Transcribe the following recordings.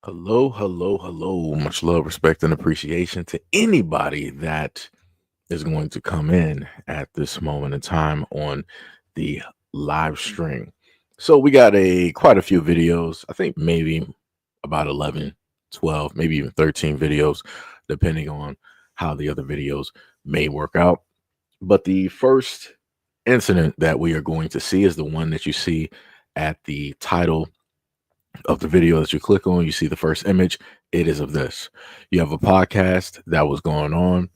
Hello, hello, hello. Much love, respect, and appreciation to anybody that is going to come in at this moment in time on the live stream. So we got a quite a few videos. I think maybe about 11, 12, maybe even 13 videos, depending on how the other videos may work out. But the first incident that we are going to see is the one that you see at the title of the video that you click on. You see the first image. It is of this. You have a podcast that was going on.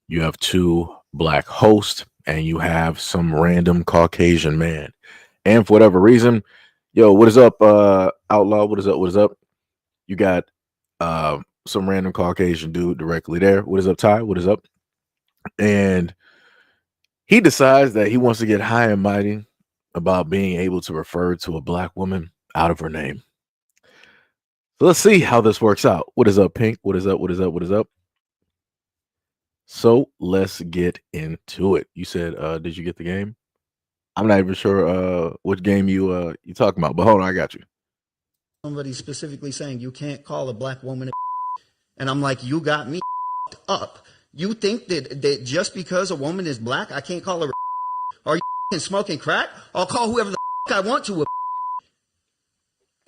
You have two black hosts, and you have some random Caucasian man. And for whatever reason, yo, what is up, Outlaw? What is up? What is up? You got some random Caucasian dude directly there. What is up, Ty? What is up? And he decides that he wants to get high and mighty about being able to refer to a black woman out of her name. So let's see how this works out. What is up, Pink? What is up? What is up? What is up? So let's get into it. You said, did you get the game? I'm not even sure which game you talking about, but hold on, I got you. Somebody specifically saying you can't call a black woman a and I'm like, you got me up. You think that just because a woman is black, I can't call her a Are you smoking crack? I'll call whoever the I want to a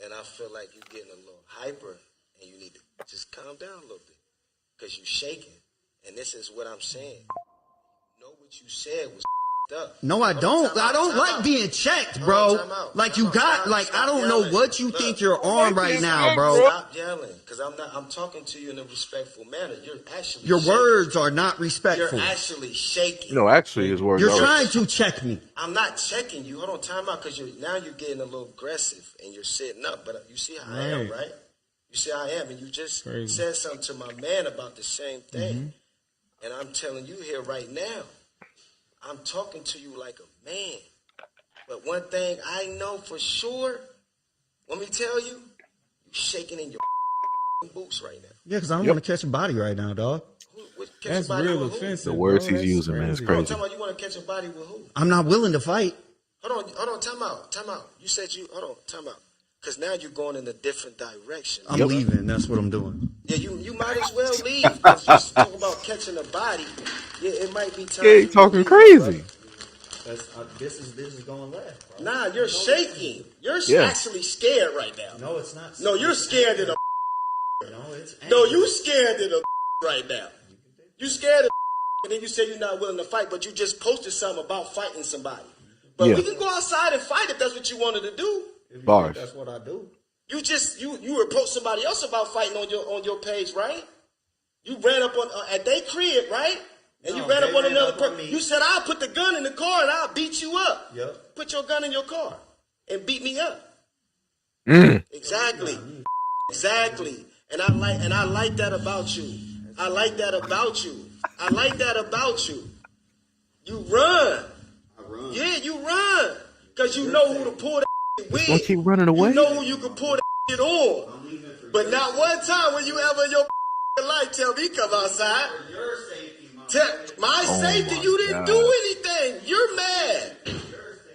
And I feel like you're getting a little hyper and you need to just calm down a little bit because you're shaking. And this is what I'm saying. You know what you said was up. No, I don't. I don't like being checked, bro. Like you got, like, I don't know what you think you're on right now, bro. Stop yelling, because I'm talking to you in a respectful manner. You're actually Your shaking. words are not respectful. You're actually shaking. No, actually, his words. You're trying to check me. I'm not checking you. Hold on, time out, because now you're getting a little aggressive and you're sitting up. But you see how I am, right? You see how I am, and you just said something to my man about the same thing. And I'm telling you here right now, I'm talking to you like a man. But one thing I know for sure, let me tell you, you're shaking in your boots right now. Yeah, because I don't want to catch a body right now, dog. That's real offensive. The words bro. he's using, man, is Hold on, crazy. time out, you want to catch a body with who? I'm not willing to fight. Hold on, time out. You said hold on, time out. Because now you're going in a different direction. I'm leaving. That's what I'm doing. Yeah, you might as well leave. Because you're talking about catching a body. Yeah, it might be time. Yeah, you talking crazy. This is going left, bro. Nah, you're shaking. You're actually scared right now. No, it's not. No, you're scared of the. No, you scared of the right now. You scared of and then you say you're not willing to fight, but you just posted something about fighting somebody. But we can go outside and fight if that's what you wanted to do. Bars. That's what I do. You just you approached somebody else about fighting on your page, right? You ran up on at their crib, right? And you ran up on another person. You said, I'll put the gun in the car and I'll beat you up. Yep. Put your gun in your car and beat me up. Exactly. Exactly. And I like that about you. I like that about you. I like that about you. You run. I run. Yeah, you run. Because you know who to pull that with. Don't keep running away. You know who you can pull that shit on. But not one time when you ever in your life tell me come outside. My safety, you didn't do anything. You're mad.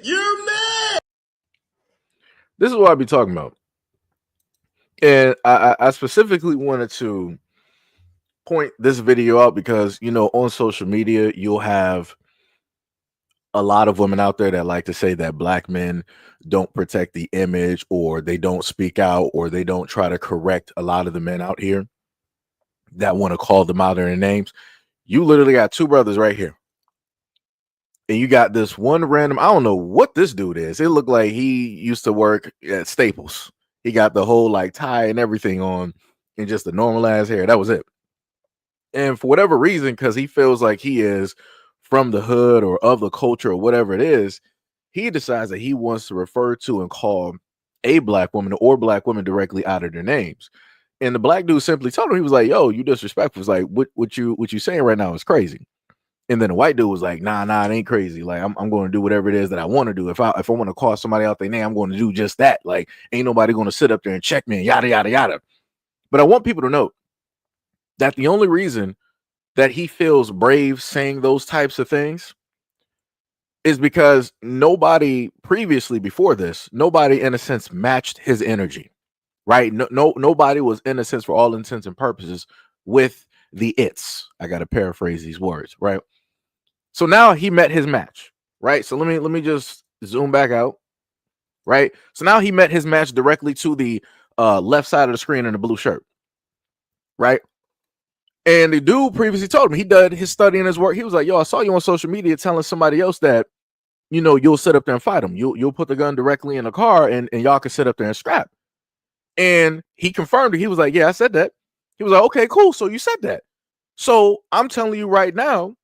You're mad. This is what I be talking about. And I specifically wanted to point this video out because, you know, on social media, you'll have a lot of women out there that like to say that black men don't protect the image, or they don't speak out, or they don't try to correct a lot of the men out here that want to call them out their names. You literally got two brothers right here. And you got this one random, I don't know what this dude is. It looked like he used to work at Staples. He got the whole like tie and everything on and just the normal ass hair. That was it. And for whatever reason, because he feels like he is from the hood or of the culture or whatever it is, he decides that he wants to refer to and call a black woman or black women directly out of their names. And the black dude simply told him, he was like, yo, you disrespectful. It's like, what you saying right now is crazy. And then the white dude was like, nah, it ain't crazy. Like, I'm going to do whatever it is that I want to do. If I want to call somebody out their name, I'm going to do just that. Like, ain't nobody going to sit up there and check me and yada, yada, yada. But I want people to know that the only reason that he feels brave saying those types of things is because nobody previously before this, nobody in a sense matched his energy. right? Nobody was innocent for all intents and purposes with the it's. I got to paraphrase these words, right? So now he met his match, right? So let me just zoom back out, right? So now he met his match directly to the left side of the screen in the blue shirt, right? And the dude previously told him he did his study and his work. He was like, "Yo, I saw you on social media telling somebody else that you'll sit up there and fight him. You'll put the gun directly in the car and y'all can sit up there and scrap." And he confirmed it. He was like, "Yeah, I said that." He was like, "Okay, cool. So you said that. So I'm telling you right now,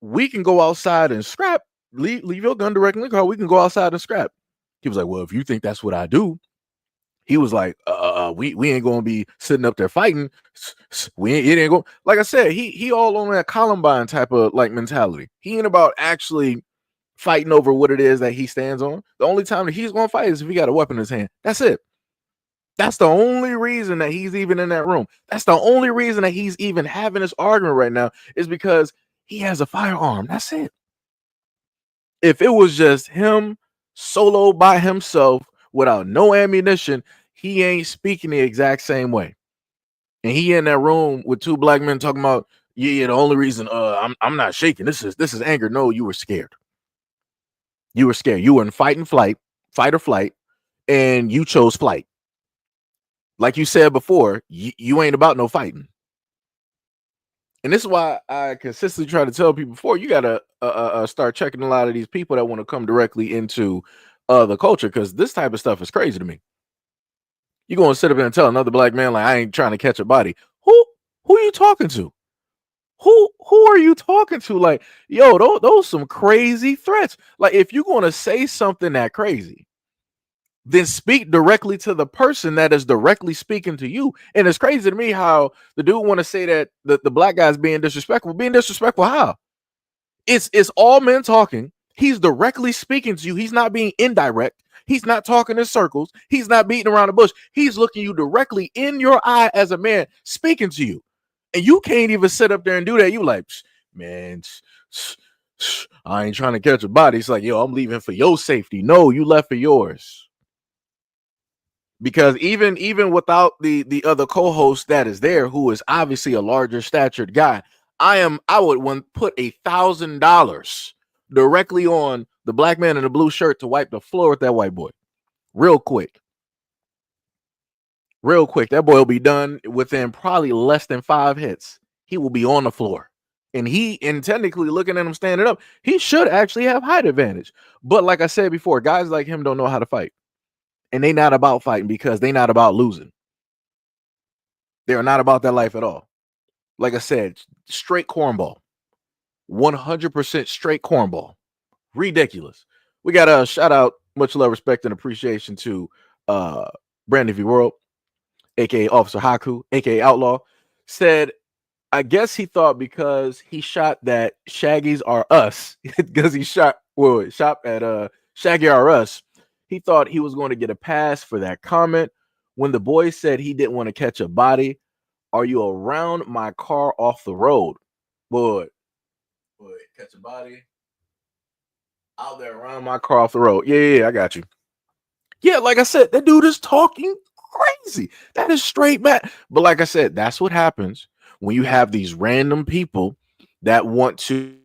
we can go outside and scrap. Leave your gun directly in the car. We can go outside and scrap." He was like, "Well, if you think that's what I do," he was like, we ain't gonna be sitting up there fighting. It ain't go." Like I said, he all on that Columbine type of like mentality. He ain't about actually fighting over what it is that he stands on. The only time that he's gonna fight is if he got a weapon in his hand. That's it. That's the only reason that he's even in that room. That's the only reason that he's even having this argument right now is because he has a firearm. That's it. If it was just him solo by himself without no ammunition, he ain't speaking the exact same way. And he in that room with two black men talking about, yeah, the only reason I'm not shaking. This is anger. No, you were scared. You were scared. You were in fight or flight, and you chose flight. Like you said before, you ain't about no fighting. And this is why I consistently try to tell people before, you gotta start checking a lot of these people that want to come directly into the culture, because this type of stuff is crazy to me. You gonna sit up there and tell another black man like I ain't trying to catch a body? Who are you talking to? Who are you talking to? Like, yo, those some crazy threats. Like, if you're gonna say something that crazy, then speak directly to the person that is directly speaking to you. And it's crazy to me how the dude want to say that the black guy's being disrespectful. Being disrespectful how? It's all men talking. He's directly speaking to you. He's not being indirect. He's not talking in circles. He's not beating around the bush. He's looking you directly in your eye as a man speaking to you. And you can't even sit up there and do that. You like, man, I ain't trying to catch a body. It's like, yo, I'm leaving for your safety. No, you left for yours. Because even without the other co-host that is there, who is obviously a larger statured guy, I would put $1,000 directly on the black man in the blue shirt to wipe the floor with that white boy. Real quick. That boy will be done within probably less than 5 hits. He will be on the floor. And technically looking at him standing up, he should actually have height advantage. But like I said before, guys like him don't know how to fight. And they not about fighting because they not about losing. They are not about that life at all. Like I said, straight cornball. 100% straight cornball. Ridiculous. We got a shout out, much love, respect, and appreciation to Brandon V. World, aka Officer Haku, aka Outlaw, said, I guess he thought because he shot that Shaggy's Are Us, because he shot at Shaggy Are Us, he thought he was going to get a pass for that comment. When the boy said he didn't want to catch a body, are you around my car off the road? Boy, catch a body out there around my car off the road. Yeah, I got you. Yeah, like I said, that dude is talking crazy. That is straight mad. But like I said, that's what happens when you have these random people that want to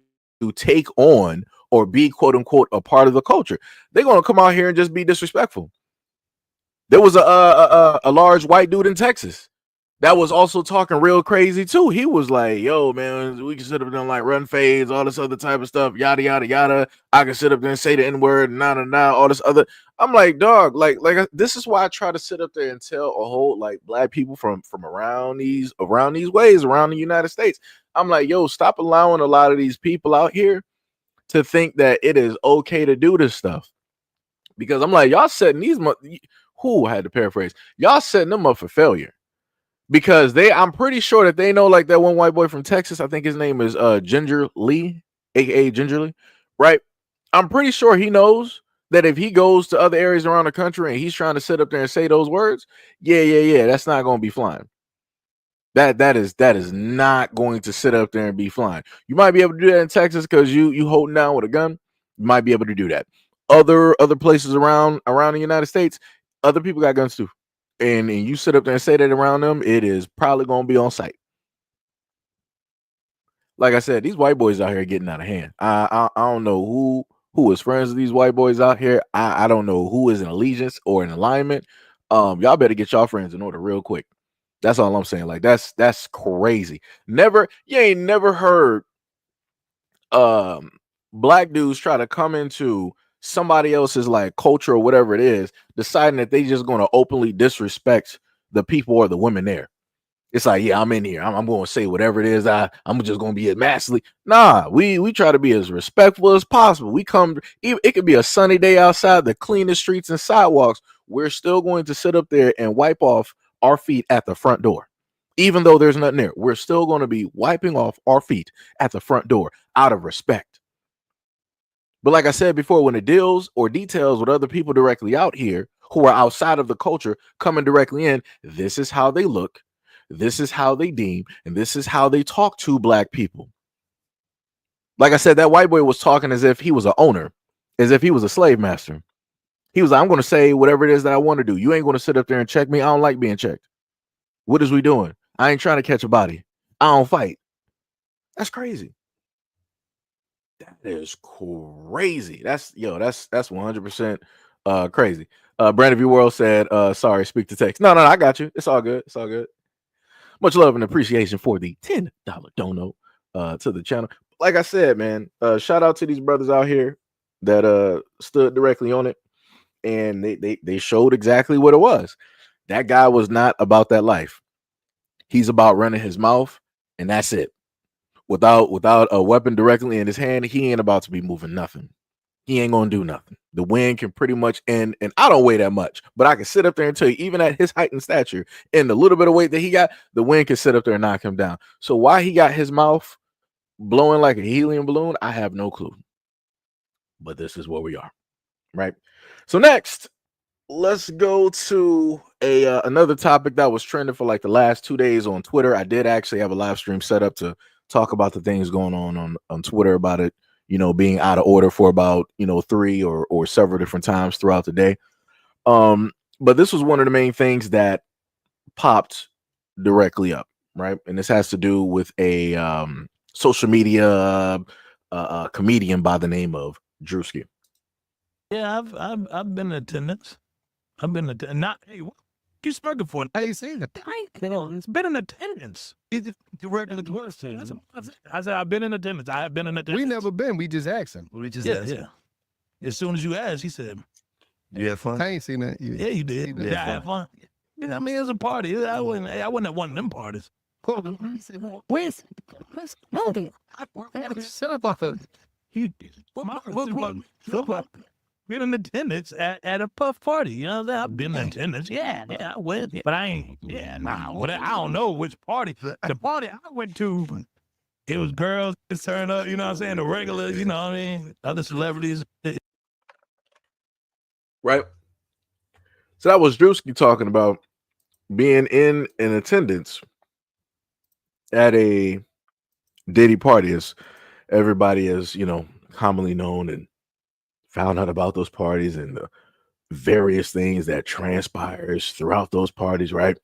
take on or be quote unquote a part of the culture. They're gonna come out here and just be disrespectful. There was a large white dude in Texas that was also talking real crazy too. He was like, yo, man, we can sit up there and like run fades, all this other type of stuff, yada yada yada. I can sit up there and say the N-word, nah, all this other. I'm like, dog, like this is why I try to sit up there and tell a whole like black people from around these ways around the United States. I'm like, yo, stop allowing a lot of these people out here to think that it is okay to do this stuff. Because I'm like, y'all setting these who had to paraphrase, y'all setting them up for failure. Because I'm pretty sure that they know, like that one white boy from Texas, I think his name is Ginger Lee, aka Gingerly, right? I'm pretty sure he knows that if he goes to other areas around the country and he's trying to sit up there and say those words, yeah, that's not going to be flying. That is not going to sit up there and be flying. You might be able to do that in Texas because you holding down with a gun. You might be able to do that. Other places around the United States, other people got guns too. and you sit up there and say that around them, it is probably going to be on site. Like I said, these white boys out here getting out of hand. I don't know who is friends with these white boys out here. I don't know who is in allegiance or in alignment. Y'all better get y'all friends in order real quick. That's all I'm saying. Like that's crazy. You ain't never heard black dudes try to come into somebody else's like culture or whatever it is, deciding that they just going to openly disrespect the people or the women there. It's like, yeah, I'm in here. I'm going to say whatever it is. I'm just going to be as massively. Nah, we try to be as respectful as possible. We come, it could be a sunny day outside, the cleanest streets and sidewalks. We're still going to sit up there and wipe off our feet at the front door. Even though there's nothing there, we're still going to be wiping off our feet at the front door out of respect. But like I said before, when it deals or details with other people directly out here who are outside of the culture coming directly in, this is how they look. This is how they deem, and this is how they talk to black people. Like I said, that white boy was talking as if he was an owner, as if he was a slave master. He was like, I'm going to say whatever it is that I want to do. You ain't going to sit up there and check me. I don't like being checked. What is we doing? I ain't trying to catch a body. I don't fight. That's crazy. That is crazy. That's 100% crazy. Brandon V. World said, sorry, speak to text. No, I got you. It's all good. It's all good. Much love and appreciation for the $10 dono to the channel. Like I said, man, shout out to these brothers out here that stood directly on it, and they showed exactly what it was. That guy was not about that life. He's about running his mouth, and that's it. Without a weapon directly in his hand, he ain't about to be moving nothing. He ain't gonna do nothing. The wind can pretty much end, and I don't weigh that much, but I can sit up there and tell you, even at his height and stature and the little bit of weight that he got, the wind can sit up there and knock him down. So why he got his mouth blowing like a helium balloon, I have no clue. But this is where we are, right? So next, let's go to another topic that was trending for like the last 2 days on Twitter. I did actually have a live stream set up to talk about the things going on Twitter about it, being out of order for about 3 or several different times throughout the day. But this was one of the main things that popped directly up, right? And this has to do with a social media comedian by the name of Druski. Yeah, I've been in attendance. Not hey, what you smirking for? I ain't saying that. It's been in attendance. It's regular tourist. I said I've been in attendance. I have been in attendance. We never been. We just asked him. Yeah. As soon as you asked, he said, "You had fun." I ain't seen that. Yeah, you did. Yeah, I had fun. Yeah, I mean, it was a party. I wasn't at one of them parties. Where's shut up off of been in attendance at a puff party. You know that I've been in attendance. Yeah, I went, but I ain't. Yeah, I don't know which party. The party I went to, it was girls turning up. You know what I'm saying? The regular. You know what I mean? Other celebrities. Right. So that was Druski talking about being in attendance at a Diddy party, as everybody is, commonly known, and found out about those parties and the various things that transpires throughout those parties, right?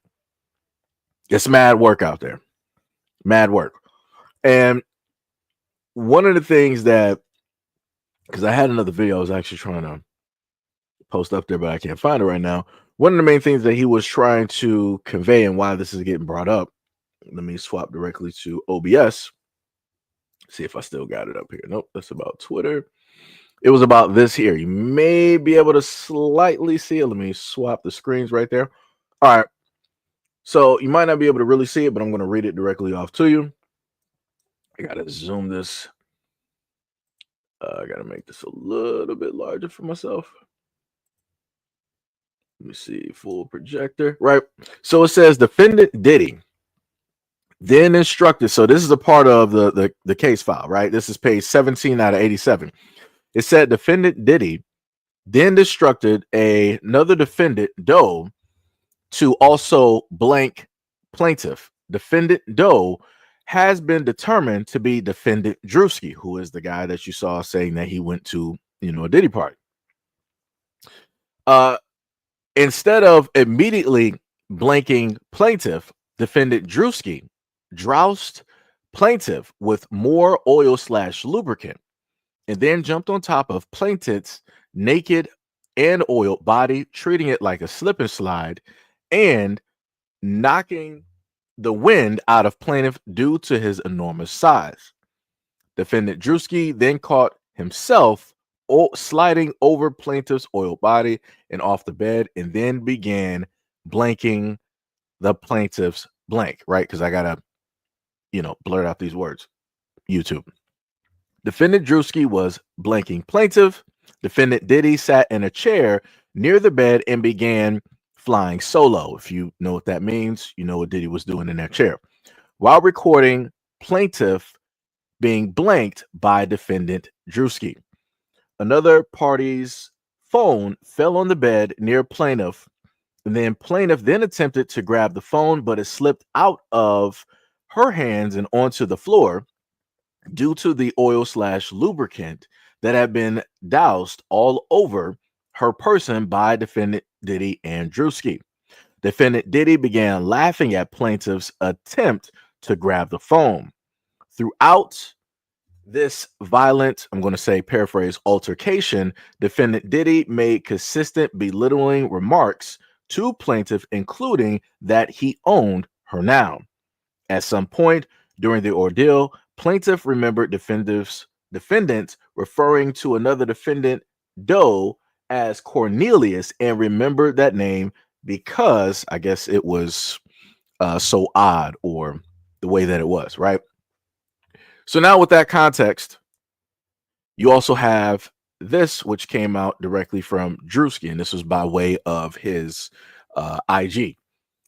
It's mad work out there. Mad work. And one of the things that, because I had another video I was actually trying to post up there, but I can't find it right now. One of the main things that he was trying to convey and why this is getting brought up, let me swap directly to OBS. See if I still got it up here. Nope, that's about Twitter. It was about this here. You may be able to slightly see it. Let me swap the screens right there. All right. So you might not be able to really see it, but I'm going to read it directly off to you. I got to zoom this. I got to make this a little bit larger for myself. Let me see. Full projector. Right. So it says defendant Diddy then instructed. So this is a part of the case file, right? This is page 17 out of 87. It said defendant Diddy then instructed another defendant, Doe, to also blank plaintiff. Defendant Doe has been determined to be defendant Druski, who is the guy that you saw saying that he went to, a Diddy party. Instead of immediately blanking plaintiff, defendant Druski droused plaintiff with more oil/lubricant and then jumped on top of plaintiff's naked and oiled body, treating it like a slip and slide and knocking the wind out of plaintiff due to his enormous size. Defendant Druski then caught himself sliding over plaintiff's oiled body and off the bed and then began blanking the plaintiff's blank, right? Because I gotta, blurt out these words. YouTube. Defendant Druski was blanking plaintiff. Defendant Diddy sat in a chair near the bed and began flying solo. If you know what that means, you know what Diddy was doing in that chair. While recording plaintiff being blanked by defendant Druski. Another party's phone fell on the bed near plaintiff, and then plaintiff then attempted to grab the phone, but it slipped out of her hands and onto the floor due to the oil/lubricant that had been doused all over her person by defendant Diddy and Druski. Defendant Diddy began laughing at plaintiff's attempt to grab the phone. Throughout this violent, I'm going to say paraphrase, altercation, defendant Diddy made consistent belittling remarks to plaintiff, including that he owned her now. At some point during the ordeal, plaintiff remembered defendants referring to another defendant, Doe, as Cornelius, and remembered that name because I guess it was so odd, or the way that it was, right? So now with that context, you also have this, which came out directly from Druski, and this was by way of his IG.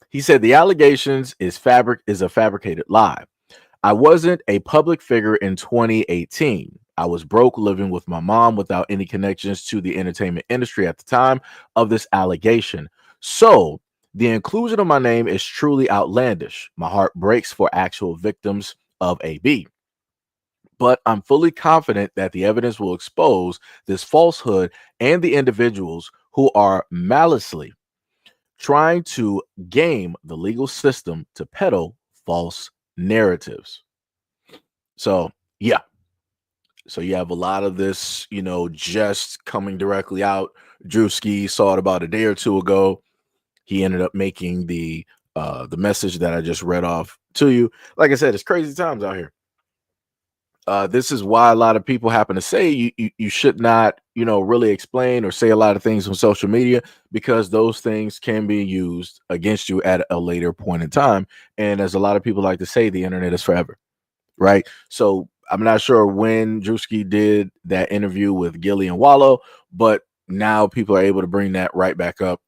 He said the allegations is a fabricated lie. I wasn't a public figure in 2018. I was broke, living with my mom without any connections to the entertainment industry at the time of this allegation. So the inclusion of my name is truly outlandish. My heart breaks for actual victims of AB. But I'm fully confident that the evidence will expose this falsehood and the individuals who are maliciously trying to game the legal system to peddle false narratives. So, yeah. So you have a lot of this, just coming directly out. Druski saw it about a day or two ago. He ended up making the message that I just read off to you. Like I said, it's crazy times out here. This is why a lot of people happen to say you should not, really explain or say a lot of things on social media, because those things can be used against you at a later point in time. And as a lot of people like to say, the internet is forever, right? So I'm not sure when Druski did that interview with Gilly and Wallow, but now people are able to bring that right back up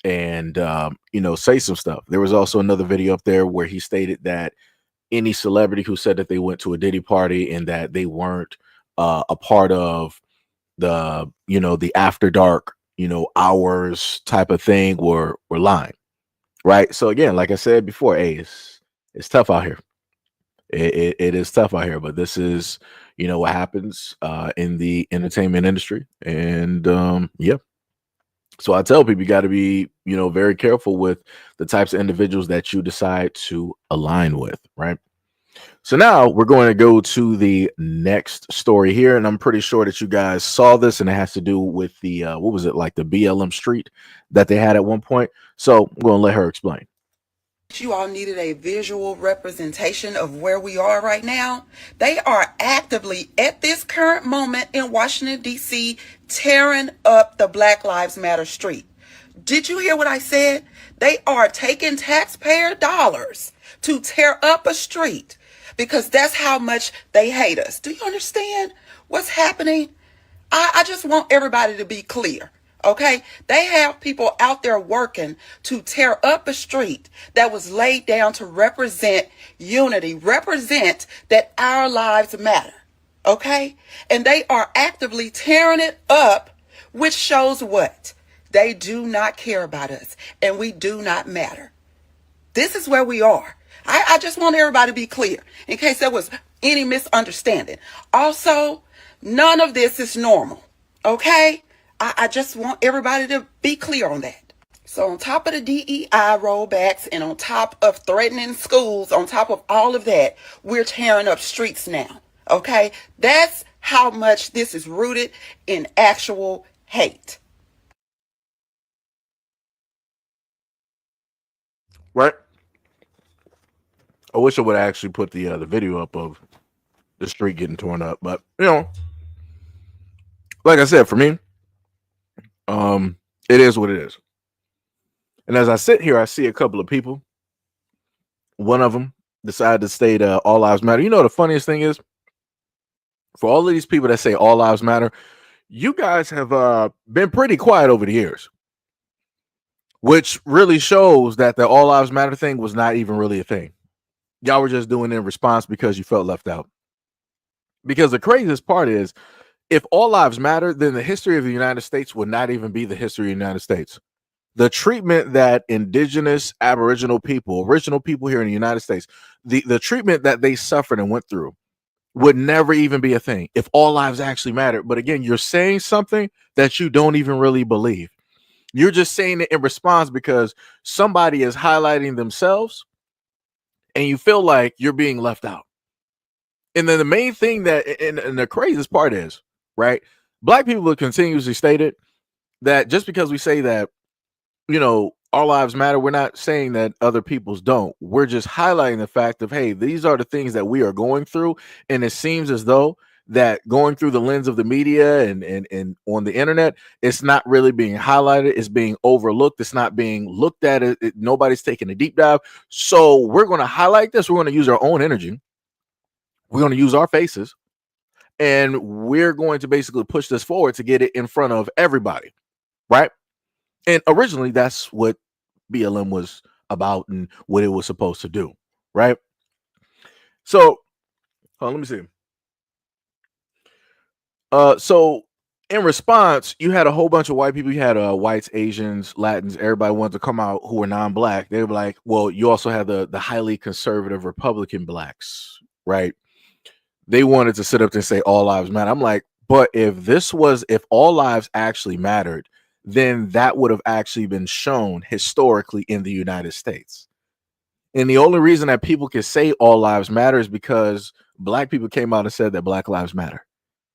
and, say some stuff. There was also another video up there where he stated that any celebrity who said that they went to a Diddy party and that they weren't a part of the, the after dark, hours type of thing were lying. Right. So again, like I said before, hey, it's tough out here. It is tough out here, but this is, what happens in the entertainment industry. And yeah. So I tell people you got to be, very careful with the types of individuals that you decide to align with, right? So now we're going to go to the next story here, and I'm pretty sure that you guys saw this, and it has to do with the what was it, like the BLM street that they had at one point. So I'm going to let her explain. You all needed a visual representation of where we are right now. They are actively, at this current moment in Washington, D.C., tearing up the Black Lives Matter street. Did you hear what I said? They are taking taxpayer dollars to tear up a street because that's how much they hate us. Do you understand what's happening? I just want everybody to be clear. Okay, they have people out there working to tear up a street that was laid down to represent unity, represent that our lives matter. Okay, and they are actively tearing it up, which shows what? They do not care about us and we do not matter. This is where we are. I just want everybody to be clear in case there was any misunderstanding. Also, none of this is normal. Okay. I just want everybody to be clear on that. So on top of the DEI rollbacks and on top of threatening schools, on top of all of that, we're tearing up streets now. Okay? That's how much this is rooted in actual hate. Right? I wish I would actually put the video up of the street getting torn up, but you know, like I said, for me, it is what it is. And as I sit here, I see a couple of people. One of them decided to state all lives matter. You know, the funniest thing is, for all of these people that say all lives matter, you guys have been pretty quiet over the years, which really shows that the all lives matter thing was not even really a thing. Y'all were just doing it in response because you felt left out. Because the craziest part is, if all lives matter, then the history of the United States would not even be the history of the United States. The treatment that indigenous, aboriginal people, original people here in the United States, the treatment that they suffered and went through would never even be a thing if all lives actually mattered. But again, you're saying something that you don't even really believe. You're just saying it in response because somebody is highlighting themselves and you feel like you're being left out. And then the main thing that, and the craziest part is, right, Black people have continuously stated that just because we say that, you know, our lives matter, we're not saying that other people's don't. We're just highlighting the fact of, hey, these are the things that we are going through. And it seems as though that going through the lens of the media and on the internet, it's not really being highlighted. It's being overlooked. It's not being looked at. Nobody's taking a deep dive. So we're going to highlight this. We're going to use our own energy. We're going to use our faces. And we're going to basically push this forward to get it in front of everybody. Right? And originally, that's what BLM was about and what it was supposed to do, right? So, let me see. So in response, you had a whole bunch of white people. You had whites, Asians, Latins. Everybody wanted to come out who were non-black. They were like, well, you also have the highly conservative Republican blacks, right? They wanted to sit up and say all lives matter. I'm like, but if all lives actually mattered, then that would have actually been shown historically in the United States. And the only reason that people can say all lives matter is because Black people came out and said that Black lives matter.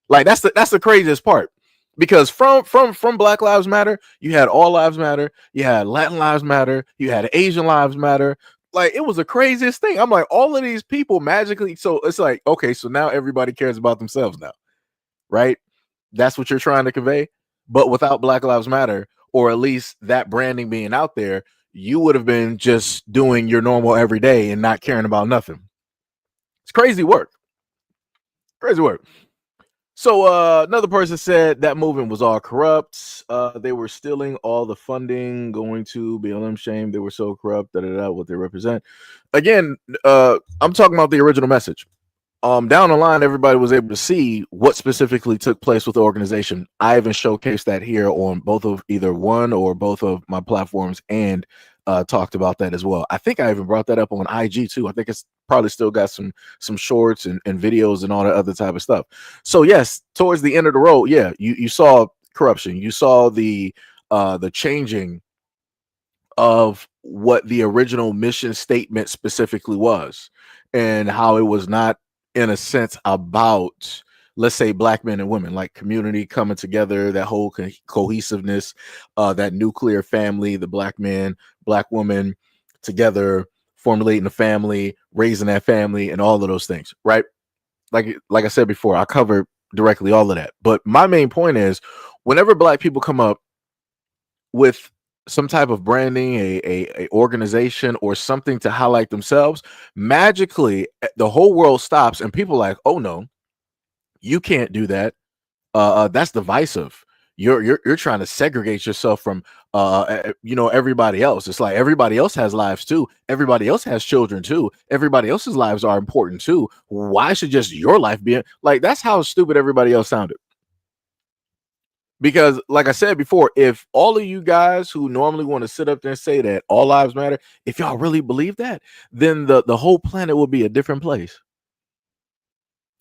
Like that's the craziest part. Because from Black Lives Matter, you had all lives matter, you had Latin lives matter, you had Asian lives matter. Like it was the craziest thing. I'm like, all of these people magically, so it's like, okay, so now everybody cares about themselves now, right? That's what you're trying to convey. But without Black Lives Matter, or at least that branding being out there, you would have been just doing your normal every day and not caring about nothing. It's crazy work. Crazy work. So another person said that movement was all corrupt. They were stealing all the funding, going to BLM shame. They were so corrupt, what they represent. Again, I'm talking about the original message. Down the line, everybody was able to see what specifically took place with the organization. I even showcased that here on both of either one or both of my platforms and talked about that as well. I think I even brought that up on IG too. I think it's probably still got some shorts and videos and all that other type of stuff. So yes, towards the end of the road, yeah, you saw corruption. You saw the changing of what the original mission statement specifically was and how it was not in a sense about, let's say, Black men and women, like community coming together, that whole cohesiveness, that nuclear family, the Black man, Black woman together, formulating a family, raising that family, and all of those things, right? Like I said before, I covered directly all of that. But my main point is, whenever Black people come up with some type of branding, a organization or something to highlight themselves, magically the whole world stops and people are like, oh no, you can't do that. That's divisive. You're trying to segregate yourself from everybody else. It's like everybody else has lives too. Everybody else has children too. Everybody else's lives are important too. Why should just your life be like? That's how stupid everybody else sounded. Because like I said before, if all of you guys who normally want to sit up there and say that all lives matter, if y'all really believe that, then the whole planet will be a different place.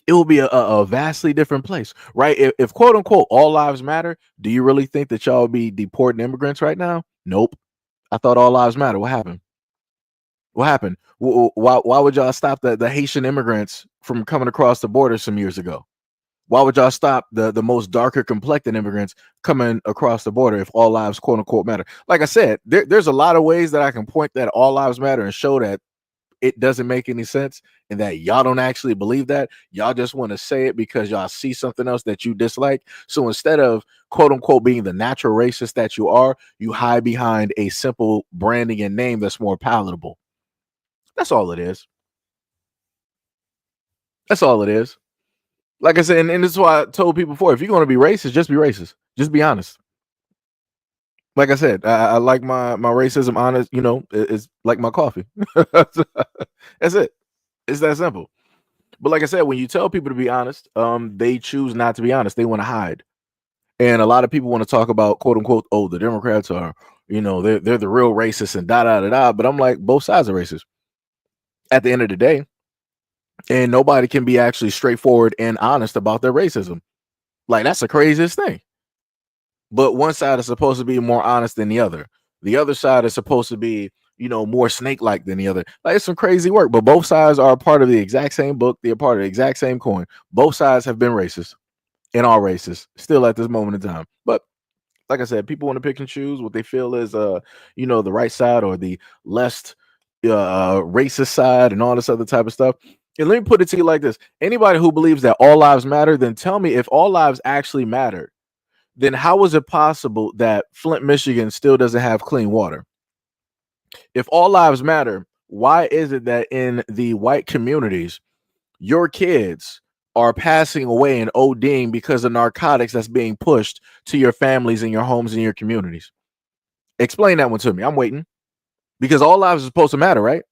It will be a vastly different place, right? If quote unquote all lives matter, do you really think that y'all be deporting immigrants right now? Nope. I thought all lives matter. What happened? What happened? Why would y'all stop the Haitian immigrants from coming across the border some years ago? Why would y'all stop the most darker complected immigrants coming across the border if all lives quote unquote matter? Like I said, there's a lot of ways that I can point that all lives matter and show that it doesn't make any sense and that y'all don't actually believe that. Y'all just want to say it because y'all see something else that you dislike. So instead of quote unquote being the natural racist that you are, you hide behind a simple branding and name that's more palatable. That's all it is. That's all it is. Like I said, and this is why I told people before, if you're going to be racist, just be racist. Just be honest. Like I said, I like my racism honest, it's like my coffee. That's it. It's that simple. But like I said, when you tell people to be honest, they choose not to be honest. They want to hide. And a lot of people want to talk about quote unquote, oh, the Democrats are, they're the real racists and da da da da. But I'm like, both sides are racist at the end of the day. And nobody can be actually straightforward and honest about their racism. Like, that's the craziest thing. But one side is supposed to be more honest than the other. The other side is supposed to be, more snake-like than the other. Like, it's some crazy work. But both sides are a part of the exact same book. They're part of the exact same coin. Both sides have been racist and are racist still at this moment in time. But like I said, people want to pick and choose what they feel is, the right side or the less racist side and all this other type of stuff. And let me put it to you like this. Anybody who believes that all lives matter, then tell me, if all lives actually matter, then how is it possible that Flint, Michigan still doesn't have clean water? If all lives matter, why is it that in the white communities, your kids are passing away and ODing because of narcotics that's being pushed to your families and your homes and your communities? Explain that one to me. I'm waiting. Because all lives are supposed to matter, right?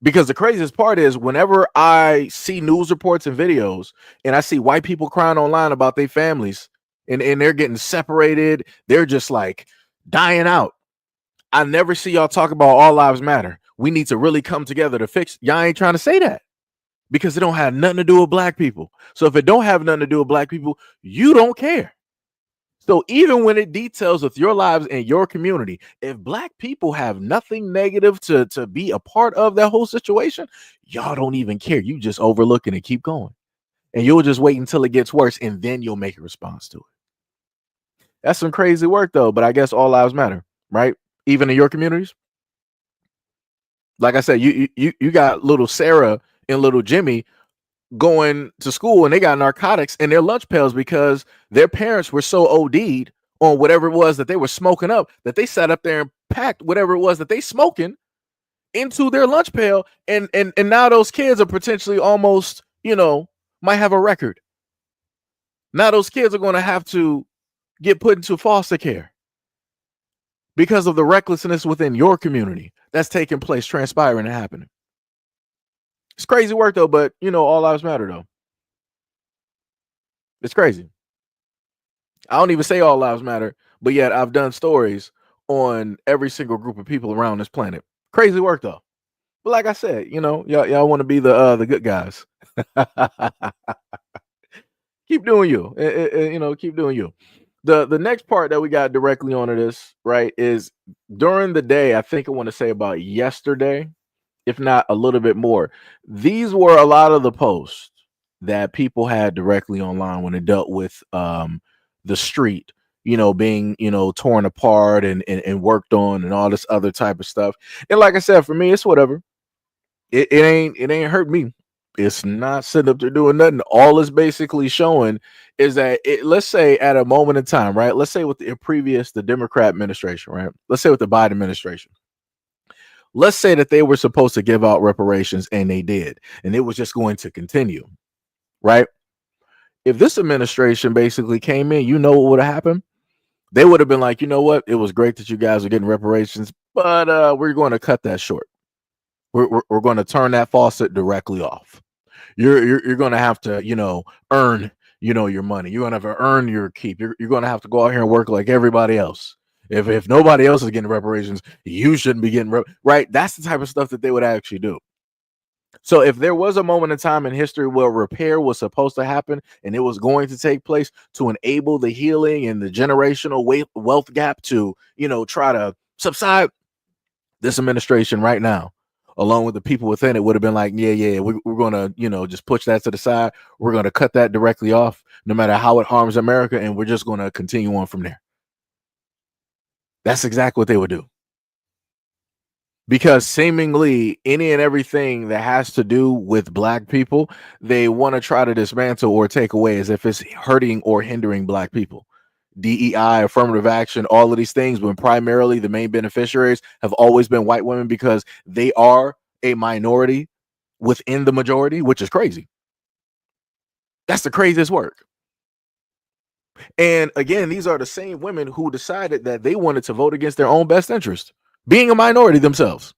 Because the craziest part is whenever I see news reports and videos and I see white people crying online about their families and they're getting separated, they're just like dying out. I never see y'all talk about all lives matter. We need to really come together to fix. Y'all ain't trying to say that because it don't have nothing to do with black people. So if it don't have nothing to do with black people, you don't care. So even when it details with your lives and your community, if black people have nothing negative to be a part of that whole situation, y'all don't even care. You just overlook it and keep going. And you'll just wait until it gets worse and then you'll make a response to it. That's some crazy work though, but I guess all lives matter, right? Even in your communities. Like I said, you got little Sarah and little Jimmy going to school and they got narcotics in their lunch pails because their parents were so OD'd on whatever it was that they were smoking up that they sat up there and packed whatever it was that they smoking into their lunch pail. And now those kids are potentially almost, might have a record. Now those kids are going to have to get put into foster care because of the recklessness within your community that's taking place, transpiring and happening. It's crazy work though, but all lives matter though. It's crazy. I don't even say all lives matter, but yet I've done stories on every single group of people around this planet. Crazy work though. But like I said, y'all want to be the good guys. Keep doing you. Keep doing you. The next part that we got directly onto this, right, is during the day, I think I want to say about yesterday, if not a little bit more. These were a lot of the posts that people had directly online when it dealt with the street, being, torn apart and worked on and all this other type of stuff. And like I said, for me, it's whatever. It ain't hurt me. It's not sitting up there doing nothing. All it's basically showing is that let's say at a moment in time, right? Let's say with the Democrat administration, right? Let's say with the Biden administration. Let's say that they were supposed to give out reparations and they did, and it was just going to continue, right? If this administration basically came in, what would have happened? They would have been like, you know what? It was great that you guys are getting reparations, but we're going to cut that short. We're going to turn that faucet directly off. You're going to have to, earn, your money. You're going to have to earn your keep. You're going to have to go out here and work like everybody else. If nobody else is getting reparations, you shouldn't be getting right. That's the type of stuff that they would actually do. So if there was a moment in time in history where repair was supposed to happen and it was going to take place to enable the healing and the generational wealth gap to, try to subside, this administration right now, along with the people within it, would have been like, yeah, we're going to, just push that to the side. We're going to cut that directly off, no matter how it harms America, and we're just going to continue on from there. That's exactly what they would do. Because seemingly any and everything that has to do with black people, they want to try to dismantle or take away as if it's hurting or hindering black people. DEI, affirmative action, all of these things, when primarily the main beneficiaries have always been white women because they are a minority within the majority, which is crazy. That's the craziest work. And again, these are the same women who decided that they wanted to vote against their own best interest, being a minority themselves.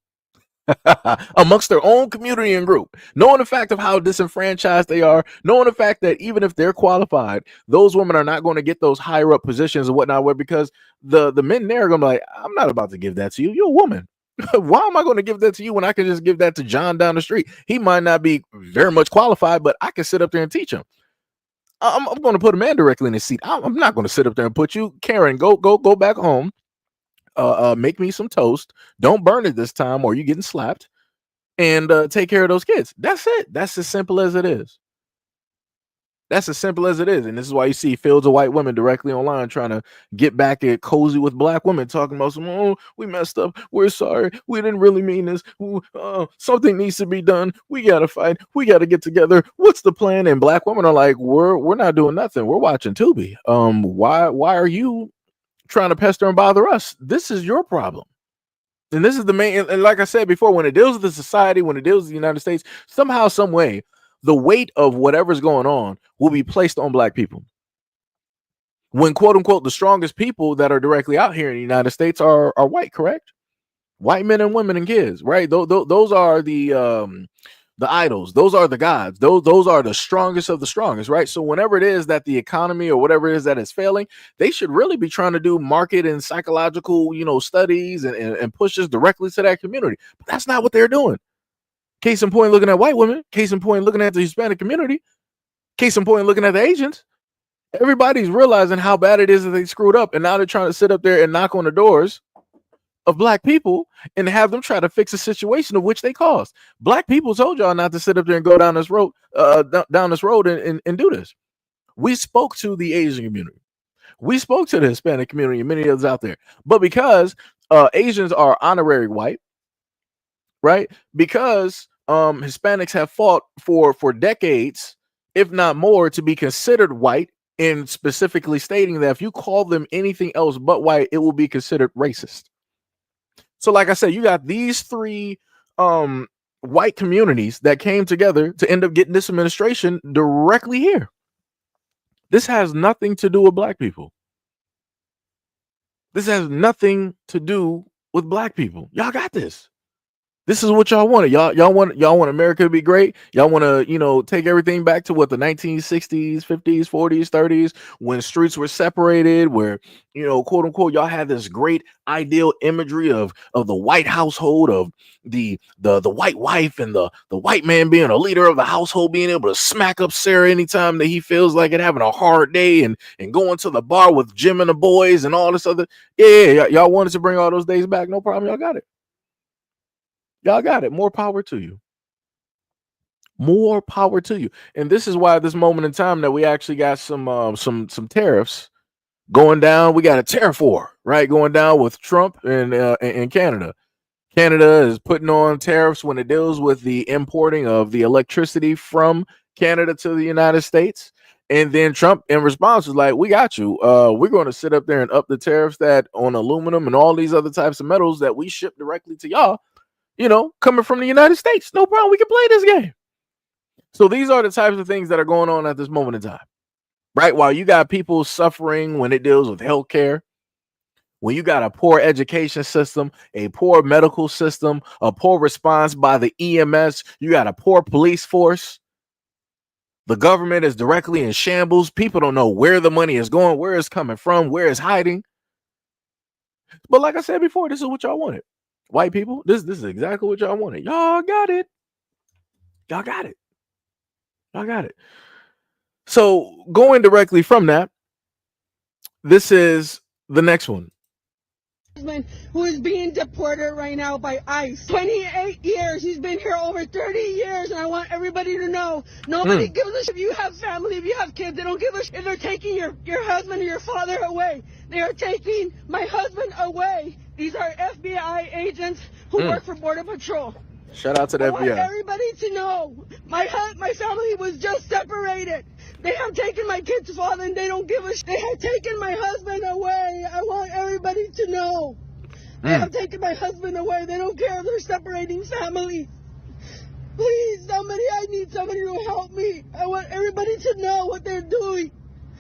Amongst their own community and group, knowing the fact of how disenfranchised they are, knowing the fact that even if they're qualified, those women are not going to get those higher up positions and whatnot, where because the men there are going to be like, I'm not about to give that to you. You're a woman. Why am I going to give that to you when I can just give that to John down the street? He might not be very much qualified, but I can sit up there and teach him. I'm going to put a man directly in his seat. I'm not going to sit up there and put you, Karen, go back home. Make me some toast. Don't burn it this time, or you're getting slapped. And take care of those kids. That's it. That's as simple as it is. That's as simple as it is. And this is why you see fields of white women directly online trying to get back at cozy with black women, talking about some, oh, we messed up. We're sorry. We didn't really mean this. Something needs to be done. We got to fight. We got to get together. What's the plan? And black women are like, we're not doing nothing. We're watching Tubi. Why are you trying to pester and bother us? This is your problem. And this is the main, and like I said before, when it deals with the society, when it deals with the United States, somehow, some way, the weight of whatever's going on will be placed on black people. When, quote unquote, the strongest people that are directly out here in the United States are white, correct? White men and women and kids, right? Those are the idols. Those are the gods. Those are the strongest of the strongest, right? So whenever it is that the economy or whatever it is that is failing, they should really be trying to do market and psychological, studies and pushes directly to that community. But that's not what they're doing. Case in point, looking at white women. Case in point, looking at the Hispanic community. Case in point, looking at the Asians. Everybody's realizing how bad it is that they screwed up, and now they're trying to sit up there and knock on the doors of black people and have them try to fix a situation of which they caused. Black people told y'all not to sit up there and go down this road, and do this. We spoke to the Asian community. We spoke to the Hispanic community and many others out there. But because Asians are honorary white, right? Because Hispanics have fought for decades, if not more, to be considered white, and specifically stating that if you call them anything else but white, it will be considered racist. So like I said, you got these three white communities that came together to end up getting this administration directly here. This has nothing to do with black people. This has nothing to do with black people. Y'all got this. This is what y'all wanted. Y'all want America to be great. Y'all want to, take everything back to what the 1960s, 50s, 40s, 30s, when streets were separated, where, quote unquote, y'all had this great ideal imagery of the white household, of the white wife and the white man being a leader of the household, being able to smack up Sarah anytime that he feels like it, having a hard day, and going to the bar with Jim and the boys and all this other. Yeah, y'all wanted to bring all those days back. No problem. Y'all got it. Y'all got it. More power to you. More power to you. And this is why at this moment in time that we actually got some tariffs going down. We got a tariff war, right? Going down with Trump and Canada. Canada is putting on tariffs when it deals with the importing of the electricity from Canada to the United States. And then Trump in response was like, we got you. We're going to sit up there and up the tariffs that on aluminum and all these other types of metals that we ship directly to y'all. Coming from the United States. No problem. We can play this game. So these are the types of things that are going on at this moment in time, right? While you got people suffering when it deals with healthcare, when you got a poor education system, a poor medical system, a poor response by the EMS, you got a poor police force. The government is directly in shambles. People don't know where the money is going, where it's coming from, where it's hiding. But like I said before, this is what y'all wanted. White people, this is exactly what y'all wanted. Y'all got it. Y'all got it. Y'all got it. So going directly from that, this is the next one. who is being deported right now by ICE. 28 years. He's been here over 30 years, and I want everybody to know, nobody gives a shit if you have family, if you have kids. They don't give a shit if they're taking your husband or your father away. They are taking my husband away. These are FBI agents who work for Border Patrol. Shout out to the FBI. I want everybody to know, my family was just separated. They have taken my kid's father and they don't give a shit. They have taken my husband away. I want everybody to know. They have taken my husband away. They don't care if they're separating families. Please, somebody, I need somebody to help me. I want everybody to know what they're doing.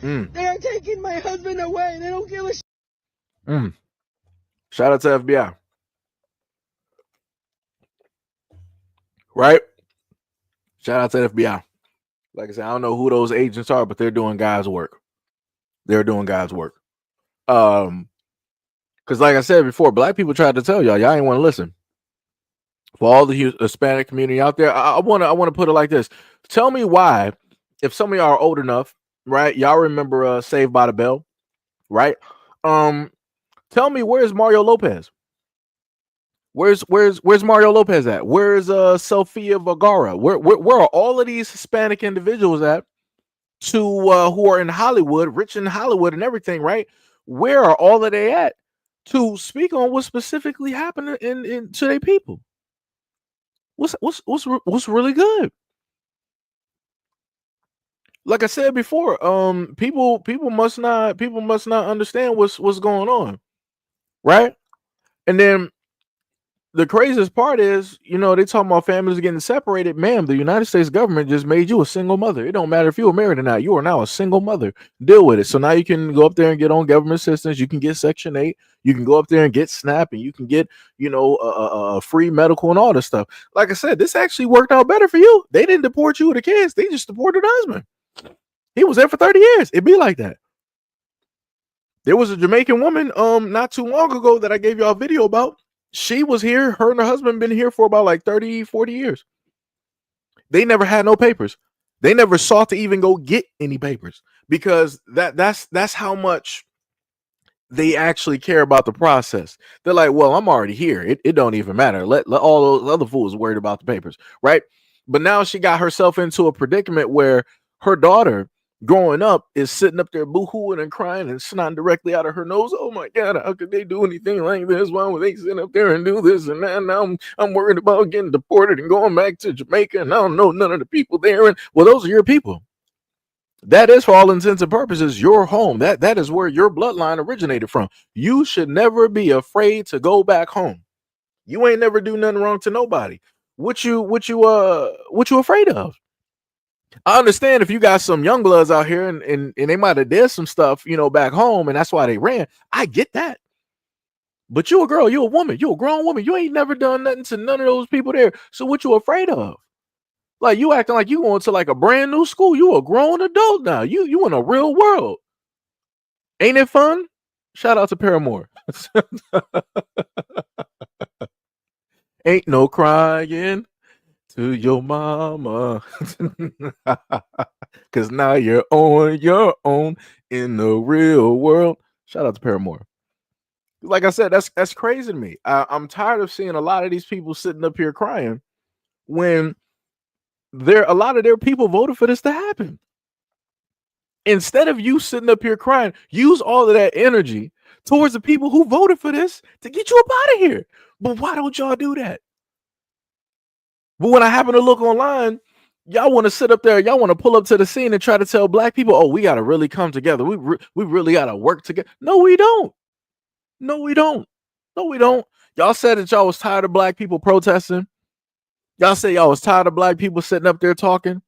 They are taking my husband away. They don't give a shit. Shout out to FBI. Right? Shout out to the FBI. Like I said, I don't know who those agents are, but they're doing God's work. They're doing God's work. Because like I said before, black people tried to tell y'all ain't want to listen. For all the Hispanic community out there, I want to put it like this. Tell me why, if some of y'all are old enough, right? Y'all remember Saved by the Bell, right? Tell me, where's Mario Lopez? Where's Mario Lopez at? Where's Sofia Vergara? Where are all of these Hispanic individuals at who are in Hollywood, rich in Hollywood and everything, right? Where are all of they at to speak on what specifically happened in to their people? What's really good? Like I said before, people must not understand what's going on, right? And then the craziest part is, they talking about families getting separated. Ma'am, the United States government just made you a single mother. It don't matter if you were married or not. You are now a single mother. Deal with it. So now you can go up there and get on government assistance. You can get Section 8. You can go up there and get SNAP, and you can get, free medical and all this stuff. Like I said, this actually worked out better for you. They didn't deport you with the kids. They just deported the husband. He was there for 30 years. It'd be like that. There was a Jamaican woman not too long ago that I gave y'all a video about. She was here. Her and her husband been here for about like 30, 40 years. They never had no papers. They never sought to even go get any papers, because that's how much they actually care about the process. They're like, well, I'm already here. It don't even matter. Let all those other fools worried about the papers, right? But now she got herself into a predicament where her daughter growing up is sitting up there boo-hooing and crying and snotting directly out of her nose. Oh my God, how could they do anything like this? Why would they sit up there and do this? And now I'm worried about getting deported and going back to Jamaica, and I don't know none of the people there. And well, those are your people. That is, for all intents and purposes, your home. That is where your bloodline originated from. You should never be afraid to go back home. You ain't never do nothing wrong to nobody. What you afraid of? I understand if you got some young bloods out here and they might have did some stuff, back home, and that's why they ran. I get that. But you a girl, you a woman, you a grown woman. You ain't never done nothing to none of those people there. So what you afraid of? Like, you acting like you going to like a brand new school. You a grown adult now. You in a real world. Ain't it fun? Shout out to Paramore. Ain't no crying to your mama. Cause now you're on your own in the real world. Shout out to Paramore. Like I said, that's crazy to me. I'm tired of seeing a lot of these people sitting up here crying when a lot of their people voted for this to happen. Instead of you sitting up here crying, use all of that energy towards the people who voted for this to get you up out of here. But why don't y'all do that? But when I happen to look online, y'all want to sit up there, y'all want to pull up to the scene and try to tell black people, oh, we got to really come together. We really got to work together. No, we don't. No, we don't. No, we don't. Y'all said that y'all was tired of black people protesting. Y'all say y'all was tired of black people sitting up there talking.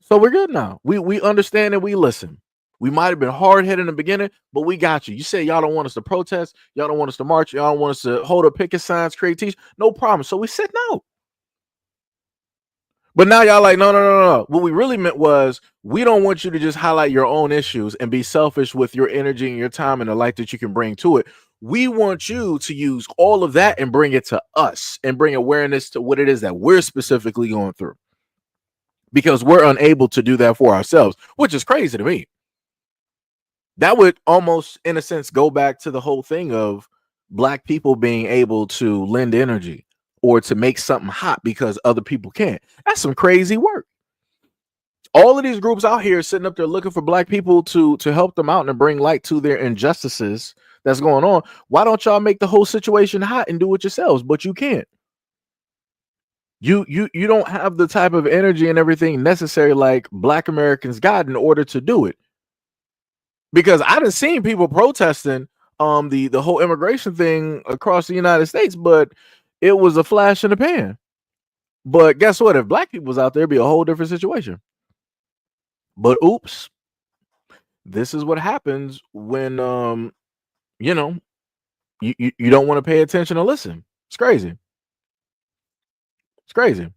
So we're good now. We understand and we listen. We might have been hard-headed in the beginning, but we got you. You say y'all don't want us to protest. Y'all don't want us to march. Y'all don't want us to hold up picket signs, create teach. No problem. So we sitting out. But now y'all like, no. What we really meant was, we don't want you to just highlight your own issues and be selfish with your energy and your time and the light that you can bring to it. We want you to use all of that and bring it to us and bring awareness to what it is that we're specifically going through. Because we're unable to do that for ourselves, which is crazy to me. That would almost, in a sense, go back to the whole thing of black people being able to lend energy or to make something hot because other people can't. That's some crazy work. All of these groups out here sitting up there looking for black people to help them out and bring light to their injustices that's going on. Why don't y'all make the whole situation hot and do it yourselves? But you can't. You don't have the type of energy and everything necessary like black Americans got in order to do it. Because I done seen people protesting the whole immigration thing across the United States, but it was a flash in the pan. But guess what? If black people was out there, it'd be a whole different situation. But oops, this is what happens when you know, you don't want to pay attention or listen. It's crazy. It's crazy.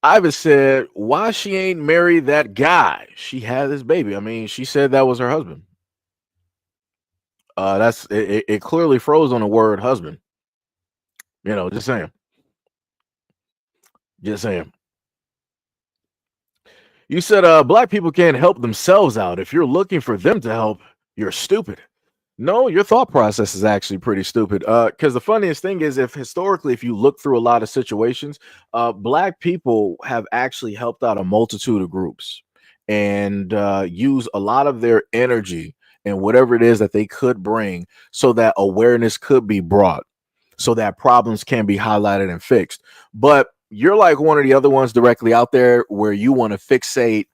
Ivan said, why she ain't married that guy? She had this baby. I mean, she said that was her husband. That's it clearly froze on the word husband. You know, just saying. Just saying. You said black people can't help themselves out. If you're looking for them to help, you're stupid. No, your thought process is actually pretty stupid. Because the funniest thing is, if you look through a lot of situations, black people have actually helped out a multitude of groups and use a lot of their energy and whatever it is that they could bring so that awareness could be brought, so that problems can be highlighted and fixed. But you're like one of the other ones directly out there where you want to fixate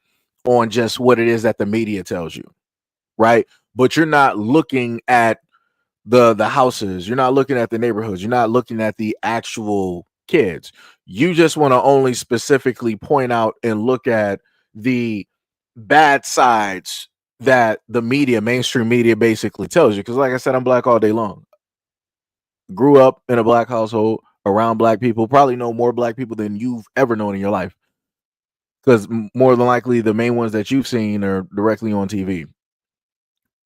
on just what it is that the media tells you, right? But you're not looking at the houses, you're not looking at the neighborhoods, you're not looking at the actual kids. You just want to only specifically point out and look at the bad sides that the media, mainstream media, basically tells you. Because like I said, I'm black all day long. Grew up in a black household around black people, probably know more black people than you've ever known in your life, because more than likely the main ones that you've seen are directly on TV.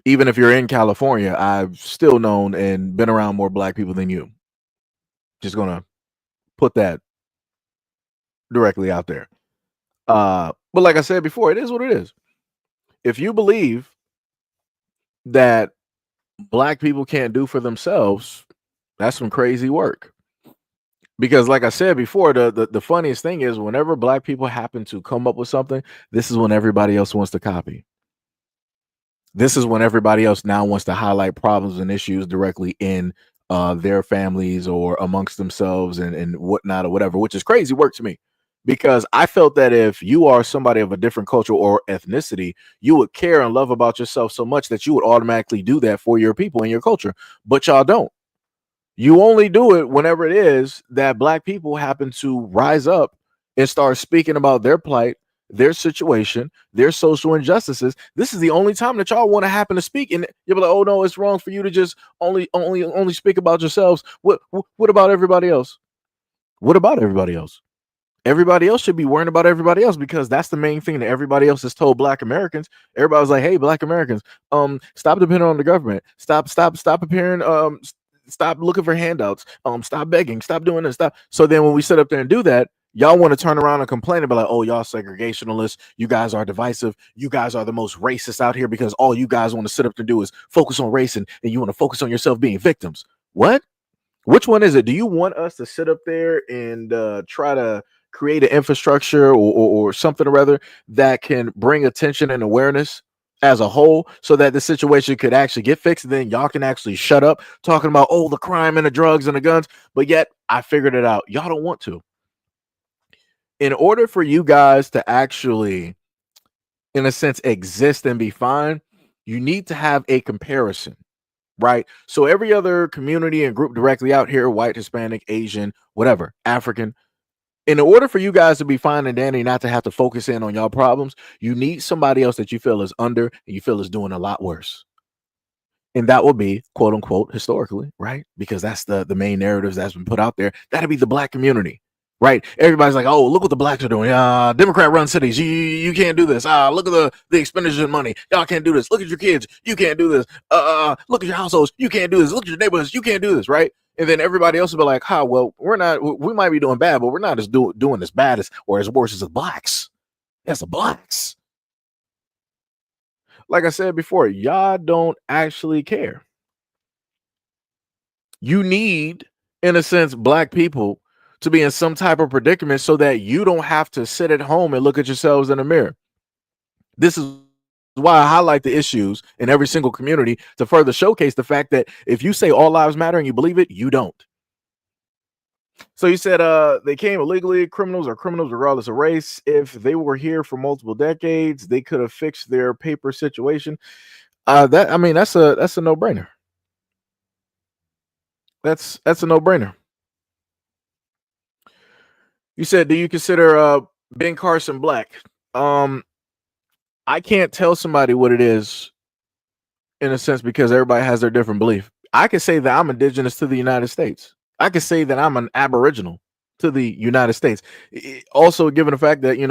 Even if you're in California, I've still known and been around more black people than you. Just gonna put that directly out there. But like I said before, it is what it is. If you believe that black people can't do for themselves, that's some crazy work. Because like I said before, the funniest thing is whenever black people happen to come up with something, this is when everybody else wants to copy. This is when everybody else now wants to highlight problems and issues directly in their families or amongst themselves and whatnot or whatever, which is crazy work to me. Because I felt that if you are somebody of a different culture or ethnicity, you would care and love about yourself so much that you would automatically do that for your people and your culture. But y'all don't. You only do it whenever it is that black people happen to rise up and start speaking about their plight, their situation, their social injustices. This is the only time that y'all want to happen to speak, and you'll be like, "Oh no, it's wrong for you to just only speak about yourselves." What about everybody else? What about everybody else? Everybody else should be worrying about everybody else, because that's the main thing that everybody else has told black Americans. Everybody's like, "Hey, black Americans, stop depending on the government. Stop appearing, stop looking for handouts. Stop begging. Stop doing this. Stop." So then when we sit up there and do that, y'all want to turn around and complain about like, "Oh, y'all segregationalists. You guys are divisive. You guys are the most racist out here because all you guys want to sit up and do is focus on race and you want to focus on yourself being victims." What? Which one is it? Do you want us to sit up there and try to create an infrastructure or something or other that can bring attention and awareness as a whole so that the situation could actually get fixed? And then y'all can actually shut up talking about, oh, the crime and the drugs and the guns. But yet I figured it out. Y'all don't want to. In order for you guys to actually, in a sense, exist and be fine, you need to have a comparison, right? So every other community and group directly out here, white, Hispanic, Asian, whatever, African, in order for you guys to be fine and dandy, not to have to focus in on y'all problems, you need somebody else that you feel is under and you feel is doing a lot worse. And that will be, quote unquote, historically, right? Because that's the main narratives that's been put out there. That'll be the black community, right? Everybody's like, "Oh, look what the blacks are doing. Democrat-run cities. You can't do this. Look at the expenditures of money. Y'all can't do this. Look at your kids. You can't do this. Look at your households. You can't do this. Look at your neighborhoods. You can't do this," right? And then everybody else will be like, well, we might be doing bad, but we're not as doing as bad as or as worse as the blacks. That's the blacks. Like I said before, y'all don't actually care. You need, in a sense, black people to be in some type of predicament so that you don't have to sit at home and look at yourselves in the mirror. This is why I highlight the issues in every single community to further showcase the fact that if you say all lives matter and you believe it, you don't. So you said they came illegally, criminals are criminals regardless of race. If they were here for multiple decades, they could have fixed their paper situation. That's a no-brainer. That's a no-brainer. You said, do you consider Ben Carson black? I can't tell somebody what it is in a sense because everybody has their different belief. I can say that I'm indigenous to the United States. I can say that I'm an aboriginal to the United States. Also, given the fact that, you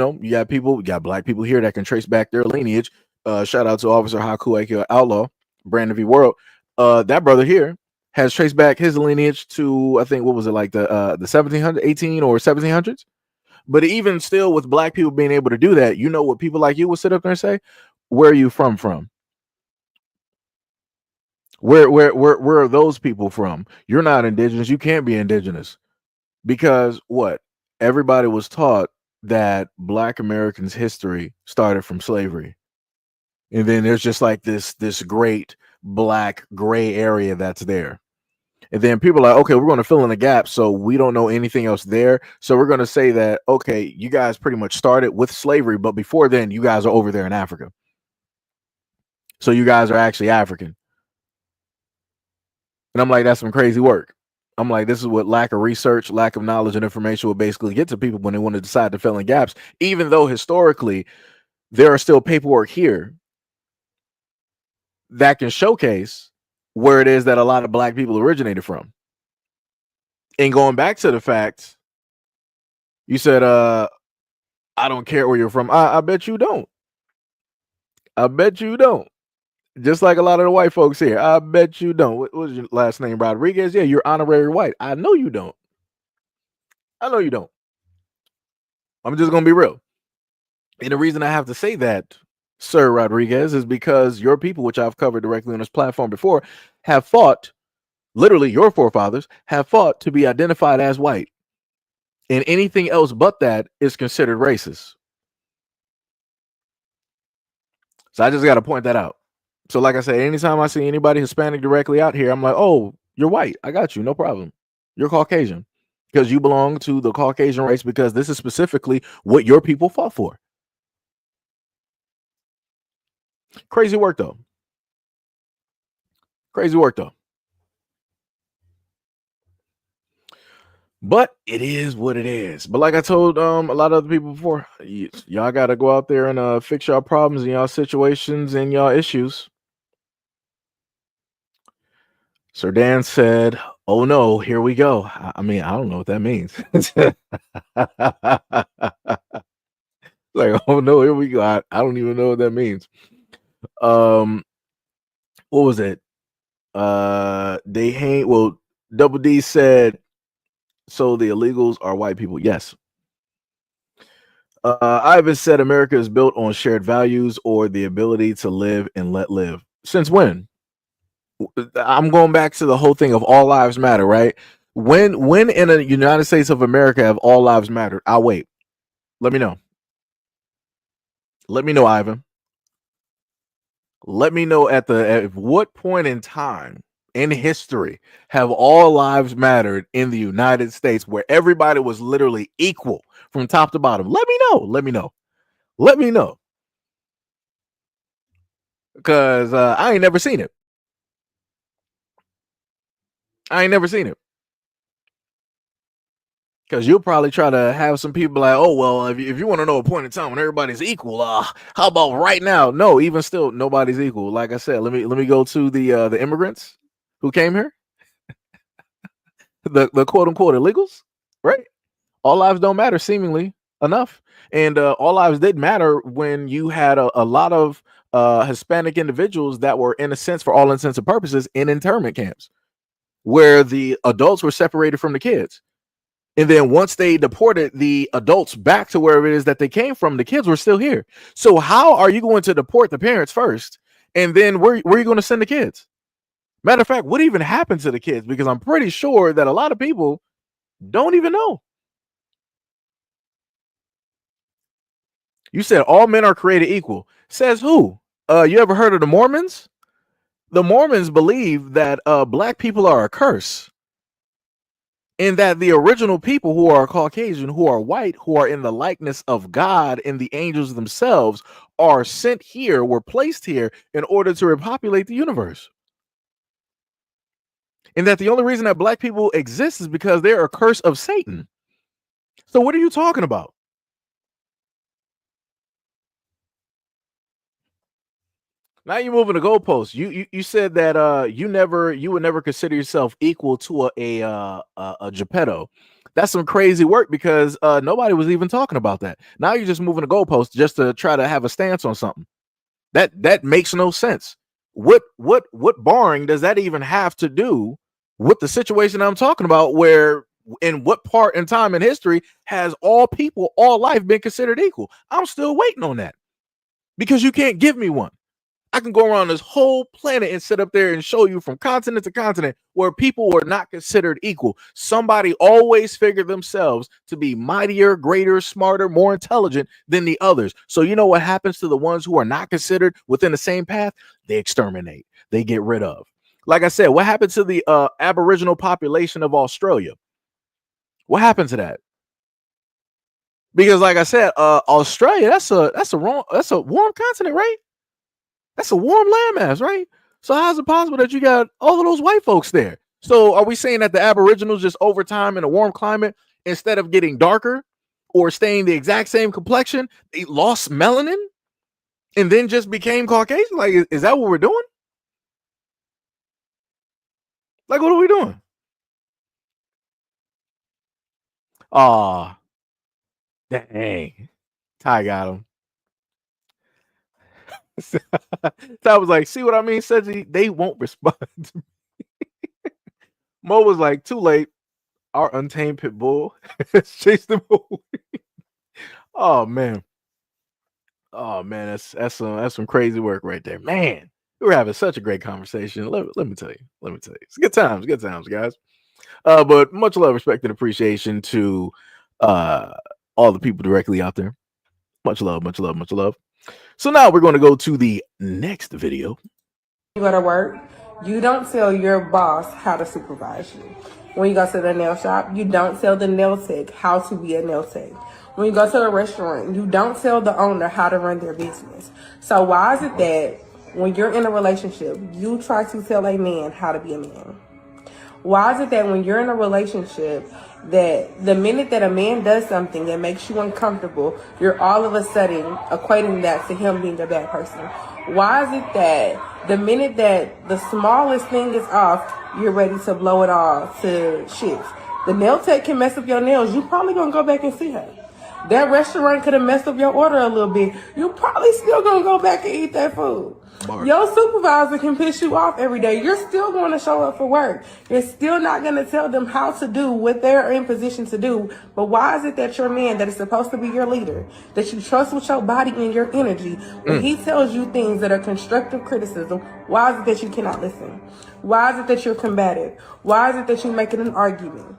got black people here that can trace back their lineage. Shout out to Officer Haku Ake Outlaw, Brandon V. World. That brother here has traced back his lineage to, I think, what was it, like the 1700, 18 or 1700s? But even still, with black people being able to do that, what people like you will sit up there and say, where are you from? Where are those people from? You're not indigenous. You can't be indigenous. Because what? Everybody was taught that black Americans' history started from slavery. And then there's just like this great black gray area that's there. And then people are like, okay, we're going to fill in the gap. So we don't know anything else there. So we're going to say that, okay, you guys pretty much started with slavery, but before then, you guys are over there in Africa. So you guys are actually African. And I'm like, that's some crazy work. I'm like, this is what lack of research, lack of knowledge and information will basically get to people when they want to decide to fill in gaps, even though historically there are still paperwork here that can showcase where it is that a lot of black people originated from. And going back to the fact, you said, I don't care where you're from. I bet you don't. I bet you don't. Just like a lot of the white folks here. I bet you don't. What was your last name, Rodriguez? Yeah, you're honorary white. I know you don't. I know you don't. I'm just going to be real. And the reason I have to say that, Sir Rodriguez, is because your people, which I've covered directly on this platform before, have fought, literally your forefathers, have fought to be identified as white. And anything else but that is considered racist. So I just got to point that out. So like I said, anytime I see anybody Hispanic directly out here, I'm like, oh, you're white. I got you. No problem. You're Caucasian because you belong to the Caucasian race because this is specifically what your people fought for. Crazy work, though. Crazy work, though. But it is what it is. But like I told a lot of other people before, y'all got to go out there and fix y'all problems and y'all situations and y'all issues. Sir Dan said, oh no, here we go. I mean, I don't know what that means. Like, oh no, here we go. I don't even know what that means. What was it? Double D said, so the illegals are white people. Yes. Ivan said America is built on shared values or the ability to live and let live. Since when? I'm going back to the whole thing of all lives matter, right? When in the United States of America have all lives mattered? I'll wait. Let me know. Let me know, Ivan. Let me know at what point in time in history have all lives mattered in the United States where everybody was literally equal from top to bottom. Let me know. Let me know. Let me know. Because I ain't never seen it. I ain't never seen it. Because you'll probably try to have some people like, oh, well, if you want to know a point in time when everybody's equal, how about right now? No, even still, nobody's equal. Like I said, let me go to the immigrants who came here, the quote unquote illegals, right? All lives don't matter, seemingly enough, and all lives did matter when you had a lot of Hispanic individuals that were, in a sense, for all intents and purposes, in internment camps, where the adults were separated from the kids. And then once they deported the adults back to wherever it is that they came from, the kids were still here. So how are you going to deport the parents first? And then where are you going to send the kids? Matter of fact, what even happened to the kids? Because I'm pretty sure that a lot of people don't even know. You said all men are created equal. Says who? You ever heard of the Mormons? The Mormons believe that black people are a curse. In that the original people who are Caucasian, who are white, who are in the likeness of God and the angels themselves are sent here, were placed here in order to repopulate the universe. And that the only reason that black people exist is because they're a curse of Satan. So what are you talking about? Now you're moving the goalposts. You said that you would never consider yourself equal to a Geppetto. That's some crazy work because nobody was even talking about that. Now you're just moving the goalposts just to try to have a stance on something. That makes no sense. What barring does that even have to do with the situation I'm talking about? Where in what part in time in history has all people, all life been considered equal? I'm still waiting on that because you can't give me one. I can go around this whole planet and sit up there and show you from continent to continent where people were not considered equal. Somebody always figured themselves to be mightier, greater, smarter, more intelligent than the others. So you know what happens to the ones who are not considered within the same path? They exterminate. They get rid of. Like I said, what happened to the Aboriginal population of Australia? What happened to that? Because like I said, Australia, that's a warm continent, right? That's a warm landmass, right? So how's it possible that you got all of those white folks there? So are we saying that the Aboriginals just over time in a warm climate, instead of getting darker or staying the exact same complexion, they lost melanin and then just became Caucasian? Like, is that what we're doing? Like, what are we doing? Aw, dang. Ty got him. So I was like, see what I mean? Says they won't respond to me. Mo was like, too late. Our untamed pit bull chased them away. Oh man. Oh man, that's some crazy work right there. Man, we were having such a great conversation. Let me tell you. It's good times, guys. But much love, respect, and appreciation to all the people directly out there. Much love. So now we're going to go to the next video. You go to work, you don't tell your boss how to supervise you. When you go to the nail shop, you don't tell the nail tech how to be a nail tech. When you go to a restaurant, you don't tell the owner how to run their business. So why is it that when you're in a relationship, you try to tell a man how to be a man? Why is it that when you're in a relationship, that the minute that a man does something that makes you uncomfortable, you're all of a sudden equating that to him being a bad person? Why is it that the minute that the smallest thing is off, you're ready to blow it all to shit? The nail tech can mess up your nails. You probably gonna go back and see her. That restaurant could have messed up your order a little bit. You probably still gonna go back and eat that food. Your supervisor can piss you off every day. You're still going to show up for work. You're still not going to tell them how to do what they're in position to do. But why is it that your man that is supposed to be your leader, that you trust with your body and your energy, when he tells you things that are constructive criticism, why is it that you cannot listen? Why is it that you're combative? Why is it that you're making an argument?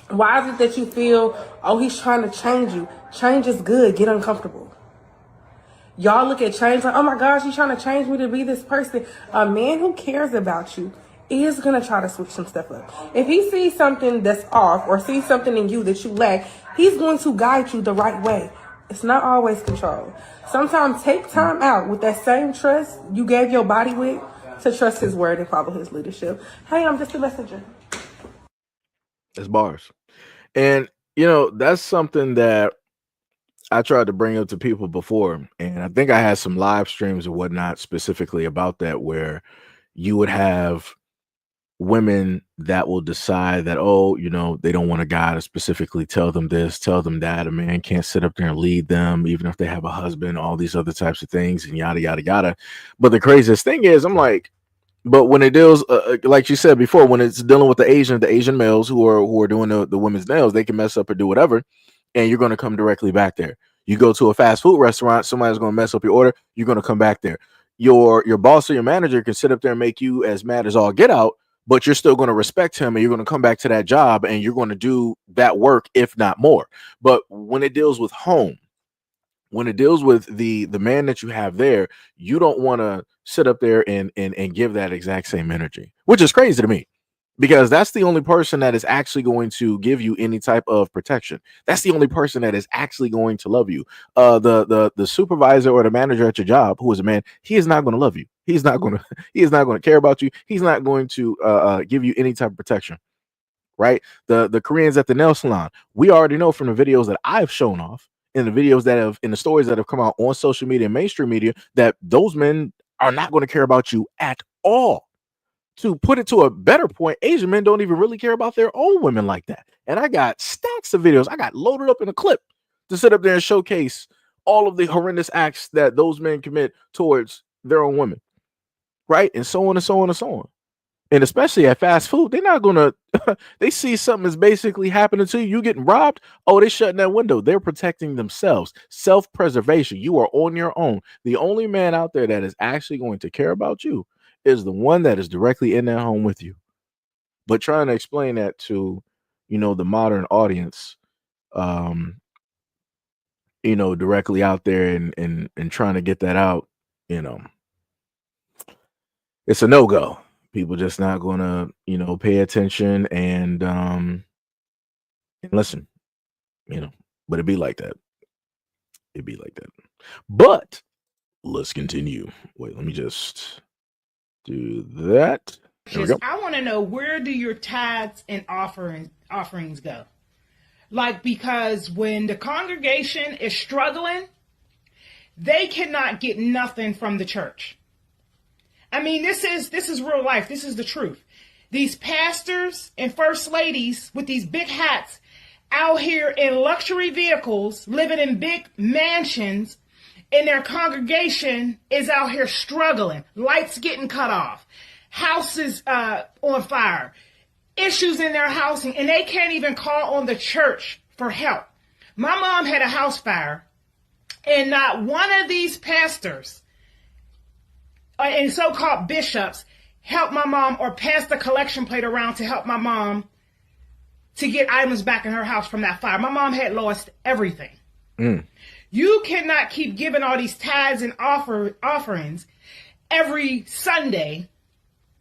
Why is it that you feel, oh, he's trying to change you? Change is good. Get uncomfortable. Y'all look at change like, oh my gosh, he's trying to change me to be this person. A man who cares about you is going to try to switch some stuff up. If he sees something that's off or sees something in you that you lack, he's going to guide you the right way. It's not always control. Sometimes take time out with that same trust you gave your body with to trust his word and follow his leadership. Hey, I'm just a messenger. That's bars. And, that's something that I tried to bring up to people before, and I think I had some live streams and whatnot specifically about that, where you would have women that will decide that, they don't want a guy to specifically tell them this, tell them that. A man can't sit up there and lead them, even if they have a husband, all these other types of things, and yada, yada, yada. But the craziest thing is, I'm like, But when it deals, like you said before, when it's dealing with the Asian males who are doing the women's nails, they can mess up or do whatever, and you're going to come directly back there. You go to a fast food restaurant, somebody's going to mess up your order, you're going to come back there. Your boss or your manager can sit up there and make you as mad as all get out, but you're still going to respect him, and you're going to come back to that job, and you're going to do that work, if not more. But when it deals with home, when it deals with the man that you have there, you don't want to sit up there and give that exact same energy, which is crazy to me, because that's the only person that is actually going to give you any type of protection. That's the only person that is actually going to love you. The supervisor or the manager at your job, who is a man, he is not going to love you. He's not going to he is not going to care about you. He's not going to give you any type of protection. Right? The Koreans at the nail salon, we already know from the videos that I've shown off, in the videos that have, in the stories that have come out on social media and mainstream media, that those men are not going to care about you at all. To put it to a better point, Asian men don't even really care about their own women like that. And I got stacks of videos I got loaded up in a clip to sit up there and showcase all of the horrendous acts that those men commit towards their own women, right? And so on and so on and so on. And especially at fast food, they're not gonna they see something is basically happening to you, getting robbed. Oh, they're shutting that window. They're protecting themselves. Self-preservation. You are on your own. The only man out there that is actually going to care about you is the one that is directly in that home with you. But trying to explain that to, the modern audience, directly out there and trying to get that out, it's a no-go. People just not gonna, pay attention and listen, but it'd be like that. It'd be like that. But let's continue. Wait, let me just do that. There we go. I want to know, where do your tithes and offerings go? Like, because when the congregation is struggling, they cannot get nothing from the church. I mean, this is real life. This is the truth. These pastors and first ladies with these big hats out here in luxury vehicles, living in big mansions, and their congregation is out here struggling. Lights getting cut off. Houses on fire. Issues in their housing. And they can't even call on the church for help. My mom had a house fire, and not one of these pastors and so-called bishops help my mom or pass the collection plate around to help my mom to get items back in her house from that fire. My mom had lost everything. You cannot keep giving all these tithes and offerings every Sunday,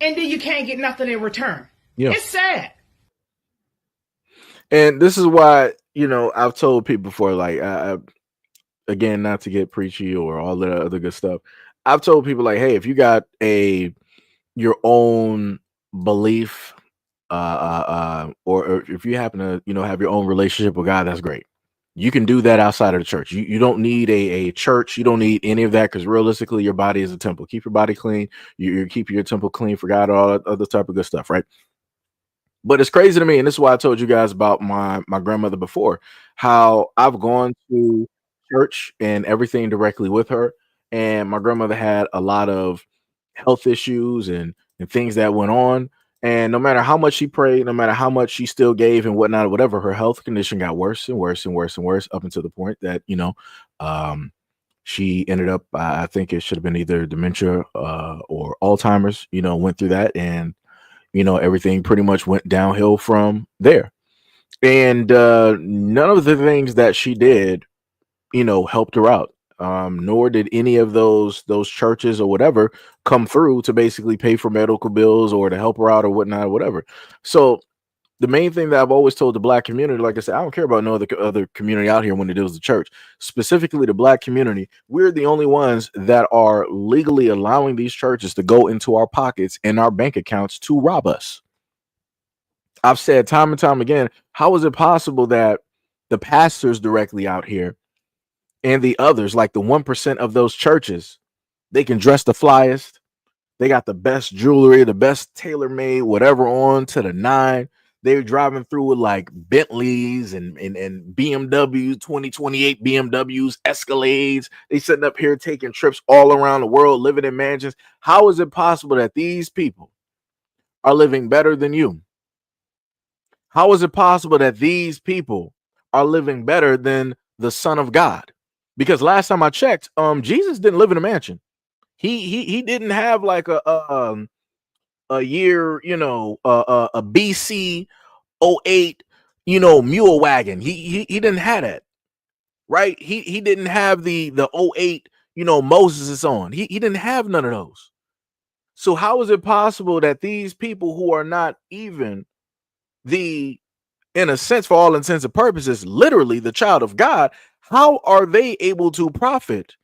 and then you can't get nothing in return. Yeah. It's sad. And this is why, I've told people before, like, again, not to get preachy or all the other good stuff, I've told people, like, hey, if you got your own belief, or if you happen to, have your own relationship with God, that's great. You can do that outside of the church. You don't need a church. You don't need any of that, because realistically, your body is a temple. Keep your body clean. You're keeping your temple clean for God, all that other type of good stuff, right? But it's crazy to me, and this is why I told you guys about my grandmother before, how I've gone to church and everything directly with her. And my grandmother had a lot of health issues and things that went on. And no matter how much she prayed, no matter how much she still gave and whatnot, whatever, her health condition got worse and worse and worse and worse, up until the point that, she ended up, I think it should have been either dementia or Alzheimer's, went through that. And, everything pretty much went downhill from there. And none of the things that she did, helped her out. Nor did any of those churches or whatever come through to basically pay for medical bills or to help her out or whatnot or whatever. So the main thing that I've always told the Black community, like I said, I don't care about no other community out here when it deals with the church, specifically the Black community. We're the only ones that are legally allowing these churches to go into our pockets and our bank accounts to rob us. I've said time and time again, how is it possible that the pastors directly out here and the others, like the 1% of those churches, they can dress the flyest, they got the best jewelry, the best tailor-made, whatever on to the 9. they're driving through with like Bentleys and BMWs, 2028 BMWs, Escalades. They sitting up here taking trips all around the world, living in mansions. How is it possible that these people are living better than you? How is it possible that these people are living better than the Son of God? Because last time I checked, Jesus didn't live in a mansion. He didn't have like a year, a BC 08, mule wagon. He didn't have that, right? He didn't have the 08, Moses is on. He didn't have none of those. So how is it possible that these people who are not even in a sense, for all intents and purposes, literally the child of God, how are they able to profit,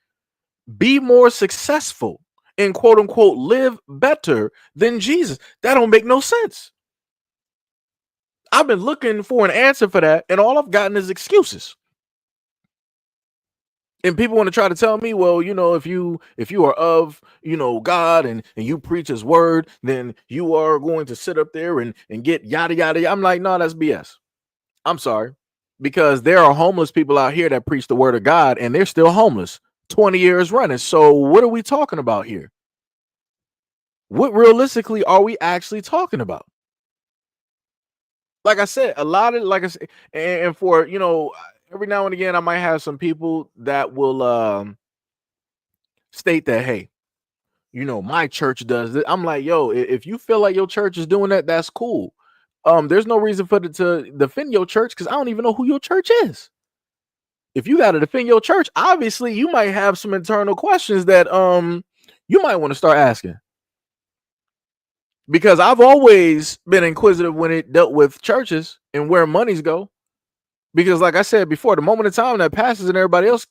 be more successful, and quote unquote live better than Jesus? That don't make no sense. I've been looking for an answer for that, and all I've gotten is excuses. And people want to try to tell me, well, if you are of, God and you preach his word, then you are going to sit up there and get yada, yada. I'm like, no, that's BS. I'm sorry. Because there are homeless people out here that preach the word of God and they're still homeless 20 years running. So what are we talking about here? What realistically are we actually talking about? Like I said, and for, every now and again, I might have some people that will state that, hey, my church does this. I'm like, yo, if you feel like your church is doing that, that's cool. There's no reason for it to defend your church because I don't even know who your church is. If you got to defend your church, obviously you might have some internal questions that you might want to start asking. Because I've always been inquisitive when it dealt with churches and where monies go. Because like I said before, the moment of time that pastors and everybody else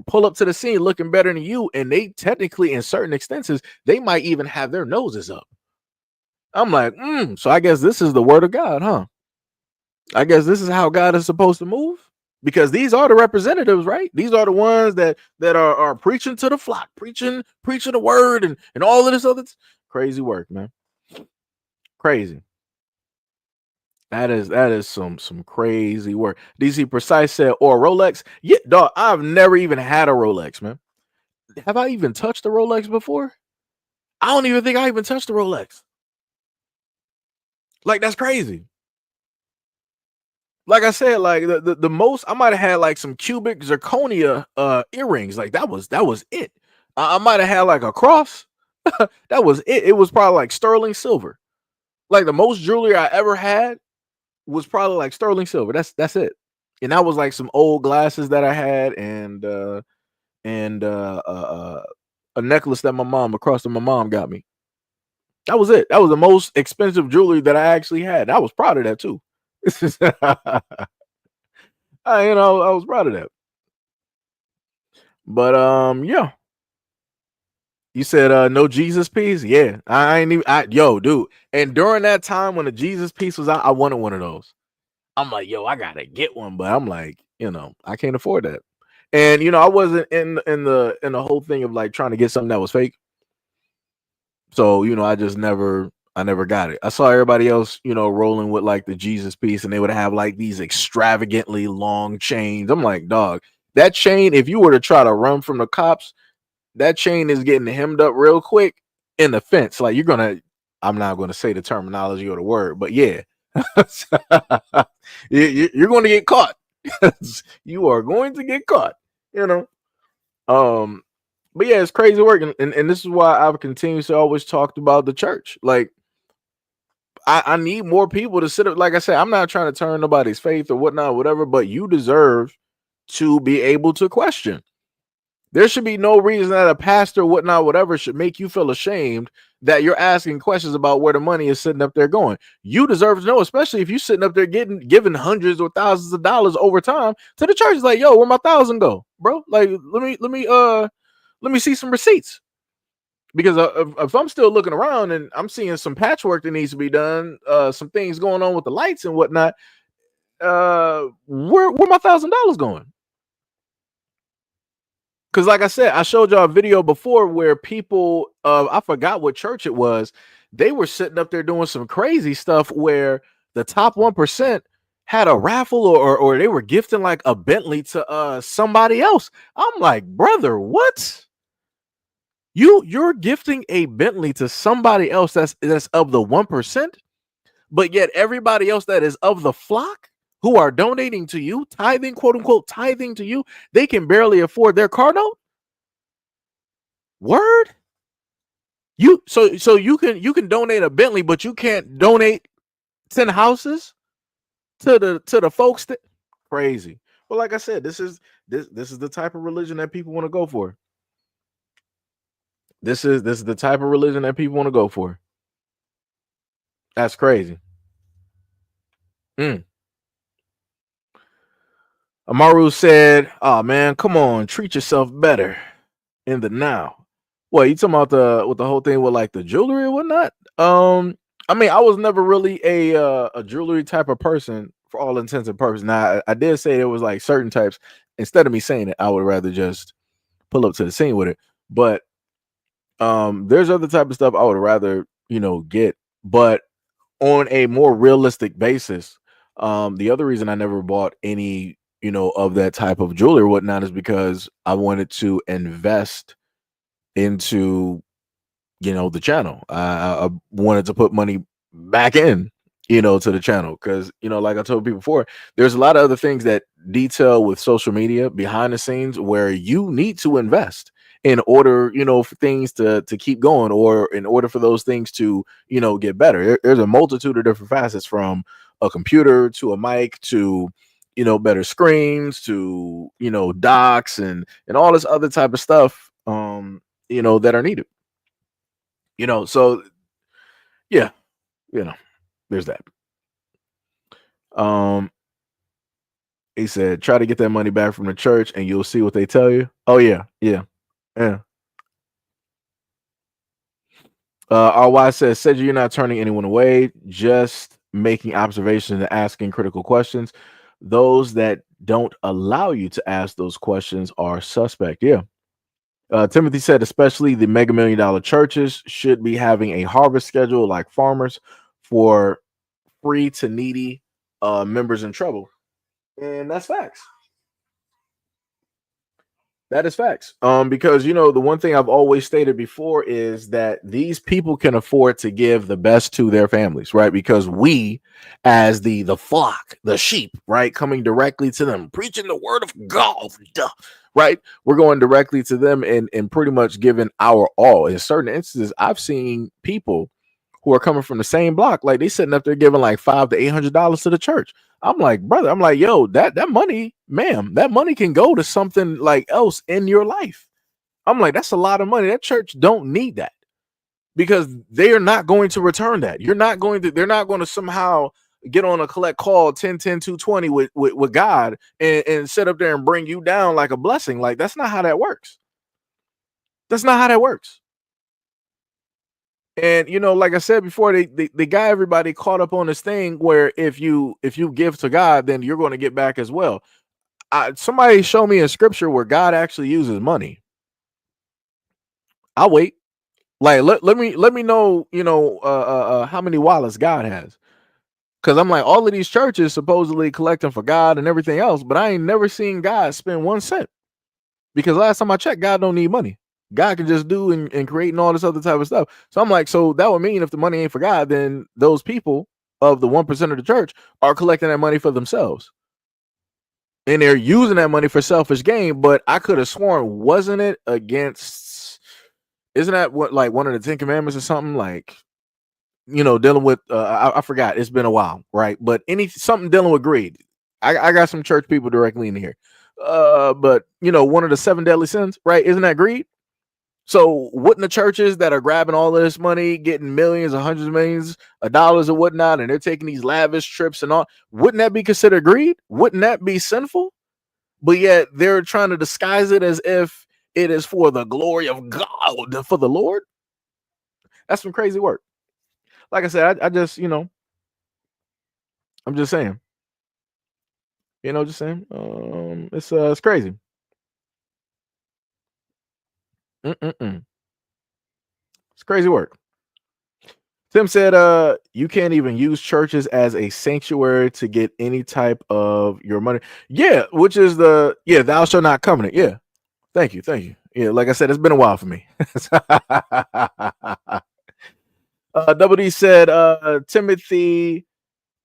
pull up to the scene looking better than you, and they technically, in certain extensions, they might even have their noses up. I'm like, so I guess this is the word of God, huh? I guess this is how God is supposed to move. Because these are the representatives, right? These are the ones that are preaching to the flock, preaching the word and all of this other crazy work, man. Crazy. That is some crazy work. DC Precise said, or Rolex. Yeah, dog, I've never even had a Rolex, man. Have I even touched a Rolex before? I don't even think I even touched a Rolex. Like, that's crazy. Like I said, like the most I might have had like some cubic zirconia earrings. Like that was it. I might have had like a cross. That was it. It was probably like sterling silver. Like the most jewelry I ever had was probably like sterling silver. That's it. And that was like some old glasses that I had and a necklace that my mom got me. That was it. That was the most expensive jewelry that I actually had. I was proud of that too. I was proud of that. But yeah. You said no Jesus piece? Yeah. I ain't even dude. And during that time when the Jesus piece was out, I wanted one of those. I'm like, yo, I gotta get one, but I'm like, I can't afford that. And I wasn't in the whole thing of like trying to get something that was fake. So, I never got it. I saw everybody else, rolling with like the Jesus piece, and they would have like these extravagantly long chains. I'm like, dog, that chain, if you were to try to run from the cops, that chain is getting hemmed up real quick in the fence. Like I'm not going to say the terminology or the word, but yeah, you're going to get caught. You are going to get caught, But yeah, it's crazy work. And this is why I've continuously always talked about the church. Like, I need more people to sit up. Like I said, I'm not trying to turn nobody's faith or whatnot, whatever, but you deserve to be able to question. There should be no reason that a pastor, whatnot, whatever, should make you feel ashamed that you're asking questions about where the money is sitting up there going. You deserve to know, especially if you're sitting up there giving hundreds or thousands of dollars over time to the church. Like, yo, where my $1,000 go, bro? Like, let me see some receipts. Because if I'm still looking around and I'm seeing some patchwork that needs to be done, some things going on with the lights and whatnot, where my $1,000 going? Because like I said, I showed y'all a video before where people, I forgot what church it was, they were sitting up there doing some crazy stuff where the top 1% had a raffle or they were gifting like a Bentley to somebody else. I'm like, brother, what? You're gifting a Bentley to somebody else that's of the 1%, but yet everybody else that is of the flock who are donating to you, tithing, quote unquote, tithing to you, they can barely afford their car note. Word? So you can donate a Bentley, but you can't donate 10 houses to the folks that crazy. But like I said, this is the type of religion that people want to go for. This is the type of religion that people want to go for. That's crazy. Amaru said, "Oh man, come on, treat yourself better in the now." What you talking about with the whole thing with like the jewelry or whatnot? I mean, I was never really a jewelry type of person for all intents and purposes. Now, I did say there was like certain types. Instead of me saying it, I would rather just pull up to the scene with it. But there's other type of stuff I would rather get, but on a more realistic basis. The other reason I never bought any of that type of jewelry or whatnot is because I wanted to invest into the channel. I wanted to put money back in to the channel because like I told people before, there's a lot of other things that detail with social media behind the scenes where you need to invest in order for things to keep going, or in order for those things to get better. There's a multitude of different facets, from a computer to a mic to better screens to docks and all this other type of stuff that are needed. So yeah, there's that. He said, try to get that money back from the church and you'll see what they tell you. Oh yeah. RY said you're not turning anyone away, just making observations and asking critical questions. Those that don't allow you to ask those questions are suspect. Yeah. Timothy said, especially the mega $1 million churches should be having a harvest schedule like farmers for free to needy members in trouble. And that's facts. That is facts. Because the one thing I've always stated before is that these people can afford to give the best to their families, right? Because we, as the flock, the sheep, right, coming directly to them, preaching the word of God, right? We're going directly to them and pretty much giving our all. In certain instances, I've seen people who are coming from the same block, like they sitting up there giving like $500 to $800 to the church. I'm like, brother, I'm like, yo, that money, ma'am, that money can go to something like else in your life. I'm like, that's a lot of money. That church don't need that because they are not going to return that. They're not going to somehow get on a collect call 10-10-220 with God and sit up there and bring you down like a blessing. Like, that's not how that works. That's not how that works. And like I said before, they got everybody caught up on this thing where if you give to God, then you're going to get back as well. Somebody show me in scripture where God actually uses money. I'll wait. Like let me know, how many wallets God has. Cause I'm like, all of these churches supposedly collecting for God and everything else, but I ain't never seen God spend 1 cent. Because last time I checked, God don't need money. God can just do and create and all this other type of stuff. So I'm like, so that would mean if the money ain't for God, then those people of the 1% of the church are collecting that money for themselves. And they're using that money for selfish gain. But I could have sworn, wasn't it against, isn't that what, like one of the 10 commandments or something, like, dealing with, I forgot, it's been a while, right? But something dealing with greed. I got some church people directly in here. But one of the 7 deadly sins, right? Isn't that greed? So wouldn't the churches that are grabbing all of this money, getting millions or hundreds of millions of dollars or whatnot, and they're taking these lavish trips and all, wouldn't that be considered greed? Wouldn't that be sinful? But yet they're trying to disguise it as if it is for the glory of God, for the Lord. That's some crazy work. Like I said, I just, I'm just saying. Just saying. It's crazy. It's crazy work. Tim said, you can't even use churches as a sanctuary to get any type of your money. Yeah, which is thou shalt not covenant. Yeah. Thank you. Yeah, like I said, it's been a while for me. Double D said, Timothy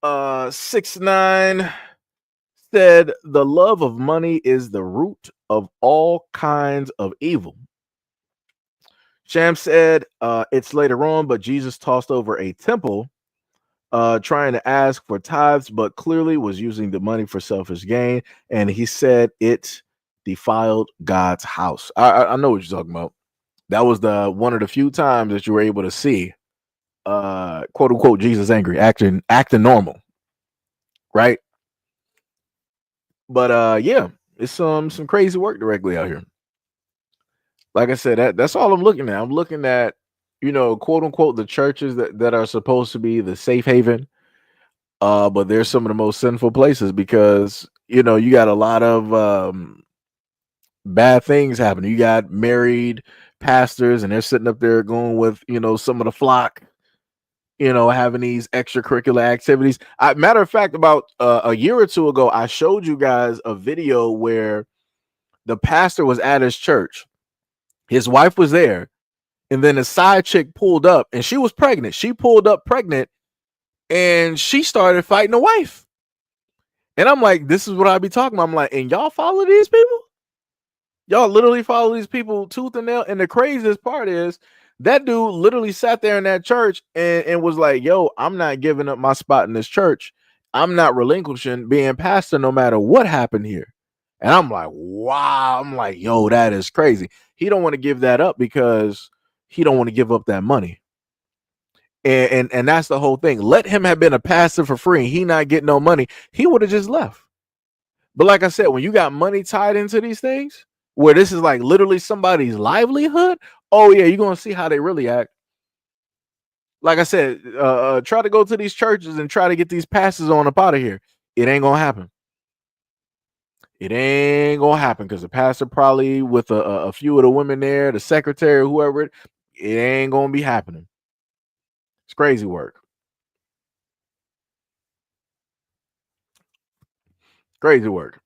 6:9 said, the love of money is the root of all kinds of evil. Sham said, it's later on, but Jesus tossed over a temple trying to ask for tithes, but clearly was using the money for selfish gain. And he said it defiled God's house. I know what you're talking about. That was the one of the few times that you were able to see quote unquote Jesus angry, acting normal. Right. But yeah, it's some crazy work directly out here. Like I said, that's all I'm looking at. I'm looking at, quote unquote, the churches that are supposed to be the safe haven. But they're some of the most sinful places because, you got a lot of bad things happening. You got married pastors and they're sitting up there going with, some of the flock, having these extracurricular activities. Matter of fact, about a year or two ago, I showed you guys a video where the pastor was at his church. His wife was there, and then a side chick pulled up, and she was pregnant. She pulled up pregnant, and she started fighting the wife. And I'm like, this is what I be talking about. I'm like, and y'all follow these people? Y'all literally follow these people tooth and nail. And the craziest part is that dude literally sat there in that church and was like, yo, I'm not giving up my spot in this church. I'm not relinquishing being pastor no matter what happened here. And I'm like, wow. I'm like, yo, that is crazy. He don't want to give that up because he don't want to give up that money. And that's the whole thing. Let him have been a pastor for free. He not getting no money. He would have just left. But like I said, when you got money tied into these things, where this is like literally somebody's livelihood, oh yeah, you're gonna see how they really act. Like I said, try to go to these churches and try to get these pastors on up out of here. It ain't gonna happen. It ain't gonna happen because the pastor probably with a few of the women there, the secretary, whoever, it ain't gonna be happening. It's crazy work. Crazy work.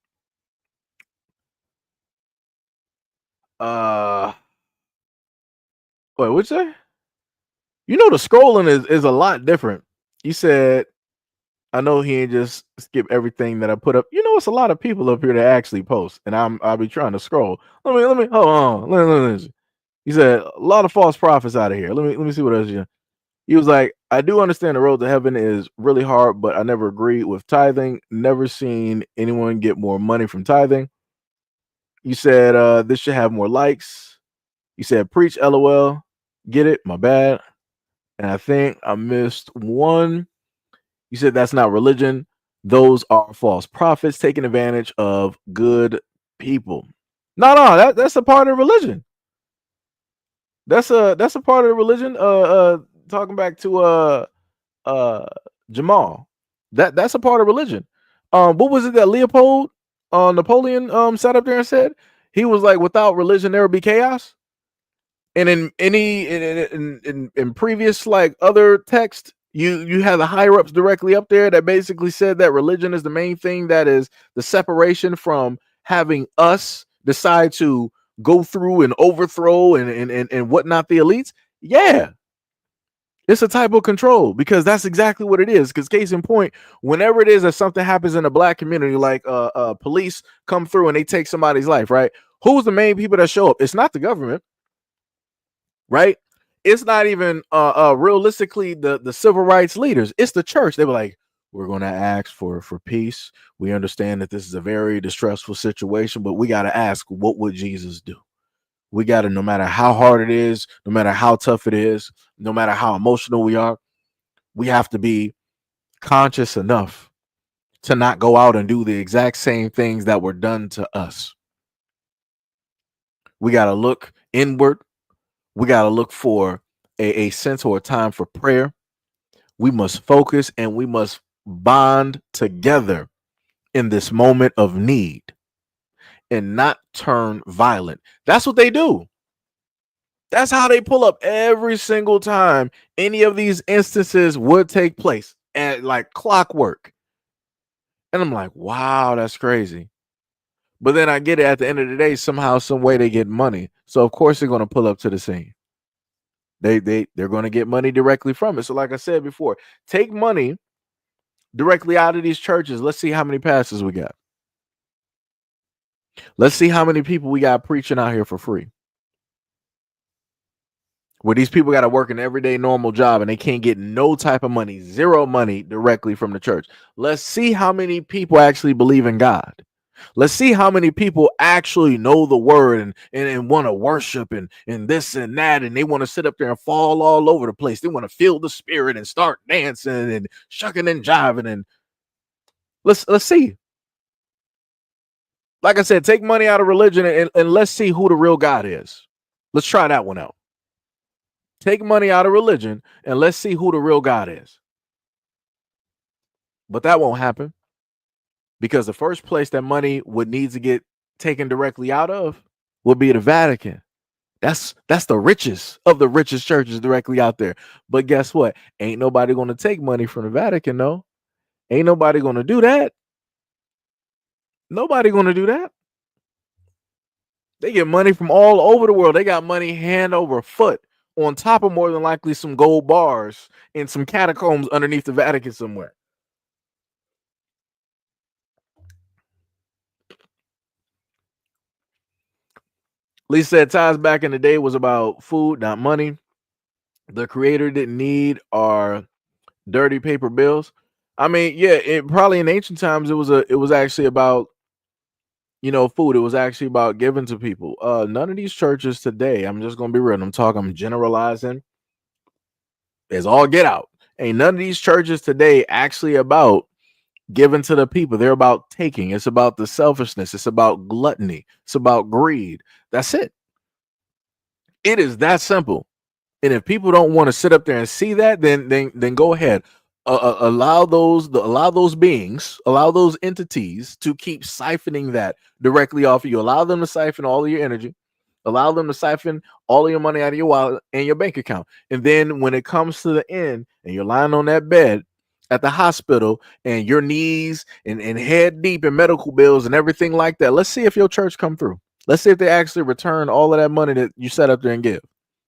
Wait, what'd you say? The scrolling is a lot different. You said, I know he ain't just skip everything that I put up. It's a lot of people up here that actually post, and I'll be trying to scroll. Let me hold on. Let me. He said a lot of false prophets out of here. Let me see what else you. He was like, I do understand the road to heaven is really hard, but I never agreed with tithing. Never seen anyone get more money from tithing. You said this should have more likes. You said preach, LOL. Get it? My bad. And I think I missed one. You said that's not religion. Those are false prophets taking advantage of good people. No, that's a part of religion. That's a part of the religion. Talking back to Jamal. That's a part of religion. What was it that Leopold Napoleon sat up there and said? He was like, without religion, there would be chaos. And in previous like other text, you have the higher ups directly up there that basically said that religion is the main thing that is the separation from having us decide to go through and overthrow and whatnot the elites. Yeah, it's a type of control because that's exactly what it is. Because case in point, whenever it is that something happens in the black community, like police come through and they take somebody's life, right? Who's the main people that show up? It's not the government. Right? It's not even realistically the civil rights leaders. It's the church. They were like, we're going to ask for peace. We understand that this is a very distressful situation, but we got to ask, what would Jesus do? We got to, no matter how hard it is, no matter how tough it is, no matter how emotional we are, we have to be conscious enough to not go out and do the exact same things that were done to us. We got to look inward. We got to look for a sense or a time for prayer. We must focus and we must bond together in this moment of need and not turn violent. That's what they do. That's how they pull up every single time any of these instances would take place, at like clockwork. And I'm like, wow, that's crazy. But then I get it, at the end of the day, somehow, some way they get money. So of course they're going to pull up to the scene. They're going to get money directly from it. So like I said before, take money directly out of these churches. Let's see how many pastors we got. Let's see how many people we got preaching out here for free. Where these people got to work an everyday normal job and they can't get no type of money, zero money directly from the church. Let's see how many people actually believe in God. Let's see how many people actually know the word and want to worship and this and that. And they want to sit up there and fall all over the place. They want to feel the spirit and start dancing and shucking and jiving. And let's see. Like I said, take money out of religion and let's see who the real God is. Let's try that one out. Take money out of religion and let's see who the real God is. But that won't happen because the first place that money would need to get taken directly out of would be the Vatican. That's the richest of the richest churches directly out there. But guess what? Ain't nobody going to take money from the Vatican, no. Ain't nobody going to do that. Nobody going to do that. They get money from all over the world. They got money hand over foot, on top of more than likely some gold bars in some catacombs underneath the Vatican somewhere. Lisa said ties back in the day was about food, not money. The creator didn't need our dirty paper bills. I mean, yeah, it probably in ancient times it was actually about, you know, food. It was actually about giving to people. None of these churches today, I'm just gonna be real. I'm generalizing. It's all get out. Ain't none of these churches today actually about giving to the people. They're about taking. It's about the selfishness. It's about gluttony. It's about greed. That's it. It is that simple. And if people don't want to sit up there and see that, then go ahead. Allow those beings, allow those entities to keep siphoning that directly off of you. Allow them to siphon all of your energy. Allow them to siphon all of your money out of your wallet and your bank account. And then when it comes to the end and you're lying on that bed at the hospital and your knees and head deep in medical bills and everything like that, let's see if your church come through. Let's see if they actually return all of that money that you set up there and give.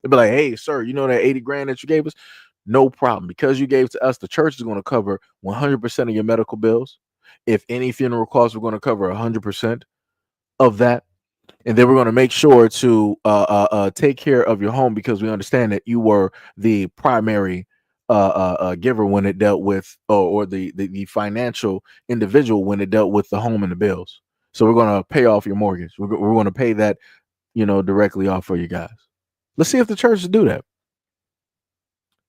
They'll be like, hey, sir, you know that 80 grand that you gave us? No problem. Because you gave to us, the church is going to cover 100% of your medical bills. If any funeral costs, we're going to cover 100% of that. And then we're going to make sure to take care of your home because we understand that you were the primary giver when it dealt with, or the financial individual when it dealt with the home and the bills. So we're going to pay off your mortgage. We're going to pay that, you know, directly off for you guys. Let's see if the churches do that.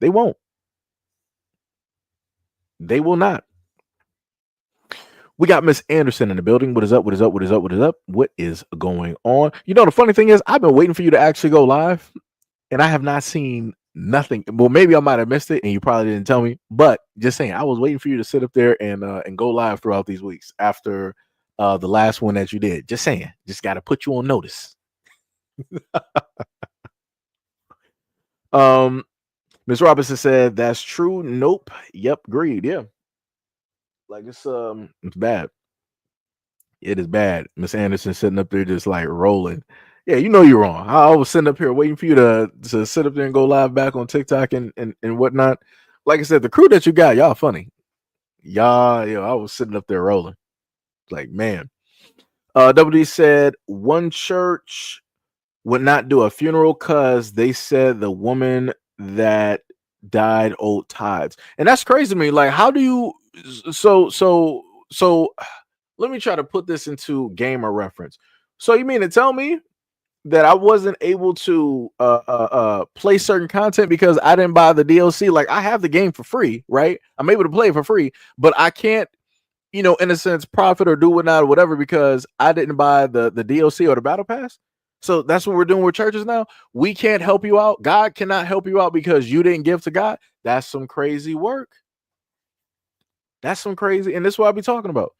They won't. They will not. We got Miss Anderson in the building. What is up? What is up? What is up? What is up? What is going on? You know, the funny thing is, I've been waiting for you to actually go live, and I have not seen nothing. Well, maybe I might have missed it, and you probably didn't tell me. But just saying, I was waiting for you to sit up there and go live throughout these weeks after the last one that you did. Just saying, just got to put you on notice. Miss Robinson said that's true. Nope. Yep. Agreed. Yeah. Like it's bad. It is bad. Miss Anderson sitting up there just like rolling. Yeah, you know you're wrong. I was sitting up here waiting for you to sit up there and go live back on TikTok and whatnot. Like I said, the crew that you got, y'all funny. Y'all, I was sitting up there rolling. Like, man. WD said one church would not do a funeral because they said the woman that died owed tithes. And that's crazy to me. Like, how do you so let me try to put this into gamer reference. So you mean to tell me that I wasn't able to play certain content because I didn't buy the DLC? Like, I have the game for free, right? I'm able to play it for free, but I can't, you know, in a sense, profit or do whatnot or whatever because I didn't buy the DLC or the battle pass. So that's what we're doing with churches now. We can't help you out. God cannot help you out because you didn't give to God. That's some crazy work. That's some crazy. And this is what I be talking about.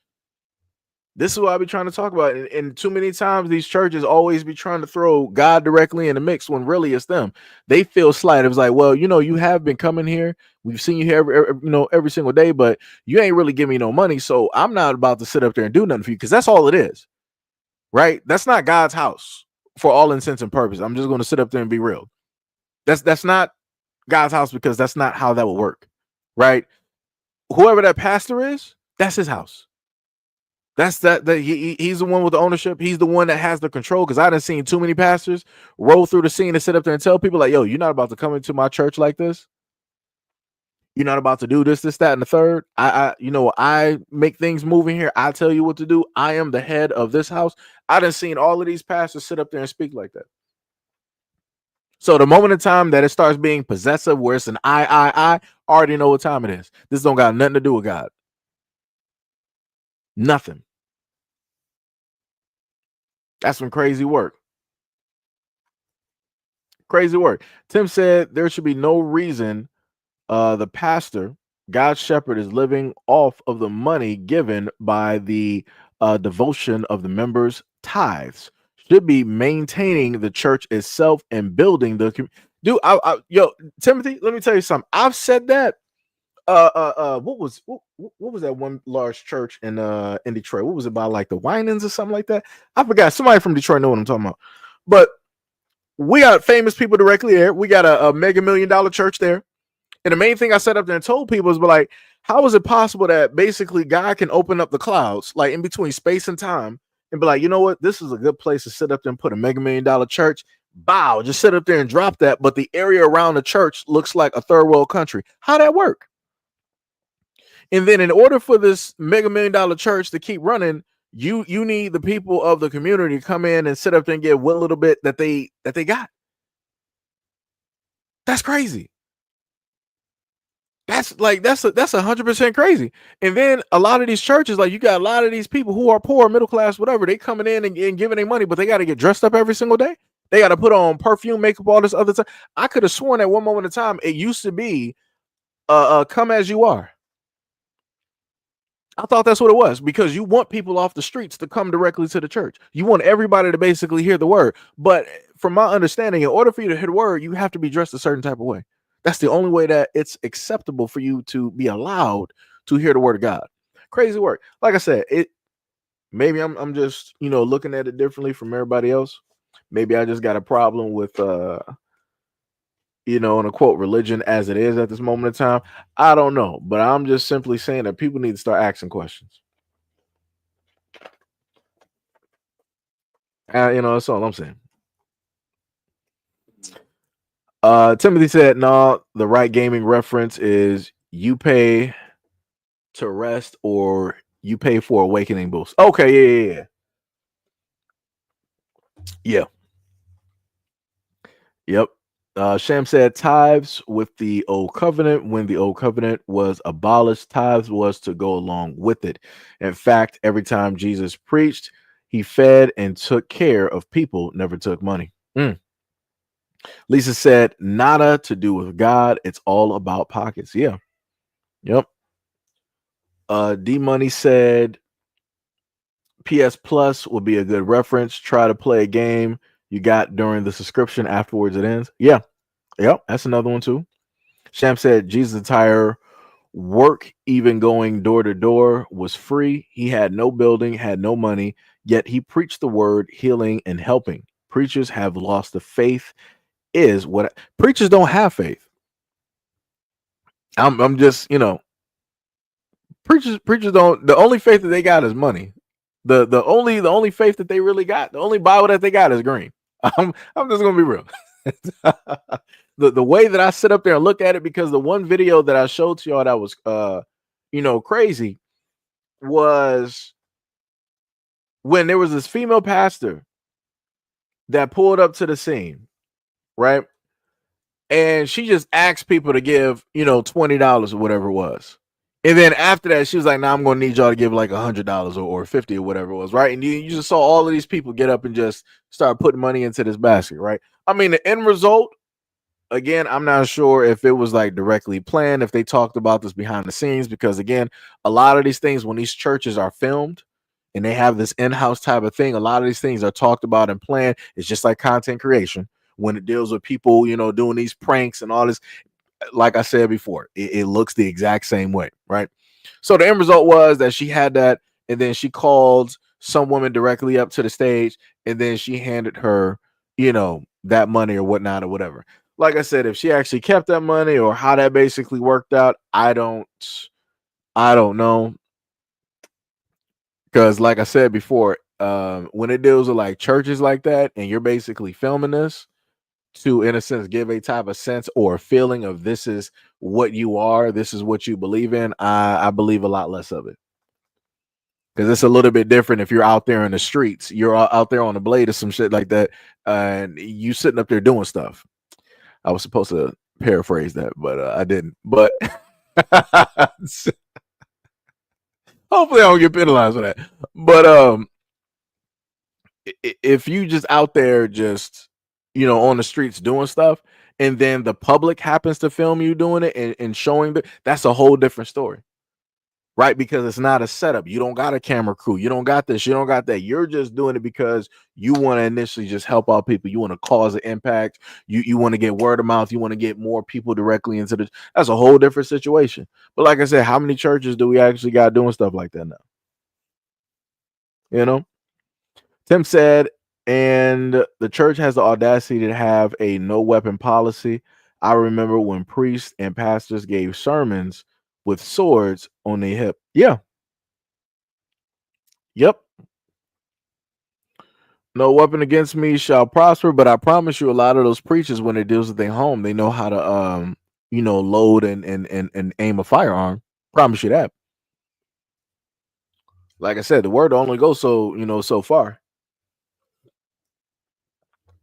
This is what I be trying to talk about. And too many times these churches always be trying to throw God directly in the mix when really it's them. They feel slighted. It's like, well, you know, you have been coming here. We've seen you here every single day, but you ain't really giving me no money. So I'm not about to sit up there and do nothing for you, because that's all it is. Right? That's not God's house for all intents and purposes. I'm just going to sit up there and be real. That's not God's house, because that's not how that would work. Right? Whoever that pastor is, that's his house. That's he's the one with the ownership. He's the one that has the control. Because I done seen too many pastors roll through the scene and sit up there and tell people like, yo, you're not about to come into my church like this. You're not about to do this, that, and the third. I make things move in here. I tell you what to do. I am the head of this house. I done seen all of these pastors sit up there and speak like that. So the moment in time that it starts being possessive, where it's an I already know what time it is. This don't got nothing to do with God. Nothing. That's some crazy work. Crazy work. Tim said there should be no reason the pastor, God's shepherd, is living off of the money given by the devotion of the members' tithes. Should be maintaining the church itself and building the yo, Timothy, let me tell you something. I've said that. What was that one large church in Detroit? What was it, by like the Winans or something like that? I forgot. Somebody from Detroit know what I'm talking about. But we got famous people directly there. We got a mega $1 million church there. And the main thing I set up there and told people is, like, how is it possible that basically God can open up the clouds, like in between space and time, and be like, you know what, this is a good place to sit up there and put a mega $1 million church. Bow, just sit up there and drop that. But the area around the church looks like a third world country. How'd that work? And then in order for this mega $1 million church to keep running, you need the people of the community to come in and sit up there and get one little bit that they got. That's crazy. That's 100% crazy. And then a lot of these churches, like, you got a lot of these people who are poor, middle class, whatever, they coming in and giving their money, but they got to get dressed up every single day. They got to put on perfume, makeup, all this other stuff. I could have sworn at one moment in time it used to be come as you are. I thought that's what it was, because you want people off the streets to come directly to the church. You want everybody to basically hear the word. But from my understanding, in order for you to hear the word, you have to be dressed a certain type of way. That's the only way that it's acceptable for you to be allowed to hear the word of God. Crazy work. Like I said, maybe I'm just, looking at it differently from everybody else. Maybe I just got a problem with in a quote religion as it is at this moment in time. I don't know, but I'm just simply saying that people need to start asking questions. That's all I'm saying. Timothy said, no, the right gaming reference is you pay to rest or you pay for awakening boost. Okay, yeah. Yep. Sham said tithes with the old covenant. When the old covenant was abolished, tithes was to go along with it. In fact, every time Jesus preached, he fed and took care of people, never took money. Lisa said, nada to do with God. It's all about pockets. Yeah. Yep. D Money said, PS Plus would be a good reference. Try to play a game you got during the subscription. Afterwards, it ends. Yeah. Yep. That's another one, too. Sham said, Jesus' entire work, even going door to door, was free. He had no building, had no money, yet he preached the word, healing and helping. Preachers have lost the faith. Is what preachers don't have faith. I'm just, preachers don't. The only faith that they got is money. The only faith that they really got, the only Bible that they got is green. I'm just gonna be real. The way that I sit up there and look at it, because the one video that I showed to y'all that was crazy was when there was this female pastor that pulled up to the scene, right? And she just asked people to give, $20 or whatever it was. And then after that, she was like, nah, I'm going to need y'all to give like $100 or 50 or whatever it was, right? And you just saw all of these people get up and just start putting money into this basket, right? I mean, the end result, again, I'm not sure if it was like directly planned, if they talked about this behind the scenes, because again, a lot of these things, when these churches are filmed and they have this in-house type of thing. A lot of these things are talked about and planned. It's just like content creation when it deals with people, doing these pranks and all this. Like I said before, it looks the exact same way, right? So the end result was that she had that, and then she called some woman directly up to the stage, and then she handed her, that money or whatnot or whatever. Like I said, if she actually kept that money or how that basically worked out, I don't know. Because like I said before, when it deals with like churches like that, and you're basically filming this to, in a sense, give a type of sense or a feeling of this is what you are, this is what you believe in, I believe a lot less of it. Because it's a little bit different if you're out there in the streets, you're out there on the blade or some shit like that, and you sitting up there doing stuff. I was supposed to paraphrase that, but I didn't. But hopefully I don't get penalized for that. But if you just out there just on the streets doing stuff, and then the public happens to film you doing it and showing that's a whole different story, right? Because it's not a setup. You don't got a camera crew. You don't got this. You don't got that. You're just doing it because you want to initially just help out people. You want to cause an impact. You want to get word of mouth. You want to get more people directly into the. That's a whole different situation. But like I said, how many churches do we actually got doing stuff like that now? Tim said, and the church has the audacity to have a no weapon policy. I remember when priests and pastors gave sermons with swords on their hip. Yeah. Yep. No weapon against me shall prosper, but I promise you a lot of those preachers, when it deals with their home, they know how to load and aim a firearm. Promise you that. Like I said, the word only goes so far.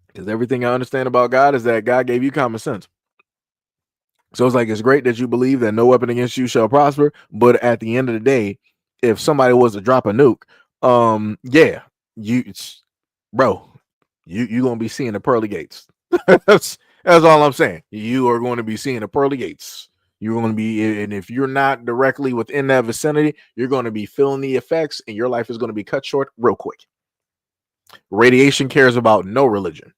Because everything I understand about God is that God gave you common sense. So it's like, it's great that you believe that no weapon against you shall prosper, but at the end of the day, if somebody was to drop a nuke, yeah, you're gonna be seeing the pearly gates. that's all I'm saying. You are going to be seeing the pearly gates. You're going to be, and if you're not directly within that vicinity, you're going to be feeling the effects, and your life is going to be cut short real quick. Radiation cares about no religion.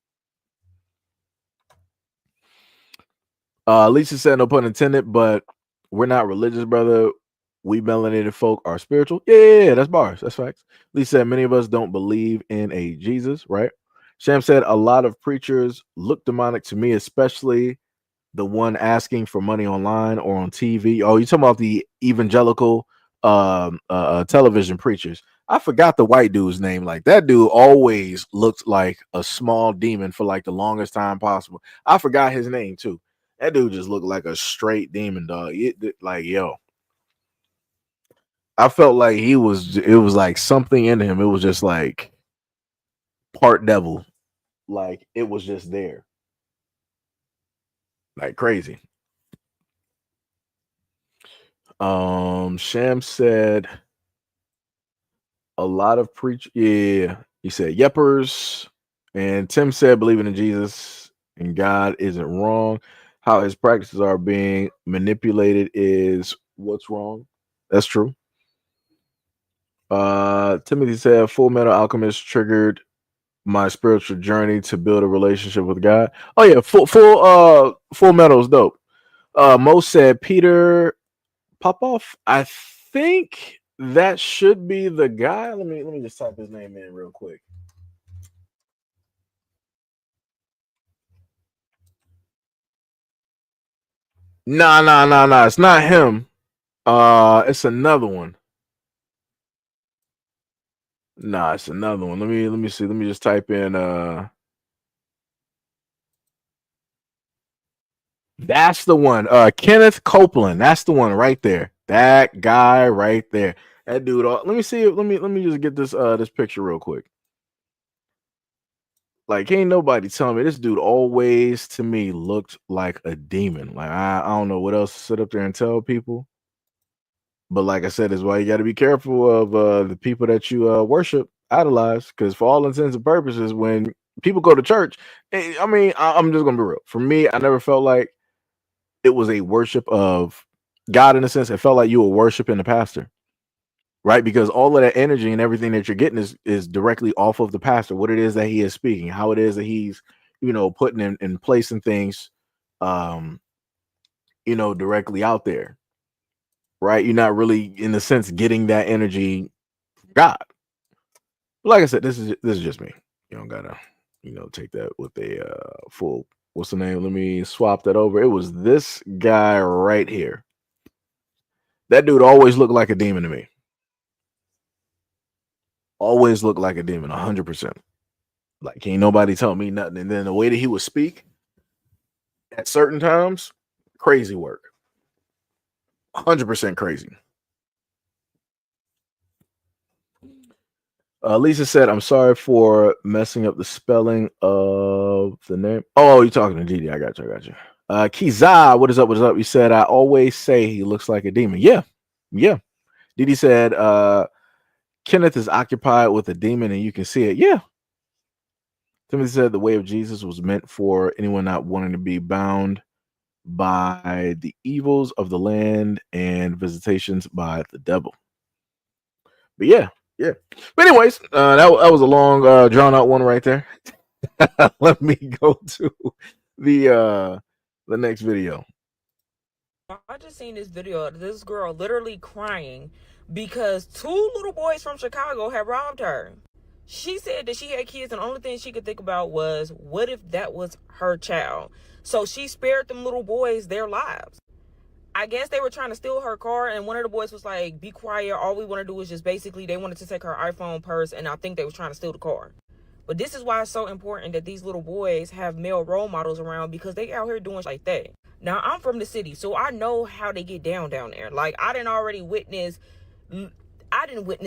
Lisa said, no pun intended, but we're not religious, brother. We melanated folk are spiritual. Yeah, that's bars. That's facts. Lisa said, many of us don't believe in a Jesus, right? Sham said, a lot of preachers look demonic to me, especially the one asking for money online or on TV. Oh, you talking about the evangelical television preachers. I forgot the white dude's name. Like, that dude always looked like a small demon for like the longest time possible. I forgot his name too. That dude just looked like a straight demon, dog. I felt like it was like something in him. It was just like part devil. Like, it was just there. Like crazy. Sham said a lot of yeah. He said yeppers. And Tim said believing in Jesus and God isn't wrong. How his practices are being manipulated is what's wrong. That's true. Timothy said Full Metal Alchemist triggered my spiritual journey to build a relationship with God. Oh yeah, Full Metal is dope. Mo said Peter Popoff. I think that should be the guy. Let me just type his name in real quick. Nah. It's not him. It's another one. Nah, it's another one. Let me see. Let me just type in that's the one. Kenneth Copeland. That's the one right there. That guy right there. That dude. Let me see. Let me just get this picture real quick. Like, ain't nobody telling me this dude always to me looked like a demon. Like, I don't know what else to sit up there and tell people. But like I said, is why you got to be careful of the people that you worship, idolize, because for all intents and purposes, when people go to church, I mean, I'm just gonna be real. For me, I never felt like it was a worship of God in a sense. It felt like you were worshiping the pastor, right? Because all of that energy and everything that you're getting is directly off of the pastor, what it is that he is speaking, how it is that he's, putting in placing things, directly out there, right? You're not really, in a sense, getting that energy from God. But like I said, this is just me. You don't gotta, take that with a full. What's the name? Let me swap that over. It was this guy right here. That dude always looked like a demon to me. Always looked like a demon, 100%. Like, ain't nobody tell me nothing. And then the way that he would speak at certain times, crazy work. 100% crazy. Lisa said, I'm sorry for messing up the spelling of the name. Oh, you're talking to Didi. I got you. Kiza, what is up? You said, I always say he looks like a demon. Yeah. Didi said, Kenneth is occupied with a demon and you can see it. Yeah. Timothy said the way of Jesus was meant for anyone not wanting to be bound by the evils of the land and visitations by the devil. But yeah. But anyways, that was a long, drawn out one right there. Let me go to the next video. I just seen this video of this girl literally crying because 2 little boys from Chicago had robbed her. She said that she had kids and the only thing she could think about was, what if that was her child? So she spared them little boys their lives. I guess they were trying to steal her car, and one of the boys was like, be quiet, all we want to do is just basically, they wanted to take her iPhone, purse, and I think they was trying to steal the car. But this is why it's so important that these little boys have male role models around, because they out here doing like that. Now, I'm from the city, so I know how they get down there. Like, I didn't witness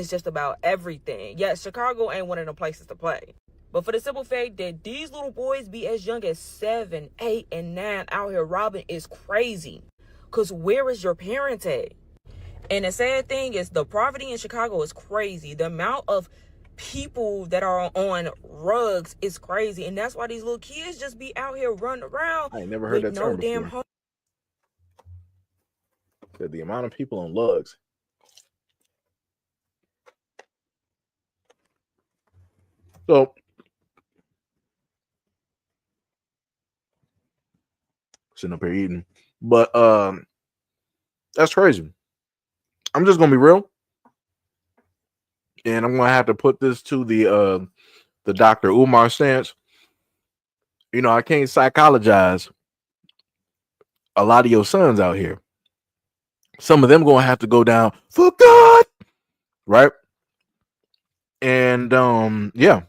just about everything. Yes, Chicago ain't one of the places to play. But for the simple fact that these little boys be as young as 7, 8, and 9 out here robbing is crazy. Because where is your parents at? And the sad thing is the poverty in Chicago is crazy. The amount of people that are on rugs is crazy. And that's why these little kids just be out here running around. I ain't never heard that term before. Home. The amount of people on lugs. So, sitting up here eating. But that's crazy. I'm just gonna be real. And I'm gonna have to put this to the Dr. Umar stance. I can't psychologize a lot of your sons out here. Some of them gonna have to go down for God, right? And yeah.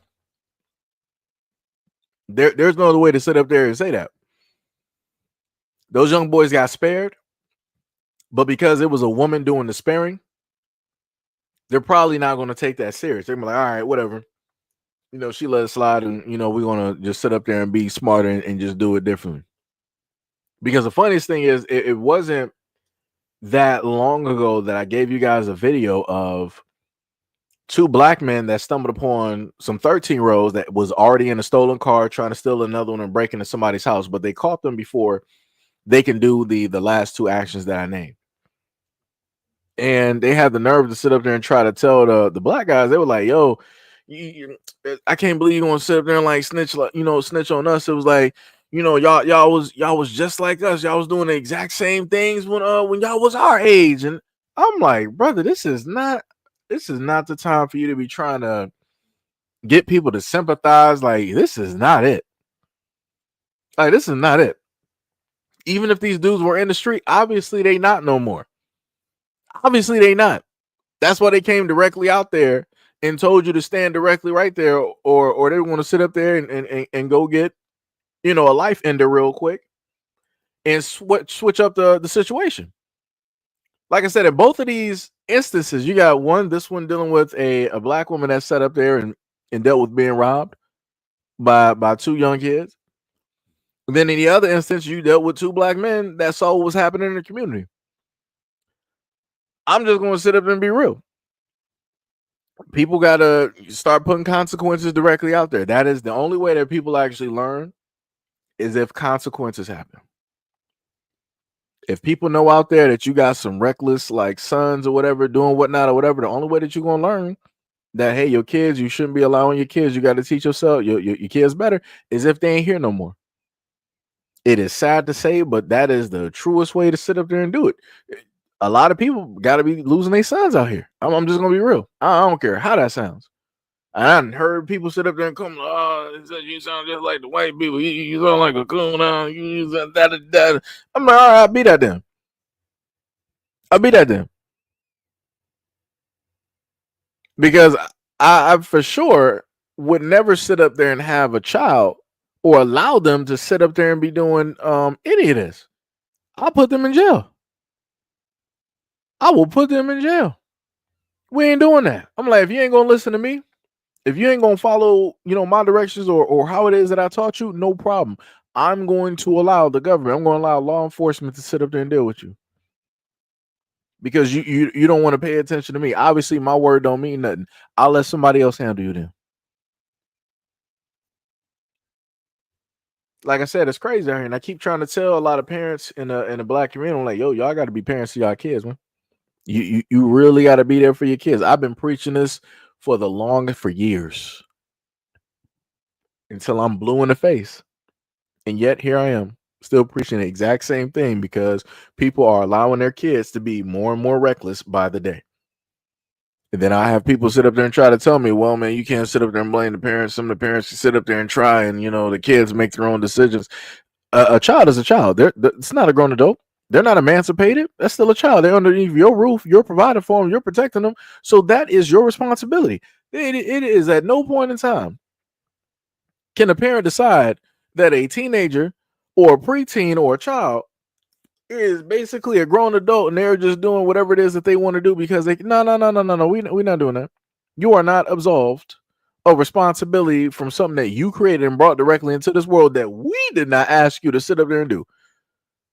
There's no other way to sit up there and say that. Those young boys got spared, but because it was a woman doing the sparing, they're probably not going to take that serious. They're gonna be like, all right, whatever. She let it slide, and we're gonna just sit up there and be smarter and just do it differently. Because the funniest thing is, it wasn't that long ago that I gave you guys a video of 2 black men that stumbled upon some 13-year-olds that was already in a stolen car trying to steal another one and break into somebody's house, but they caught them before they can do the last 2 actions that I named. And they had the nerve to sit up there and try to tell the black guys. They were like, yo, I can't believe you're gonna sit up there and like snitch on us. It was like, y'all was just like us. Y'all was doing the exact same things when y'all was our age. And I'm like, brother, this is not the time for you to be trying to get people to sympathize. Like, this is not it. Even if these dudes were in the street, obviously they not no more. Obviously they not. That's why they came directly out there and told you to stand directly right there, or they want to sit up there and go get, a life ender real quick and switch up the situation. Like I said, in both of these instances, you got this one dealing with a black woman that sat up there and dealt with being robbed by 2 young kids. And then in the other instance, you dealt with 2 black men that saw what was happening in the community. I'm just going to sit up and be real. People got to start putting consequences directly out there. That is the only way that people actually learn, is if consequences happen. If people know out there that you got some reckless like sons or whatever doing whatnot or whatever, the only way that you're gonna learn that hey, your kids, you shouldn't be allowing your kids. You got to teach yourself your kids better is if they ain't here no more. It is sad to say, but that is the truest way to sit up there and do it. A lot of people got to be losing their sons out here. I'm just gonna be real. I don't care how that sounds. I hadn't heard people sit up there and come, oh, you sound just like the white people. You sound like a coon. You that. I'm like, all right, I'll be that then. Because I for sure would never sit up there and have a child or allow them to sit up there and be doing any of this. I'll put them in jail. I will put them in jail. We ain't doing that. I'm like, if you ain't gonna listen to me, if you ain't gonna follow, my directions or how it is that I taught you, no problem. I'm going to allow the government, I'm going to allow law enforcement to sit up there and deal with you. Because you don't want to pay attention to me. Obviously, my word don't mean nothing. I'll let somebody else handle you then. Like I said, it's crazy out here, and I keep trying to tell a lot of parents in the black community, I'm like, yo, y'all got to be parents to y'all kids, man. You really got to be there for your kids. I've been preaching this for years until I'm blue in the face, and yet here I am still preaching the exact same thing because people are allowing their kids to be more and more reckless by the day. And then I have people sit up there and try to tell me, well, man, you can't sit up there and blame the parents. Some of the parents can sit up there and try, and the kids make their own decisions. A child is a child. It's not a grown adult. They're not emancipated. That's still a child. They're underneath your roof. You're providing for them. You're protecting them. So that is your responsibility. It is at no point in time can a parent decide that a teenager or a preteen or a child is basically a grown adult and they're just doing whatever it is that they want to do because they no. We're not doing that. You are not absolved of responsibility from something that you created and brought directly into this world that we did not ask you to sit up there and do.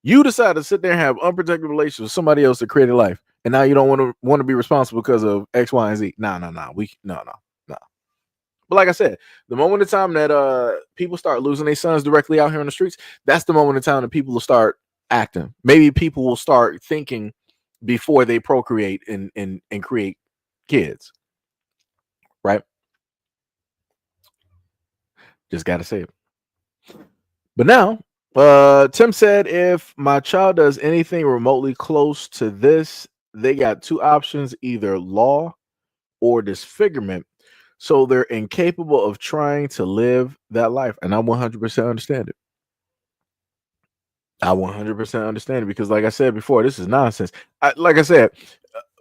You decided to sit there and have unprotected relations with somebody else that created life, and now you don't want to be responsible because of X, Y, and Z. No. But like I said, the moment in time that people start losing their sons directly out here on the streets, that's the moment in time that people will start acting. Maybe people will start thinking before they procreate and create kids. Right? Just gotta say it. But now, Tim said if my child does anything remotely close to this, they got two options, either law or disfigurement. So they're incapable of trying to live that life. And I 100% understand it. I 100% understand it because, like I said before, this is nonsense. Like I said,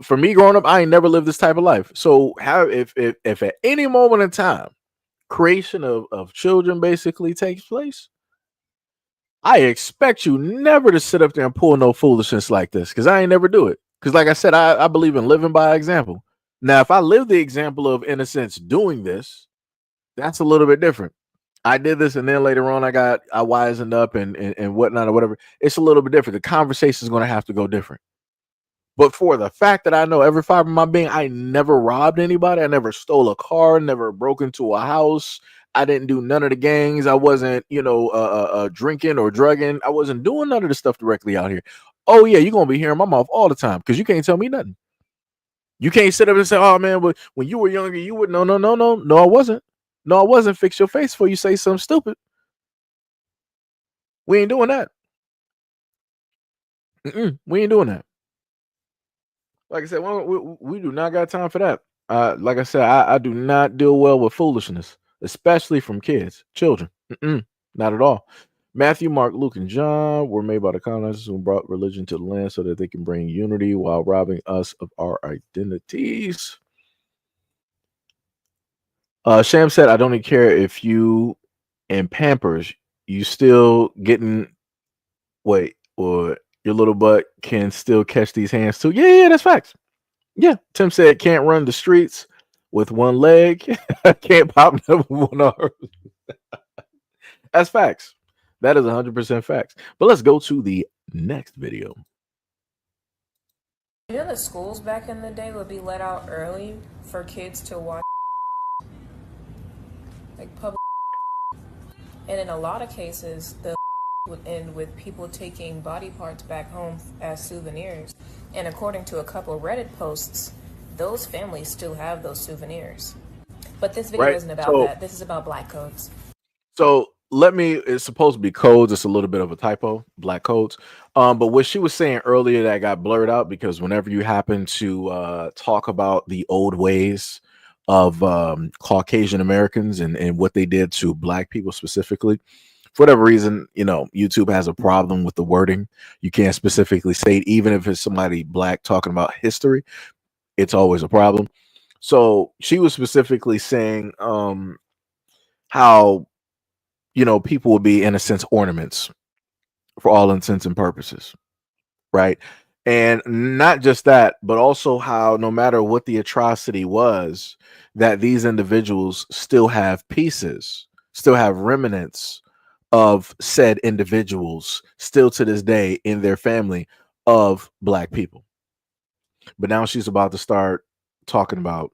for me growing up, I ain't never lived this type of life. So if at any moment in time, creation of children basically takes place, I expect you never to sit up there and pull no foolishness like this because I ain't never do it. Because like I said, I believe in living by example. Now, if I live the example of, in a sense, doing this, that's a little bit different. I did this, and then later on, I wisened up and whatnot or whatever. It's a little bit different. The conversation is going to have to go different. But for the fact that I know every fiber of my being, I never robbed anybody. I never stole a car, never broke into a house. I didn't do none of the gangs. I wasn't, drinking or drugging. I wasn't doing none of the stuff directly out here. Oh, yeah, you're going to be hearing my mouth all the time because you can't tell me nothing. You can't sit up and say, oh, man, but when you were younger, you would. No, I wasn't. No, I wasn't. Fix your face before you say something stupid. We ain't doing that. We ain't doing that. Like I said, we do not got time for that. Like I said, I do not deal well with foolishness, especially from children. Not at all. Matthew, Mark, Luke, and John were made by the colonizers who brought religion to the land so that they can bring unity while robbing us of our identities. Sham said, I don't even care if you in Pampers, you still getting, or your little butt can still catch these hands too. Yeah, that's facts. Yeah, Tim said, can't run the streets with one leg. Can't pop up with one arm. That's facts. That is 100% facts. But let's go to the next video. You know the schools back in the day would be let out early for kids to watch like public, and in a lot of cases the would end with people taking body parts back home as souvenirs. And according to a couple Reddit posts, those families still have those souvenirs. But this video isn't about that. This is about black codes. So it's supposed to be codes. It's a little bit of a typo, black codes. But what she was saying earlier that got blurred out, because whenever you happen to talk about the old ways of Caucasian Americans and what they did to black people specifically, for whatever reason, YouTube has a problem with the wording. You can't specifically say it, even if it's somebody black talking about history, it's always a problem. So she was specifically saying how people will be, in a sense, ornaments for all intents and purposes, right? And not just that, but also how no matter what the atrocity was, that these individuals still have pieces, still have remnants of said individuals still to this day in their family of black people. But now she's about to start talking about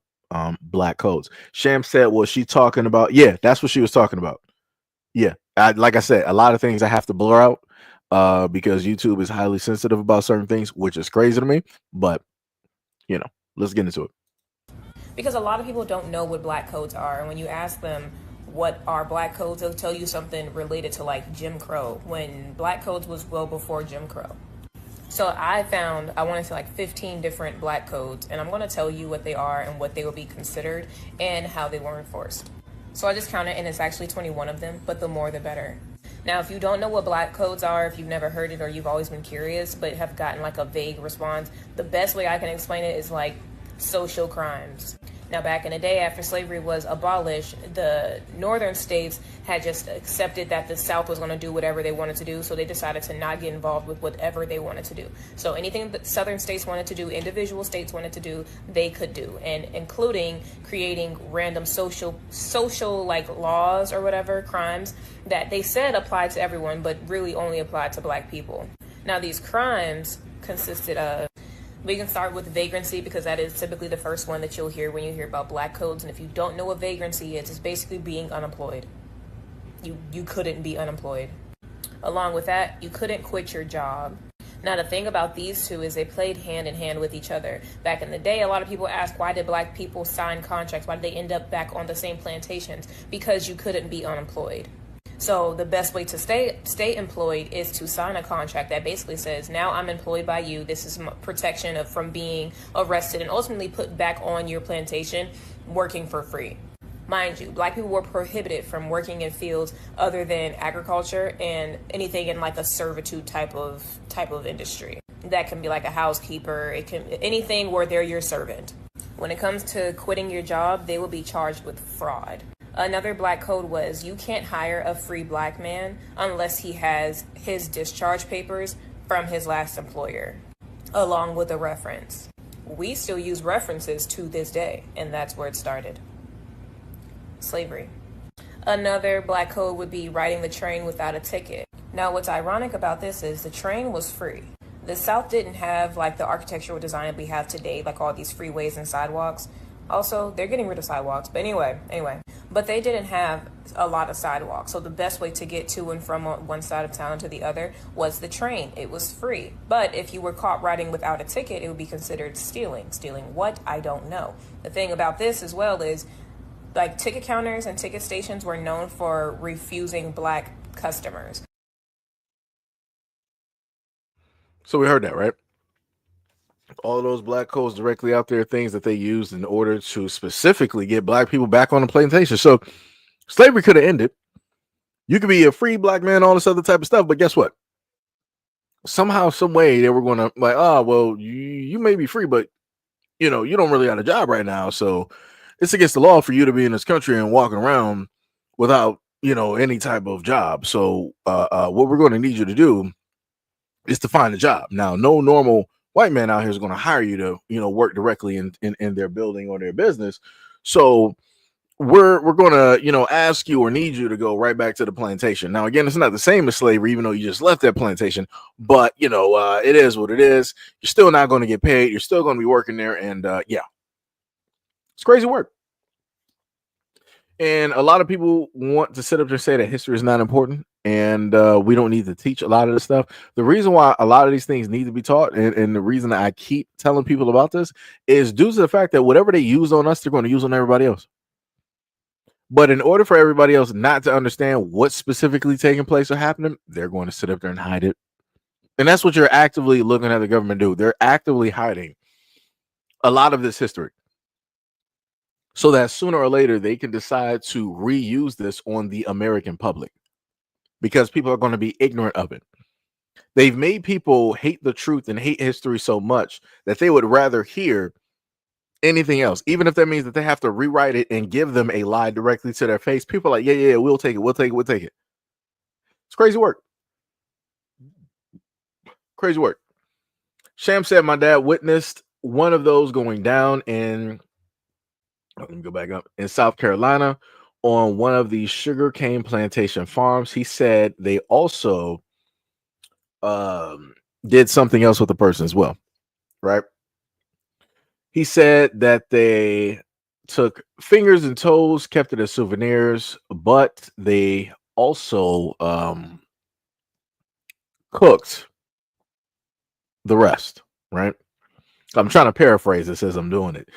black codes. Sham said, was she talking about? Yeah, that's what she was talking about. Yeah, like I said, a lot of things I have to blur out because YouTube is highly sensitive about certain things, which is crazy to me. But let's get into it. Because a lot of people don't know what black codes are, and when you ask them what are black codes, they'll tell you something related to like Jim Crow, when black codes was well before Jim Crow. So I found, I want to say like 15 different black codes, and I'm going to tell you what they are and what they will be considered and how they were enforced. So I just counted, and it's actually 21 of them, but the more the better. Now, if you don't know what black codes are, if you've never heard it or you've always been curious but have gotten like a vague response, the best way I can explain it is like social crimes. Now, back in the day, after slavery was abolished, the northern states had just accepted that the South was going to do whatever they wanted to do, so they decided to not get involved with whatever they wanted to do. So anything that southern states wanted to do, individual states wanted to do, they could do, and including creating random social like laws or whatever, crimes that they said applied to everyone, but really only applied to black people. Now, these crimes consisted of, we can start with vagrancy, because that is typically the first one that you'll hear when you hear about black codes. And if you don't know what vagrancy is, it's basically being unemployed. You couldn't be unemployed. Along with that, you couldn't quit your job. Now, the thing about these two is they played hand in hand with each other. Back in the day, a lot of people ask, why did black people sign contracts? Why did they end up back on the same plantations? Because you couldn't be unemployed. So the best way to stay employed is to sign a contract that basically says, now I'm employed by you. This is protection from being arrested and ultimately put back on your plantation working for free. Mind you, black people were prohibited from working in fields other than agriculture and anything in like a servitude type of industry. That can be like a housekeeper. It can anything where they're your servant. When it comes to quitting your job, they will be charged with fraud. Another black code was, you can't hire a free black man unless he has his discharge papers from his last employer, along with a reference. We still use references to this day, and that's where it started. Slavery. Another black code would be riding the train without a ticket. Now, what's ironic about this is the train was free. The South didn't have like the architectural design that we have today, like all these freeways and sidewalks. Also, they're getting rid of sidewalks, but anyway, but they didn't have a lot of sidewalks. So the best way to get to and from one side of town to the other was the train. It was free. But if you were caught riding without a ticket, it would be considered stealing. Stealing what? I don't know. The thing about this as well is, like, ticket counters and ticket stations were known for refusing black customers. So we heard that, right? All those black codes directly out there, things that they used in order to specifically get black people back on the plantation. So slavery could have ended. You could be a free black man, all this other type of stuff. But guess what? Somehow, some way, they were going to like, oh, well, you may be free, but you don't really have a job right now. So it's against the law for you to be in this country and walking around without, any type of job. So what we're going to need you to do is to find a job. Now, no normal white man out here is going to hire you to, work directly in their building or their business. So we're going to, ask you or need you to go right back to the plantation. Now, again, it's not the same as slavery, even though you just left that plantation, but it is what it is. You're still not going to get paid. You're still going to be working there. And yeah, it's crazy work. And a lot of people want to sit up there and say that history is not important. and we don't need to teach a lot of this stuff. The reason why a lot of these things need to be taught, and the reason that I keep telling people about this, is due to the fact that whatever they use on us, they're going to use on everybody else. But in order for everybody else not to understand what's specifically taking place or happening, they're going to sit up there and hide it. And that's what you're actively looking at the government do. They're actively hiding a lot of this history, so that sooner or later they can decide to reuse this on the American public, because people are going to be ignorant of it. They've made people hate the truth and hate history so much that they would rather hear anything else, even if that means that they have to rewrite it and give them a lie directly to their face. People are like, yeah, we'll take it. It's crazy work. Crazy work. Sham said my dad witnessed one of those going down in, let me go back up, in South Carolina on one of the sugarcane plantation farms. He said they also did something else with the person as well, right? He said that they took fingers and toes, kept it as souvenirs, but they also cooked the rest, right? I'm trying to paraphrase this as I'm doing it.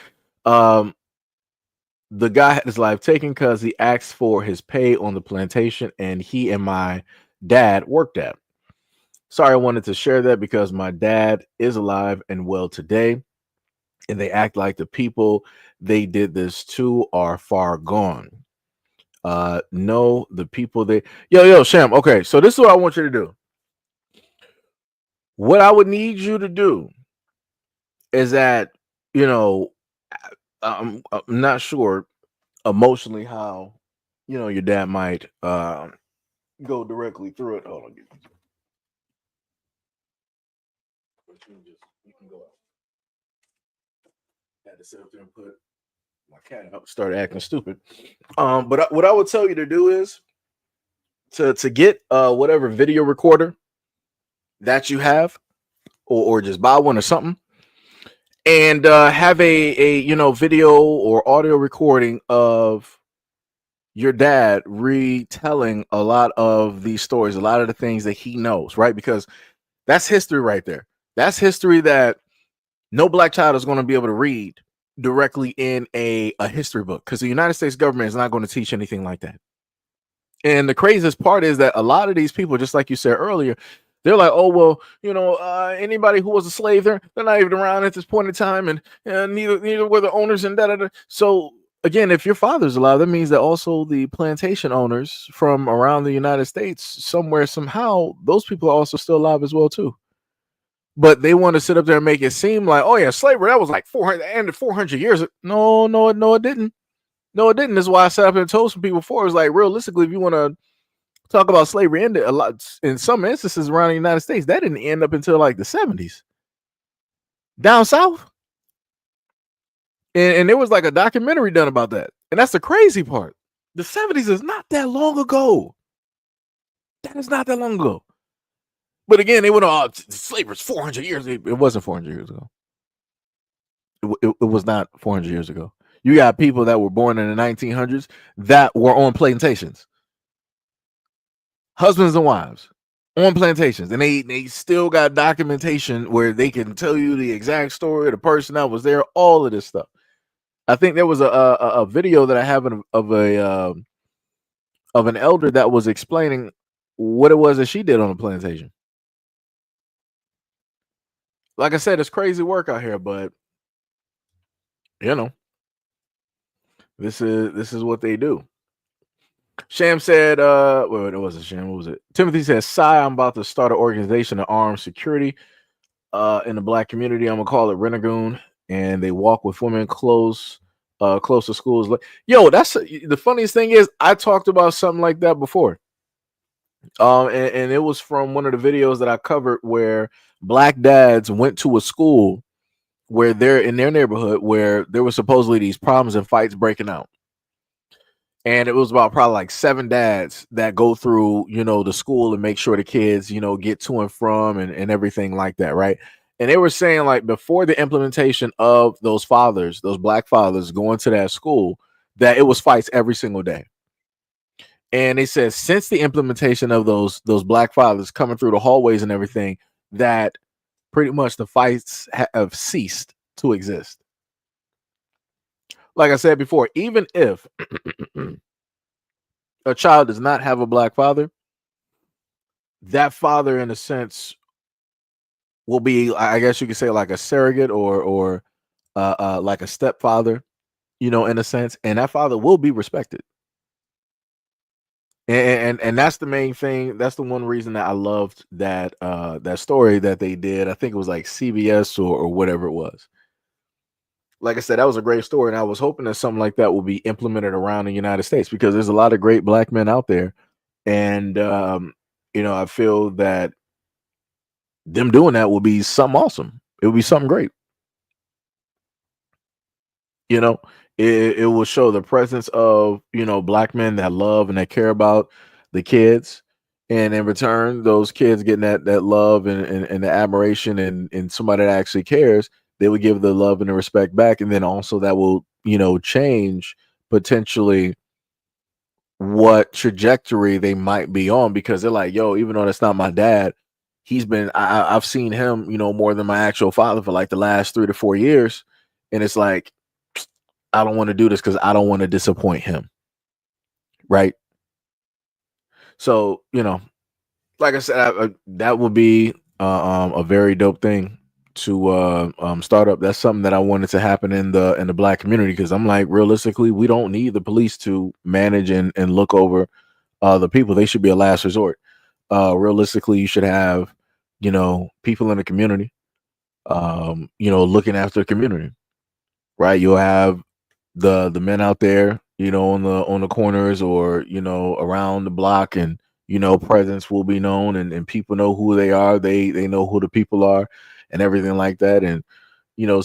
The guy had his life taken because he asked for his pay on the plantation and he and my dad worked at. Sorry, I wanted to share that because my dad is alive and well today, and they act like the people they did this to are far gone. No, the people they yo Sham. Okay, so this is what I want you to do. What I would need you to do is that, you know, I'm not sure emotionally how, you know, your dad might go directly through it. Hold on. You can go out. Had to sit up there and put my cat out, started acting stupid. But what I would tell you to do is to get whatever video recorder that you have, or just buy one or something, and have a you know, video or audio recording of your dad retelling a lot of these stories, a lot of the things that he knows, right? Because that's history right there. That's history that no black child is going to be able to read directly in a history book, because the United States government is not going to teach anything like that. And the craziest part is that a lot of these people, just like you said earlier, they're like, oh, well, you know, anybody who was a slave, they're not even around at this point in time, and neither were the owners and da. So again, if your father's alive, that means that also the plantation owners from around the United States, somewhere, somehow, those people are also still alive as well too. But they want to sit up there and make it seem like, oh yeah, slavery, that was like 400 years. No, it didn't. No, it didn't. That's why I sat up and told some people before. It's like, realistically, if you want to talk about slavery ended a lot in some instances around the United States, that didn't end up until like the 70s down south. And there was like a documentary done about that. And that's the crazy part. The 70s is not that long ago. That is not that long ago. But again, they went, oh, slavery's 400 years. It wasn't 400 years ago. It was not 400 years ago. You got people that were born in the 1900s that were on plantations. Husbands and wives on plantations. And they still got documentation where they can tell you the exact story of the person that was there, all of this stuff. I think there was a video that I have of an elder that was explaining what it was that she did on the plantation. Like I said, it's crazy work out here, but you know, this is what they do. Sham said, well, it wasn't Sham, what was it? Timothy says, I'm about to start an organization of armed security in the black community. I'm gonna call it Renegoon, and they walk with women close to schools. Yo, that's the funniest thing is I talked about something like that before. And it was from one of the videos that I covered where black dads went to a school where they're in their neighborhood where there were supposedly these problems and fights breaking out. And it was about probably like 7 dads that go through, you know, the school and make sure the kids, you know, get to and from and everything like that, right? And they were saying, like, before the implementation of those fathers, those black fathers going to that school, that it was fights every single day. And they said since the implementation of those black fathers coming through the hallways and everything, that pretty much the fights have ceased to exist. Like I said before, even if a child does not have a black father, that father, in a sense, will be, I guess you could say, like a surrogate or like a stepfather, in a sense, and that father will be respected. And that's the main thing. That's the one reason that I loved that story that they did. I think it was like CBS or whatever it was. Like I said, that was a great story, and I was hoping that something like that will be implemented around the United States because there's a lot of great black men out there, and I feel that them doing that will be something awesome. It will be something great. It will show the presence of black men that love and that care about the kids, and in return those kids getting that love and the admiration and somebody that actually cares, they would give the love and the respect back, and then also that will change potentially what trajectory they might be on, because they're like, yo, even though that's not my dad, I've seen him more than my actual father for like the last 3 to 4 years, and it's like, I don't want to do this because I don't want to disappoint him. Right. So, like I said, that would be a very dope thing to start up. That's something that I wanted to happen in the black community, because I'm like, realistically, we don't need the police to manage and look over the people. They should be a last resort. Realistically, you should have, people in the community, looking after the community. Right. You'll have the men out there, on the corners or around the block, and presence will be known, and people know who they are. They know who the people are, and everything like that. And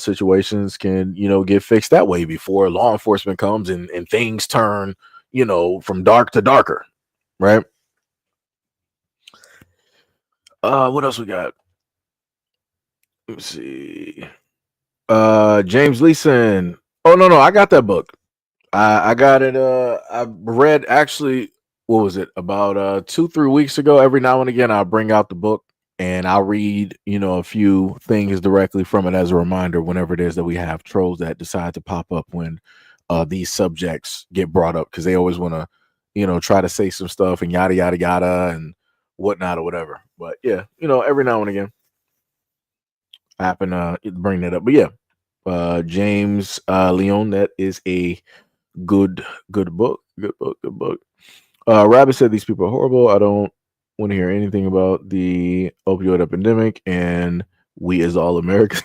situations can get fixed that way before law enforcement comes and things turn from dark to darker, right? What else we got? Let's see. James Leeson. Oh no, I got that book. I got it. I read, actually, what was it, about 2-3 weeks ago. Every now and again, I'll bring out the book and I'll read, a few things directly from it as a reminder whenever it is that we have trolls that decide to pop up when these subjects get brought up, because they always want to, try to say some stuff and yada yada yada and whatnot or whatever. But yeah, every now and again, I happen to bring that up. But yeah, James Leon, that is a good book. Good book. Rabbit said these people are horrible. I don't want to hear anything about the opioid epidemic, and we as all Americans.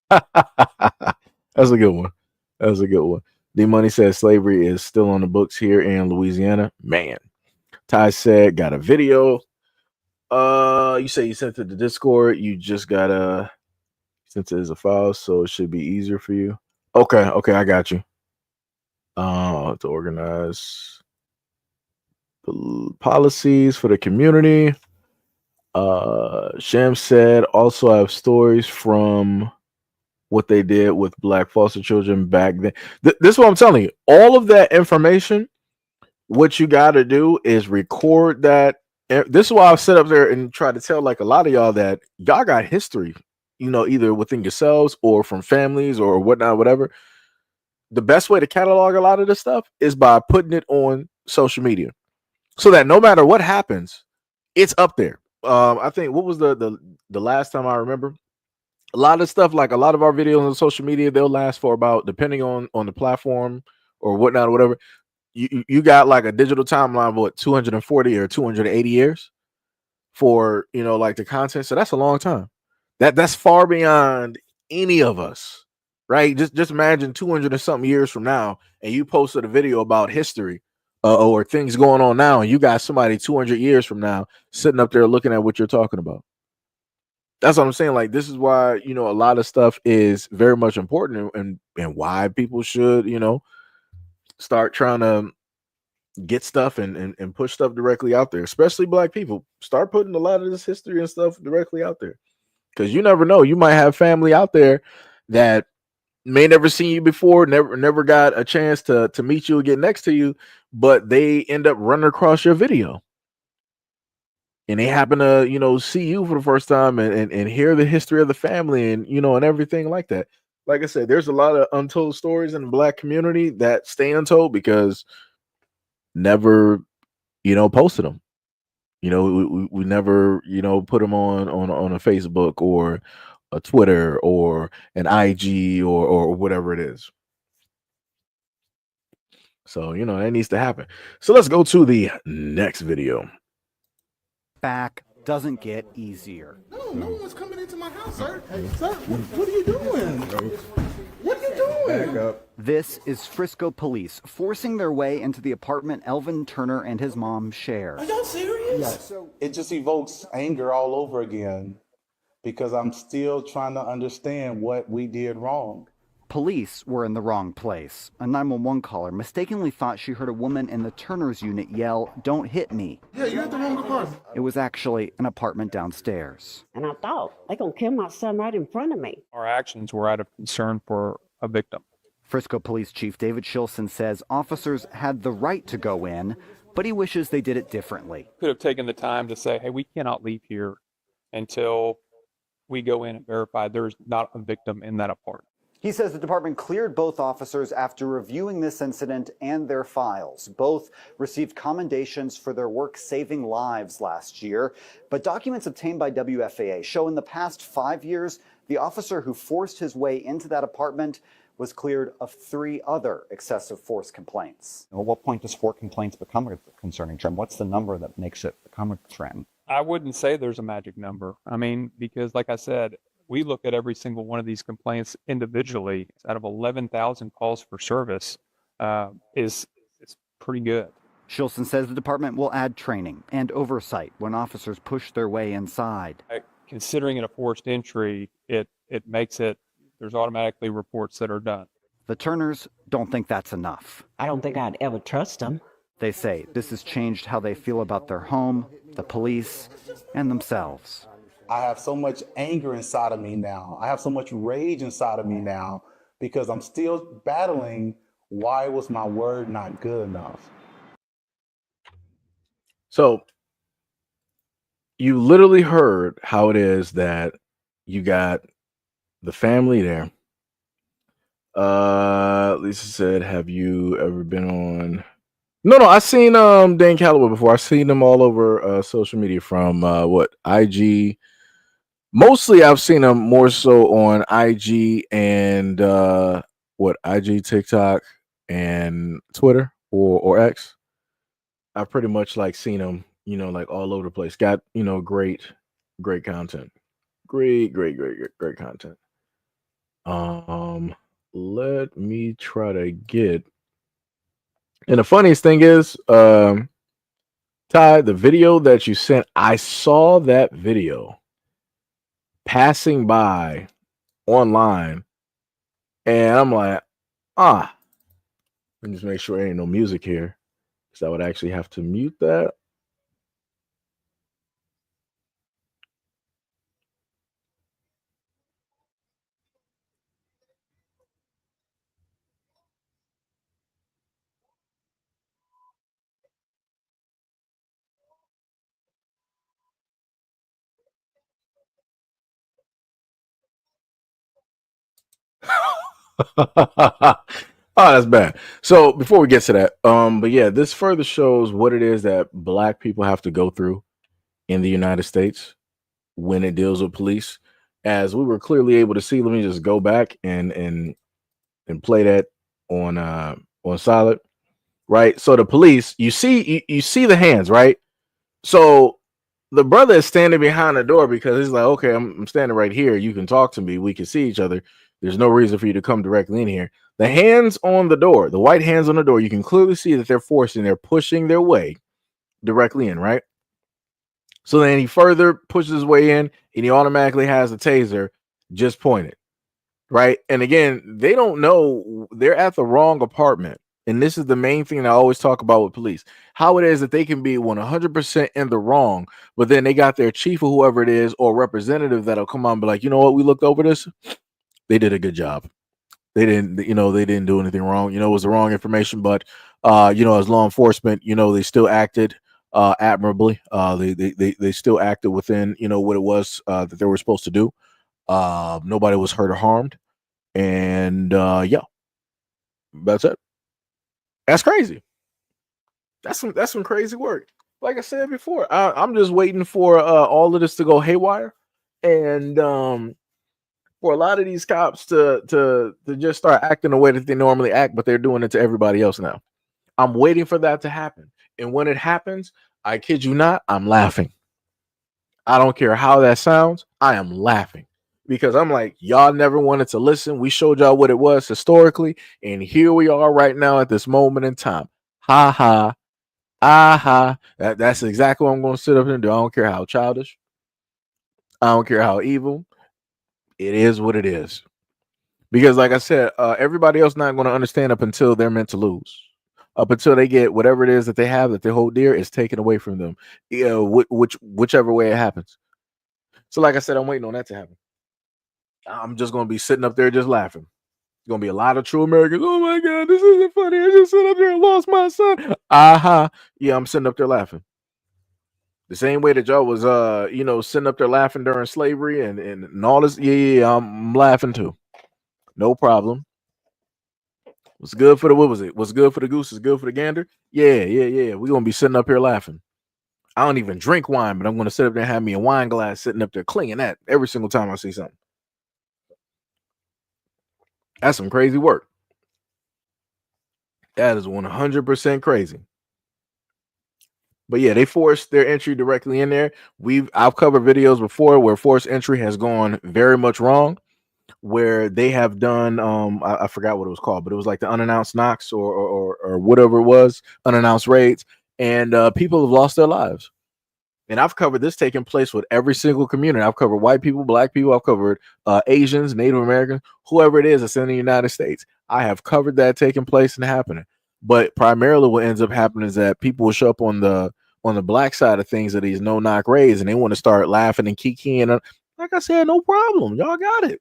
That's a good one. That's a good one. D Money says slavery is still on the books here in Louisiana. Man. Ty said got a video. You say you sent it to Discord. You just gotta, since it is a file, so it should be easier for you. Okay, I got you. To organize policies for the community. Sham said also I have stories from what they did with black foster children back then. This is what I'm telling you. All of that information, what you got to do is record that. This is why I've sit up there and try to tell like a lot of y'all that y'all got history, either within yourselves or from families or whatnot, whatever. The best way to catalog a lot of this stuff is by putting it on social media, so that no matter what happens, it's up there. I think, what was the last time I remember? A lot of stuff, like a lot of our videos on social media, they'll last for about, depending on the platform or whatnot or whatever. You got like a digital timeline of what, 240 or 280 years for like the content. So that's a long time. That's far beyond any of us. Right, just imagine 200 or something years from now, and you posted a video about history or things going on now, and you got somebody 200 years from now sitting up there looking at what you're talking about. That's what I'm saying. Like, this is why a lot of stuff is very much important, and why people should start trying to get stuff and push stuff directly out there, especially black people. Start putting a lot of this history and stuff directly out there, because you never know. You might have family out there that may never seen you before, never got a chance to meet you or get next to you, but they end up running across your video. And they happen to, see you for the first time and hear the history of the family and, and everything like that. Like I said, there's a lot of untold stories in the Black community that stay untold because never, posted them. We never, put them on a Facebook or a Twitter or an IG or whatever it is. So, that needs to happen. So let's go to the next video. Back doesn't get easier. No one's coming into my house, sir. Hey, sir, what are you doing? What are you doing? Back up. This is Frisco police forcing their way into the apartment Elvin Turner and his mom share. Are y'all serious? Yeah, so it just evokes anger all over again because I'm still trying to understand what we did wrong. Police were in the wrong place. A 911 caller mistakenly thought she heard a woman in the Turner's unit yell, "Don't hit me." Yeah, you're at the wrong apartment. It was actually an apartment downstairs. And I thought, they're going to kill my son right in front of me. Our actions were out of concern for a victim. Frisco Police Chief David Shilson says officers had the right to go in, but he wishes they did it differently. Could have taken the time to say, hey, we cannot leave here until we go in and verify there's not a victim in that apartment. He says the department cleared both officers after reviewing this incident and their files. Both received commendations for their work saving lives last year. But documents obtained by WFAA show in the past 5 years, the officer who forced his way into that apartment was cleared of 3 other excessive force complaints. At what point does 4 complaints become a concerning trend? What's the number that makes it become a trend? I wouldn't say there's a magic number. I mean, because like I said, we look at every single one of these complaints individually. Out of 11,000 calls for service, is pretty good. Shilson says the department will add training and oversight when officers push their way inside. Considering it a forced entry, it makes it, there's automatically reports that are done. The Turners don't think that's enough. I don't think I'd ever trust them. They say this has changed how they feel about their home, the police, and themselves. I have so much anger inside of me now. I have so much rage inside of me now because I'm still battling why was my word not good enough. So you literally heard how it is that you got the family there. Lisa said, have you ever been on? No, I've seen Dan Calloway before. I've seen him all over social media from IG. Mostly I've seen him more so on IG and IG, TikTok, and Twitter or X. I've pretty much seen him, like all over the place. Got, great content. Great content. Let me try to get. And the funniest thing is, Ty, the video that you sent, I saw that video passing by online, and I'm like, let me just make sure there ain't no music here, because I would actually have to mute that. Oh, that's bad. So before we get to that, but yeah, this further shows what it is that Black people have to go through in the United States when it deals with police. As we were clearly able to see, let me just go back and play that on solid, right? So the police, you see the hands, right? So the brother is standing behind the door because he's like, okay, I'm standing right here. You can talk to me. We can see each other. There's no reason for you to come directly in here. The hands on the door, the white hands on the door, you can clearly see that they're pushing their way directly in, right? So then he further pushes his way in and he automatically has the taser just pointed, right? And again, they don't know, they're at the wrong apartment. And this is the main thing that I always talk about with police, how it is that they can be 100% in the wrong, but then they got their chief or whoever it is or representative that'll come on and be like, you know what, we looked over this. They did a good job. They didn't, they didn't do anything wrong. It was the wrong information, but as law enforcement, they still acted admirably. They still acted within, what it was that they were supposed to do. Nobody was hurt or harmed, and yeah, that's it. That's crazy. That's some crazy work. Like I said before, I'm just waiting for all of this to go haywire, and for a lot of these cops to just start acting the way that they normally act, but they're doing it to everybody else now. I'm waiting for that to happen, and when it happens, I kid you not, I'm laughing. I don't care how that sounds, I am laughing because I'm like, y'all never wanted to listen. We showed y'all what it was historically, and here we are right now at this moment in time. Ha ha. Aha. That's exactly what I'm going to sit up and do. I don't care how childish. I don't care how evil. It is what it is. Because, like I said, everybody else not going to understand up until they're meant to lose. Up until they get whatever it is that they have that they hold dear is taken away from them. Whichever way it happens. So, like I said, I'm waiting on that to happen. I'm just going to be sitting up there just laughing. Gonna be a lot of true Americans. Oh my God, this isn't funny. I just sit up there and lost my son. Yeah, I'm sitting up there laughing. The same way that y'all was sitting up there laughing during slavery and all this. Yeah, I'm laughing too. No problem. What's good for the what was it? What's good for the goose is good for the gander. Yeah. We're gonna be sitting up here laughing. I don't even drink wine, but I'm gonna sit up there and have me a wine glass sitting up there clinging that every single time I see something. That's some crazy work. That is 100% crazy. But yeah, they forced their entry directly in there. I've covered videos before where forced entry has gone very much wrong, where they have done I forgot what it was called, but it was like the unannounced knocks or whatever it was, unannounced raids, and people have lost their lives. And I've covered this taking place with every single community. I've covered white people, black people. I've covered Asians, Native Americans, whoever it is that's in the United States. I have covered that taking place and happening. But primarily what ends up happening is that people will show up on the black side of things of these no-knock raids, and they want to start laughing and kikiing. Like I said, no problem. Y'all got it.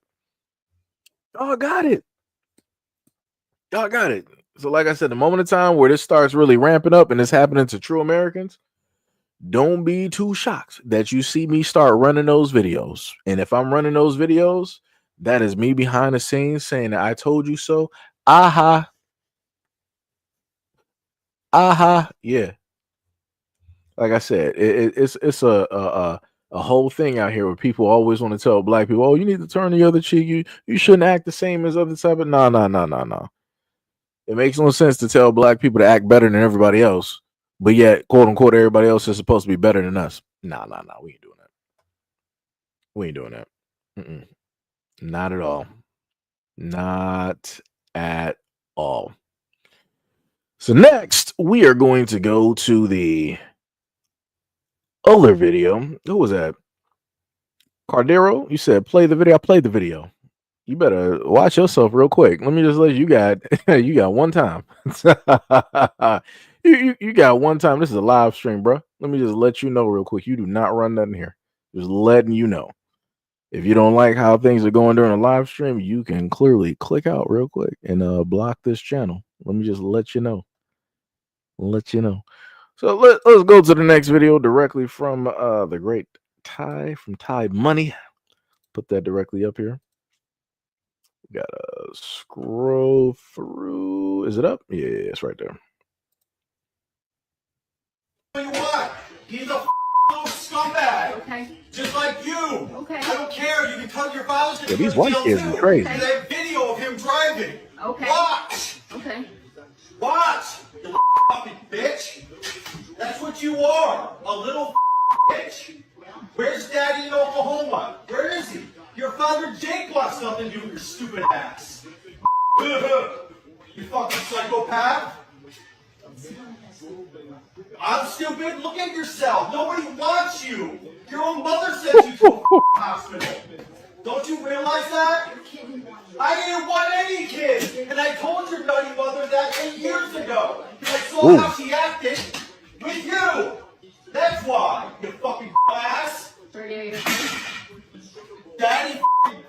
Y'all got it. Y'all got it. So like I said, the moment of time where this starts really ramping up and it's happening to true Americans, don't be too shocked that you see me start running those videos. And if I'm running those videos, that is me behind the scenes saying that I told you so. Aha. Yeah. Like I said, it's a whole thing out here where people always want to tell black people, oh, you need to turn the other cheek. You shouldn't act the same as other type of no. It makes no sense to tell black people to act better than everybody else. But yet, quote unquote, everybody else is supposed to be better than us. No. We ain't doing that. We ain't doing that. Not at all. Not at all. So next, we are going to go to the other video. Who was that? Cardero? You said play the video. I played the video. You better watch yourself real quick. Let me just let you got one time. You got one time. This is a live stream, bro. Let me just let you know real quick. You do not run nothing here. Just letting you know. If you don't like how things are going during a live stream, you can clearly click out real quick and block this channel. Let me just let you know. So let's go to the next video directly from the great Ty from Ty Money. Put that directly up here. Gotta scroll through. Is it up? Yeah, it's right there. Tell you what, he's a little scumbag. Okay. Just like you. Okay. I don't care. You can tell your fathers. Yeah, these white kids are crazy. They have video of him driving. Okay. Watch. Okay. Watch. You fucking bitch. That's what you are. A little bitch. Where's Daddy in Oklahoma? Where is he? Your father Jake lost nothing to do with your stupid ass. You fucking psychopath. I'm stupid? Look at yourself. Nobody wants you. Your own mother sent you to a hospital. Don't you realize that? I didn't want any kids. And I told your dirty mother that 8 years ago. I saw how she acted with you. That's why, you fucking ass. Daddy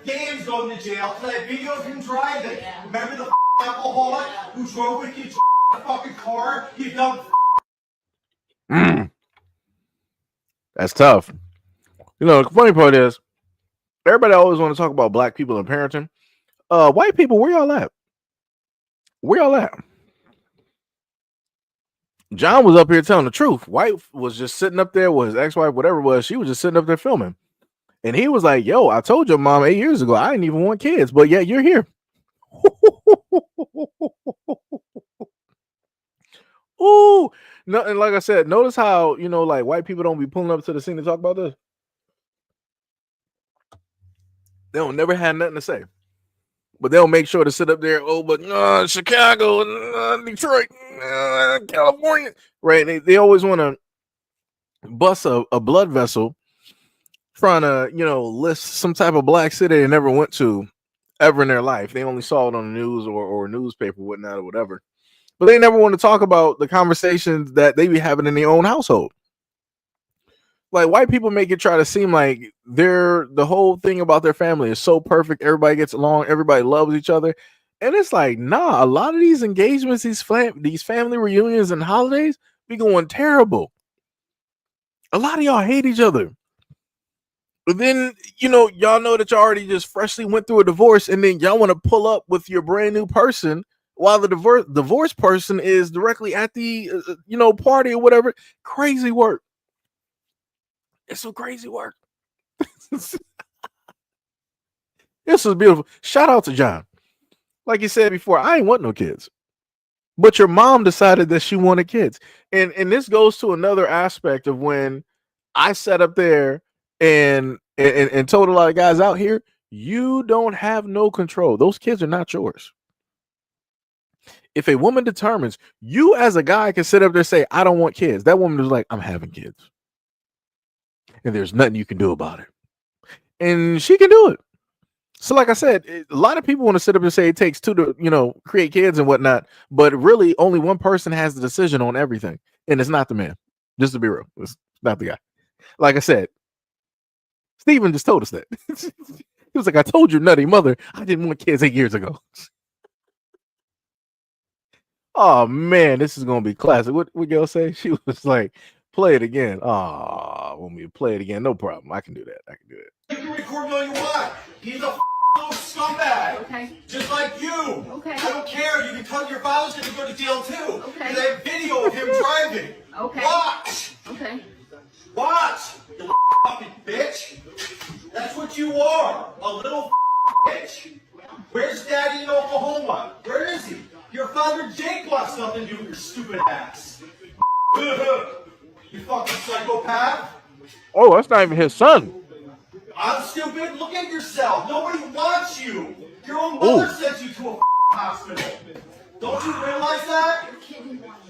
games going to jail because I have video of him driving. Remember the alcoholic who drove with you to the fucking car? You dumb. That's tough. You know, the funny part is, everybody always want to talk about black people and parenting. White people, where y'all at? Where y'all at? John was up here telling the truth. White was just sitting up there with his ex-wife, whatever it was. She was just sitting up there filming. And he was like, yo, I told your mom 8 years ago, I didn't even want kids, but yet you're here. Ooh. No, and like I said, notice how, you know, like white people don't be pulling up to the scene to talk about this. They don't never have nothing to say. But they'll make sure to sit up there, oh, but Chicago, Detroit, California. Right. They always want to bust a blood vessel trying to, you know, list some type of black city they never went to ever in their life. They only saw it on the news or newspaper, whatnot, or whatever. But they never want to talk about the conversations that they be having in their own household. Like white people make it try to seem like the whole thing about their family is so perfect. Everybody gets along. Everybody loves each other. And it's like, nah, a lot of these engagements, these family reunions and holidays be going terrible. A lot of y'all hate each other. But then, you know, y'all know that y'all already just freshly went through a divorce, and then y'all want to pull up with your brand new person while the divorced person is directly at the, you know, party or whatever. Crazy work. It's some crazy work. This is beautiful. Shout out to John. Like you said before, I ain't want no kids. But your mom decided that she wanted kids. And this goes to another aspect of when I sat up there and told a lot of guys out here, you don't have no control. Those kids are not yours. If a woman determines, you as a guy can sit up there and say, I don't want kids. That woman is like, I'm having kids. And there's nothing you can do about it. And she can do it. So like I said, a lot of people want to sit up and say it takes two to, you know, create kids and whatnot. But really, only one person has the decision on everything. And it's not the man. Just to be real. It's not the guy. Like I said, Stephen just told us that. He was like, I told your nutty mother I didn't want kids 8 years ago. Oh, man, this is going to be classic. What girl say? She was like, play it again. Oh, want me to play it again? No problem. I can do that. You can record me all you want. He's a little scumbag. Okay. Just like you. Okay. I don't care. You can tell your father's going to go to jail too. Okay. They have video of him driving. Okay. Watch. Okay. Watch. You fucking bitch. That's what you are. A little bitch. Where's Daddy in Oklahoma? Where is he? Your father Jake wants something to do with your stupid ass. You fucking psychopath. Oh, that's not even his son. I'm stupid? Look at yourself. Nobody wants you. Your own mother sent you to a hospital. Don't you realize that?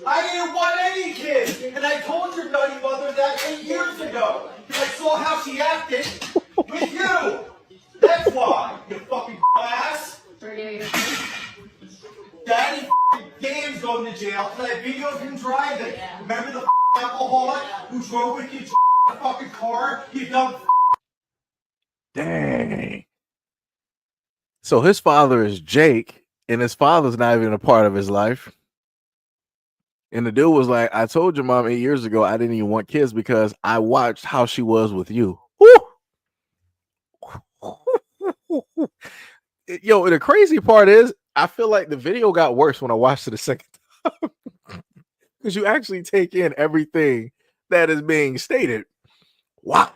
I didn't want any kids. And I told your nutty mother that 8 years ago. Because I saw how she acted with you. That's why, you fucking ass. Daddy Dave's going to jail because I have video of him driving. Remember the alcoholic who drove with you to the fucking car? You dumb. Dang. So his father is Jake, and his father's not even a part of his life. And the dude was like, I told your mom 8 years ago I didn't even want kids because I watched how she was with you. Yo, the crazy part is I feel like the video got worse when I watched it a second time. Because you actually take in everything that is being stated. Wow.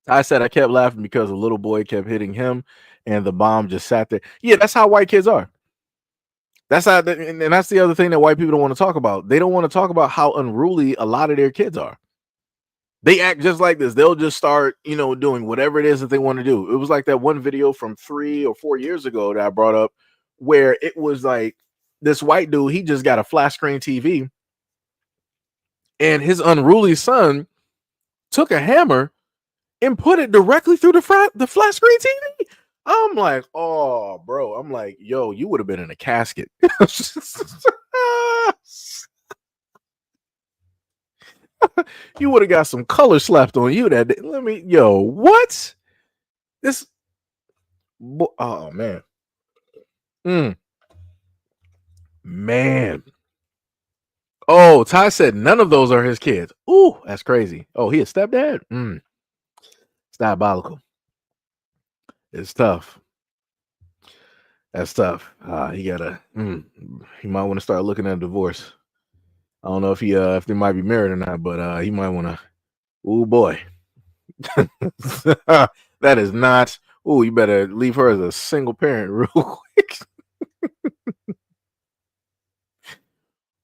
I said I kept laughing because a little boy kept hitting him and the bomb just sat there. Yeah, that's how white kids are. That's how, and that's the other thing that white people don't want to talk about. They don't want to talk about how unruly a lot of their kids are. They act just like this. They'll just start, you know, doing whatever it is that they want to do. It was like that one video from 3 or 4 years ago that I brought up where it was like this white dude, he just got a flat screen TV and his unruly son took a hammer and put it directly through the flat screen TV. I'm like, oh, bro. I'm like, yo, you would have been in a casket. You would have got some color slapped on you that day. What? This, oh man, man. Oh, Ty said none of those are his kids. Ooh, that's crazy. Oh, he a stepdad. It's diabolical. It's tough. That's tough. He gotta. He might want to start looking at divorce. I don't know if if they might be married or not, but he might want to. Ooh boy, that is not. Ooh, you better leave her as a single parent real quick.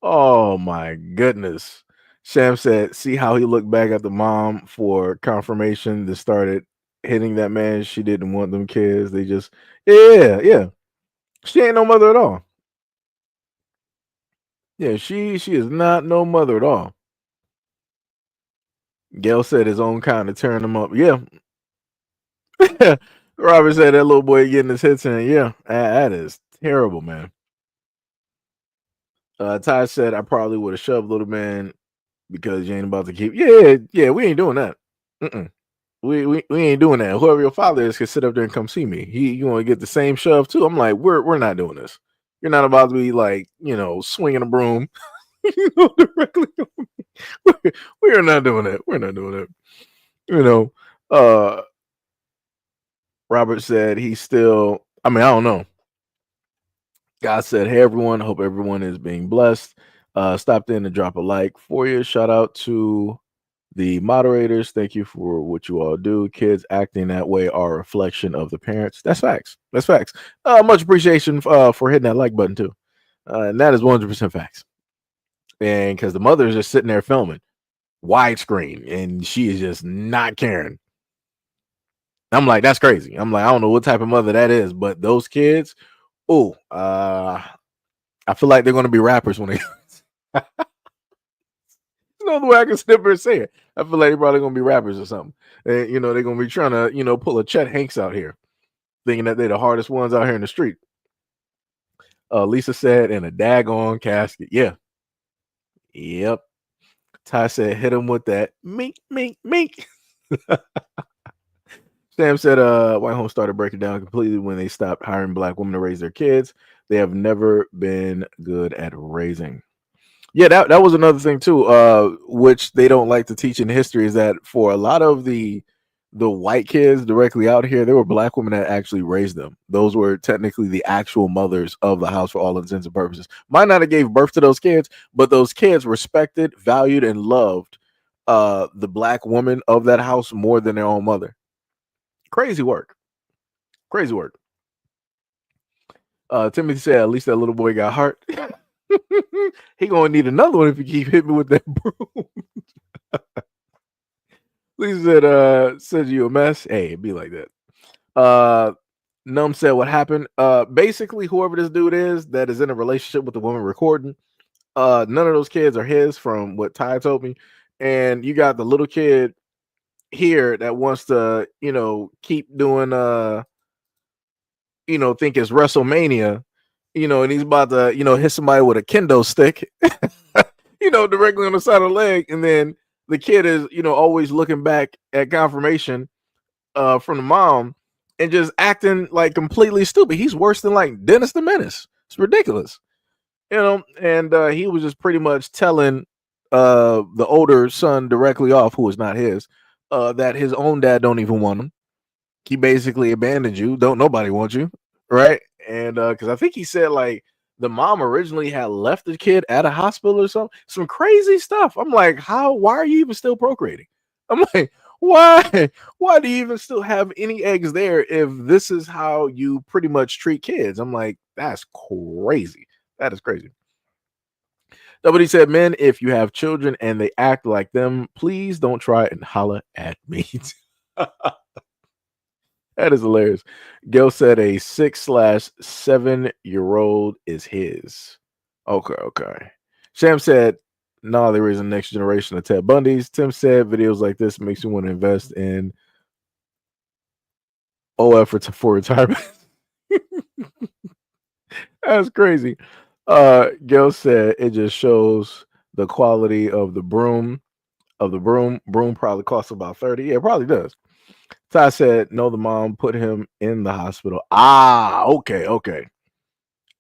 Oh my goodness. Sham said, see how he looked back at the mom for confirmation that started hitting that man. She didn't want them kids. They just, yeah. She ain't no mother at all. Yeah, she is not no mother at all. Gail said his own kind of tearing him up. Yeah. Robert said that little boy getting his hits in. Yeah, that is terrible, man. Ty said I probably would have shoved little man because you ain't about to keep. Yeah, we ain't doing that. We ain't doing that. Whoever your father is can sit up there and come see me. You want to get the same shove too? I'm like, we're not doing this. You're not about to be like, swinging a broom directly. We are not doing that. We're not doing that. Robert said he's still. I mean, I don't know. God said, hey everyone, hope everyone is being blessed. Stopped in to drop a like for you. Shout out to the moderators. Thank you for what you all do. Kids acting that way are a reflection of the parents. That's facts. That's facts. Much appreciation for hitting that like button too. And that is 100% facts. And because the mother is just sitting there filming widescreen and she is just not caring. I'm like, that's crazy. I'm like, I don't know what type of mother that is, but those kids, I feel like they're going to be rappers when they. No the way I can sit there and say it. I feel like they're probably gonna be rappers or something. And they're gonna be trying to, pull a Chet Hanks out here, thinking that they're the hardest ones out here in the street. Lisa said, in a daggone casket. Yeah. Yep. Ty said, hit him with that mink. Sam said, white homes started breaking down completely when they stopped hiring black women to raise their kids. They have never been good at raising. Yeah, that was another thing too, which they don't like to teach in history, is that for a lot of the white kids directly out here, there were black women that actually raised them. Those were technically the actual mothers of the house for all intents and purposes. Might not have gave birth to those kids, but those kids respected, valued, and loved the black woman of that house more than their own mother. Crazy work. Timothy said, at least that little boy got heart. He gonna need another one if you keep hitting me with that broom. Lisa said you a mess. Hey, it'd be like that. Num said what happened. Basically, whoever this dude is that is in a relationship with the woman recording, none of those kids are his, from what Ty told me. And you got the little kid here that wants to, keep doing think it's WrestleMania, and he's about to, hit somebody with a kendo stick, directly on the side of the leg. And then the kid is, always looking back at confirmation from the mom and just acting like completely stupid. He's worse than like Dennis the Menace. It's ridiculous. And he was just pretty much telling the older son directly off, who is not his, that his own dad don't even want him. He basically abandoned you. Don't nobody want you, right? And because I think he said like the mom originally had left the kid at a hospital or something, some crazy stuff. I'm like, why are you even still procreating? I'm like, why do you even still have any eggs there if this is how you pretty much treat kids? I'm like, that's crazy. That is crazy. Nobody said, men, if you have children and they act like them, please don't try and holler at me. That is hilarious. Gail said a 6/7-year-old is his. Okay. Sham said, no, there is a next generation of Ted Bundys. Tim said, videos like this makes you want to invest in efforts for retirement. That's crazy. Gail said it just shows the quality of the broom. Broom probably costs about 30. Yeah, it probably does. Ty said, no, the mom put him in the hospital. Ah, okay.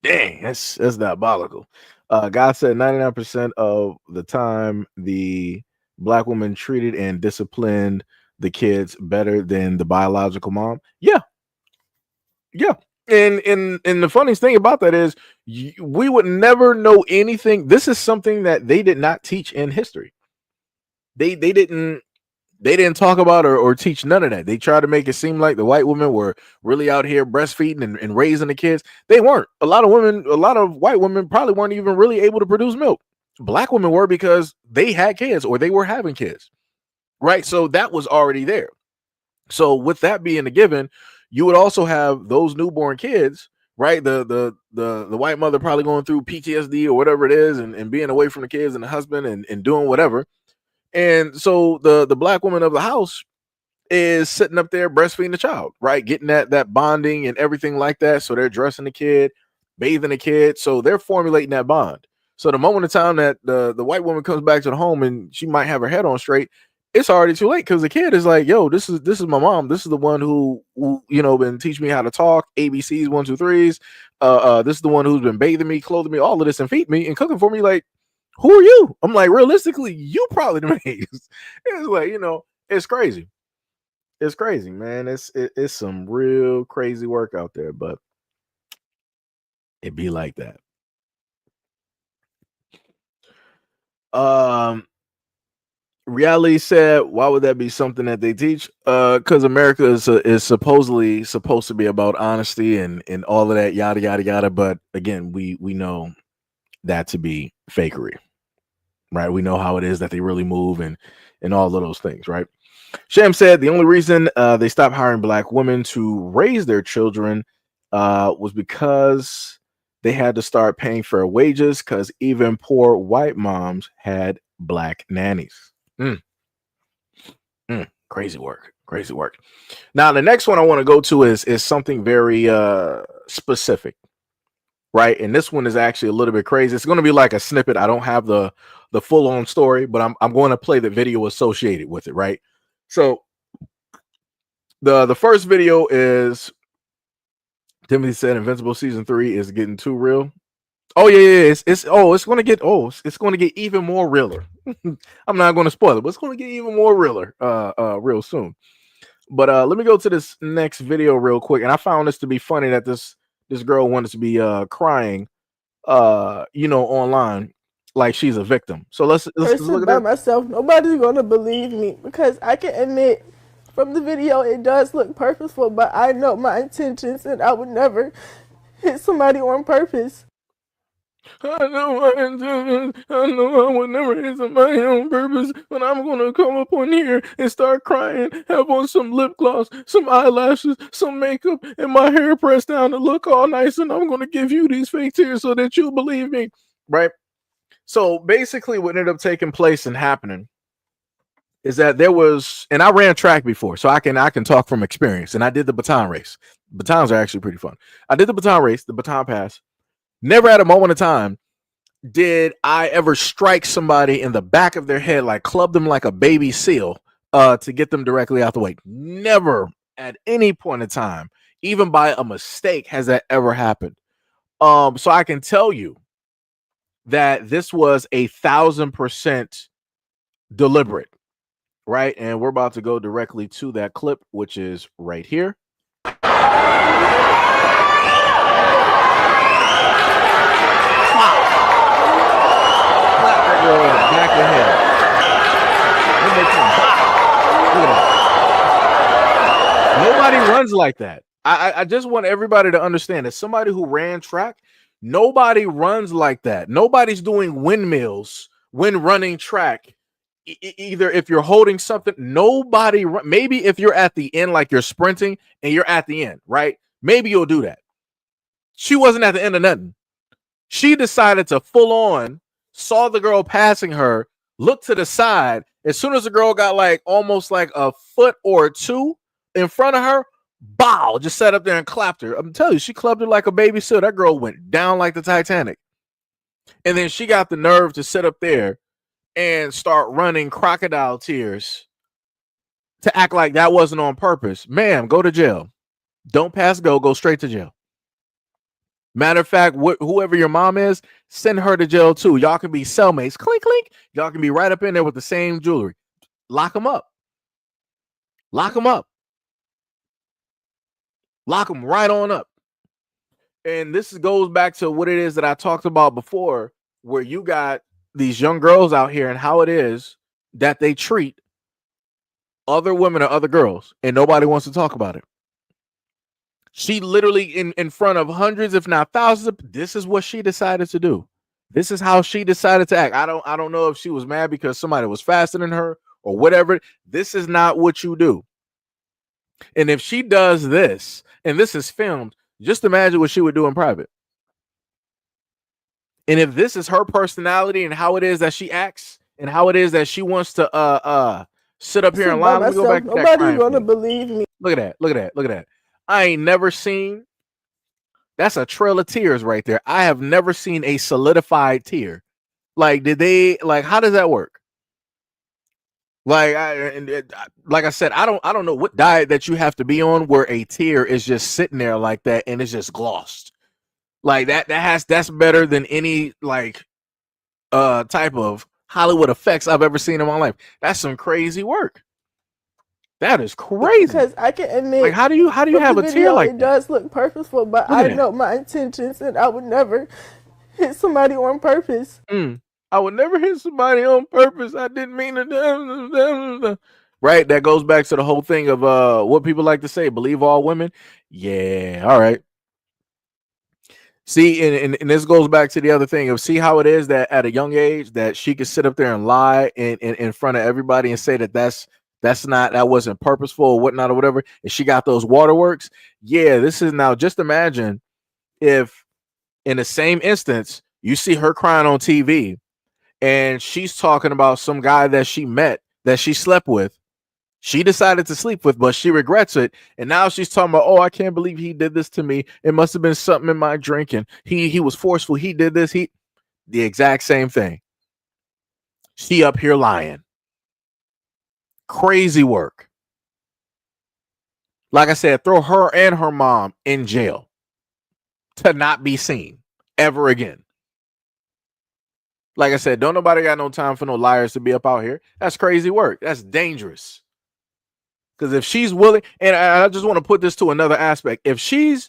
Dang, that's diabolical. Guy said 99% of the time the black woman treated and disciplined the kids better than the biological mom. Yeah. And the funniest thing about that is we would never know anything. This is something that they did not teach in history. They didn't talk about or teach none of that. They tried to make it seem like the white women were really out here breastfeeding and raising the kids. They weren't. A lot of white women probably weren't even really able to produce milk. Black women were, because they had kids or they were having kids, right? So that was already there. So with that being a given, you would also have those newborn kids, right? The white mother probably going through PTSD or whatever it is, and being away from the kids and the husband and doing whatever. And so the black woman of the house is sitting up there breastfeeding the child, right? Getting that bonding and everything like that. So they're dressing the kid, bathing the kid. So they're formulating that bond. So the moment of time that the white woman comes back to the home and she might have her head on straight, it's already too late, because the kid is like, yo, this is my mom. This is the one who been teaching me how to talk, ABCs, 1, 2, 3s. This is the one who's been bathing me, clothing me, all of this, and feeding me and cooking for me. Like, who are you? I'm like, realistically, you probably the maid. It's like, it's crazy. It's crazy, man. It's some real crazy work out there, but it be like that. Reality said, why would that be something that they teach? Because America is supposedly supposed to be about honesty and all of that, yada yada yada. But again, we know that to be fakery, right? We know how it is that they really move and all of those things, right? Sham said the only reason they stopped hiring black women to raise their children was because they had to start paying fair wages, because even poor white moms had black nannies. Crazy work. Now, the next one I want to go to is something very specific, right? And this one is actually a little bit crazy. It's going to be like a snippet. I don't have the full-on story, but I'm going to play the video associated with it, right? So the first video is Timothy said Invincible season 3 is getting too real. Oh yeah. It's going to get even more realer. I'm not going to spoil it, but it's going to get even more realer real soon. But let me go to this next video real quick. And I found this to be funny that this girl wanted to be crying online like she's a victim. So let's look at by that. myself. Nobody's gonna believe me, because I can admit from the video it does look purposeful, but I know my intentions and I would never hit somebody on purpose. I know my intentions. I know I would never hit somebody on purpose, but I'm gonna come up on here and start crying, have on some lip gloss, some eyelashes, some makeup, and my hair pressed down to look all nice, and I'm gonna give you these fake tears so that you believe me, right? So basically what ended up taking place and happening is that there was, and I ran track before, so I can talk from experience, and I did the baton race. Batons are actually pretty fun. I did the baton race, the baton pass. Never at a moment of time did I ever strike somebody in the back of their head, like club them like a baby seal to get them directly out the way. Never at any point in time, even by a mistake, has that ever happened. So I can tell you that this was 1,000% deliberate, right? And we're about to go directly to that clip, which is right here. Back ahead. Look at that. Nobody runs like that. I just want everybody to understand that somebody who ran track, nobody runs like that. Nobody's doing windmills when running track. Either if you're holding something, nobody maybe if you're at the end, like you're sprinting and you're at the end, right? Maybe you'll do that. She wasn't at the end of nothing. She decided to full on, saw the girl passing her, looked to the side. As soon as the girl got like almost like a foot or two in front of her, bow, just sat up there and clapped her. I'm telling you, she clubbed her like a baby seal. That girl went down like the Titanic. And then she got the nerve to sit up there and start running crocodile tears to act like that wasn't on purpose. Ma'am, go to jail. Don't pass go. Go straight to jail. Matter of fact, whoever your mom is, send her to jail too. Y'all can be cellmates. Clink, clink. Y'all can be right up in there with the same jewelry. Lock them up. Lock them up. Lock them right on up. And this goes back to what it is that I talked about before, where you got these young girls out here and how it is that they treat other women or other girls, and nobody wants to talk about it. She literally in front of hundreds, if not thousands of, this is what she decided to do. This is how she decided to act. I don't know if she was mad because somebody was faster than her or whatever. This is not what you do. And if she does this, and this is filmed, just imagine what she would do in private. And if this is her personality and how it is that she acts and how it is that she wants to sit up here and lie, let me go back. Nobody's gonna believe me. Look at that. Look at that. Look at that. I ain't never seen. That's a trail of tears right there. I have never seen a solidified tear. Like, did they like? How does that work? Like, like I said, I don't know what diet that you have to be on where a tear is just sitting there like that and it's just glossed. Like that's better than any like type of Hollywood effects I've ever seen in my life. That's some crazy work. That is crazy. Because I can admit, like, how do you have a tear like that? It does look purposeful, but I know my intentions, and I would never hit somebody on purpose. I would never hit somebody on purpose. I didn't mean to. Right? That goes back to the whole thing of what people like to say, believe all women. Yeah, all right. See, and this goes back to the other thing of see how it is that at a young age that she could sit up there and lie in front of everybody and say that wasn't purposeful or whatnot or whatever. And she got those waterworks. Yeah, this is now just imagine if in the same instance you see her crying on TV and she's talking about some guy that she met that she slept with. She decided to sleep with, but she regrets it. And now she's talking about, oh, I can't believe he did this to me. It must have been something in my drinking. He was forceful. He did this. The exact same thing. She up here lying. Crazy work. Like I said, throw her and her mom in jail to not be seen ever again. Like I said, don't nobody got no time for no liars to be up out here. That's crazy work. That's dangerous. Because if she's willing, and I just want to put this to another aspect, if she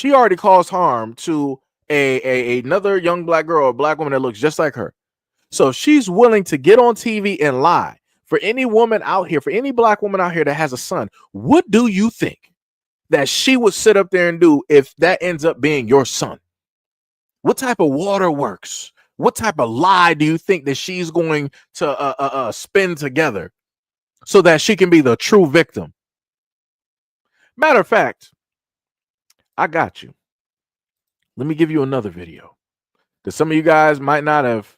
already caused harm to another young black girl or black woman that looks just like her. So if she's willing to get on TV and lie for any woman out here, for any black woman out here that has a son, what do you think that she would sit up there and do if that ends up being your son? What type of waterworks? What type of lie do you think that she's going to spin together so that she can be the true victim? Matter of fact, I got you. Let me give you another video because some of you guys might not have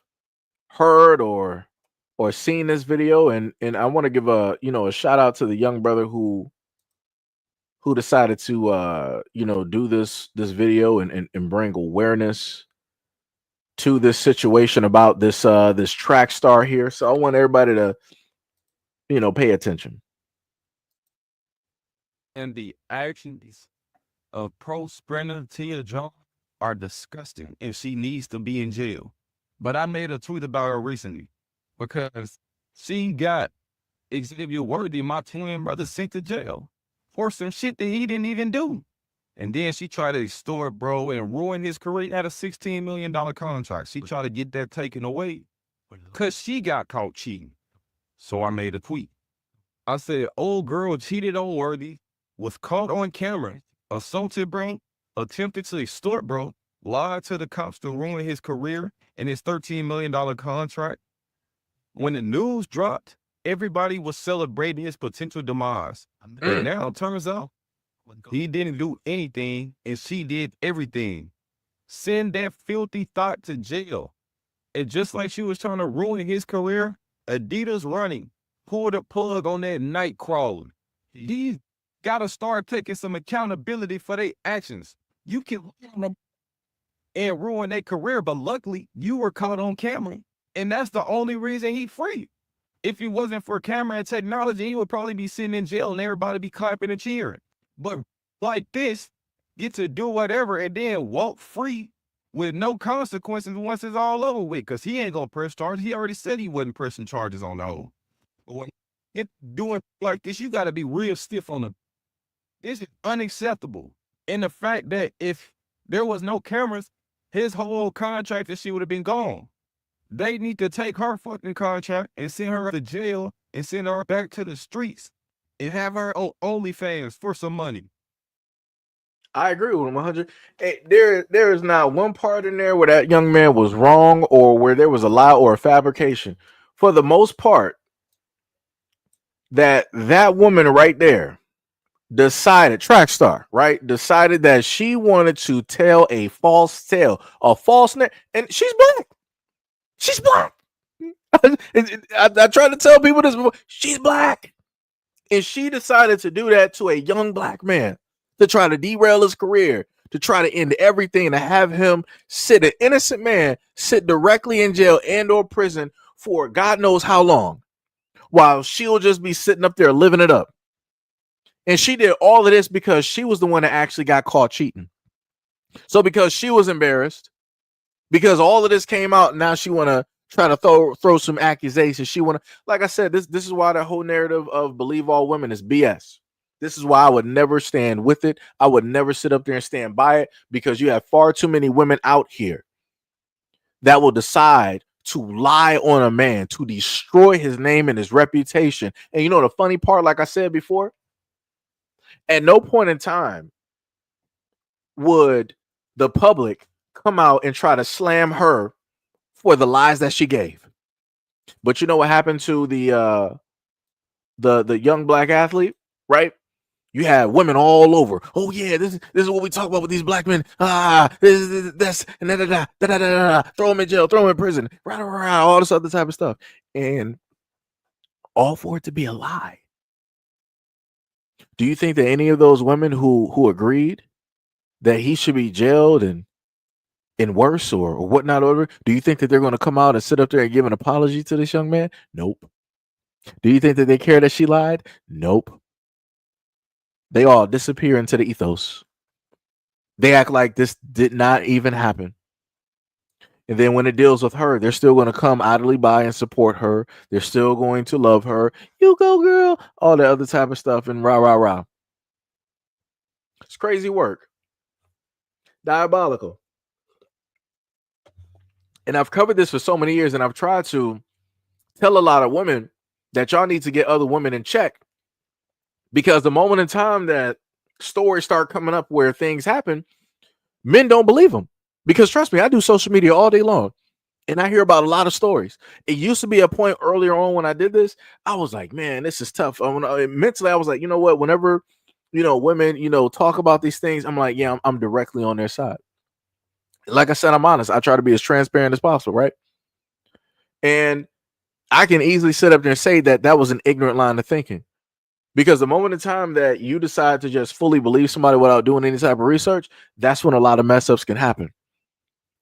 heard or seen this video, and I want to give a shout out to the young brother who decided to do this video and bring awareness to this situation about this track star here. So I want everybody to pay attention. And the actions of pro sprinter Tia Jones are disgusting, and she needs to be in jail. But I made a tweet about her recently because she got Xavier Worthy, my twin brother, sent to jail for some shit that he didn't even do. And then she tried to extort bro and ruin his career at a $16 million contract. She tried to get that taken away because she got caught cheating. So I made a tweet. I said, old girl cheated on Worthy, was caught on camera, assaulted bro, attempted to extort bro, lied to the cops to ruin his career and his $13 million contract. When the news dropped, everybody was celebrating his potential demise. And now it turns out he didn't do anything and she did everything. Send that filthy thought to jail. And just like she was trying to ruin his career, Adidas running pulled a plug on that night crawler. These gotta start taking some accountability for their actions. You can and ruin their career, but luckily you were caught on camera, and that's the only reason he free. if it wasn't for camera and technology, he would probably be sitting in jail and everybody be clapping and cheering. But like this, get to do whatever and then walk free with no consequences once it's all over with, because he ain't gonna press charges. He already said he wasn't pressing charges on the old. But when it doing like this, you gotta be real stiff on the. This is unacceptable. And the fact that if there was no cameras, his whole contract and she would have been gone. They need to take her fucking contract and send her to jail and send her back to the streets and have her on OnlyFans for some money. I agree with him 100. There is not one part in there where that young man was wrong or where there was a lie or a fabrication. For the most part, that woman right there decided, track star, right? Decided that she wanted to tell a false tale, a false net, and she's black. She's black. I try to tell people this before. She's black. And she decided to do that to a young black man to try to derail his career, to try to end everything, to have him sit, an innocent man, sit directly in jail and or prison for God knows how long, while she'll just be sitting up there living it up. And she did all of this because she was the one that actually got caught cheating. So because she was embarrassed, because all of this came out, now she want to try to throw some accusations. She want to, like I said, this is why the whole narrative of believe all women is BS. This is why I would never stand with it. I would never sit up there and stand by it, because you have far too many women out here that will decide to lie on a man, to destroy his name and his reputation. And you know the funny part, like I said before, at no point in time would the public come out and try to slam her for the lies that she gave. But you know what happened to the young black athlete, right? You had women all over. Oh yeah, this is what we talk about with these black men. This and da. Throw them in jail, throw them in prison, all this other type of stuff, and all for it to be a lie. Do you think that any of those women who agreed that he should be jailed and worse or whatnot, over, do you think that they're going to come out and sit up there and give an apology to this young man? Nope. Do you think that they care that she lied? Nope. They all disappear into the ethos. They act like this did not even happen. And then when it deals with her, they're still going to come idly by and support her. They're still going to love her. You go, girl. All the other type of stuff and rah. It's crazy work. Diabolical. And I've covered this for so many years, and I've tried to tell a lot of women that y'all need to get other women in check, because the moment in time that stories start coming up where things happen, men don't believe them. Because trust me, I do social media all day long, and I hear about a lot of stories. It used to be a point earlier on when I did this, I was like, man, this is tough. Mentally, I was like, you know what? Whenever, women, talk about these things, I'm like, yeah, I'm directly on their side. Like I said, I'm honest. I try to be as transparent as possible, right? And I can easily sit up there and say that was an ignorant line of thinking. Because the moment in time that you decide to just fully believe somebody without doing any type of research, that's when a lot of mess ups can happen.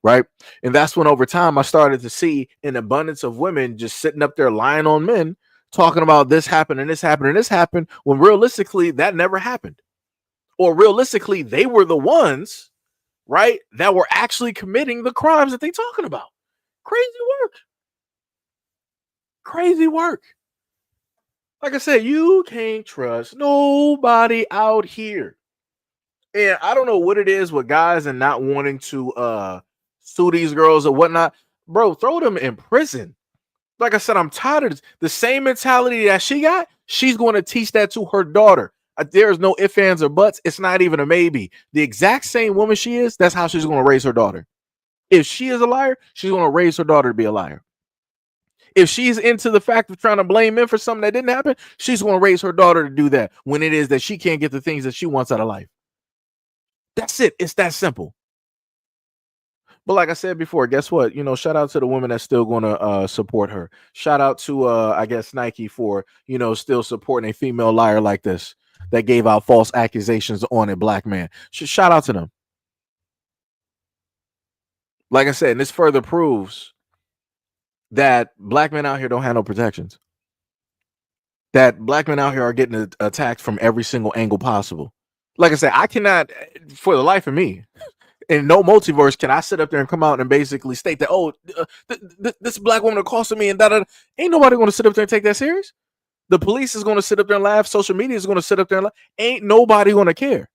Right. And that's when over time I started to see an abundance of women just sitting up there lying on men, talking about this happened and this happened and this happened, when realistically that never happened. Or realistically, they were the ones, right, that were actually committing the crimes that they're talking about. Crazy work. Crazy work. Like I said, you can't trust nobody out here. And I don't know what it is with guys and not wanting to sue these girls or whatnot. Bro, throw them in prison. Like I said, I'm tired of this. The same mentality that she got, she's going to teach that to her daughter. There's no ifs, ands, or buts. It's not even a maybe. The exact same woman she is, that's how she's going to raise her daughter. If she is a liar, she's going to raise her daughter to be a liar. If she's into the fact of trying to blame men for something that didn't happen, she's going to raise her daughter to do that when it is that she can't get the things that she wants out of life. That's it. It's that simple. But like I said before, guess what? Shout out to the women that's still going to support her. Shout out to, I guess, Nike for, still supporting a female liar like this that gave out false accusations on a black man. Shout out to them. Like I said, and this further proves that black men out here don't have no protections. that black men out here are getting attacked from every single angle possible. Like I said, I cannot, for the life of me, in no multiverse, can I sit up there and come out and basically state that, oh, this black woman accosted me and da. Ain't nobody going to sit up there and take that serious. The police is going to sit up there and laugh. Social media is going to sit up there and laugh. Ain't nobody going to care.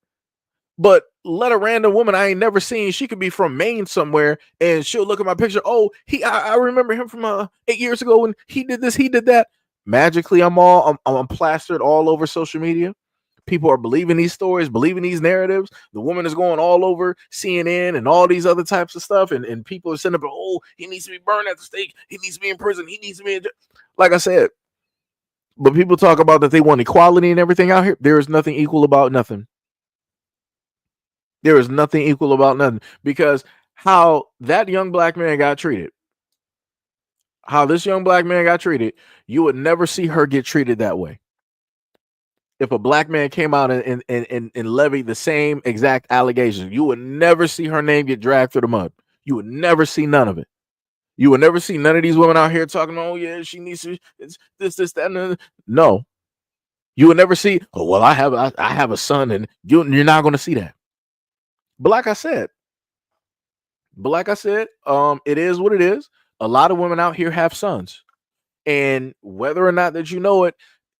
But let a random woman I ain't never seen, she could be from Maine somewhere, and she'll look at my picture. Oh, I remember him from 8 years ago when he did this, he did that. Magically, I'm plastered all over social media. People are believing these stories, believing these narratives. The woman is going all over CNN and all these other types of stuff, and people are sending up, oh, he needs to be burned at the stake. He needs to be in prison. He needs to be in jail. Like I said, but people talk about that they want equality and everything out here. There is nothing equal about nothing. There is nothing equal about nothing, because how that young black man got treated, how this young black man got treated, you would never see her get treated that way. If a black man came out and levied the same exact allegations, you would never see her name get dragged through the mud. You would never see none of it. You would never see none of these women out here talking, oh, yeah, she needs to, it's this, that, and no. You would never see, oh, well, I have a son, and you're not going to see that. But like I said, it is what it is. A lot of women out here have sons, and whether or not that you know it,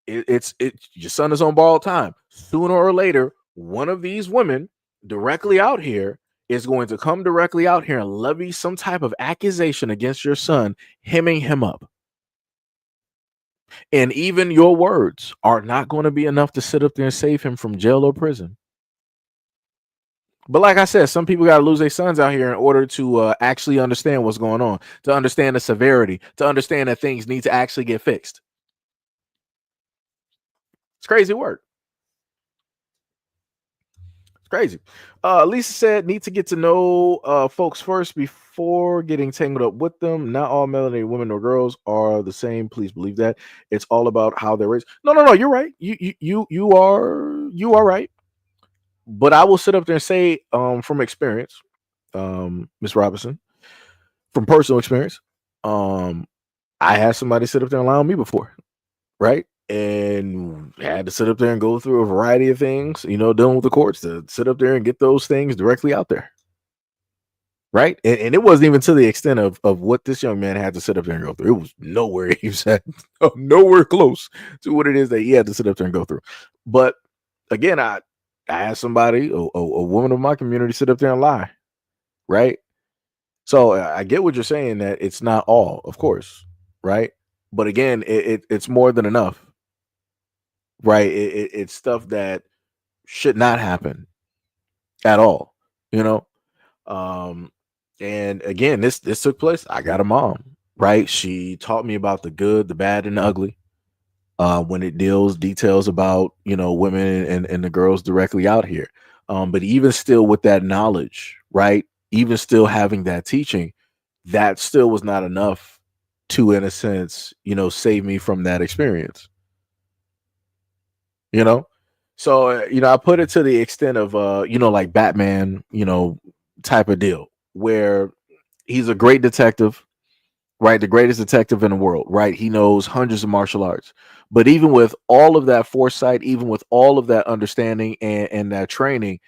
it's your son is on borrowed time. Sooner or later, one of these women directly out here is going to come directly out here and levy some type of accusation against your son, hemming him up. And even your words are not going to be enough to sit up there and save him from jail or prison. But like I said, some people got to lose their sons out here in order to actually understand what's going on, to understand the severity, to understand that things need to actually get fixed. It's crazy work. It's crazy. Lisa said, need to get to know folks first before getting tangled up with them. Not all melanated women or girls are the same. Please believe that. It's all about how they're raised. No. You're right. You are right. But I will sit up there and say, from experience, Miss Robinson, from personal experience, I had somebody sit up there and lie on me before, right? And had to sit up there and go through a variety of things, dealing with the courts to sit up there and get those things directly out there, right? And it wasn't even to the extent of what this young man had to sit up there and go through. It was nowhere, he said, nowhere close to what it is that he had to sit up there and go through. But again, I had somebody, a woman of my community, sit up there and lie, right? So I get what you're saying, that it's not all, of course, right? But again, it's more than enough, right? It's stuff that should not happen at all, and again, this took place. I got a mom, right? She taught me about the good, the bad, and the ugly. When it details about, women and the girls directly out here. But even still with that knowledge, right? Even still having that teaching, that still was not enough to, in a sense, save me from that experience. So, I put it to the extent of, like Batman, type of deal, where he's a great detective, right? The greatest detective in the world, right? He knows hundreds of martial arts. But even with all of that foresight, even with all of that understanding and that training,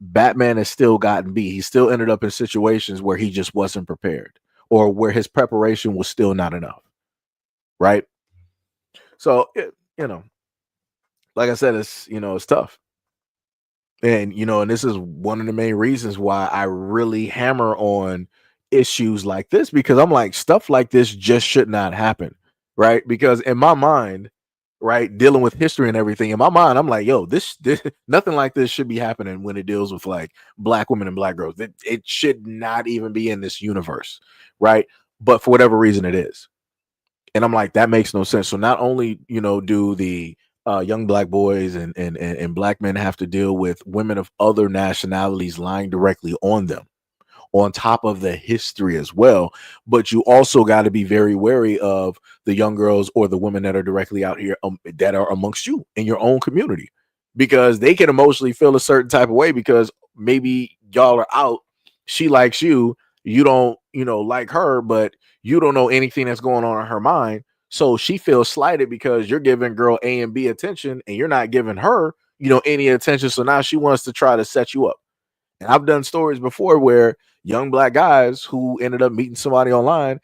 Batman has still gotten beat. He still ended up in situations where he just wasn't prepared, or where his preparation was still not enough, right? So, like I said, it's tough. And, and this is one of the main reasons why I really hammer on issues like this, because I'm like, stuff like this just should not happen, right? Because in my mind, right, dealing with history and everything, in my mind, I'm like, yo, this nothing like this should be happening when it deals with like black women and black girls. It should not even be in this universe, right? But for whatever reason, it is. And I'm like, that makes no sense. So not only, do the young black boys and black men have to deal with women of other nationalities lying directly on them, on top of the history as well, but you also got to be very wary of the young girls or the women that are directly out here that are amongst you in your own community, because they can emotionally feel a certain type of way because maybe y'all are out, she likes you, you don't like her, but you don't know anything that's going on in her mind. So she feels slighted because you're giving girl A and B attention and you're not giving her, any attention. So now she wants to try to set you up. And I've done stories before where young black guys who ended up meeting somebody online,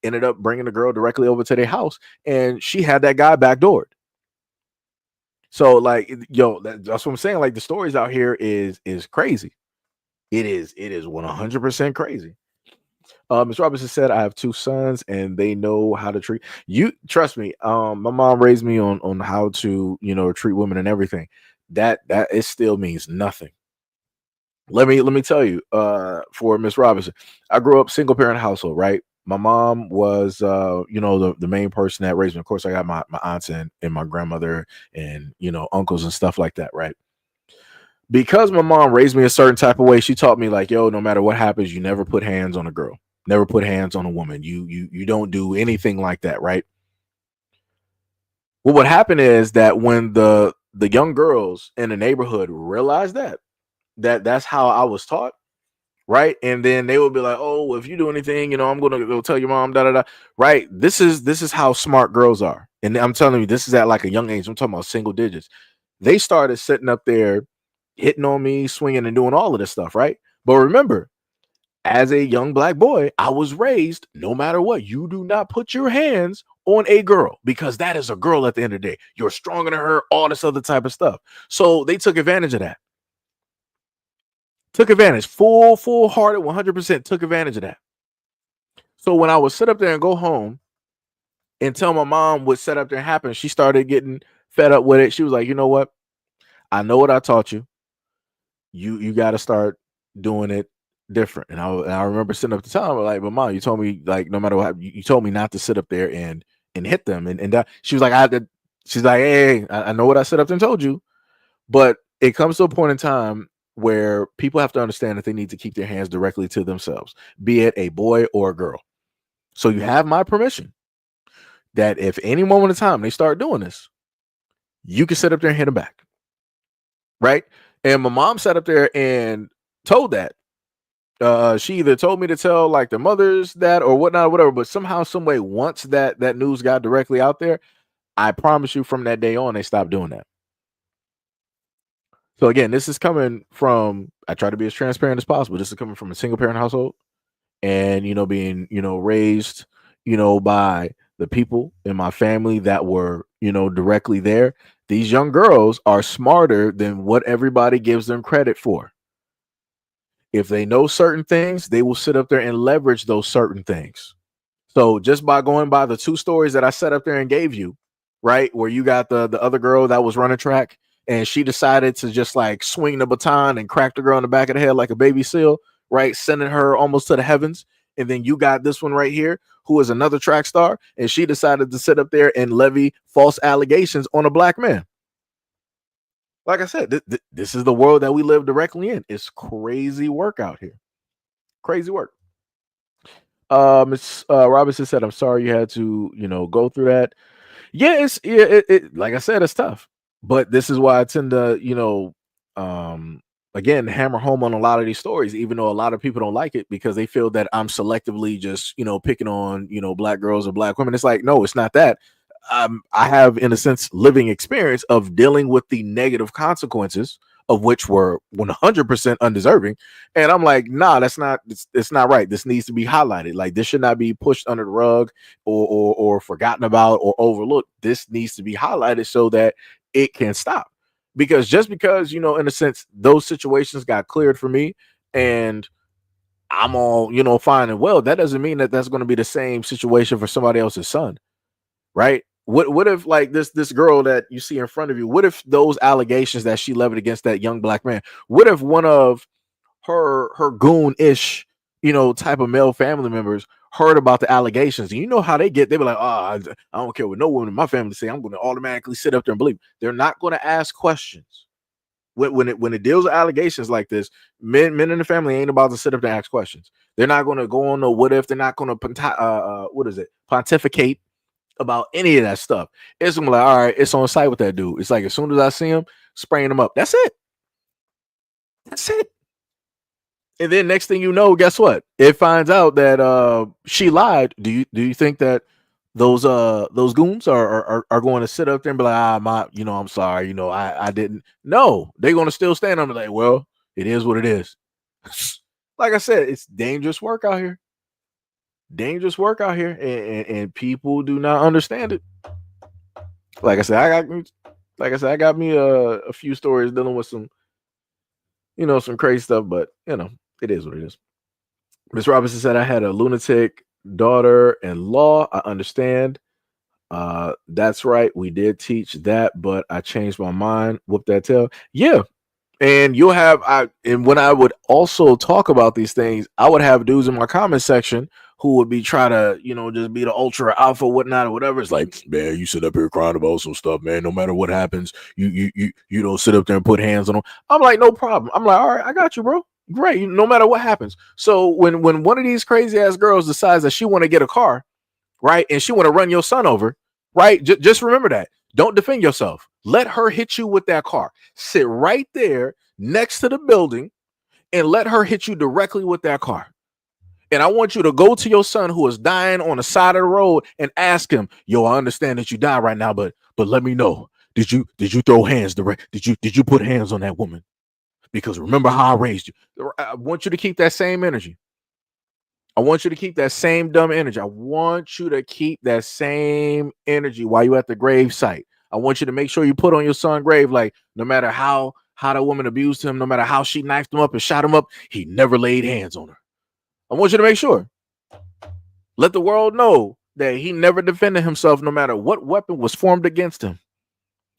ended up bringing the girl directly over to their house, and she had that guy backdoored. So like, that's what I'm saying. Like the stories out here is crazy. It is 100% crazy. Ms. Robinson said, I have 2 sons and they know how to treat you. Trust me. My mom raised me on how to, treat women and everything. That it still means nothing. Let me tell you, for Miss Robinson, I grew up single parent household, right? My mom was, the main person that raised me. Of course, I got my aunts and my grandmother and, uncles and stuff like that, right? Because my mom raised me a certain type of way, she taught me like, yo, no matter what happens, you never put hands on a girl, never put hands on a woman. You don't do anything like that, right? Well, what happened is that when the young girls in the neighborhood realized that's how I was taught, right? And then they would be like, "Oh, well, if you do anything, I'm gonna go tell your mom." Da da da. Right? This is how smart girls are, and I'm telling you, this is at like a young age. I'm talking about single digits. They started sitting up there, hitting on me, swinging, and doing all of this stuff, right? But remember, as a young black boy, I was raised. No matter what, you do not put your hands on a girl because that is a girl at the end of the day. You're stronger than her. All this other type of stuff. So they took advantage of that. Took advantage, full hearted, 100% took advantage of that. So when I would sit up there and go home and tell my mom what set up there happened, she started getting fed up with it. She was like, you know what? I know what I taught you. You got to start doing it different. And I remember sitting up to tell her like, but mom, you told me like no matter what, you told me not to sit up there and hit them. And she was like, she's like, hey, I know what I set up there and told you, but it comes to a point in time where people have to understand that they need to keep their hands directly to themselves, be it a boy or a girl. So you have my permission that if any moment of time they start doing this, you can sit up there and hit them back. Right? And my mom sat up there and told that. She either told me to tell like the mothers that or whatnot, whatever, but somehow, some way, once that news got directly out there, I promise you from that day on, they stopped doing that. So again, this is coming from, I try to be as transparent as possible. This is coming from a single parent household and, being, raised, by the people in my family that were, directly there. These young girls are smarter than what everybody gives them credit for. If they know certain things, they will sit up there and leverage those certain things. So just by going by the 2 stories that I set up there and gave you, right, where you got the other girl that was running track, and she decided to just like swing the baton and crack the girl in the back of the head like a baby seal, right? Sending her almost to the heavens. And then you got this one right here, who is another track star, and she decided to sit up there and levy false allegations on a black man. Like I said, this is the world that we live directly in. It's crazy work out here. Crazy work. Miss Robinson said, I'm sorry you had to, go through that. Yeah, it like I said, it's tough. But this is why I tend to, again, hammer home on a lot of these stories, even though a lot of people don't like it because they feel that I'm selectively just, picking on, black girls or black women. It's like, no, it's not that. I have, in a sense, living experience of dealing with the negative consequences of which were 100% undeserving. And I'm like, nah, that's not, it's not right. This needs to be highlighted. Like this should not be pushed under the rug or forgotten about or overlooked. This needs to be highlighted so that it can stop. Because just because, in a sense, those situations got cleared for me and I'm all, fine and well, that doesn't mean that that's going to be the same situation for somebody else's son. Right? What if like this girl that you see in front of you, what if those allegations that she levied against that young black man, what if one of her goon-ish, type of male family members heard about the allegations? And you know how they get, they be like, I don't care what no woman in my family say, I'm going to automatically sit up there and believe. They're not going to ask questions. When it deals with allegations like this, men in the family ain't about to sit up there and ask questions. They're not going to go on no what if, they're not going to pontificate about any of that stuff. It's gonna be like, all right, it's on site with that dude. It's like as soon as I see him, spraying him up. That's it. That's it. And then next thing you know, guess what? It finds out that she lied. Do you think that those goons are going to sit up there and be like, I'm sorry, I didn't. No, they're going to still stand on it like, well, it is what it is. Like I said, it's dangerous work out here. Dangerous work out here, and people do not understand it. Like I said, I got me a few stories dealing with some, some crazy stuff, but it is what it is. Miss Robinson said I had a lunatic daughter-in-law. I understand. That's right. We did teach that, but I changed my mind. Whoop that tail. Yeah. And and when I would also talk about these things, I would have dudes in my comment section who would be trying to, just be the ultra alpha, whatnot, or whatever. It's like, man, you sit up here crying about some stuff, man. No matter what happens, you don't sit up there and put hands on them. I'm like, no problem. I'm like, all right, I got you, bro. Great. No matter what happens. So when one of these crazy ass girls decides that she want to get a car, right, and she want to run your son over, right, just remember that. Don't defend yourself. Let her hit you with that car. Sit right there next to the building and let her hit you directly with that car. And I want you to go to your son who is dying on the side of the road and ask him, yo, I understand that you died right now, but let me know. Did you throw hands direct? Did you put hands on that woman? Because remember how I raised you. I want you to keep that same energy. I want you to keep that same dumb energy. I want you to keep that same energy while you're at the grave site. I want you to make sure you put on your son's grave, like, no matter how that woman abused him, no matter how she knifed him up and shot him up, he never laid hands on her. I want you to make sure. Let the world know that he never defended himself, no matter what weapon was formed against him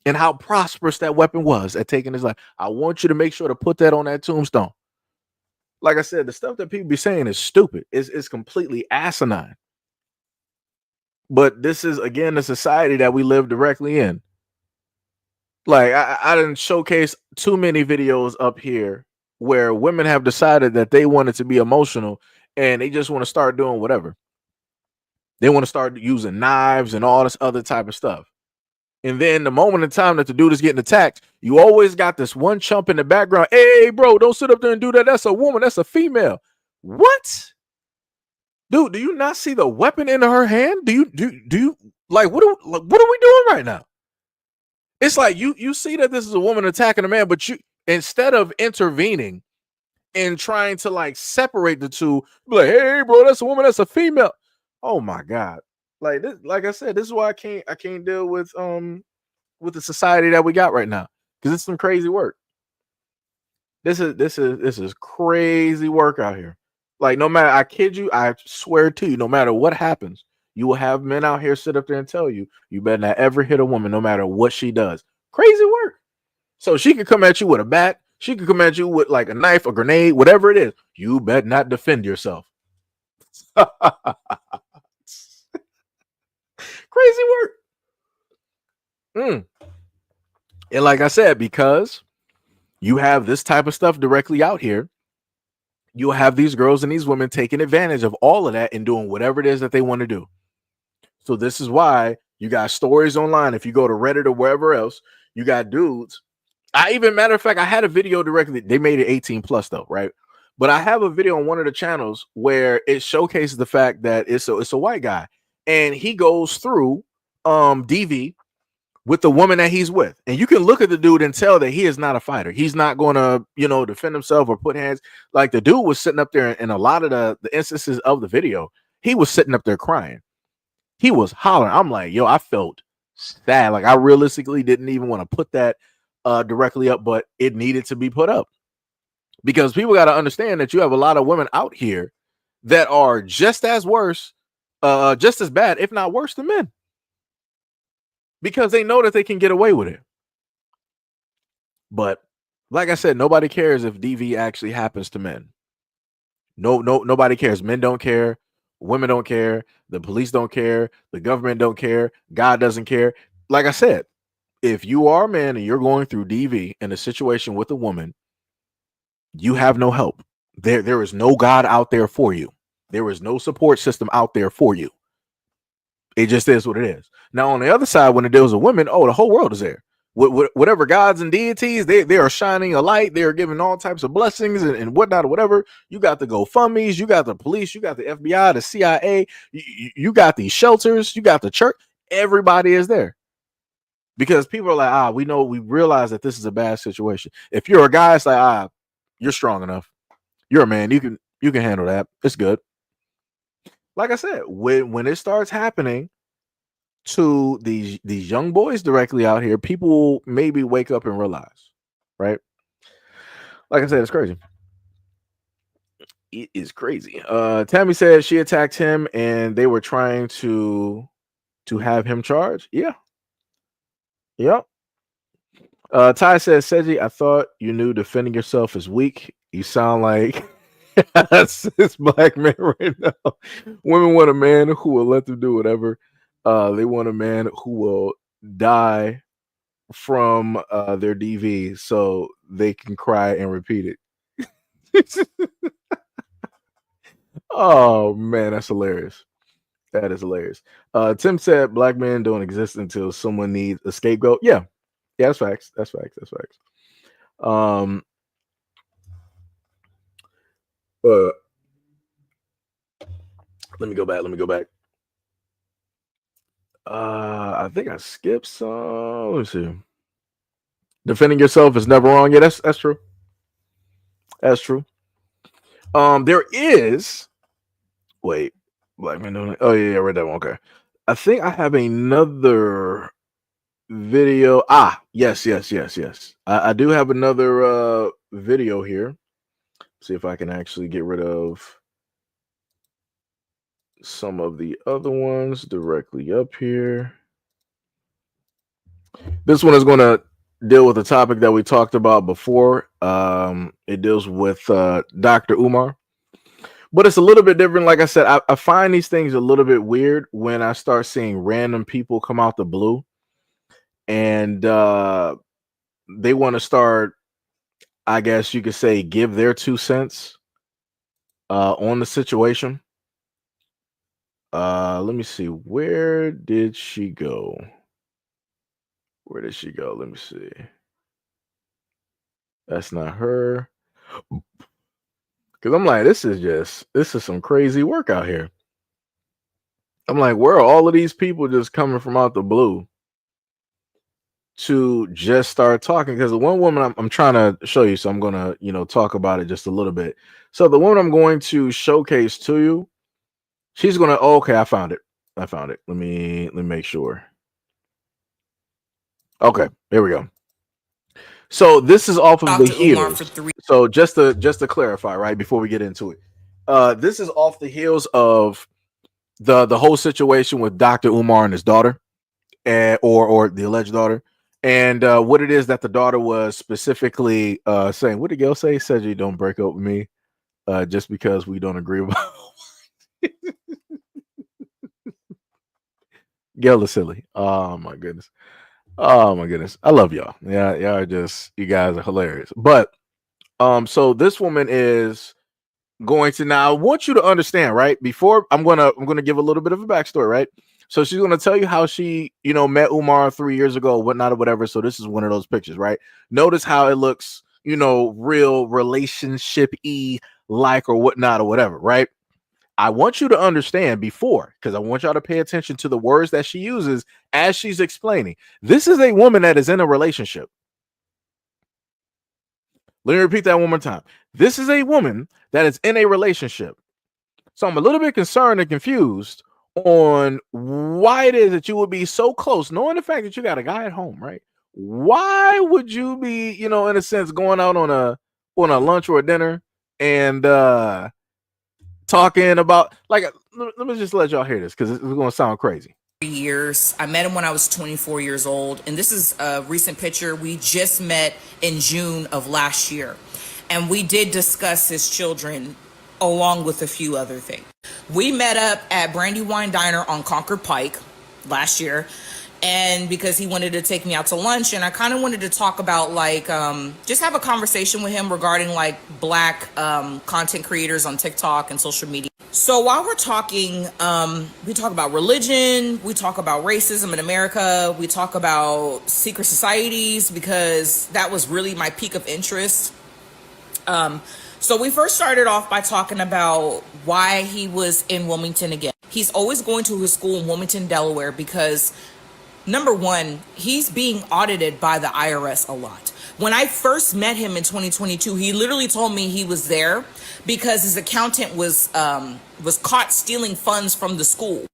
and how prosperous that weapon was at taking his life. I want you to make sure to put that on that tombstone. Like I said, the stuff that people be saying is stupid. It's completely asinine. But this is, again, the society that we live directly in. Like, I didn't showcase too many videos up here where women have decided that they wanted to be emotional and they just want to start doing whatever. They want to start using knives and all this other type of stuff. And then the moment in time that the dude is getting attacked, you always got this one chump in the background. Hey, bro, don't sit up there and do that. That's a woman. That's a female. What? Dude, do you not see the weapon in her hand? Do you like, what are we doing right now? It's like you see that this is a woman attacking a man, but you, instead of intervening and trying to like separate the two, be like, hey, bro, that's a woman, that's a female. Oh my God. Like this, like I said, this is why I can't deal with the society that we got right now, because it's some crazy work. This is crazy work out here. Like, no matter, I kid you, I swear to you, no matter what happens, you will have men out here sit up there and tell you, you better not ever hit a woman, no matter what she does. Crazy work. So she could come at you with a bat, she could come at you with like a knife, a grenade, whatever it is. You better not defend yourself. Crazy work. And like I said, because you have this type of stuff directly out here, you'll have these girls and these women taking advantage of all of that and doing whatever it is that they want to do. So this is why you got stories online. If you go to Reddit or wherever else, you got dudes. Matter of fact, I had a video directly. They made it 18 plus though, right? But I have a video on one of the channels where it showcases the fact that it's a white guy, and he goes through DV with the woman that he's with. And you can look at the dude and tell that he is not a fighter. He's not going to, defend himself or put hands. Like, the dude was sitting up there in a lot of the instances of the video. He was sitting up there crying. He was hollering. I'm like, yo, I felt sad. Like, I realistically didn't even want to put that directly up, but it needed to be put up. Because people got to understand that you have a lot of women out here that are just as bad, if not worse than men. Because they know that they can get away with it. But like I said, nobody cares if DV actually happens to men. Nobody cares. Men don't care. Women don't care. The police don't care. The government don't care. God doesn't care. Like I said, if you are a man and you're going through DV in a situation with a woman, you have no help. There is no God out there for you. There is no support system out there for you. It just is what it is. Now, on the other side, when it deals with women, the whole world is there. whatever gods and deities, they are shining a light. They are giving all types of blessings and whatnot or whatever. You got the GoFundMes, you got the police, you got the FBI, the CIA, you got these shelters, you got the church. Everybody is there because people are like, we realize that this is a bad situation. If you're a guy, it's like, you're strong enough. You're a man. You can handle that. It's good. Like I said, when it starts happening to these young boys directly out here, people maybe wake up and realize, right? Like I said, it's crazy. It is crazy. Tammy said she attacked him and they were trying to have him charged. Yeah. Yep. Ty says, Seji, I thought you knew defending yourself is weak. You sound like this black man right now. Women want a man who will let them do whatever. They want a man who will die from their DV so they can cry and repeat it. Oh man, that's hilarious. That is hilarious. Tim said black men don't exist until someone needs a scapegoat. Yeah, that's facts. That's facts. That's facts. Let me go back. I think I skipped some. Let's see. Defending yourself is never wrong. Yeah, that's true. That's true. There is. Wait, black men doing it. Oh yeah, I read that one. Okay, I think I have another video. Yes. I do have another video here. See if I can actually get rid of some of the other ones directly up here. This one is going to deal with a topic that we talked about before. It deals with Dr. Umar, but it's a little bit different. Like I said, I find these things a little bit weird when I start seeing random people come out the blue and they want to start, I guess you could say, give their 2 cents on the situation. Let me see. Where did she go? Let me see. That's not her. Because I'm like, this is some crazy work out here. I'm like, where are all of these people just coming from out the blue to just start talking? Because the one woman I'm trying to show you, so I'm gonna talk about it just a little bit. So the woman I'm going to showcase to you, she's gonna. Oh, okay, I found it. Let me make sure. Okay, here we go. So this is off of the heels. So just to clarify, right before we get into it, this is off the heels of the whole situation with Dr. Umar and his daughter, or the alleged daughter, and what it is that the daughter was specifically saying. What did Gail say? Said you don't break up with me just because we don't agree about. Gail is silly. Oh my goodness. I love y'all. Yeah, y'all are you guys are hilarious. But so this woman is going to, now I want you to understand, right? Before I'm gonna give a little bit of a backstory, right? So she's gonna tell you how she, met Umar 3 years ago, whatnot or whatever. So this is one of those pictures, right? Notice how it looks, real relationship-y like or whatnot or whatever, right? I want you to understand because I want y'all to pay attention to the words that she uses as she's explaining. This is a woman that is in a relationship. Let me repeat that one more time. This is a woman that is in a relationship. So I'm a little bit concerned and confused on why it is that you would be so close, knowing the fact that you got a guy at home, right? Why would you be, in a sense, going out on a lunch or a dinner and talking about, like, let me just let y'all hear this because it's going to sound crazy. Years. I met him when I was 24 years old, and this is a recent picture. We just met in June of last year, and we did discuss his children along with a few other things. We met up at Brandywine Diner on Concord Pike last year, and because he wanted to take me out to lunch, and I kind of wanted to talk about like just have a conversation with him regarding like black content creators on TikTok and social media. So while we're talking, we talk about religion, we talk about racism in America, we talk about secret societies, because that was really my peak of interest. So we first started off by talking about why he was in Wilmington again. He's always going to his school in Wilmington, Delaware, because number one, he's being audited by the IRS a lot. When I first met him in 2022, he literally told me he was there because his accountant was caught stealing funds from the school.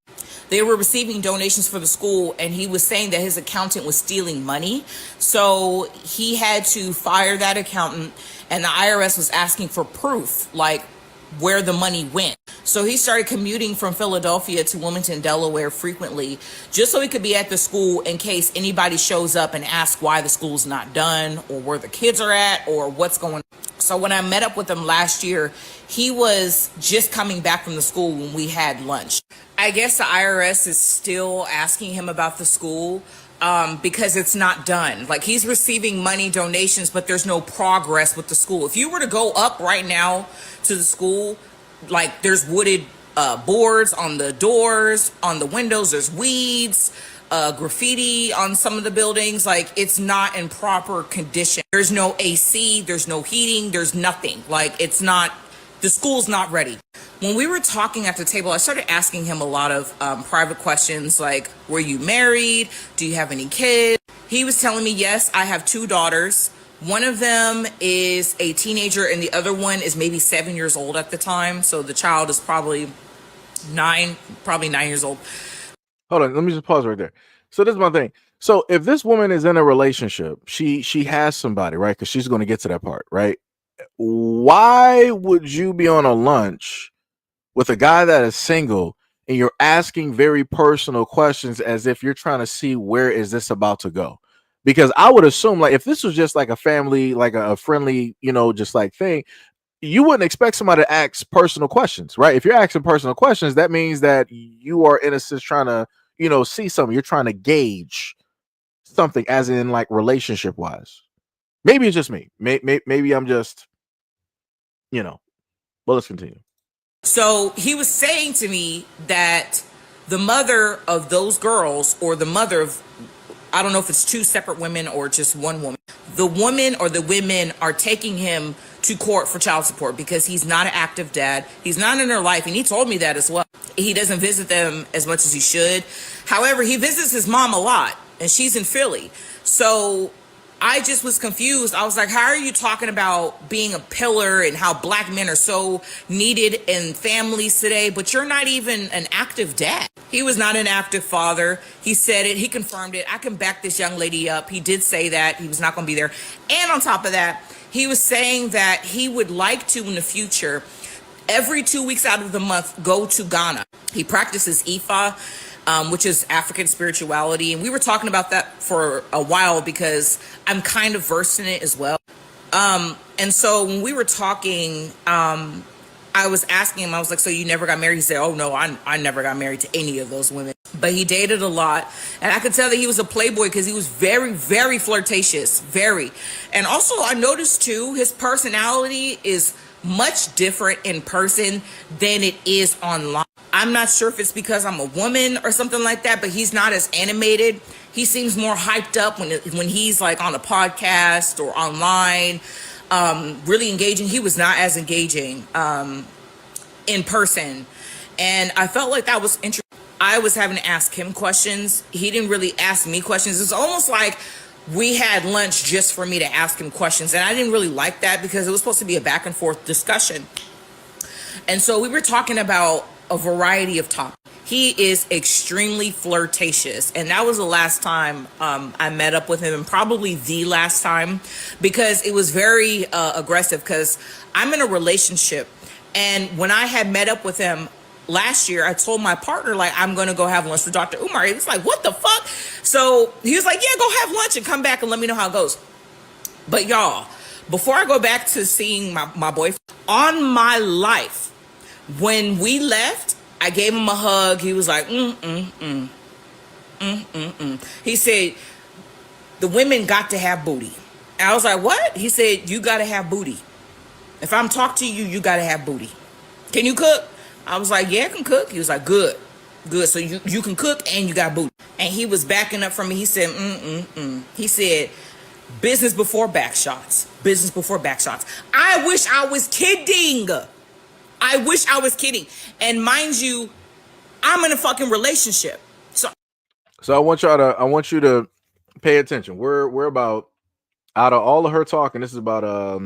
They were receiving donations for the school, and he was saying that his accountant was stealing money. So he had to fire that accountant, and the IRS was asking for proof, like where the money went. So he started commuting from Philadelphia to Wilmington, Delaware frequently, just so he could be at the school in case anybody shows up and asks why the school's not done, or where the kids are at, or what's going on. So when I met up with him last year, he was just coming back from the school when we had lunch. I guess the IRS is still asking him about the school because it's not done. Like, he's receiving money donations, but there's no progress with the school. If you were to go up right now to the school, like, there's wooded boards on the doors, on the windows, there's weeds, graffiti on some of the buildings. Like, it's not in proper condition. There's no AC, there's no heating, there's nothing. Like, it's not, the school's not ready. When we were talking at the table, I started asking him a lot of private questions, like, were you married? Do you have any kids? He was telling me, yes, I have 2 daughters. One of them is a teenager, and the other one is maybe 7 years old at the time. So the child is probably 9 years old. Hold on, let me just pause right there. So this is my thing. So if this woman is in a relationship, she has somebody, right? Because she's going to get to that part, right? Why would you be on a lunch with a guy that is single and you're asking very personal questions as if you're trying to see where is this about to go? Because I would assume, like, if this was just like a family, like a friendly, you know, just like thing, you wouldn't expect somebody to ask personal questions, right? If you're asking personal questions, that means that you are, in a sense, trying to, you know, see something. You're trying to gauge something, as in like relationship wise. Maybe it's just me. Maybe I'm just, you know, well, let's continue. So he was saying to me that the mother of those girls, or the mother of, I don't know if it's 2 separate women or just one woman, the woman or the women are taking him to court for child support because he's not an active dad. He's not in their life, and he told me that as well. He doesn't visit them as much as he should. However, he visits his mom a lot, and she's in Philly. So I just was confused. I was like, how are you talking about being a pillar and how black men are so needed in families today, but you're not even an active dad? He was not an active father. He said it. He confirmed it. I can back this young lady up. He did say that he was not going to be there. And on top of that, he was saying that he would like to, in the future, every 2 weeks out of the month, go to Ghana. He practices Ifa, which is African spirituality. And we were talking about that for a while because I'm kind of versed in it as well. And so when we were talking, I was asking him, I was like, so you never got married? He said, oh no, I never got married to any of those women. But he dated a lot. And I could tell that he was a playboy because he was very, very flirtatious, very. And also I noticed too, his personality is much different in person than it is online. I'm not sure if it's because I'm a woman or something like that, but he's not as animated. He seems more hyped up when he's like on a podcast or online, really engaging. He was not as engaging in person. And I felt like that was interesting. I was having to ask him questions. He didn't really ask me questions. It's almost like we had lunch just for me to ask him questions. And I didn't really like that because it was supposed to be a back and forth discussion. And so we were talking about a variety of topics. He is extremely flirtatious. And that was the last time I met up with him, and probably the last time, because it was very aggressive because I'm in a relationship. And when I had met up with him last year, I told my partner, like, I'm going to go have lunch with Dr. Umar. He was like, what the fuck? So he was like, yeah, go have lunch and come back and let me know how it goes. But y'all, before I go back to seeing my boyfriend, on my life, when we left, I gave him a hug. He was like, He said the women got to have booty. And I was like, what? He said, you got to have booty. If I'm talking to you, you got to have booty. Can you cook? I was like, yeah, I can cook. He was like, good. Good. So you can cook and you got booty. And he was backing up from me. He said, He said, business before back shots. Business before back shots. I wish I was kidding. I wish I was kidding. And mind you, I'm in a fucking relationship. So I want you to pay attention. We're about, out of all of her talking, this is about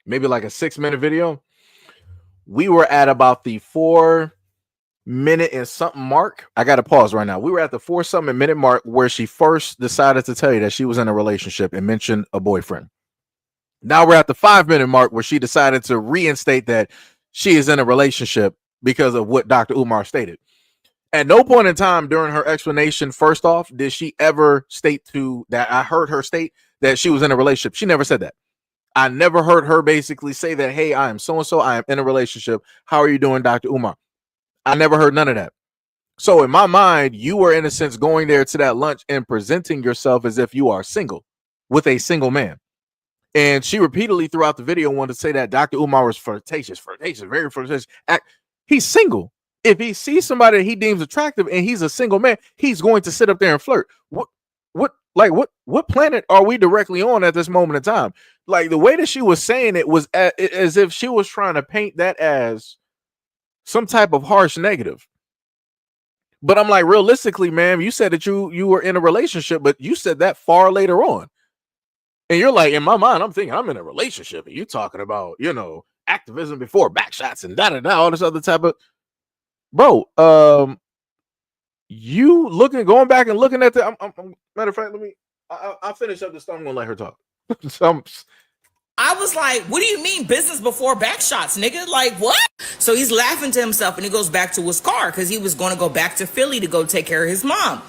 maybe like a 6-minute video. We were at about the 4-minute and something mark. I got to pause right now. We were at the 4-something minute mark where she first decided to tell you that she was in a relationship and mentioned a boyfriend. Now we're at the 5-minute mark where she decided to reinstate that she is in a relationship because of what Dr. Umar stated. At no point in time during her explanation, first off, did she ever state to that I heard her state that she was in a relationship. She never said that. I never heard her basically say that, hey, I am so-and-so, I am in a relationship. How are you doing, Dr. Umar? I never heard none of that. So in my mind, you were in a sense going there to that lunch and presenting yourself as if you are single with a single man. And she repeatedly throughout the video wanted to say that Dr. Umar was flirtatious, very flirtatious. He's single. If he sees somebody that he deems attractive and he's a single man, he's going to sit up there and flirt. What planet are we directly on at this moment in time? Like the way that she was saying it was as if she was trying to paint that as some type of harsh negative. But I'm like, realistically, ma'am, you said that you were in a relationship, but you said that far later on. And you're like, in my mind, I'm thinking I'm in a relationship. And you talking about, activism before backshots and all this other type of, bro. You going back and looking at the. Matter of fact, I'll finish up this stuff. I'm gonna let her talk. I was like, what do you mean business before back shots, nigga? Like, what? So he's laughing to himself and he goes back to his car because he was going to go back to Philly to go take care of his mom.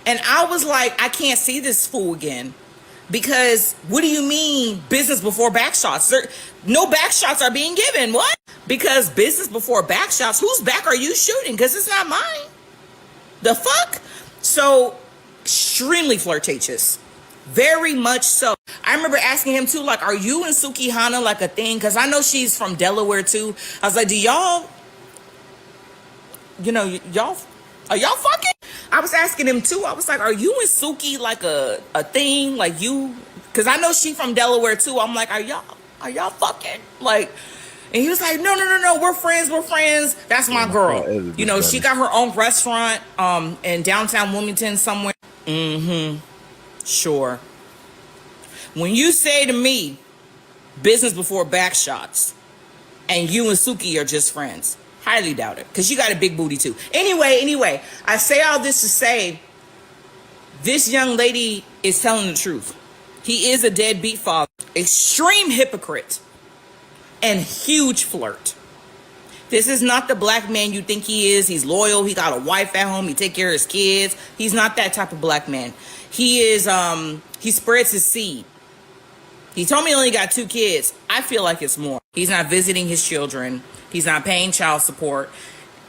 And I was like, I can't see this fool again. Because what do you mean business before back shots? No back shots are being given. What? Because business before back shots, whose back are you shooting? Because it's not mine. The fuck? So extremely flirtatious. Very much so. I remember asking him too, like, are you and SEIJIHITO like a thing? Because I know she's from Delaware too. I was like, do y'all, are y'all fucking? I was asking him too. I was like, are you and Suki like a thing? Like you, because I know she from Delaware too. I'm like, are y'all fucking? Like, and he was like, no, we're friends. That's my girl. She got her own restaurant in downtown Wilmington somewhere. Sure. When you say to me, business before back shots, and you and Suki are just friends, highly doubt it, because you got a big booty too. Anyway, I say all this to say, this young lady is telling the truth. He is a deadbeat father, extreme hypocrite, and huge flirt. This is not the black man you think he is. He's loyal. He got a wife at home. He take care of his kids. He's not that type of black man. He is, he spreads his seed. He told me he only got 2 kids. I feel like it's more. He's not visiting his children. He's not paying child support.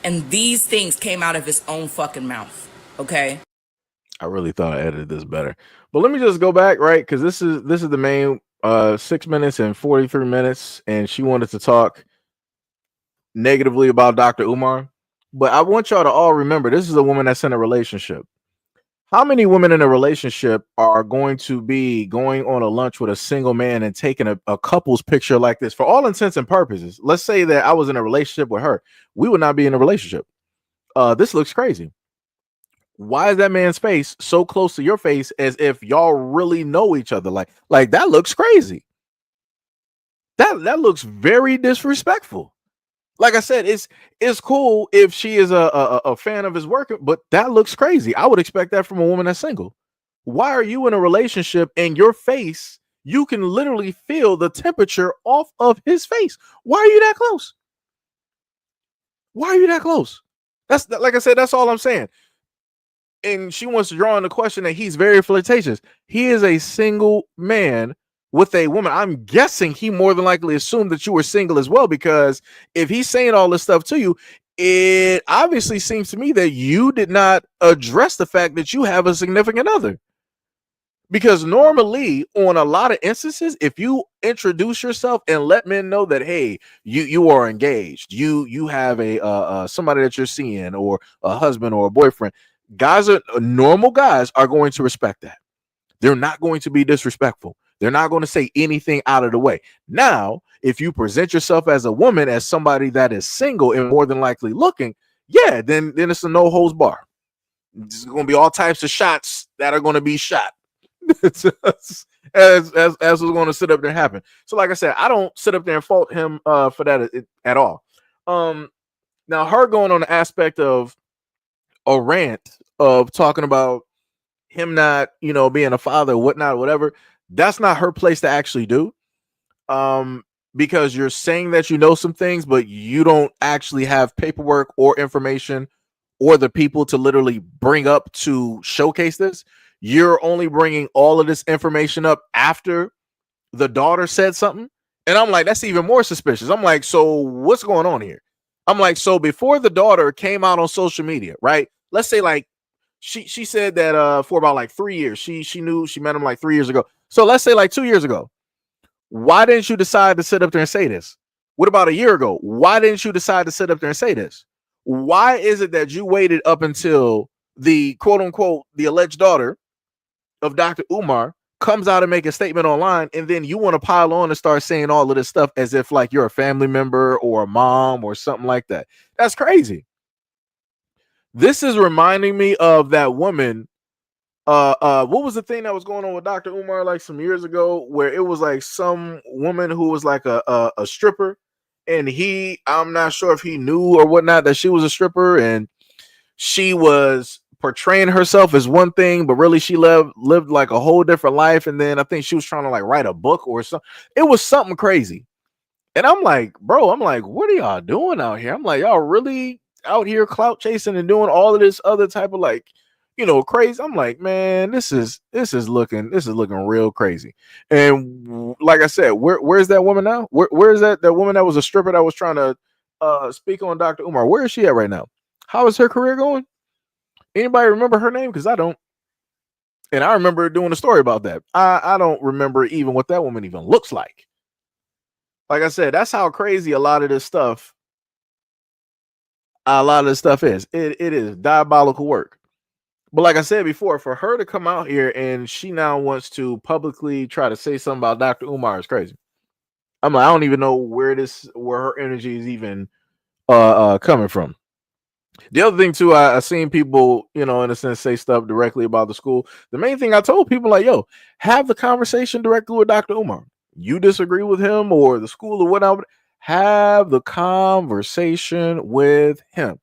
And these things came out of his own fucking mouth. Okay? I really thought I edited this better. But let me just go back, right? Because this is the main 6 minutes and 43 minutes. And she wanted to talk negatively about Dr. Umar. But I want y'all to all remember, this is a woman that's in a relationship. How many women in a relationship are going to be going on a lunch with a single man and taking a couple's picture like this? For all intents and purposes, let's say that I was in a relationship with her. We would not be in a relationship. This looks crazy. Why is that man's face so close to your face as if y'all really know each other? Like that looks crazy. That looks very disrespectful. Like I said, it's cool if she is a fan of his work, but that looks crazy. I would expect that from a woman that's single. Why are you in a relationship and your face, you can literally feel the temperature off of his face? Why are you that close? Why are you that close? That's like I said, that's all I'm saying. And she wants to draw on the question that he's very flirtatious. He is a single man with a woman. I'm guessing he more than likely assumed that you were single as well, because if he's saying all this stuff to you, it obviously seems to me that you did not address the fact that you have a significant other. Because normally, on a lot of instances, if you introduce yourself and let men know that, hey, you are engaged, you have a somebody that you're seeing, or a husband or a boyfriend, normal guys are going to respect that. They're not going to be disrespectful. They're not going to say anything out of the way. Now, if you present yourself as a woman, as somebody that is single and more than likely looking, yeah, then it's a no holds bar. There's going to be all types of shots that are going to be shot. as was going to sit up there and happen. So, like I said, I don't sit up there and fault him for that at all. Now, her going on the aspect of a rant of talking about him not, being a father, whatnot, whatever. That's not her place to actually do. Because you're saying that you know some things, but you don't actually have paperwork or information or the people to literally bring up to showcase this. You're only bringing all of this information up after the daughter said something. And I'm like, that's even more suspicious. I'm like, so what's going on here? I'm like, so before the daughter came out on social media, right? Let's say like she said that for about like 3 years, she met him like 3 years ago. So let's say like 2 years ago. Why didn't you decide to sit up there and say this? What about a year ago? Why didn't you decide to sit up there and say this? Why is it that you waited up until the quote unquote the alleged daughter of Dr. Umar comes out and make a statement online, and then you want to pile on and start saying all of this stuff as if like you're a family member or a mom or something like that? That's crazy. This is reminding me of that woman. What was the thing that was going on with Dr. Umar like some years ago, where it was like some woman who was like a stripper, and I'm not sure if he knew or whatnot that she was a stripper, and she was portraying herself as one thing, but really she lived like a whole different life. And then I think she was trying to like write a book or something. It was something crazy. And I'm like, bro, what are y'all doing out here? I'm like, y'all really out here clout chasing and doing all of this other type of like, crazy. I'm like, man, this is looking real crazy. And like I said, where's that woman now? Where is that woman that was a stripper that was trying to speak on Dr. Umar? Where is she at right now? How is her career going? Anybody remember her name? Because I don't. And I remember doing a story about that. I don't remember even what that woman even looks like. Like I said, that's how crazy a lot of this stuff is. It is diabolical work. But like I said before, for her to come out here and she now wants to publicly try to say something about Dr. Umar is crazy. I'm like, I don't even know where her energy is even coming from. The other thing too, I seen people, in a sense, say stuff directly about the school. The main thing I told people, like, yo, have the conversation directly with Dr. Umar. You disagree with him or the school or whatever, have the conversation with him.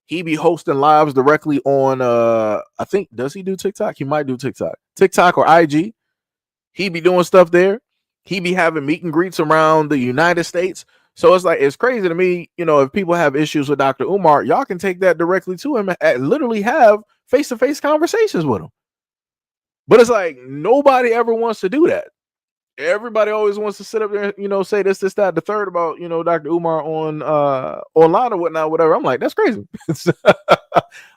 He be hosting lives directly on I think, does he do TikTok? He might do TikTok or IG. He be doing stuff there. He be having meet and greets around the United States. So it's crazy to me, if people have issues with Dr. Umar, y'all can take that directly to him and literally have face-to-face conversations with him. But it's like nobody ever wants to do that. Everybody always wants to sit up there and, say this, that, the third about, Dr. Umar on online or whatnot, whatever. I'm like, that's crazy.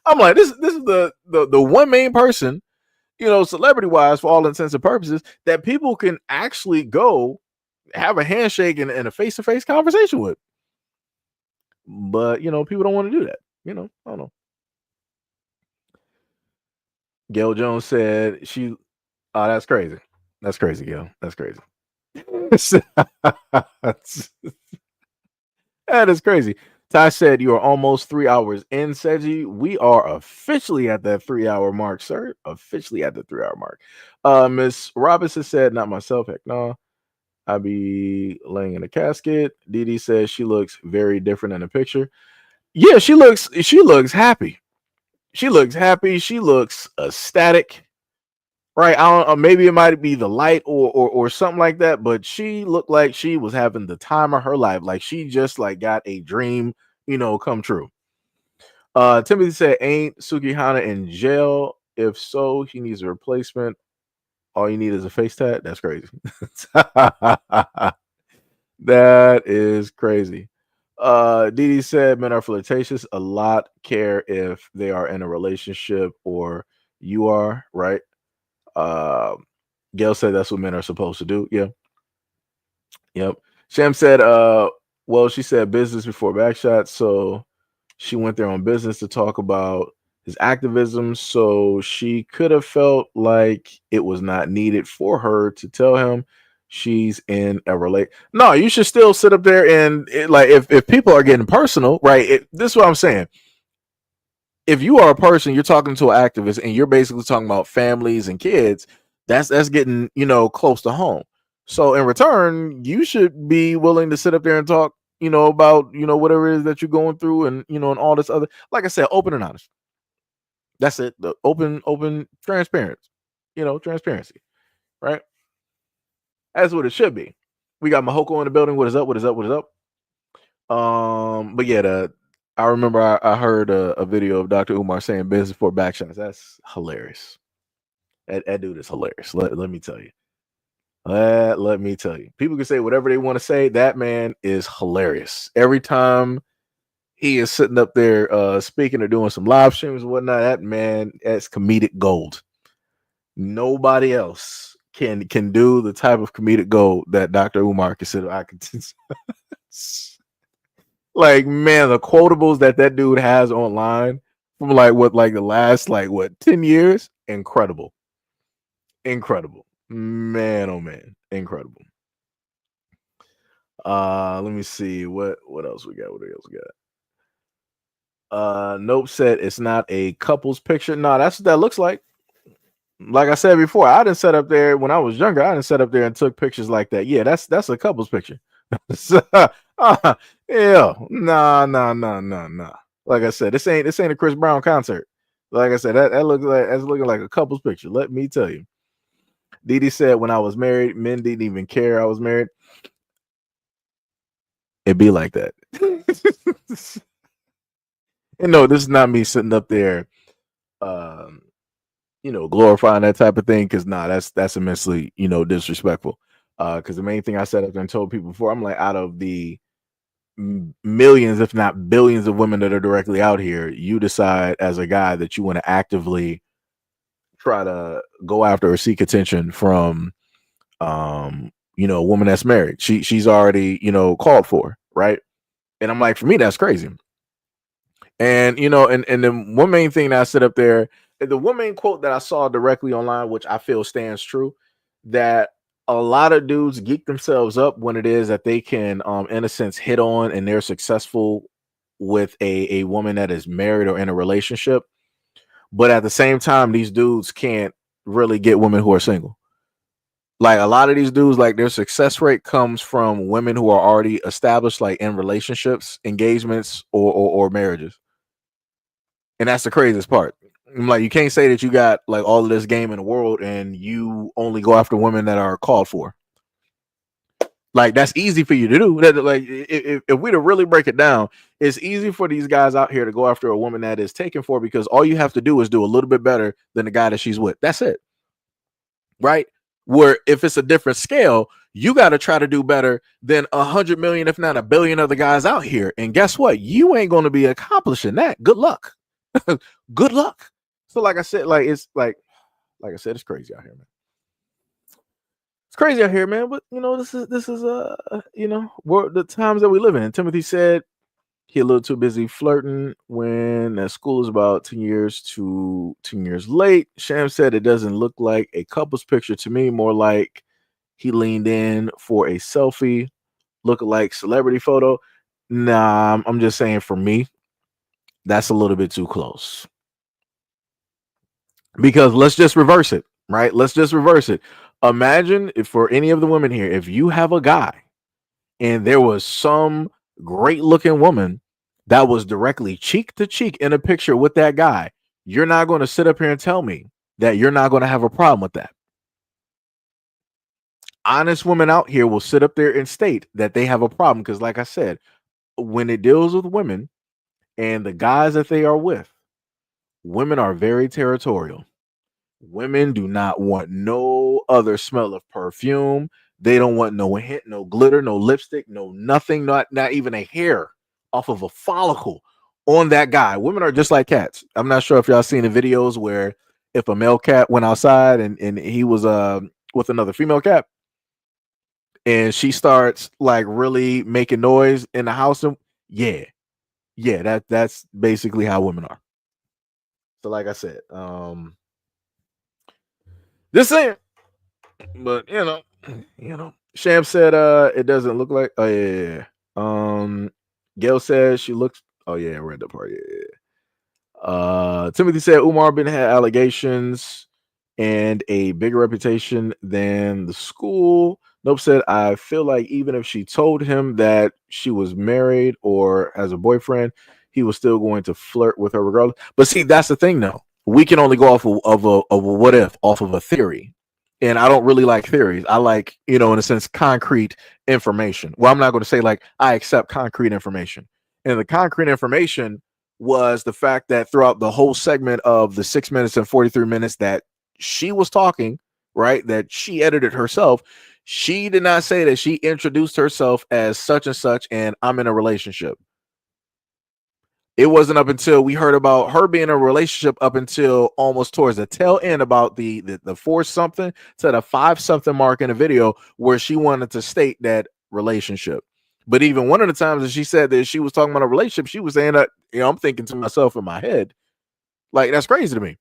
I'm like, this is the one main person, celebrity wise, for all intents and purposes, that people can actually go have a handshake and a face-to-face conversation with. But people don't want to do that. I don't know. Gail Jones said oh, that's crazy. That's crazy, Gail. That's crazy. That is crazy. Ty said you are almost 3 hours in, Seji. We are officially at that 3 hour mark, sir. Officially at the 3 hour mark. Miss Robinson said, not myself, heck no. I be laying in a casket. Didi says she looks very different in the picture. Yeah, she looks happy. She looks happy. She looks ecstatic. Right. I don't know, maybe it might be the light or something like that, but she looked like she was having the time of her life. Like she just like got a dream, come true. Timothy said, ain't Sukihana in jail? If so, he needs a replacement. All you need is a face tat. That's crazy. That is crazy. Didi said men are flirtatious. A lot care if they are in a relationship or you are, right? Gail said that's what men are supposed to do. Yeah. Yep. Sham said, well, she said business before backshot, so she went there on business to talk about his activism. So she could have felt like it was not needed for her to tell him she's in a relate. No, you should still sit up there and like if people are getting personal, right? This is what I'm saying. If you are a person, you're talking to an activist, and you're basically talking about families and kids, that's getting close to home. So in return, you should be willing to sit up there and talk, about whatever it is that you're going through, and and all this other. Like I said, open and honest. That's it. The open, transparent. Transparency, right? That's what it should be. We got Mahoko in the building. What is up? What is up? What is up? But yeah, I remember I heard a video of Dr. Umar saying business for backshots. That's hilarious. That dude is hilarious. Let me tell you. Let me tell you. People can say whatever they want to say. That man is hilarious. Every time he is sitting up there speaking or doing some live streams and whatnot, that man, that's comedic gold. Nobody else can do the type of comedic gold that Dr. Umar I can. Like, man, the quotables that dude has online from the last 10 years, incredible. Man, oh man, incredible. Let me see what else we got. Nope said it's not a couple's picture. No, that's what that looks like. Like I said before, I didn't set up there when I was younger. I didn't set up there and took pictures like that. Yeah, that's a couple's picture. Yeah, nah. Like I said, this ain't a Chris Brown concert. Like I said, that looks like that's looking like a couple's picture. Let me tell you. Didi said when I was married, men didn't even care I was married. It'd be like that. And no, this is not me sitting up there glorifying that type of thing, because that's immensely disrespectful. Because the main thing I said up there and told people before, I'm like, out of the millions, if not billions, of women that are directly out here, you decide as a guy that you want to actively try to go after or seek attention from a woman that's married. She's already called for, right? And I'm like, for me, that's crazy. And and then one main thing that I said up there, the one main quote that I saw directly online, which I feel stands true, that a lot of dudes geek themselves up when it is that they can in a sense hit on and they're successful with a woman that is married or in a relationship, but at the same time these dudes can't really get women who are single. Like, a lot of these dudes, like, their success rate comes from women who are already established, like in relationships, engagements, or marriages. And that's the craziest part. Like, you can't say that you got like all of this game in the world and you only go after women that are called for. Like, that's easy for you to do. That, like, if we to really break it down, it's easy for these guys out here to go after a woman that is taken for, because all you have to do is do a little bit better than the guy that she's with. That's it. Right? Where if it's a different scale, you got to try to do better than 100 million, if not a billion other guys out here. And guess what? You ain't going to be accomplishing that. Good luck. Good luck. So like I said, it's crazy out here, man. It's crazy out here, man. But this is the times that we live in. And Timothy said he a little too busy flirting when at school is about 10 years late. Sham said it doesn't look like a couple's picture to me, more like he leaned in for a selfie, look-alike celebrity photo. Nah, I'm just saying, for me, that's a little bit too close. Because let's just reverse it, right? Let's just reverse it. Imagine if, for any of the women here, if you have a guy and there was some great looking woman that was directly cheek to cheek in a picture with that guy, you're not going to sit up here and tell me that you're not going to have a problem with that. Honest women out here will sit up there and state that they have a problem, because like I said, when it deals with women and the guys that they are with, women are very territorial. Women do not want no other smell of perfume. They don't want no hint, no glitter, no lipstick, no nothing, not even a hair off of a follicle on that guy. Women are just like cats. I'm not sure if y'all seen the videos where if a male cat went outside and he was with another female cat, and she starts like really making noise in the house. And that's basically how women are. So like I said, just saying. But Sham said it doesn't look like. Oh yeah. Gail says she looks. Oh yeah, I read that part. Yeah. Timothy said Umar been had allegations and a bigger reputation than the school. Nope said I feel like even if she told him that she was married or has a boyfriend, he was still going to flirt with her regardless. But see, that's the thing though. We can only go off of a what if, off of a theory. And I don't really like theories. I like, in a sense, concrete information. Well, I'm not going to say like I accept concrete information. And the concrete information was the fact that throughout the whole segment of the 6 minutes and 43 minutes that she was talking, right, that she edited herself, she did not say that she introduced herself as such and such and I'm in a relationship. It wasn't up until we heard about her being in a relationship up until almost towards the tail end about the 4 something to the 5 something mark in the video where she wanted to state that relationship. But even one of the times that she said that she was talking about a relationship, she was saying that, I'm thinking to myself in my head, like, that's crazy to me.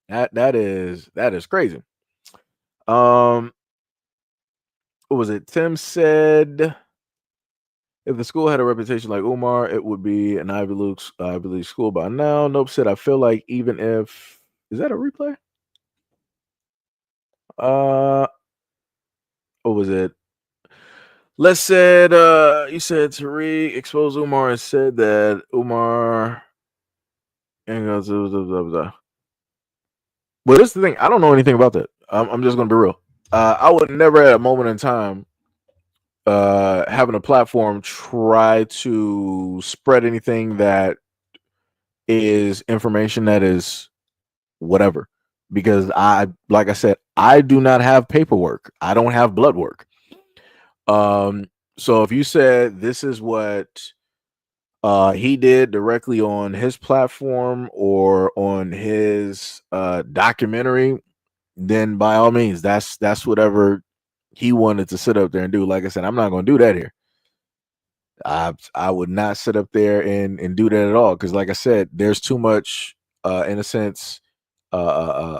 That is crazy. What was it? Tim said if the school had a reputation like Umar, it would be an Ivy League school by now. Nope said I feel like even if is that a replay? What was it? Les said you said Tariq exposed Umar and said that Umar and goes blah, blah, blah. But this is the thing, I don't know anything about that. I'm just gonna be real. I would never at a moment in time having a platform try to spread anything that is information that is whatever, because like I said, I do not have paperwork. I don't have blood work. So if you said this is what he did directly on his platform or on his documentary, then by all means, that's whatever he wanted to sit up there and do. Like I said, I'm not going to do that here. I would not sit up there and do that at all, because like I said, there's too much in a sense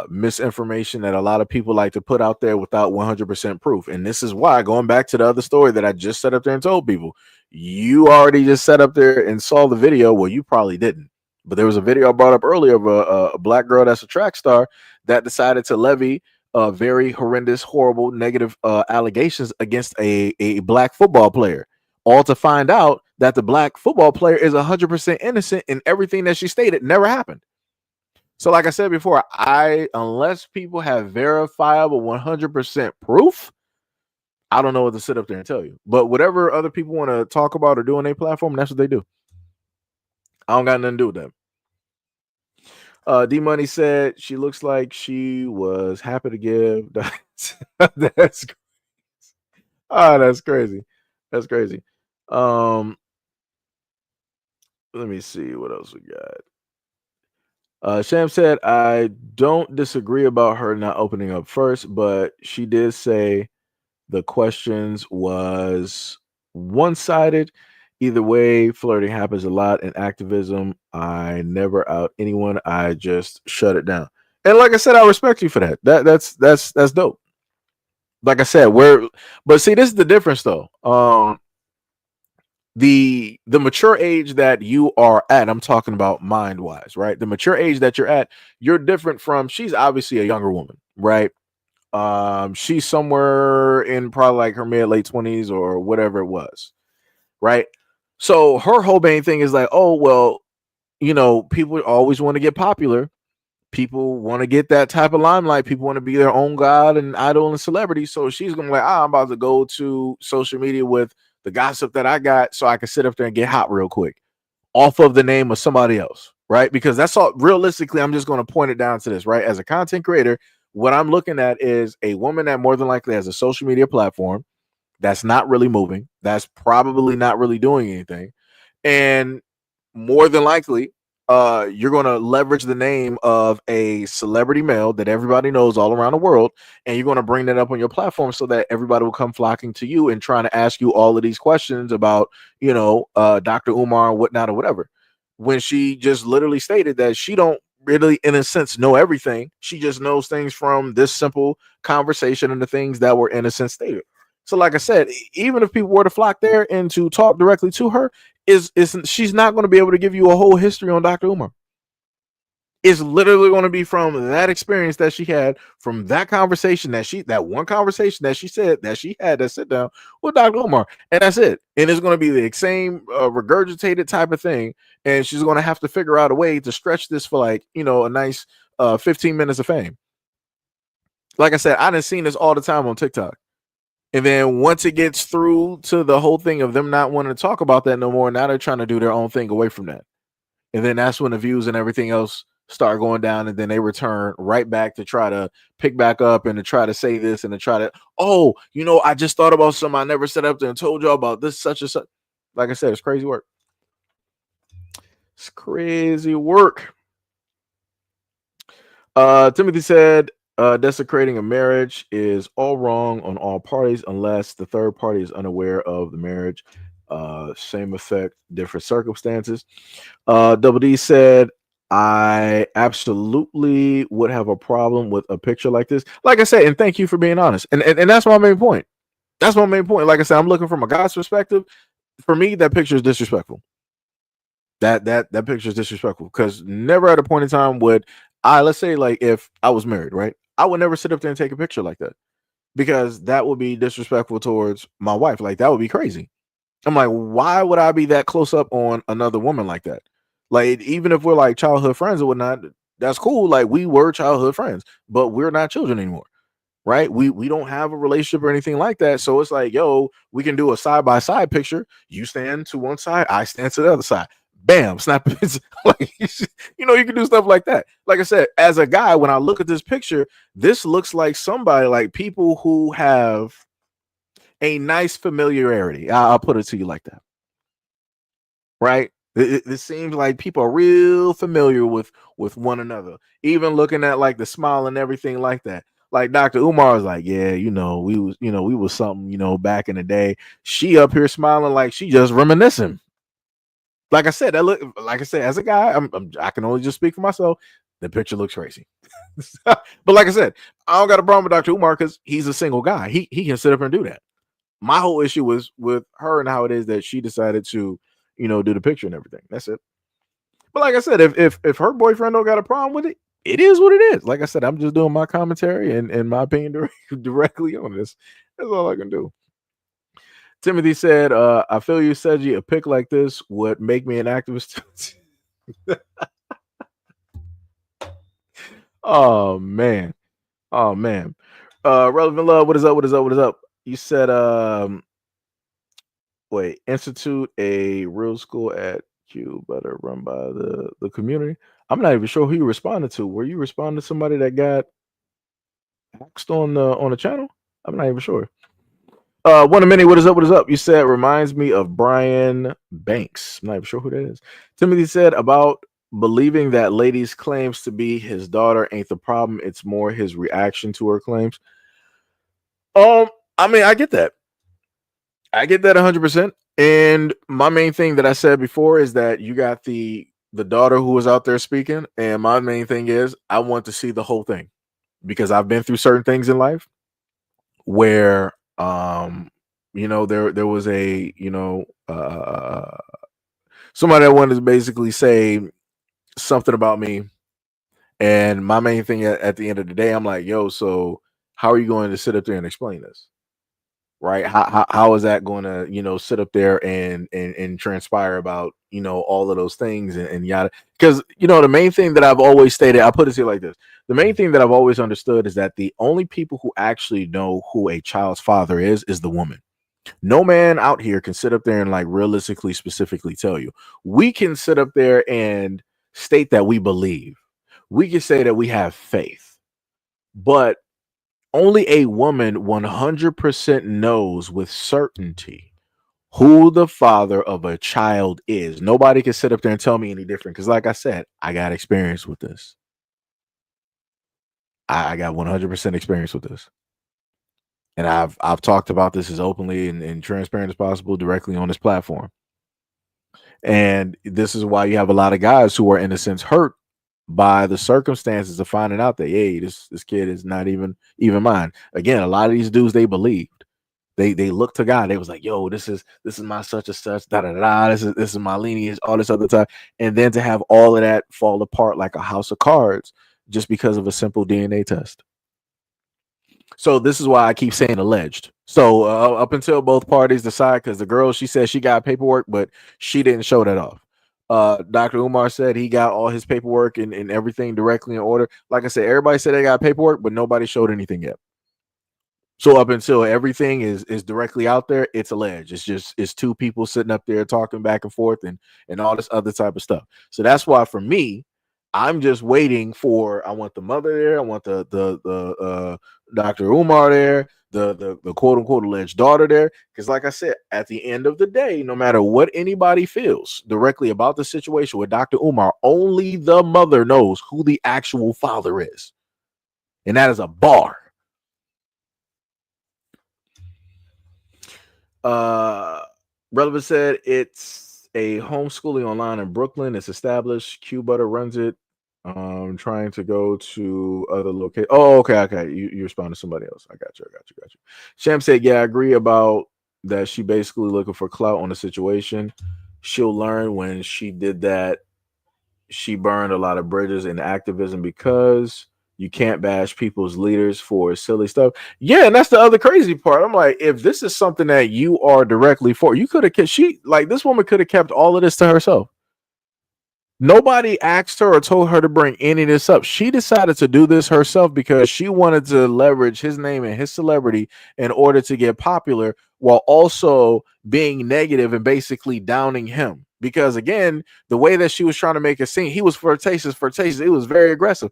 misinformation that a lot of people like to put out there without 100% proof. And this is why, going back to the other story that I just set up there and told people, you already just sat up there and saw the video. Well, you probably didn't, but there was a video I brought up earlier of a black girl that's a track star that decided to levy very horrendous, horrible, negative allegations against a black football player, all to find out that the black football player is 100% innocent and everything that she stated never happened. So like I said before, unless people have verifiable 100% proof, I don't know what to sit up there and tell you. But whatever other people want to talk about or do on their platform, that's what they do. I don't got nothing to do with them. D Money said she looks like she was happy to give. That's crazy. That's crazy. Let me see what else we got. Sham said, I don't disagree about her not opening up first, but she did say the questions was one-sided. Either way, flirting happens a lot in activism. I never out anyone. I just shut it down. And like I said, I respect you for that. That's dope. Like I said, but see, this is the difference though. The mature age that you are at, I'm talking about mind wise, right? The mature age that you're at, you're different from, she's obviously a younger woman, right? She's somewhere in probably like her mid late 20s or whatever it was, right? So her whole main thing is like, oh, well, people always want to get popular. People want to get that type of limelight. People want to be their own god and idol and celebrity. So she's gonna be like, I'm about to go to social media with the gossip that I got so I can sit up there and get hot real quick off of the name of somebody else, right? Because that's all. Realistically, I'm just going to point it down to this, right? As a content creator, what I'm looking at is a woman that more than likely has a social media platform that's not really moving, that's probably not really doing anything, and more than likely you're going to leverage the name of a celebrity male that everybody knows all around the world, and you're going to bring that up on your platform so that everybody will come flocking to you and trying to ask you all of these questions about, Dr. Umar and whatnot or whatever, when she just literally stated that she don't really, in a sense, know everything. She just knows things from this simple conversation and the things that were in a sense stated. So like I said, even if people were to flock there and to talk directly to her, is she's not going to be able to give you a whole history on Dr. Umar. It's literally going to be from that experience that she had, from that conversation that one conversation that she said that she had that sit down with Dr. Umar, and that's it. And it's going to be the same regurgitated type of thing, and she's going to have to figure out a way to stretch this for like a nice 15 minutes of fame. Like I said, I done seen this all the time on TikTok. And then once it gets through to the whole thing of them not wanting to talk about that no more, now they're trying to do their own thing away from that. And then that's when the views and everything else start going down, and then they return right back to try to pick back up and to try to say this and to try to, I just thought about something I never set up there and told y'all about this, such and such. Like I said, it's crazy work. It's crazy work. Timothy said, desecrating a marriage is all wrong on all parties unless the third party is unaware of the marriage. Same effect, different circumstances. Double D said, I absolutely would have a problem with a picture like this. Like I said, and thank you for being honest. And that's my main point. That's my main point. Like I said, I'm looking from a guy's perspective. For me, that picture is disrespectful. That picture is disrespectful, because never at a point in time would let's say like if I was married, right? I would never sit up there and take a picture like that, because that would be disrespectful towards my wife. Like that would be crazy. I'm like, why would I be that close up on another woman like that? Like, even if we're like childhood friends or whatnot, that's cool. Like we were childhood friends, but we're not children anymore, right? We don't have a relationship or anything like that. So it's like, yo, we can do a side by side picture. You stand to one side, I stand to the other side. Bam, snap it. Like, you can do stuff like that. Like I said, as a guy, when I look at this picture, this looks like somebody, like people who have a nice familiarity. I'll put it to you like that. Right? It seems like people are real familiar with one another. Even looking at like the smile and everything like that. Like Dr. Umar was like, yeah, we was something, back in the day. She up here smiling like she just reminiscing. Like I said, as a guy, I can only just speak for myself. The picture looks crazy. But like I said, I don't got a problem with Dr. Umar because he's a single guy. He can sit up and do that. My whole issue was with her and how it is that she decided to, do the picture and everything. That's it. But like I said, if her boyfriend don't got a problem with it, it is what it is. Like I said, I'm just doing my commentary and my opinion directly on this. That's all I can do. Timothy said, I feel you, Seiji. A pic like this would make me an activist. Oh man. Relevant Love, what is up? You said institute a real school at Q, better run by the community. I'm not even sure who you responded to. Were you responding to somebody that got axed on the channel? I'm not even sure. One minute, what is up? You said reminds me of Brian Banks. I'm not even sure who that is. Timothy said about believing that lady's claims to be his daughter ain't the problem. It's more his reaction to her claims. I mean, I get that. 100%. And my main thing that I said before is that you got the daughter who was out there speaking, and my main thing is I want to see the whole thing, because I've been through certain things in life where there was a somebody that wanted to basically say something about me, and my main thing at the end of the day, I'm like, yo, so how are you going to sit up there and explain this? Right? How is that going to sit up there and transpire about all of those things and yada? Because the main thing that I've always stated, I put it here like this: the main thing that I've always understood is that the only people who actually know who a child's father is the woman. No man out here can sit up there and like realistically, specifically tell you. We can sit up there and state that we believe. We can say that we have faith, but only a woman 100% knows with certainty who the father of a child is. Nobody can sit up there and tell me any different. Because, like I said, I got experience with this. I got 100% experience with this. And I've talked about this as openly and transparent as possible directly on this platform. And this is why you have a lot of guys who are, in a sense, hurt by the circumstances of finding out that, hey, this kid is not even mine. Again, a lot of these dudes, they believed. They looked to God. They was like, yo, this is my such and such, da da da. This is my lineage, all this other time. And then to have all of that fall apart like a house of cards just because of a simple DNA test. So this is why I keep saying alleged. So up until both parties decide, because the girl, she said she got paperwork, but she didn't show that off. Dr. Umar said he got all his paperwork and everything directly in order. Like I said, everybody said they got paperwork, but nobody showed anything yet. So up until everything is directly out there, it's alleged. It's two people sitting up there talking back and forth and all this other type of stuff. So that's why for me, I'm just waiting for, I want the mother there, I want the Dr. Umar there, the quote unquote alleged daughter there. Because like I said, at the end of the day, no matter what anybody feels directly about the situation with Dr. Umar, only the mother knows who the actual father is. And that is a bar. Relevant said it's a homeschooling online in Brooklyn. It's established. Q Butter runs it. Trying to go to other locations. Oh, okay. You respond to somebody else. I got you. Sham said, yeah, I agree about that. She basically looking for clout on the situation. She'll learn when she did that. She burned a lot of bridges in activism because you can't bash people's leaders for silly stuff. Yeah, and that's the other crazy part. I'm like, if this is something that you are directly for, you could have this woman could have kept all of this to herself. Nobody asked her or told her to bring any of this up. She decided to do this herself because she wanted to leverage his name and his celebrity in order to get popular, while also being negative and basically downing him. Because again, the way that she was trying to make it seem, he was flirtatious. It was very aggressive.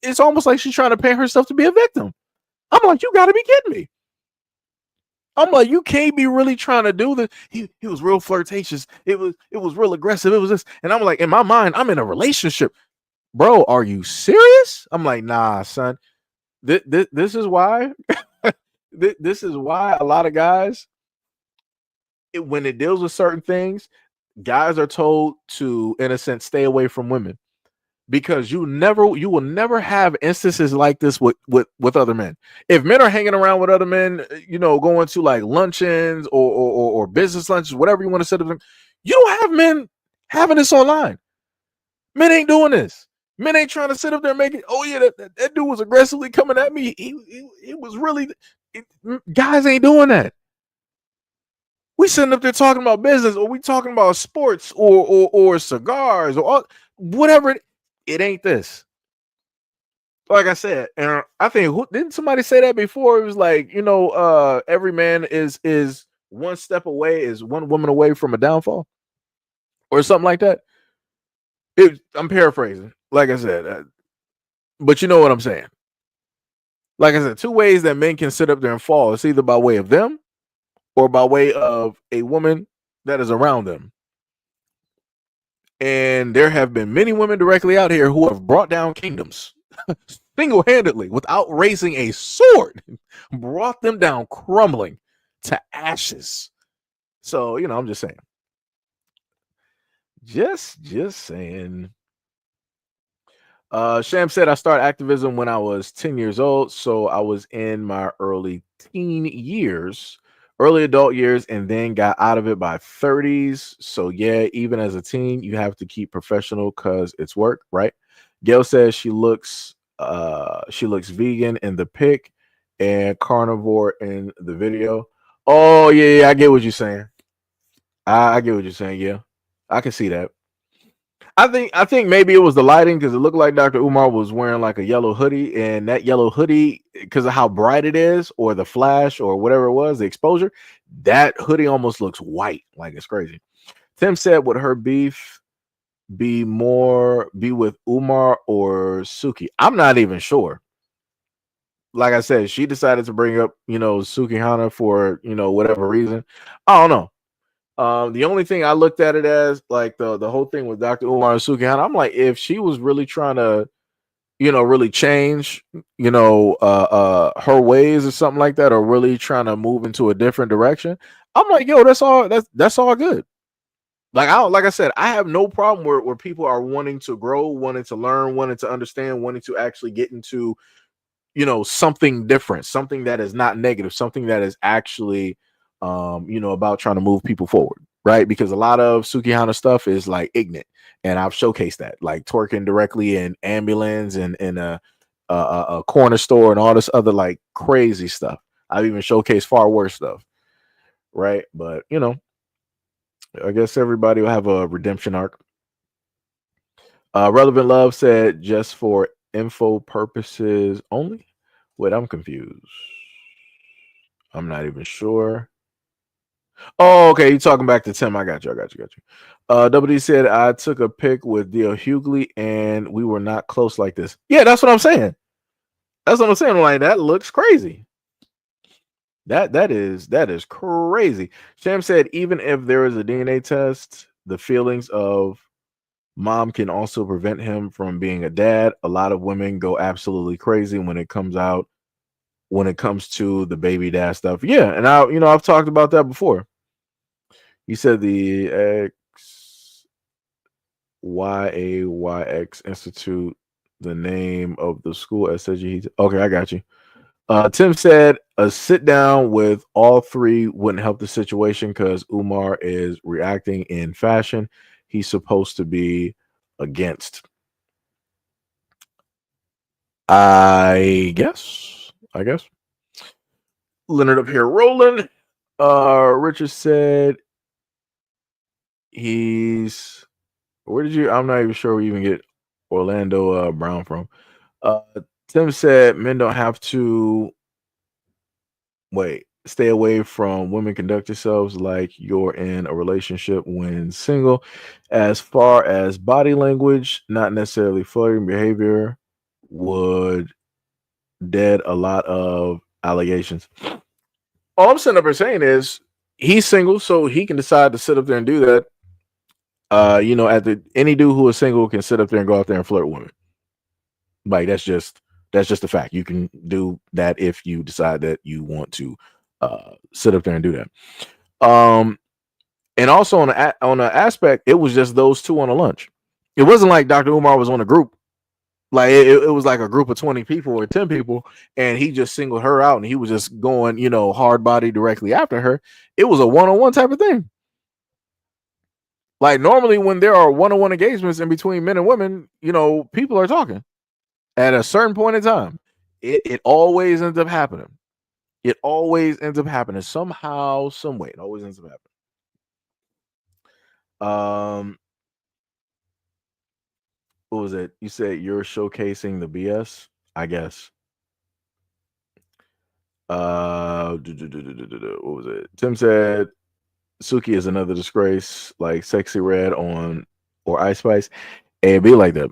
It's almost like she's trying to paint herself to be a victim. I'm like, you got to be kidding me. I'm like, you can't be really trying to do this. He was real flirtatious. It was real aggressive. It was this. And I'm like, in my mind, I'm in a relationship. Bro, are you serious? I'm like, nah, son. This is why. This is why a lot of guys, when it deals with certain things, guys are told to, in a sense, stay away from women. Because you will never have instances like this with other men. If men are hanging around with other men, going to like luncheons or business lunches, whatever you want to say to them, you don't have men having this online. Men ain't doing this. Men ain't trying to sit up there and make it. Oh yeah, that dude was aggressively coming at me. He was really. Guys ain't doing that. We sitting up there talking about business, or we talking about sports, or cigars, or whatever. It ain't this. Like I said, and I think didn't somebody say that before? It was like, every man is one step away, is one woman away from a downfall, or something like that. I'm paraphrasing, like I said, but you know what I'm saying. Like I said, two ways that men can sit up there and fall. It's either by way of them or by way of a woman that is around them. And there have been many women directly out here who have brought down kingdoms single-handedly without raising a sword, brought them down crumbling to ashes. So, I'm just saying. Just saying. Sham said, I started activism when I was 10 years old. So I was in my early adult years, and then got out of it by 30s. So yeah, even as a teen, you have to keep professional because it's work, right? Gail says she looks vegan in the pic and carnivore in the video. Oh yeah, I get what you're saying. I get what you're saying. Yeah, I can see that. I think maybe it was the lighting, because it looked like Dr. Umar was wearing like a yellow hoodie, and that yellow hoodie, because of how bright it is, or the flash, or whatever it was, the exposure, that hoodie almost looks white. Like, it's crazy. Tim said, would her beef be with Umar or Suki? I'm not even sure. like I said, she decided to bring up, Sukihana for, whatever reason. I don't know. The only thing I looked at it as, like, the whole thing with Dr. Umar and Sukihana, I'm like, if she was really trying to, really change, her ways or something like that, or really trying to move into a different direction, I'm like, yo, that's all good. Like I said, I have no problem where people are wanting to grow, wanting to learn, wanting to understand, wanting to actually get into, something different, something that is not negative, something that is actually, about trying to move people forward, right? Because a lot of Sukihana stuff is like ignorant, and I've showcased that, like twerking directly in ambulance and in a corner store and all this other like crazy stuff. I've even showcased far worse stuff, right? But I guess everybody will have a redemption arc. Relevant Love said just for info purposes only. Wait, I'm confused. I'm not even sure. Oh, okay. You talking back to Tim. I got you. WD said I took a pic with Dio Hughley and we were not close like this. Yeah, that's what I'm saying. Like, that looks crazy. That is crazy. Sham said even if there is a DNA test, the feelings of mom can also prevent him from being a dad. A lot of women go absolutely crazy when it comes to the baby dad stuff. Yeah, and I've talked about that before. You said the XYAYX Institute, the name of the school at SEIJIHITO. Okay, I got you. Tim said a sit down with all three wouldn't help the situation because Umar is reacting in fashion he's supposed to be against. I guess. Leonard up here rolling. Richard said he's I'm not even sure we even get Orlando Brown from. Tim said men don't have to stay away from women, conduct yourselves like you're in a relationship when single. As far as body language, not necessarily flirting behavior would dead a lot of allegations. All I'm sitting up here saying is he's single, so he can decide to sit up there and do that. Any dude who is single can sit up there and go out there and flirt with women. Like that's just a fact. You can do that if you decide that you want to sit up there and do that. And also on the aspect, it was just those two on a lunch. It wasn't like Dr. Umar was on a group. Like it was like a group of 20 people or 10 people, and he just singled her out and he was just going, hard body directly after her. It was a one-on-one type of thing. Like normally when there are one-on-one engagements in between men and women, people are talking. At a certain point in time, it always ends up happening. It always ends up happening somehow, some way. It always ends up happening. What was it? You said you're showcasing the BS, I guess. What was it? Tim said Suki is another disgrace, like Sexy Red or Ice Spice. It'd be like that.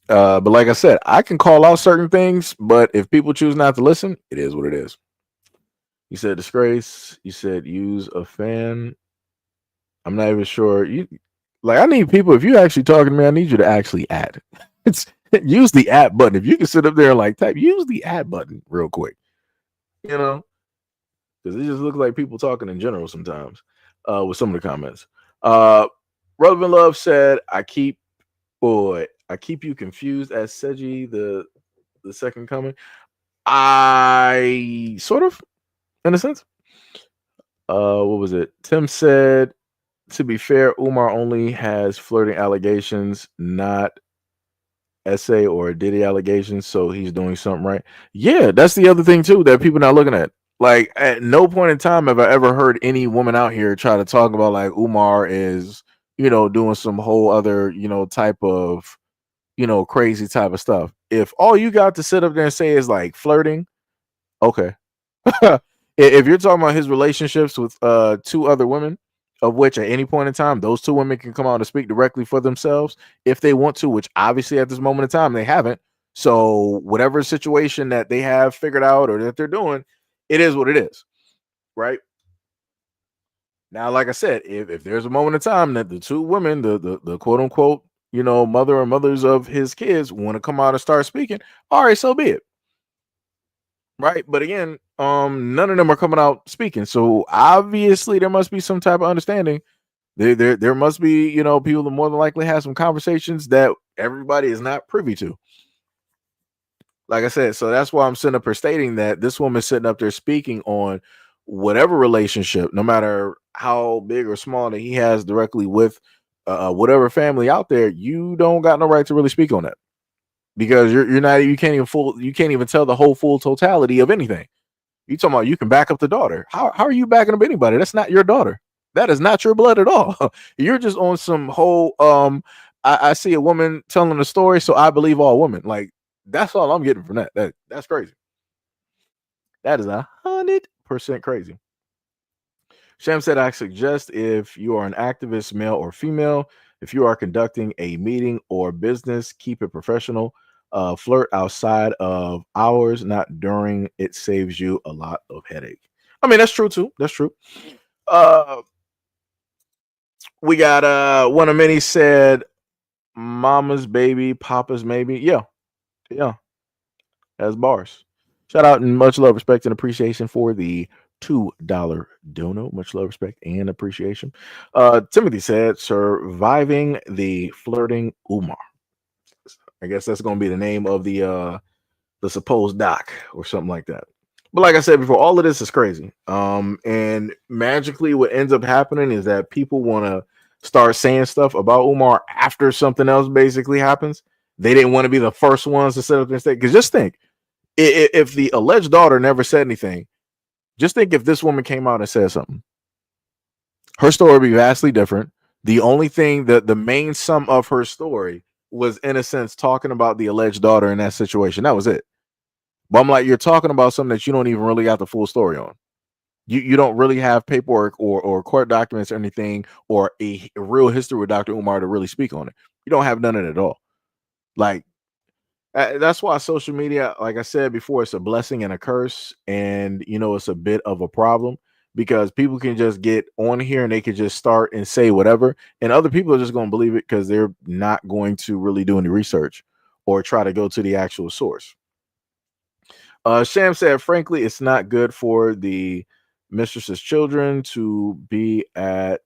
But like I said, I can call out certain things, but if people choose not to listen, it is what it is. You said disgrace. You said use a fan. I'm not even sure. I need people. If you're actually talking to me, I need you to actually add. Use the add button. If you can sit up there and like type, use the add button real quick. Because it just looks like people talking in general sometimes. With some of the comments. Relevant Love said, I keep you confused as Seiji the second coming. I sort of, in a sense. What was it? Tim said, to be fair, Umar only has flirting allegations, not essay or Diddy allegations, so he's doing something right. Yeah, that's the other thing too that people not looking at. Like at no point in time have I ever heard any woman out here try to talk about like Umar is, doing some whole other, type of, crazy type of stuff. If all you got to sit up there and say is like flirting, okay. If you're talking about his relationships with two other women, of which at any point in time, those two women can come out and speak directly for themselves if they want to, which obviously at this moment in time they haven't. So whatever situation that they have figured out or that they're doing, it is what it is, right? Now, like I said, if there's a moment in time that the two women, the quote unquote, mother or mothers of his kids want to come out and start speaking, all right, so be it. Right. But again, none of them are coming out speaking. So obviously there must be some type of understanding. There must be, people that more than likely have some conversations that everybody is not privy to. Like I said, so that's why I'm sitting up here stating that this woman's sitting up there speaking on whatever relationship, no matter how big or small that he has directly with whatever family out there, you don't got no right to really speak on that because you can't even tell the whole full totality of anything. You talking about you can back up the daughter. How are you backing up anybody? That's not your daughter. That is not your blood at all. You're just on some whole I see a woman telling a story, so I believe all women. Like that's all I'm getting from that. That's crazy. That is 100% crazy. Sham said, I suggest if you are an activist, male or female, if you are conducting a meeting or business, keep it professional. Flirt outside of hours, not during. It saves you a lot of headache. I mean, that's true too. That's true. We got one of many said, mama's baby, papa's maybe. Yeah. As bars. Shout out and much love, respect, and appreciation for the $2 dono. Much love, respect, and appreciation. Timothy said, surviving the flirting Umar. I guess that's going to be the name of the supposed doc or something like that. But like I said before, all of this is crazy. And magically what ends up happening is that people want to start saying stuff about Umar after something else basically happens. They didn't want to be the first ones to set up and say, because just think, if the alleged daughter never said anything, just think if this woman came out and said something, her story would be vastly different. The only thing that the main sum of her story was, in a sense, talking about the alleged daughter in that situation. That was it. But I'm like, you're talking about something that you don't even really got the full story on. You don't really have paperwork or court documents or anything or a real history with Dr. Umar to really speak on it. You don't have none of it at all. Like, that's why social media, like I said before, it's a blessing and a curse. And, it's a bit of a problem because people can just get on here and they can just start and say whatever. And other people are just going to believe it because they're not going to really do any research or try to go to the actual source. Sham said, frankly, it's not good for the mistress's children to be at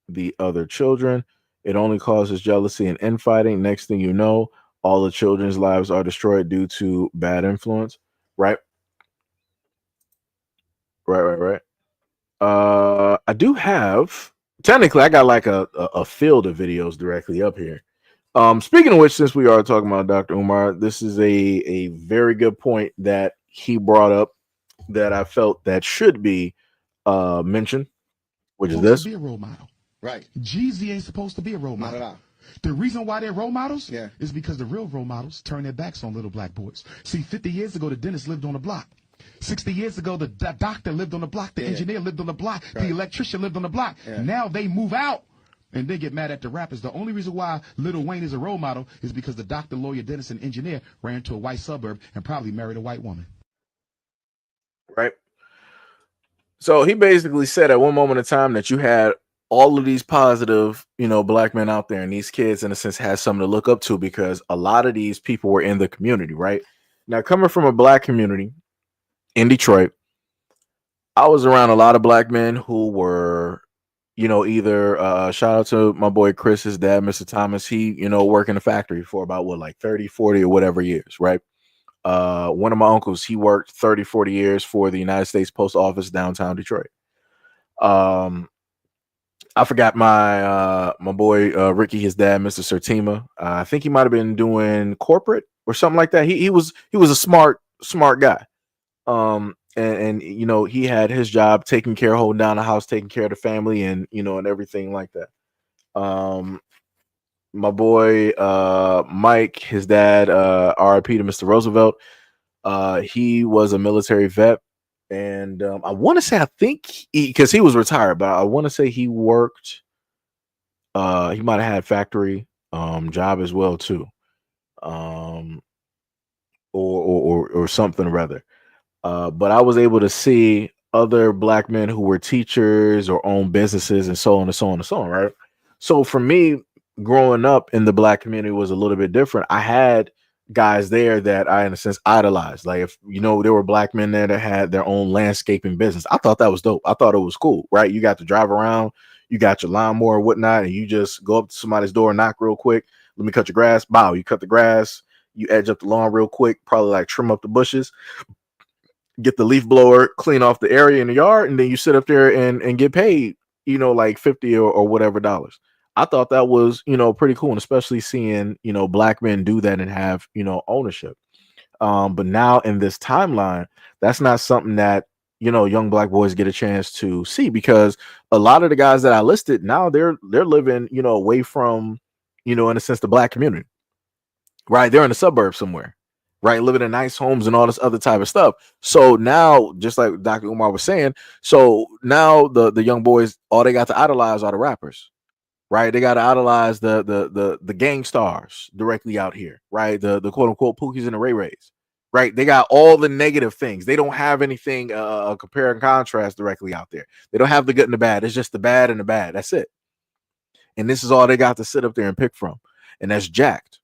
the other children. It only causes jealousy and infighting. Next thing you know, all the children's lives are destroyed due to bad influence. Right. I do have, technically, I got like a field of videos directly up here. Speaking of which, since we are talking about Dr. Umar, this is a very good point that he brought up that I felt that should be mentioned, which is this. To be a role model. Right. Jeezy ain't supposed to be a role model. Not at all. The reason why they're role models is because the real role models turn their backs on little black boys. See, 50 years ago, the dentist lived on the block. 60 years ago, the doctor lived on the block. The engineer lived on the block. Right. The electrician lived on the block. Yeah. Now they move out. And they get mad at the rappers. The only reason why Lil Wayne is a role model is because the doctor, lawyer, dentist, and engineer ran to a white suburb and probably married a white woman. Right. So he basically said at one moment in time that you had all of these positive, black men out there, and these kids, in a sense, had something to look up to because a lot of these people were in the community. Right. Now, coming from a black community in Detroit, I was around a lot of black men who were, either shout out to my boy Chris, his dad, Mr. Thomas. He, worked in the factory for about 30, 40 or whatever years. Right. One of my uncles, he worked 30, 40 years for the United States Post Office downtown Detroit. I forgot my boy Ricky, his dad, Mr. Sertima. I think he might have been doing corporate or something like that. He was a smart guy. And he had his job taking care, holding down the house, taking care of the family, and and everything like that. My boy Mike, his dad, R.I.P. to Mr. Roosevelt. He was a military vet, and I want to say, I think because he was retired, but I want to say he worked. He might have had factory job as well too. or something rather. But I was able to see other black men who were teachers or own businesses and so on and so on and so on, right? So for me, growing up in the black community was a little bit different. I had guys there that I, in a sense, idolized. Like, if you know, there were black men there that had their own landscaping business. I thought that was dope. I thought it was cool, right? You got to drive around, you got your lawnmower and whatnot, and you just go up to somebody's door, knock real quick. Let me cut your grass. Bow. You cut the grass. You edge up the lawn real quick. Probably like trim up the bushes, get the leaf blower, clean off the area in the yard, and then you sit up there and get paid, you know, like 50 or whatever dollars. I thought that was, you know, pretty cool, and especially seeing, you know, black men do that and have, you know, ownership. But now in this timeline, that's not something that, you know, young black boys get a chance to see, because a lot of the guys that I listed now, they're living, you know, away from, you know, in a sense, the black community, right? They're in the suburbs somewhere, right? Living in nice homes and all this other type of stuff. So now, just like Dr. Umar was saying, so now the young boys, all they got to idolize are the rappers, right? They got to idolize the gang stars directly out here, right? The quote unquote Pookies and the Ray Rays, right? They got all the negative things. They don't have anything compare and contrast directly out there. They don't have the good and the bad. It's just the bad and the bad. That's it. And this is all they got to sit up there and pick from, and that's jacked.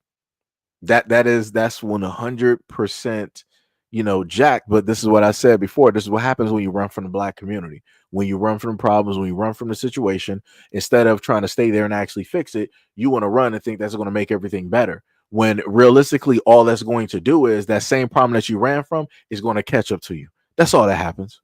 That's 100%, you know, jacked. But this is what I said before. This is what happens when you run from the black community. When you run from problems, when you run from the situation, instead of trying to stay there and actually fix it, you want to run and think that's going to make everything better. When realistically, all that's going to do is that same problem that you ran from is going to catch up to you. That's all that happens.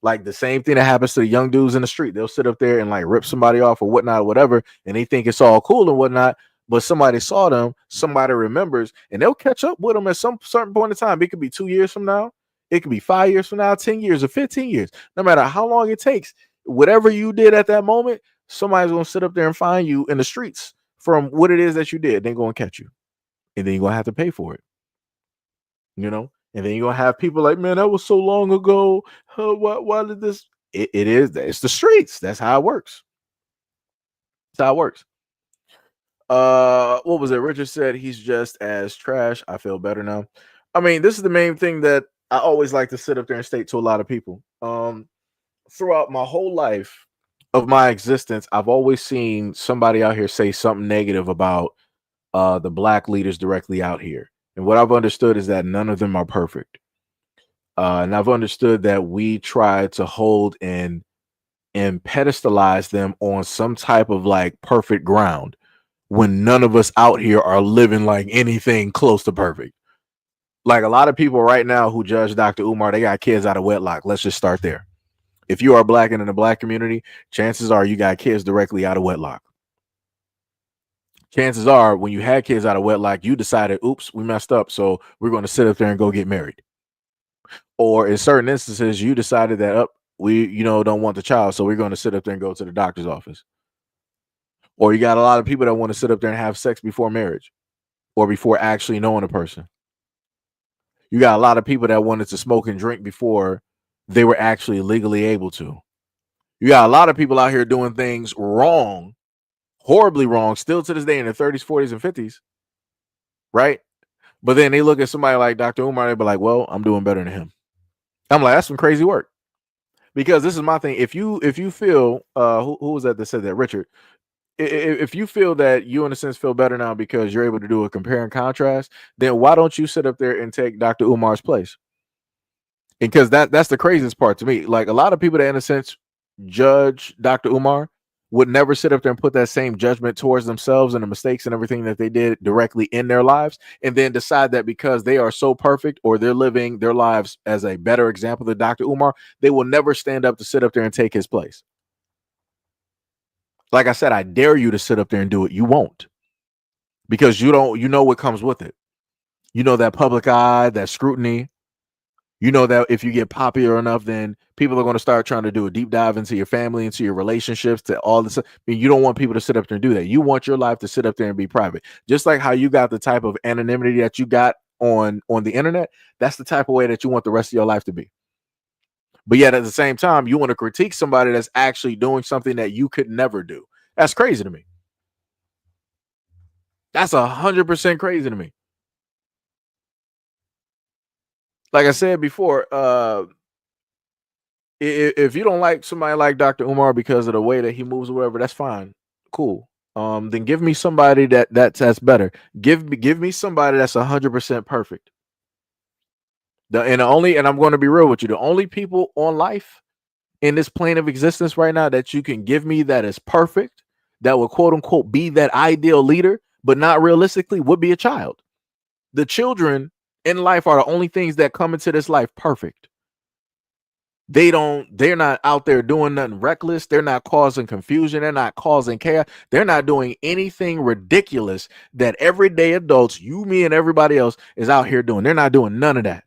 Like the same thing that happens to the young dudes in the street. They'll sit up there and like rip somebody off or whatnot, or whatever, and they think it's all cool and whatnot. But somebody saw them, somebody remembers, and they'll catch up with them at some certain point in time. It could be 2 years from now, it could be 5 years from now, 10 years or 15 years. No matter how long it takes, whatever you did at that moment, somebody's gonna sit up there and find you in the streets from what it is that you did. They're gonna catch you, and then you're gonna have to pay for it. You know, and then you're gonna have people like, man, that was so long ago. Why did this? It's the streets. That's how it works. That's how it works. What was it? Richard said he's just as trash. I feel better now. I mean, this is the main thing that I always like to sit up there and state to a lot of people. Throughout my whole life of my existence, I've always seen somebody out here say something negative about the black leaders directly out here. And what I've understood is that none of them are perfect. And I've understood that we try to hold and pedestalize them on some type of like perfect ground, when none of us out here are living like anything close to perfect. Like a lot of people right now who judge Dr. Umar, they got kids out of wedlock. Let's just start there. If you are black and in the black community, chances are you got kids directly out of wedlock. Chances are when you had kids out of wedlock, you decided, oops, we messed up, so we're going to sit up there and go get married. Or in certain instances, you decided that we, you know, don't want the child, so we're going to sit up there and go to the doctor's office. Or you got a lot of people that want to sit up there and have sex before marriage or before actually knowing a person. You got a lot of people that wanted to smoke and drink before they were actually legally able to. You got a lot of people out here doing things wrong, horribly wrong, still to this day in their 30s, 40s, and 50s, right? But then they look at somebody like Dr. Umar, they be like, well, I'm doing better than him. I'm like, that's some crazy work. Because this is my thing. If you feel, who was that said that? Richard. If you feel that you, in a sense, feel better now because you're able to do a compare and contrast, then why don't you sit up there and take Dr. Umar's place? And because that's the craziest part to me. Like a lot of people that, in a sense, judge Dr. Umar would never sit up there and put that same judgment towards themselves and the mistakes and everything that they did directly in their lives, and then decide that because they are so perfect or they're living their lives as a better example than Dr. Umar, they will never stand up to sit up there and take his place. Like I said, I dare you to sit up there and do it. You won't, because you know what comes with it. You know that public eye, that scrutiny. You know that if you get popular enough, then people are going to start trying to do a deep dive into your family, into your relationships, to all this. I mean, you don't want people to sit up there and do that. You want your life to sit up there and be private. Just like how you got the type of anonymity that you got on the internet, that's the type of way that you want the rest of your life to be. But yet at the same time, you want to critique somebody that's actually doing something that you could never do. That's crazy to me. That's 100% crazy to me. like I said before, if you don't like somebody like Dr. Umar because of the way that he moves or whatever, that's fine, cool. Then give me somebody that's better. Give me somebody that's 100% perfect. And I'm going to be real with you. The only people on life in this plane of existence right now that you can give me that is perfect, that will quote unquote be that ideal leader, but not realistically would be a child. The children in life are the only things that come into this life perfect. They're not out there doing nothing reckless. They're not causing confusion. They're not causing chaos. They're not doing anything ridiculous that everyday adults, you, me, and everybody else is out here doing. They're not doing none of that.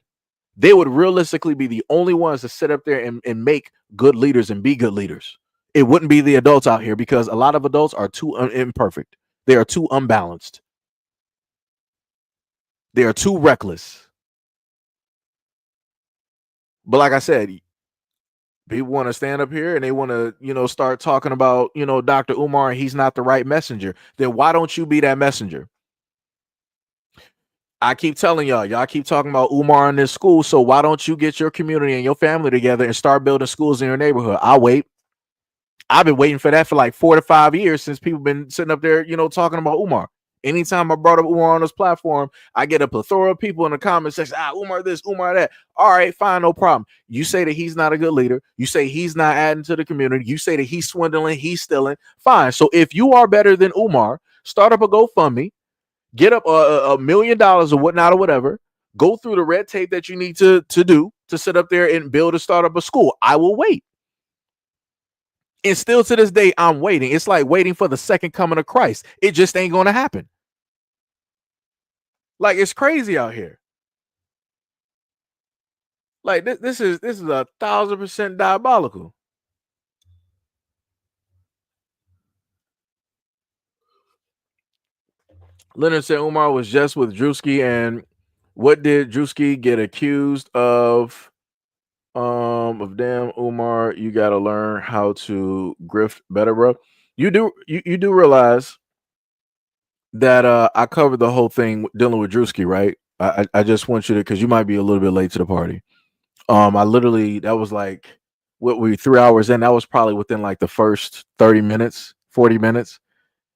They would realistically be the only ones to sit up there and make good leaders and be good leaders. It wouldn't be the adults out here because a lot of adults are too imperfect. They are too unbalanced. They are too reckless. But like I said, people want to stand up here and they want to, start talking about, Dr. Umar, he's not the right messenger. Then why don't you be that messenger? I keep telling y'all keep talking about Umar in this school. So why don't you get your community and your family together and start building schools in your neighborhood? I'll wait. I've been waiting for that for like 4 to 5 years since people been sitting up there, talking about Umar. Anytime I brought up Umar on this platform, I get a plethora of people in the comment section. Umar this, Umar that. All right, fine, no problem. You say that he's not a good leader. You say he's not adding to the community. You say that he's swindling, he's stealing. Fine. So if you are better than Umar, start up a GoFundMe, get up $1 million or whatnot or whatever. Go through the red tape that you need to do to sit up there and build and start up a school. I will wait. And still to this day, I'm waiting. It's like waiting for the second coming of Christ. It just ain't going to happen. Like, it's crazy out here. Like, this is 1,000% diabolical. Leonard said Umar was just with Druski, and what did Druski get accused of? Of damn Umar, you got to learn how to grift better, bro. You do realize that I covered the whole thing dealing with Druski, right? I just want you to, because you might be a little bit late to the party. I literally, that was like, what we 3 hours in, that was probably within like the first 30 minutes, 40 minutes.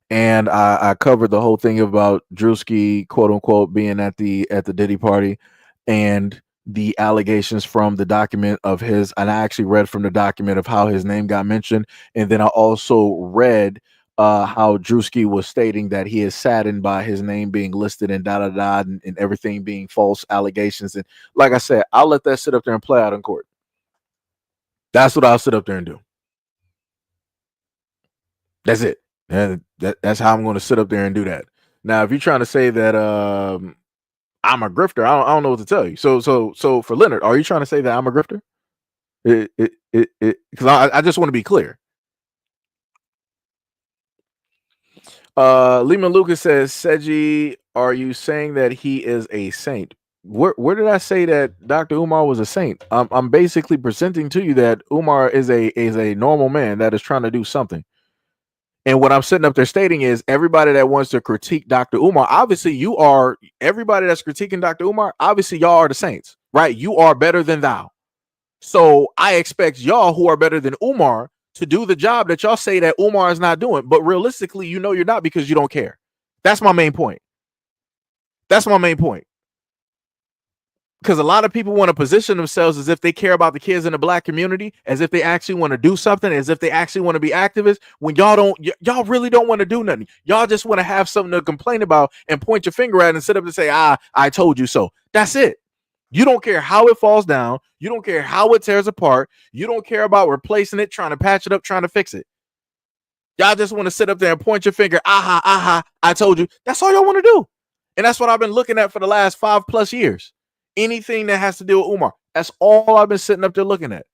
And I covered the whole thing about Druski, quote unquote, being at the Diddy party and the allegations from the document of his, and I actually read from the document of how his name got mentioned. And then I also read how Druski was stating that he is saddened by his name being listed and and everything being false allegations. And like I said, I'll let that sit up there and play out in court. That's what I'll sit up there and do. That's it. And that's how I'm going to sit up there and do that. Now, if you're trying to say that I'm a grifter, I don't know what to tell you. So for Leonard, are you trying to say that I'm a grifter? Because I just want to be clear. Lehman Lucas says, Seji, are you saying that he is a saint? Where did I say that Dr. Umar was a saint? I'm basically presenting to you that Umar is a normal man that is trying to do something. And what I'm sitting up there stating is everybody that wants to critique Dr. Umar, obviously you are, everybody that's critiquing Dr. Umar, obviously y'all are the saints, right? You are better than thou. So I expect y'all who are better than Umar to do the job that y'all say that Umar is not doing. But realistically, you know you're not because you don't care. That's my main point. That's my main point. Because a lot of people want to position themselves as if they care about the kids in the black community, as if they actually want to do something, as if they actually want to be activists, when y'all don't, y'all really don't want to do nothing. Y'all just want to have something to complain about and point your finger at and sit up and say, I told you so. That's it. You don't care how it falls down. You don't care how it tears apart. You don't care about replacing it, trying to patch it up, trying to fix it. Y'all just want to sit up there and point your finger. I told you. That's all y'all want to do. And that's what I've been looking at for the last 5+ years. Anything that has to do with Umar. That's all I've been sitting up there looking at.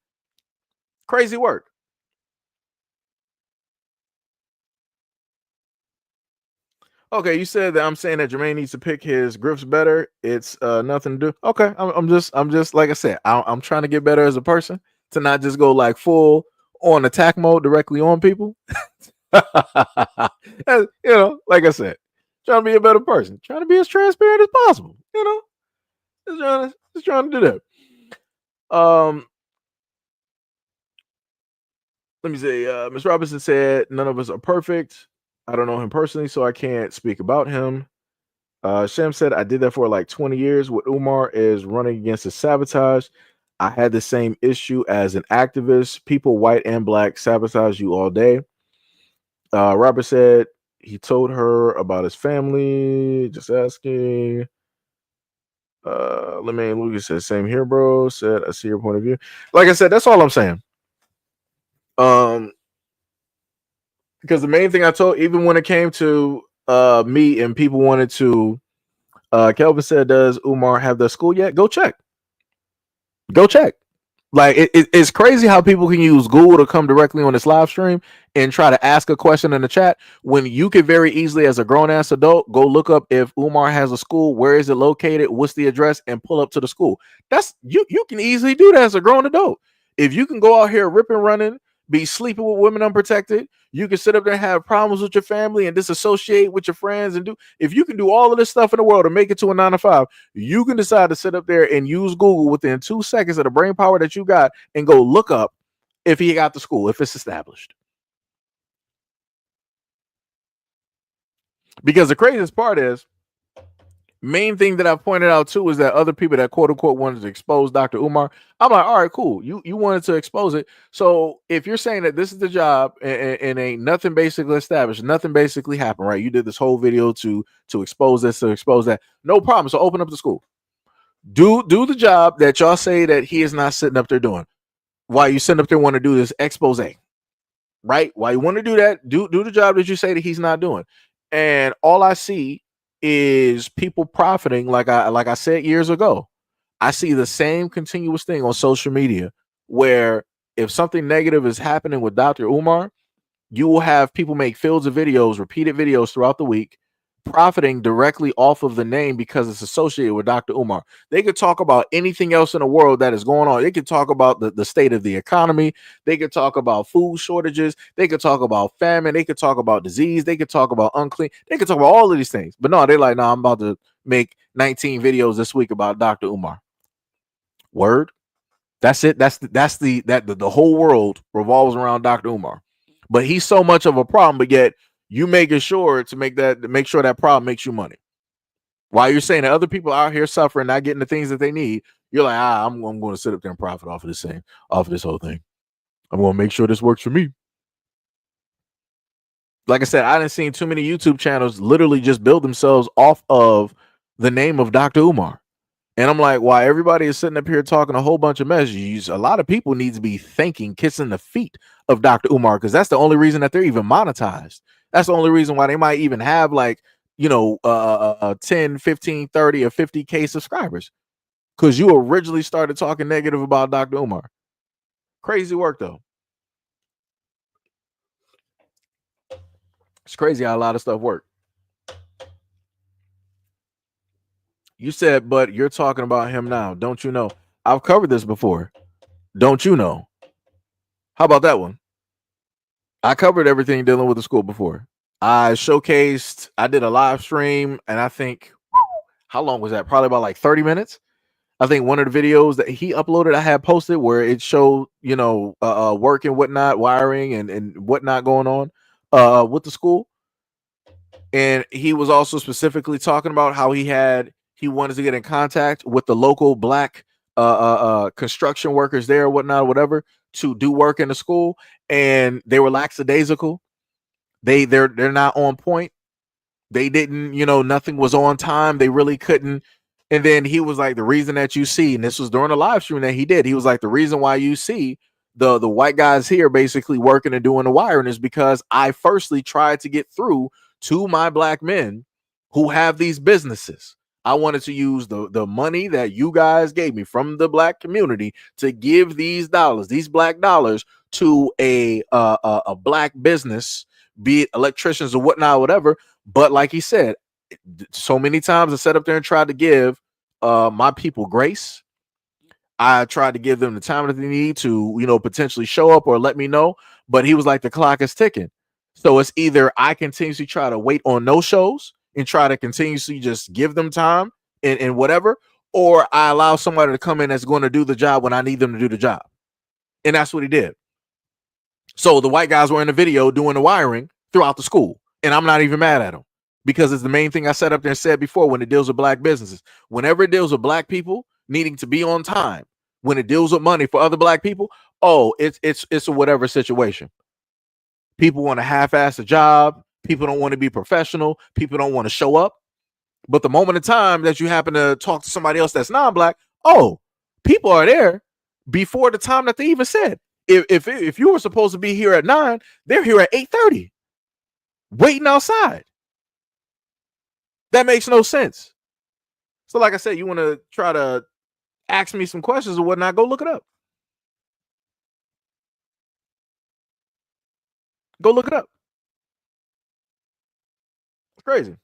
Crazy work. Okay, you said that I'm saying that Jermaine needs to pick his grifts better. It's nothing to do. Okay, I'm just like I said, I'm trying to get better as a person, to not just go like full on attack mode directly on people. Like I said, trying to be a better person, trying to be as transparent as possible. Just Just trying to do that. Let me say, Ms. Robinson said, none of us are perfect. I don't know him personally, so I can't speak about him. Shem said, I did that for like 20 years. What Umar is running against is sabotage. I had the same issue as an activist. People, white and black, sabotage you all day. Robert said he told her about his family. Just asking. Lemaine Lucas said, same here, bro. Said, I see your point of view. Like I said, that's all I'm saying. Because the main thing I told, even when it came to me and people wanted to, Kelvin said, does Umar have the school yet? Go check. Go check. Like it's crazy how people can use Google to come directly on this live stream and try to ask a question in the chat when you could very easily, as a grown ass adult, go look up if Umar has a school, where is it located, what's the address, and pull up to the school. That's you can easily do that as a grown adult. If you can go out here ripping, running, be sleeping with women unprotected, you can sit up there and have problems with your family and disassociate with your friends and do. If you can do all of this stuff in the world and make it to a 9 to 5, you can decide to sit up there and use Google within 2 seconds of the brain power that you got and go look up if he got the school, if it's established. Because the craziest part is, main thing that I've pointed out too is that other people that quote unquote wanted to expose Dr. Umar, I'm like, all right, cool. You wanted to expose it. So if you're saying that this is the job and ain't nothing basically established, nothing basically happened, right? You did this whole video to expose this, to expose that. No problem. So open up the school. Do the job that y'all say that he is not sitting up there doing. Why you sitting up there want to do this expose, right? Why you want to do that? Do the job that you say that he's not doing. And all I see is people profiting, like I said years ago. I see the same continuous thing on social media where if something negative is happening with Dr. Umar, you will have people make fields of videos, repeated videos throughout the week, profiting directly off of the name because it's associated with Dr. Umar. They could talk about anything else in the world that is going on. They could talk about the state of the economy. They could talk about food shortages. They could talk about famine. They could talk about disease. They could talk about unclean. They could talk about all of these things. But no, they're like, no, I'm about to make 19 videos this week about Dr. Umar. Word. That's it. That's the whole world revolves around Dr. Umar. But he's so much of a problem, but yet you making sure to make sure that problem makes you money. While you're saying that other people out here suffering, not getting the things that they need, you're like, I'm going to sit up there and profit off of this whole thing. I'm going to make sure this works for me. Like I said, I didn't see too many YouTube channels literally just build themselves off of the name of Dr. Umar. And I'm like, why everybody is sitting up here talking a whole bunch of messages, a lot of people need to be thanking, kissing the feet of Dr. Umar, because that's the only reason that they're even monetized. That's the only reason why they might even have 10, 15, 30, or 50K subscribers. Because you originally started talking negative about Dr. Umar. Crazy work, though. It's crazy how a lot of stuff works. You said, but you're talking about him now. Don't you know? I've covered this before. Don't you know? How about that one? I covered everything dealing with the school before. I did a live stream, and I think, how long was that? Probably about like 30 minutes. I think one of the videos that he uploaded, I had posted where it showed, work and whatnot, wiring and whatnot going on with the school. And he was also specifically talking about how he wanted to get in contact with the local black construction workers there, whatnot, whatever, to do work in the school, and they were lackadaisical. They're not on point. They didn't, nothing was on time. They really couldn't. And then he was like, the reason that you see, and this was during a live stream that he did, he was like, the reason why you see the white guys here basically working and doing the wiring is because I firstly tried to get through to my black men who have these businesses. I wanted to use the money that you guys gave me from the black community to give these black dollars to a black business, be it electricians or whatnot, whatever. But like he said, so many times I sat up there and tried to give my people grace. I tried to give them the time that they need to, potentially show up or let me know. But he was like, the clock is ticking. So it's either I continuously try to wait on no shows and try to continuously just give them time and whatever, or I allow somebody to come in that's going to do the job when I need them to do the job. And that's what he did. So the white guys were in the video doing the wiring throughout the school. And I'm not even mad at them because it's the main thing I set up there and said before when it deals with black businesses. Whenever it deals with black people needing to be on time, when it deals with money for other black people, oh, it's a whatever situation. People want to half-ass a job. People don't want to be professional. People don't want to show up. But the moment in time that you happen to talk to somebody else that's non-black, oh, people are there before the time that they even said. If you were supposed to be here at 9, they're here at 8:30, waiting outside. That makes no sense. So like I said, you want to try to ask me some questions or whatnot, go look it up. Go look it up. It's crazy.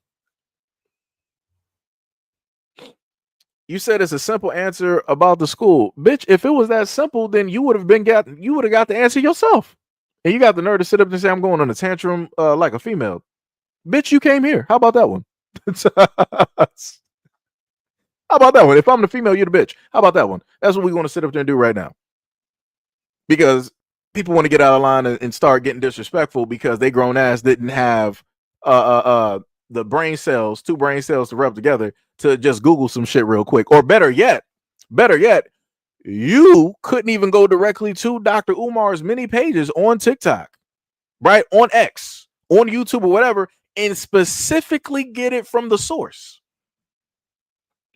You said it's a simple answer about the school. Bitch, if it was that simple, then you would have got the answer yourself. And you got the nerve to sit up and say, I'm going on a tantrum like a female. Bitch, you came here. How about that one? How about that one? If I'm the female, you're the bitch. How about that one? That's what we want to sit up there and do right now. Because people want to get out of line and start getting disrespectful because they grown ass didn't have the brain cells, 2 brain cells to rub together to just Google some shit real quick. Or better yet, you couldn't even go directly to Dr. Umar's many pages on TikTok, right? On X, on YouTube or whatever, and specifically get it from the source.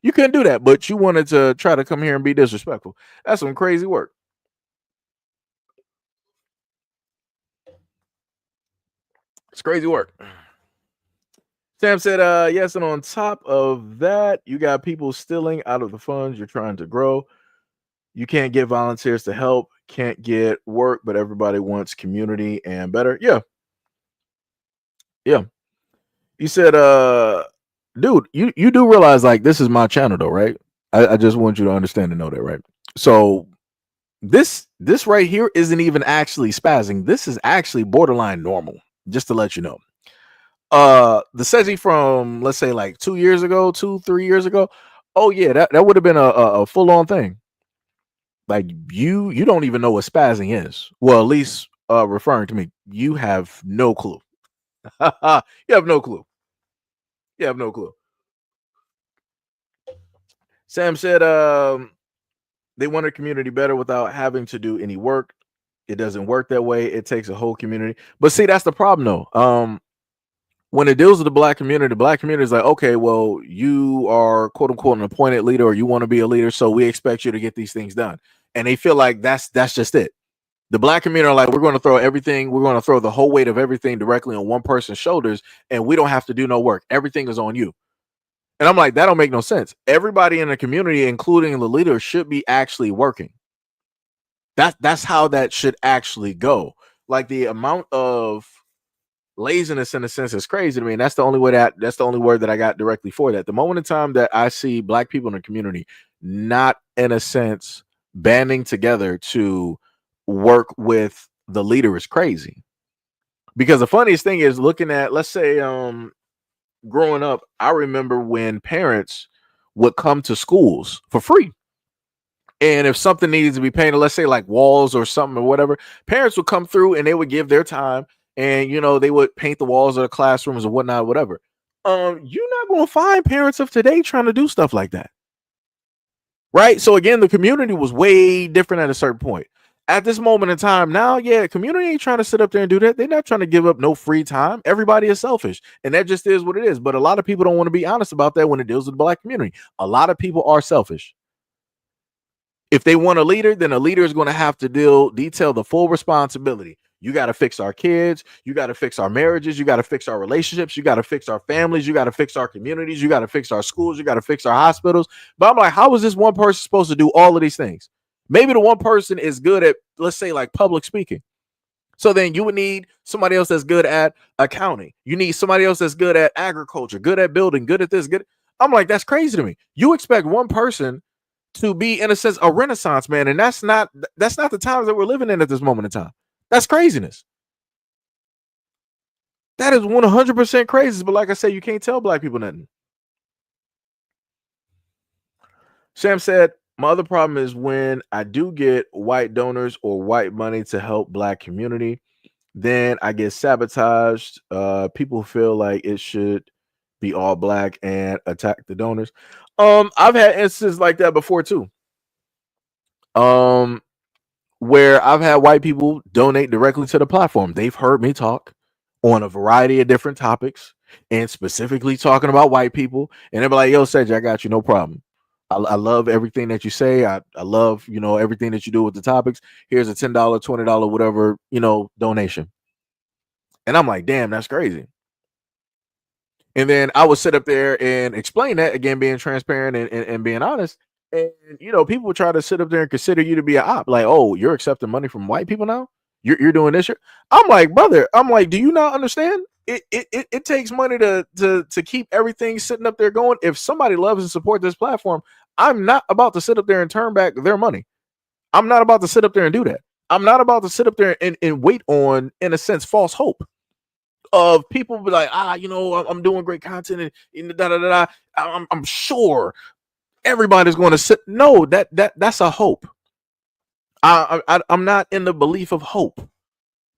You couldn't do that, but you wanted to try to come here and be disrespectful. That's some crazy work. It's crazy work. Sam said, yes, and on top of that, you got people stealing out of the funds you're trying to grow. You can't get volunteers to help, can't get work, but everybody wants community and better. Yeah. You said, dude, you do realize like this is my channel though, right? I just want you to understand and know that, right? So this right here isn't even actually spazzing. This is actually borderline normal, just to let you know. The Seji from, let's say, like 2 years ago, 3 years ago, oh yeah, that would have been a full-on thing. Like you don't even know what spazzing is. Well, at least referring to me, you have no clue. You have no clue. Sam said they want a community better without having to do any work. It doesn't work that way. It takes a whole community. But see, that's the problem though. When it deals with the black community is like, okay, well, you are quote unquote an appointed leader or you want to be a leader, so we expect you to get these things done. And they feel like that's just it. The black community are like, we're going to throw the whole weight of everything directly on one person's shoulders, and we don't have to do no work. Everything is on you. And I'm like, that don't make no sense. Everybody in the community, including the leader, should be actually working. That's how that should actually go. Like the amount of laziness in a sense is crazy to me, and that's the only word that I got directly for that. The moment in time that I see black people in the community not in a sense banding together to work with the leader is crazy. Because the funniest thing is looking at, let's say, growing up, I remember when parents would come to schools for free. And if something needed to be painted, let's say like walls or something or whatever, parents would come through and they would give their time. And, they would paint the walls of the classrooms or whatnot, whatever. You're not going to find parents of today trying to do stuff like that. Right? So, again, the community was way different at a certain point. At this moment in time now, yeah, community ain't trying to sit up there and do that. They're not trying to give up no free time. Everybody is selfish. And that just is what it is. But a lot of people don't want to be honest about that when it deals with the black community. A lot of people are selfish. If they want a leader, then a leader is going to have to detail the full responsibility. You got to fix our kids. You got to fix our marriages. You got to fix our relationships. You got to fix our families. You got to fix our communities. You got to fix our schools. You got to fix our hospitals. But I'm like, how is this one person supposed to do all of these things? Maybe the one person is good at, let's say, like public speaking. So then you would need somebody else that's good at accounting. You need somebody else that's good at agriculture, good at building, good at this, good. I'm like, that's crazy to me. You expect one person to be, in a sense, a renaissance man, and that's not the times that we're living in at this moment in time. That's craziness. That is 100% crazy. But like I said, you can't tell black people nothing. Sam said, my other problem is when I do get white donors or white money to help black community, then I get sabotaged. People feel like it should be all black and attack the donors. I've had instances like that before too. Where I've had white people donate directly to the platform. They've heard me talk on a variety of different topics and specifically talking about white people. And they'll be like, yo, Sedge, I got you, no problem. I love everything that you say. I love, everything that you do with the topics. Here's a $10, $20, whatever, donation. And I'm like, damn, that's crazy. And then I would sit up there and explain that, again, being transparent and being honest. And people would try to sit up there and consider you to be an op, like, oh, you're accepting money from white people now. You're doing this. I'm like, brother. I'm like, do you not understand? It takes money to keep everything sitting up there going. If somebody loves and support this platform, I'm not about to sit up there and turn back their money. I'm not about to sit up there and do that. I'm not about to sit up there and wait on, in a sense, false hope of people be like, I'm doing great content and da da da. I'm sure everybody's going to sit. No, that's a hope. I'm not in the belief of hope.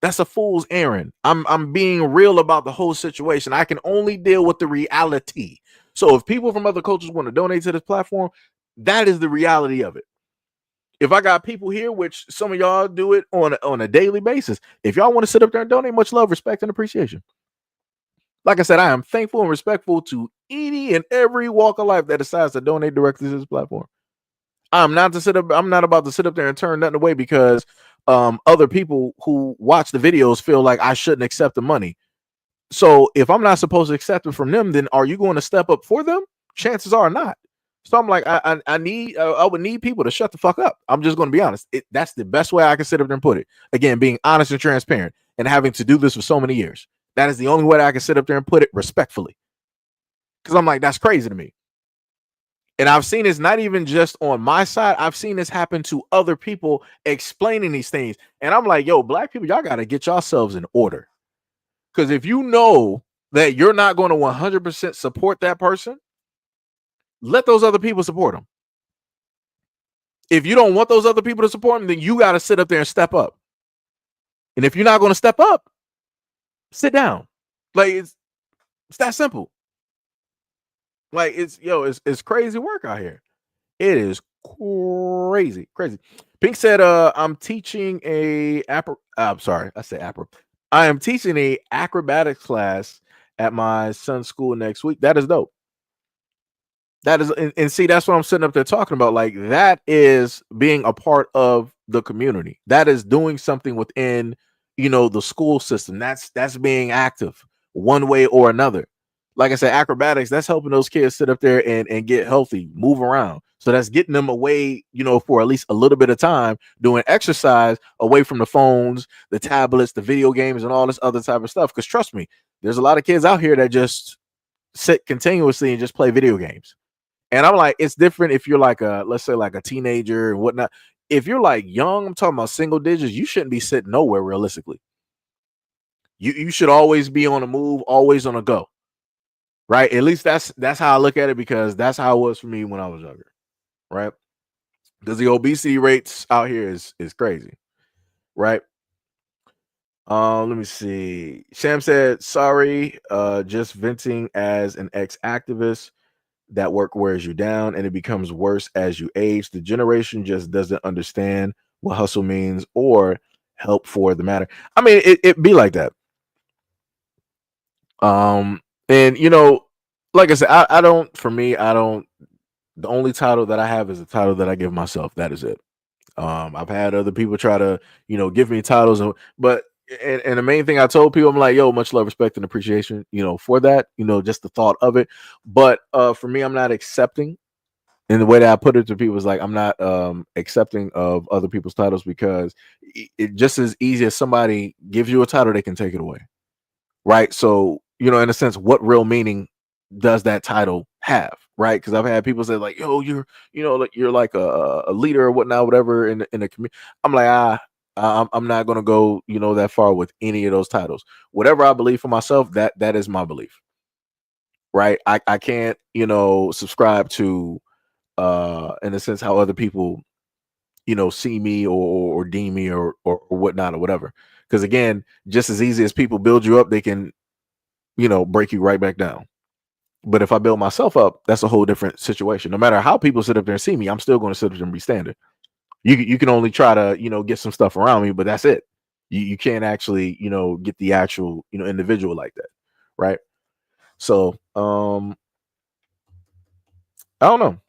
That's a fool's errand. I'm being real about the whole situation. I can only deal with the reality. So if people from other cultures want to donate to this platform, that is the reality of it. If I got people here, which some of y'all do it on a daily basis, if y'all want to sit up there and donate, much love, respect, and appreciation. Like I said, I am thankful and respectful to any and every walk of life that decides to donate directly to this platform. I'm not about to sit up there and turn nothing away because other people who watch the videos feel like I shouldn't accept the money. So if I'm not supposed to accept it from them, then are you going to step up for them? Chances are not. So I'm like, I would need people to shut the fuck up. I'm just going to be honest. That's the best way I can sit up there and put it. Again, being honest and transparent and having to do this for so many years. That is the only way that I can sit up there and put it respectfully. Because I'm like, that's crazy to me. And I've seen this not even just on my side. I've seen this happen to other people explaining these things. And I'm like, yo, black people, y'all got to get yourselves in order. Because if you know that you're not going to 100% support that person, let those other people support them. If you don't want those other people to support them, then you got to sit up there and step up. And if you're not going to step up, sit down. Like it's that simple. Like it's crazy work out here. It is crazy. Pink said, I'm teaching I am teaching a acrobatics class at my son's school next week. That is dope. That is, and see, that's what I'm sitting up there talking about. Like that is being a part of the community. That is doing something within, the school system. That's being active one way or another. Like I said, acrobatics, that's helping those kids sit up there and get healthy, move around. So that's getting them away, for at least a little bit of time doing exercise away from the phones, the tablets, the video games, and all this other type of stuff. Because trust me, there's a lot of kids out here that just sit continuously and just play video games. And I'm like, it's different if you're like let's say like a teenager and whatnot. If you're like young, I'm talking about single digits, you shouldn't be sitting nowhere realistically. You should always be on the move, always on a go. Right? At least that's how I look at it, because that's how it was for me when I was younger. Right? Because the obesity rates out here is crazy. Right? Let me see. Sham said, sorry, just venting as an ex-activist. That work wears you down and it becomes worse as you age. The generation just doesn't understand what hustle means or help for the matter. I mean, it be like that. And like I said, I don't, the only title that I have is a title that I give myself. That is it. I've had other people try to, give me titles, but the main thing I told people, I'm like, yo, much love, respect, and appreciation, for that, just the thought of it. But for me, I'm not accepting. And the way that I put it to people is like, I'm not accepting of other people's titles, because it just as easy as somebody gives you a title, they can take it away. Right. So, in a sense, what real meaning does that title have? Right. Because I've had people say like, yo, you're like a leader or whatnot, whatever in the community. I'm like, I'm not going to go, that far with any of those titles. Whatever I believe for myself, that is my belief. Right. I can't, subscribe to in a sense how other people, see me or deem me or whatnot or whatever. Because again, just as easy as people build you up, they can, break you right back down. But if I build myself up, that's a whole different situation. No matter how people sit up there and see me, I'm still going to sit up there and be standard. You can only try to, get some stuff around me, but that's it. You can't actually, get the actual, individual like that. Right. So I don't know.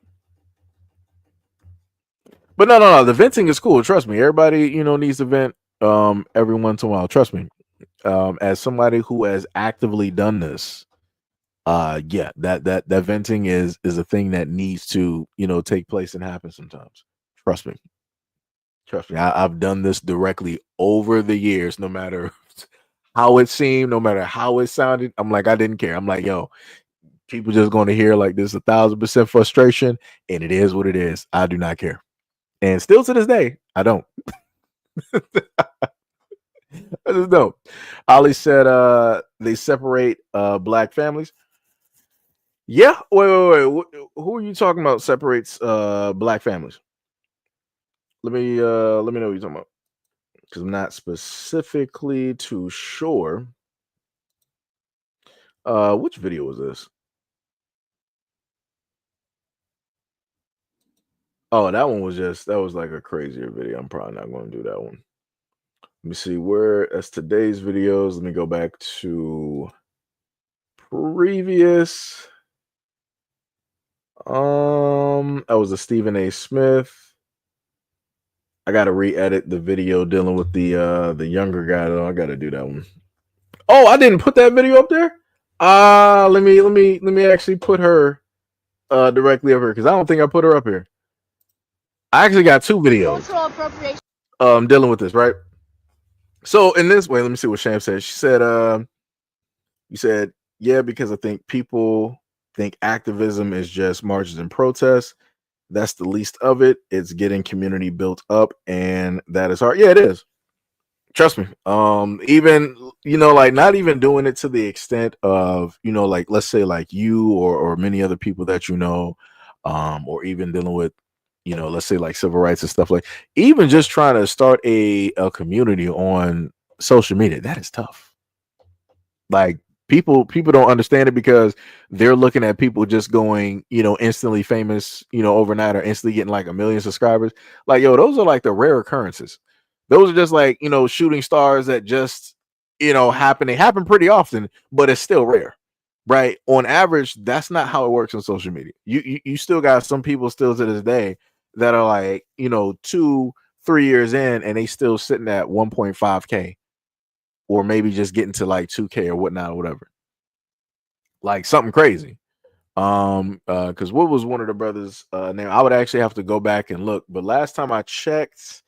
But no. The venting is cool. Trust me. Everybody, needs to vent every once in a while. Trust me. As somebody who has actively done this, yeah, that venting is a thing that needs to, take place and happen sometimes. Trust me. Trust me. I've done this directly over the years, no matter how it seemed, no matter how it sounded. I'm like, I didn't care. I'm like, yo, people just going to hear like this 1,000% frustration, and it is what it is. I do not care. And still to this day, I don't. I just don't. Ali said they separate black families. Yeah. Wait. Who are you talking about separates black families? Let me know what you're talking about. Because I'm not specifically too sure. Which video was this? Oh, that one was that was like a crazier video. I'm probably not going to do that one. Let me see as today's videos. Let me go back to previous. That was a Stephen A. Smith. I gotta re-edit the video dealing with the younger guy though. I gotta do that one. Oh, I didn't put that video up there. Let me actually put her directly up here because I don't think I put her up here. I actually got two videos. Dealing with this, right? So in this way, let me see what Sham said. She said, you said, yeah, because I think people think activism is just marches and protests. That's the least of it. It's getting community built up, and that is hard. Yeah, it is. Trust me. Even like not even doing it to the extent of like let's say like you or many other people that or even dealing with let's say like civil rights and stuff like even just trying to start a community on social media. That is tough. Like people don't understand it because they're looking at people just going instantly famous overnight or instantly getting like 1 million subscribers. Like yo, those are like the rare occurrences. Those are just like shooting stars that just happen. They happen pretty often, but it's still rare, right? On average, that's not how it works on social media. You still got some people still to this day that are like 2-3 years in and they still sitting at 1.5K. Or maybe just getting to like 2K or whatnot or whatever. Like something crazy. Because what was one of the brothers' name? I would actually have to go back and look. But last time I checked,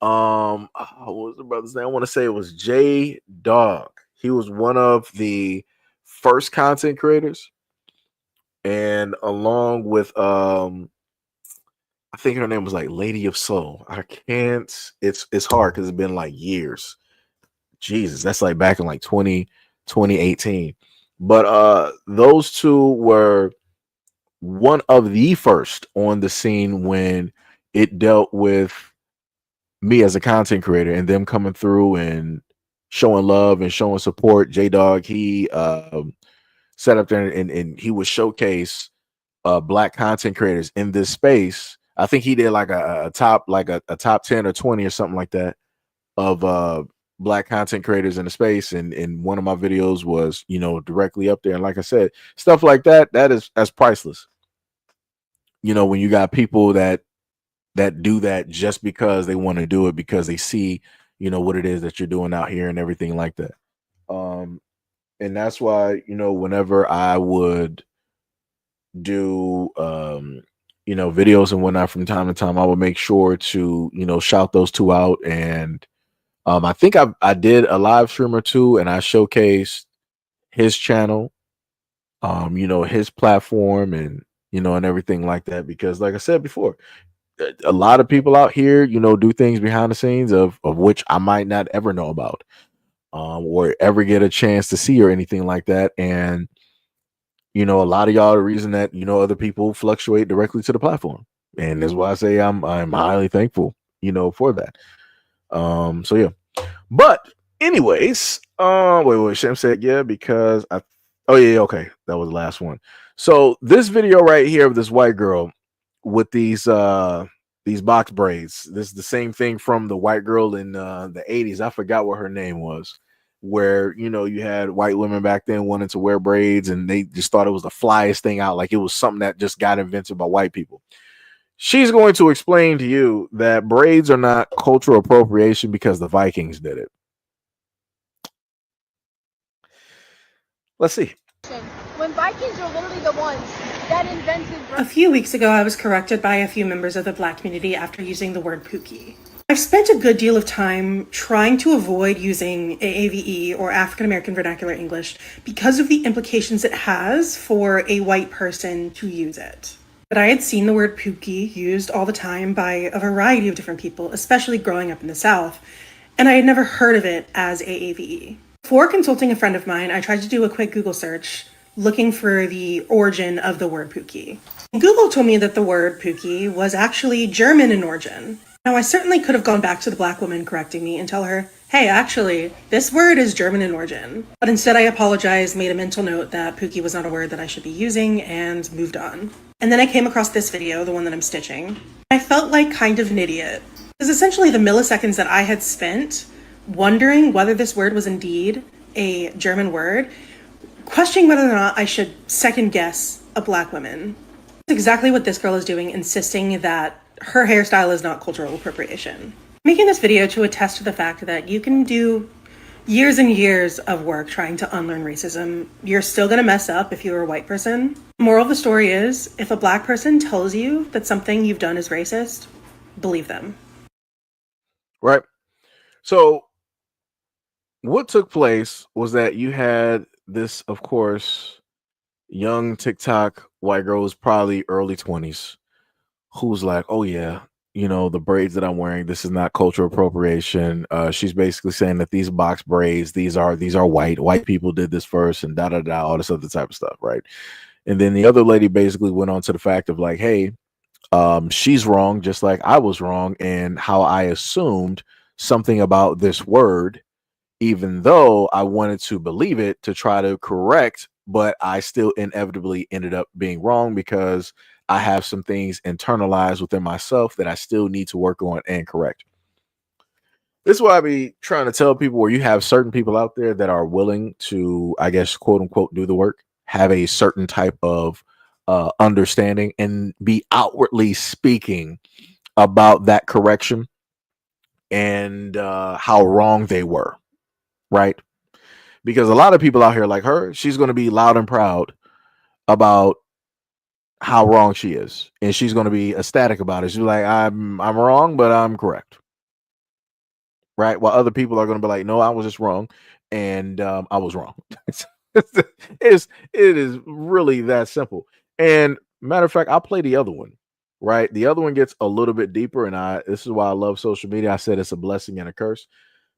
what was the brother's name? I want to say it was J Dog. He was one of the first content creators. And along with I think her name was like Lady of Soul. I can't, it's hard because it's been like years. Jesus, that's like back in like 2018. But those two were one of the first on the scene when it dealt with me as a content creator and them coming through and showing love and showing support. J Dog, he set up there and he would showcase black content creators in this space. I think he did like a top like a top 10 or 20 or something like that of black content creators in the space, and one of my videos was directly up there. And like I said, stuff like that's priceless. When you got people that do that just because they want to do it because they see what it is that you're doing out here and everything like that. And that's why whenever I would do videos and whatnot from time to time, I would make sure to shout those two out. And I think I did a live stream or two and I showcased his channel, his platform and and everything like that, because like I said before, a lot of people out here do things behind the scenes of which I might not ever know about or ever get a chance to see or anything like that. And a lot of y'all are the reason that other people fluctuate directly to the platform, and that's why I say I'm highly thankful, for that. So yeah, but anyways, wait, Shem said yeah because oh yeah, okay, that was the last one. So this video right here of this white girl with these box braids. This is the same thing from the white girl in the 80s. I forgot what her name was. Where you had white women back then wanting to wear braids, and they just thought it was the flyest thing out, like it was something that just got invented by white people. She's going to explain to you that braids are not cultural appropriation because the Vikings did it. Let's see. When Vikings are literally the ones that invented. A few weeks ago, I was corrected by a few members of the Black community after using the word pookie. I've spent a good deal of time trying to avoid using AAVE or African American Vernacular English because of the implications it has for a white person to use it. But I had seen the word pookie used all the time by a variety of different people, especially growing up in the South, and I had never heard of it as AAVE. Before consulting a friend of mine, I tried to do a quick Google search looking for the origin of the word pookie. Google told me that the word pookie was actually German in origin. Now, I certainly could have gone back to the Black woman correcting me and tell her, hey, actually, this word is German in origin. But instead I apologized, made a mental note that pookie was not a word that I should be using, and moved on. And then I came across this video, the one that I'm stitching. I felt like kind of an idiot. It was essentially the milliseconds that I had spent wondering whether this word was indeed a German word, questioning whether or not I should second guess a Black woman. That's exactly what this girl is doing, insisting that her hairstyle is not cultural appropriation. Making this video to attest to the fact that you can do years and years of work trying to unlearn racism. You're still gonna mess up if you're a white person. The moral of the story is, if a Black person tells you that something you've done is racist, believe them. Right. So what took place was that you had this, of course, young TikTok white girl who's probably early 20s, who's like, oh yeah, the braids that I'm wearing, this is not cultural appropriation. She's basically saying that these box braids, these are white people did this first, and all this other type of stuff, right? And then the other lady basically went on to the fact of like, hey, she's wrong, just like I was wrong, and how I assumed something about this word, even though I wanted to believe it to try to correct, but I still inevitably ended up being wrong because I have some things internalized within myself that I still need to work on and correct. This is why I be trying to tell people, where you have certain people out there that are willing to, I guess, quote unquote, do the work, have a certain type of understanding, and be outwardly speaking about that correction and how wrong they were, right? Because a lot of people out here like her, she's going to be loud and proud about how wrong she is, and she's going to be ecstatic about it. She's like, I'm wrong, but I'm correct, right? While other people are going to be like, no, I was just wrong, and I was wrong. It is really that simple. And matter of fact, I'll play the other one, right? The other one gets a little bit deeper, and this is why I love social media. I said it's a blessing and a curse,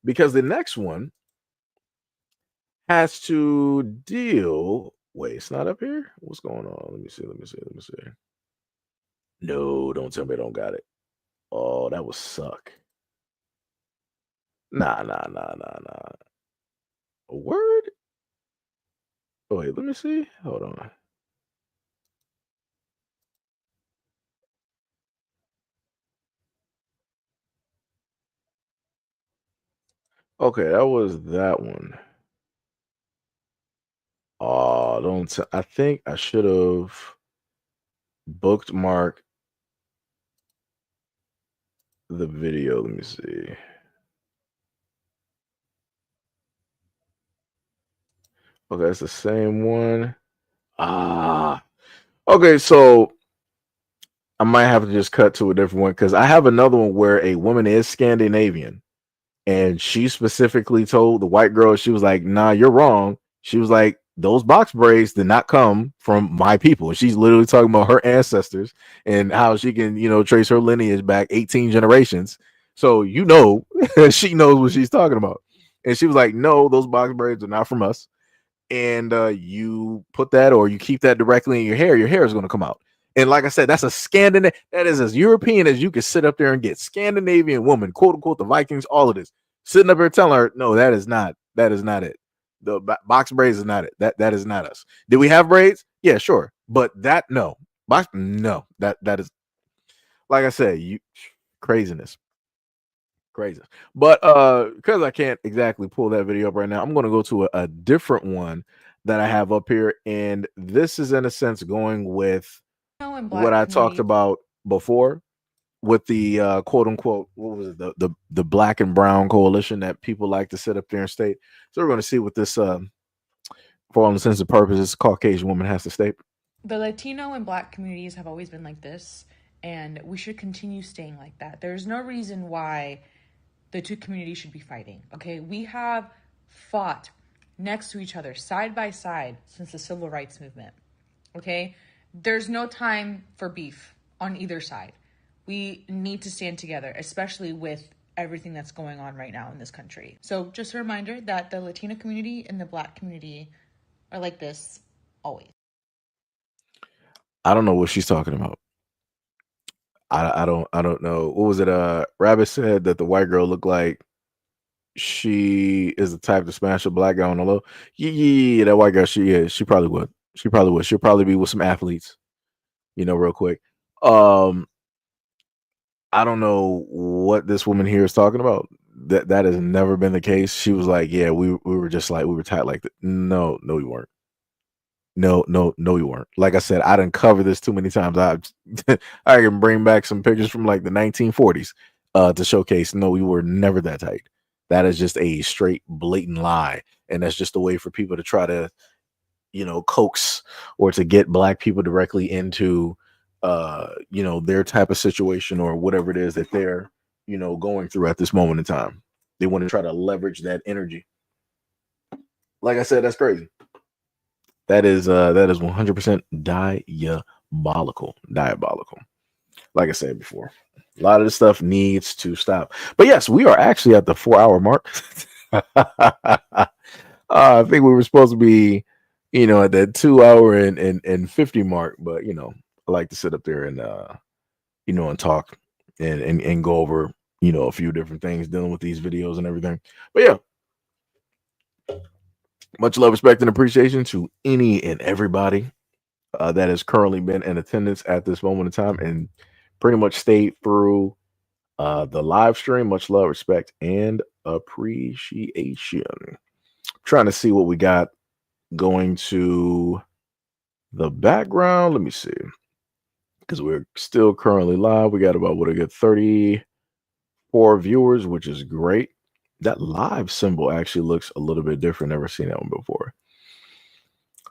because the next one has to deal. Wait, it's not up here. What's going on? Let me see. No, don't tell me I don't got it. Oh, that would suck. Nah. A word? Oh, wait, let me see. Hold on. Okay, that was that one. Oh, I think I should have bookmarked the video. Let me see. Okay, it's the same one. Okay, so I might have to just cut to a different one, because I have another one where a woman is Scandinavian, and she specifically told the white girl, she was like, nah, you're wrong. She was like, those box braids did not come from my people. And she's literally talking about her ancestors and how she can, trace her lineage back 18 generations. So, she knows what she's talking about. And she was like, no, those box braids are not from us. and you put that or you keep that directly in your hair is going to come out. And like I said, that's a Scandinavian, that is as European as you can sit up there and get. Scandinavian woman, quote unquote, the Vikings, all of this. Sitting up here telling her, no, that is not it. The box braids is not it. That is not us. Did we have braids? Yeah, sure. But that, no. That is, like I said, you craziness. Crazy. But because I can't exactly pull that video up right now, I'm going to go to a different one that I have up here. And this is in a sense going with what I talked about before with the quote unquote, what was it, the black and brown coalition that people like to sit up there and state. So we're going to see what this for all intents and purposes Caucasian woman has to state. The Latino and Black communities have always been like this, and we should continue staying like that. There's no reason why the two communities should be fighting, okay? We have fought next to each other, side by side, since the Civil Rights Movement, okay? There's no time for beef on either side. We need to stand together, especially with everything that's going on right now in this country. So just a reminder that the Latino community and the Black community are like this always. I don't know what she's talking about. I don't know. What was it? Rabbit said that the white girl looked like she is the type to smash a black guy on the low. Yeah, that white girl, she probably would. She'll probably be with some athletes, real quick. I don't know what this woman here is talking about. That has never been the case. She was like, yeah, we were just like, we were tight like that. No, you weren't. No, you weren't. Like I said, I didn't cover this too many times. I can bring back some pictures from like the 1940s to showcase. No, we were never that tight. That is just a straight, blatant lie, and that's just a way for people to try to, coax or to get black people directly into, their type of situation or whatever it is that they're, going through at this moment in time. They want to try to leverage that energy. Like I said, that's crazy. That is 100% diabolical. Like I said before, a lot of this stuff needs to stop. But yes, we are actually at the 4-hour mark. I think we were supposed to be, at that 2 hour and 50 mark. But I like to sit up there and and talk and go over a few different things dealing with these videos and everything. But yeah. Much love, respect, and appreciation to any and everybody that has currently been in attendance at this moment in time and pretty much stayed through the live stream. Much love, respect, and appreciation. Trying to see what we got going to the background. Let me see. Because we're still currently live. We got about, a good 34 viewers, which is great. That live symbol actually looks a little bit different. Never seen that one before.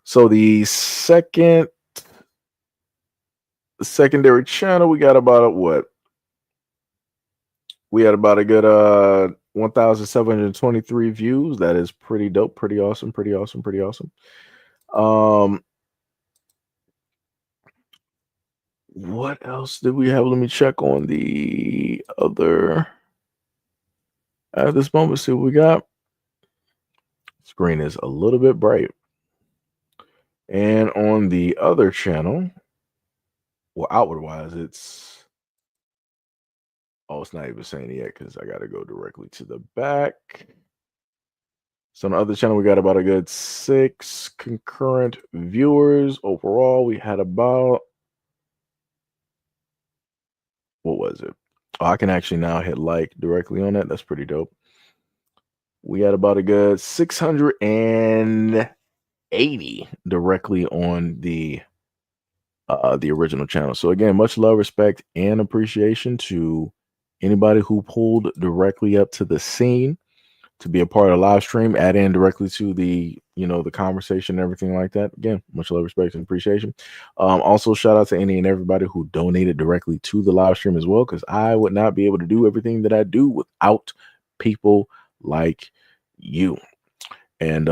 So the secondary channel, we got about we had about a good 1,723 views. That is pretty dope, pretty awesome. What else did we have? Let me check on the other. At this moment, see what we got. Screen is a little bit bright. And on the other channel, well, outward wise, it's not even saying it yet because I got to go directly to the back. So on the other channel, we got about a good 6 concurrent viewers. Overall, we had about, what was it? Oh, I can actually now hit like directly on that. That's pretty dope. We had about a good 680 directly on the original channel. So again, much love, respect, and appreciation to anybody who pulled directly up to the scene to be a part of the live stream, add in directly to the the conversation and everything like that. Again, much love, respect, and appreciation. Also, shout out to any and everybody who donated directly to the live stream as well, because I would not be able to do everything that I do without people like you. And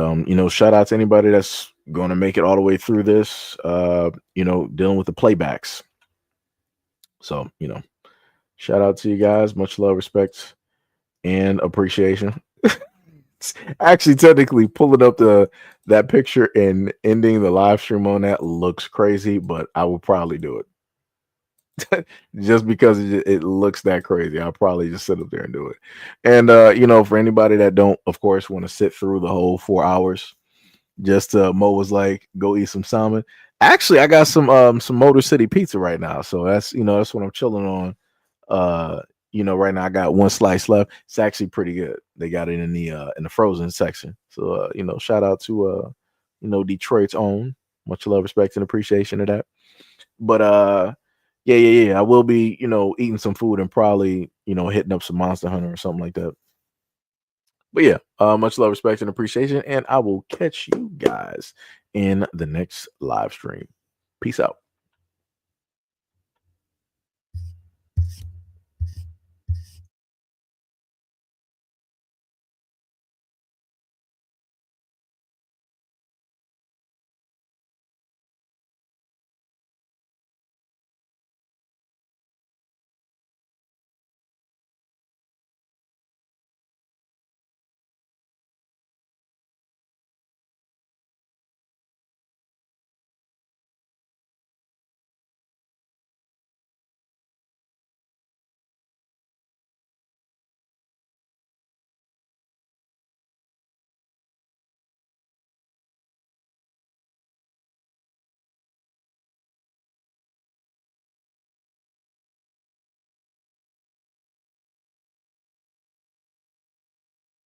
shout out to anybody that's going to make it all the way through this. Dealing with the playbacks. So shout out to you guys. Much love, respect, and appreciation. Actually, technically, pulling up that picture and ending the live stream on that looks crazy, but I will probably do it just because it looks that crazy. I'll probably just sit up there and do it. And for anybody that don't, of course, want to sit through the whole 4 hours, just Mo was like, go eat some salmon. Actually, I got some Motor City pizza right now, so that's that's what I'm chilling on. Right now I got one slice left. It's actually pretty good. They got it in the frozen section. So shout out to Detroit's own. Much love, respect, and appreciation of that. But yeah. I will be, eating some food and probably, hitting up some Monster Hunter or something like that. But yeah, much love, respect, and appreciation. And I will catch you guys in the next live stream. Peace out.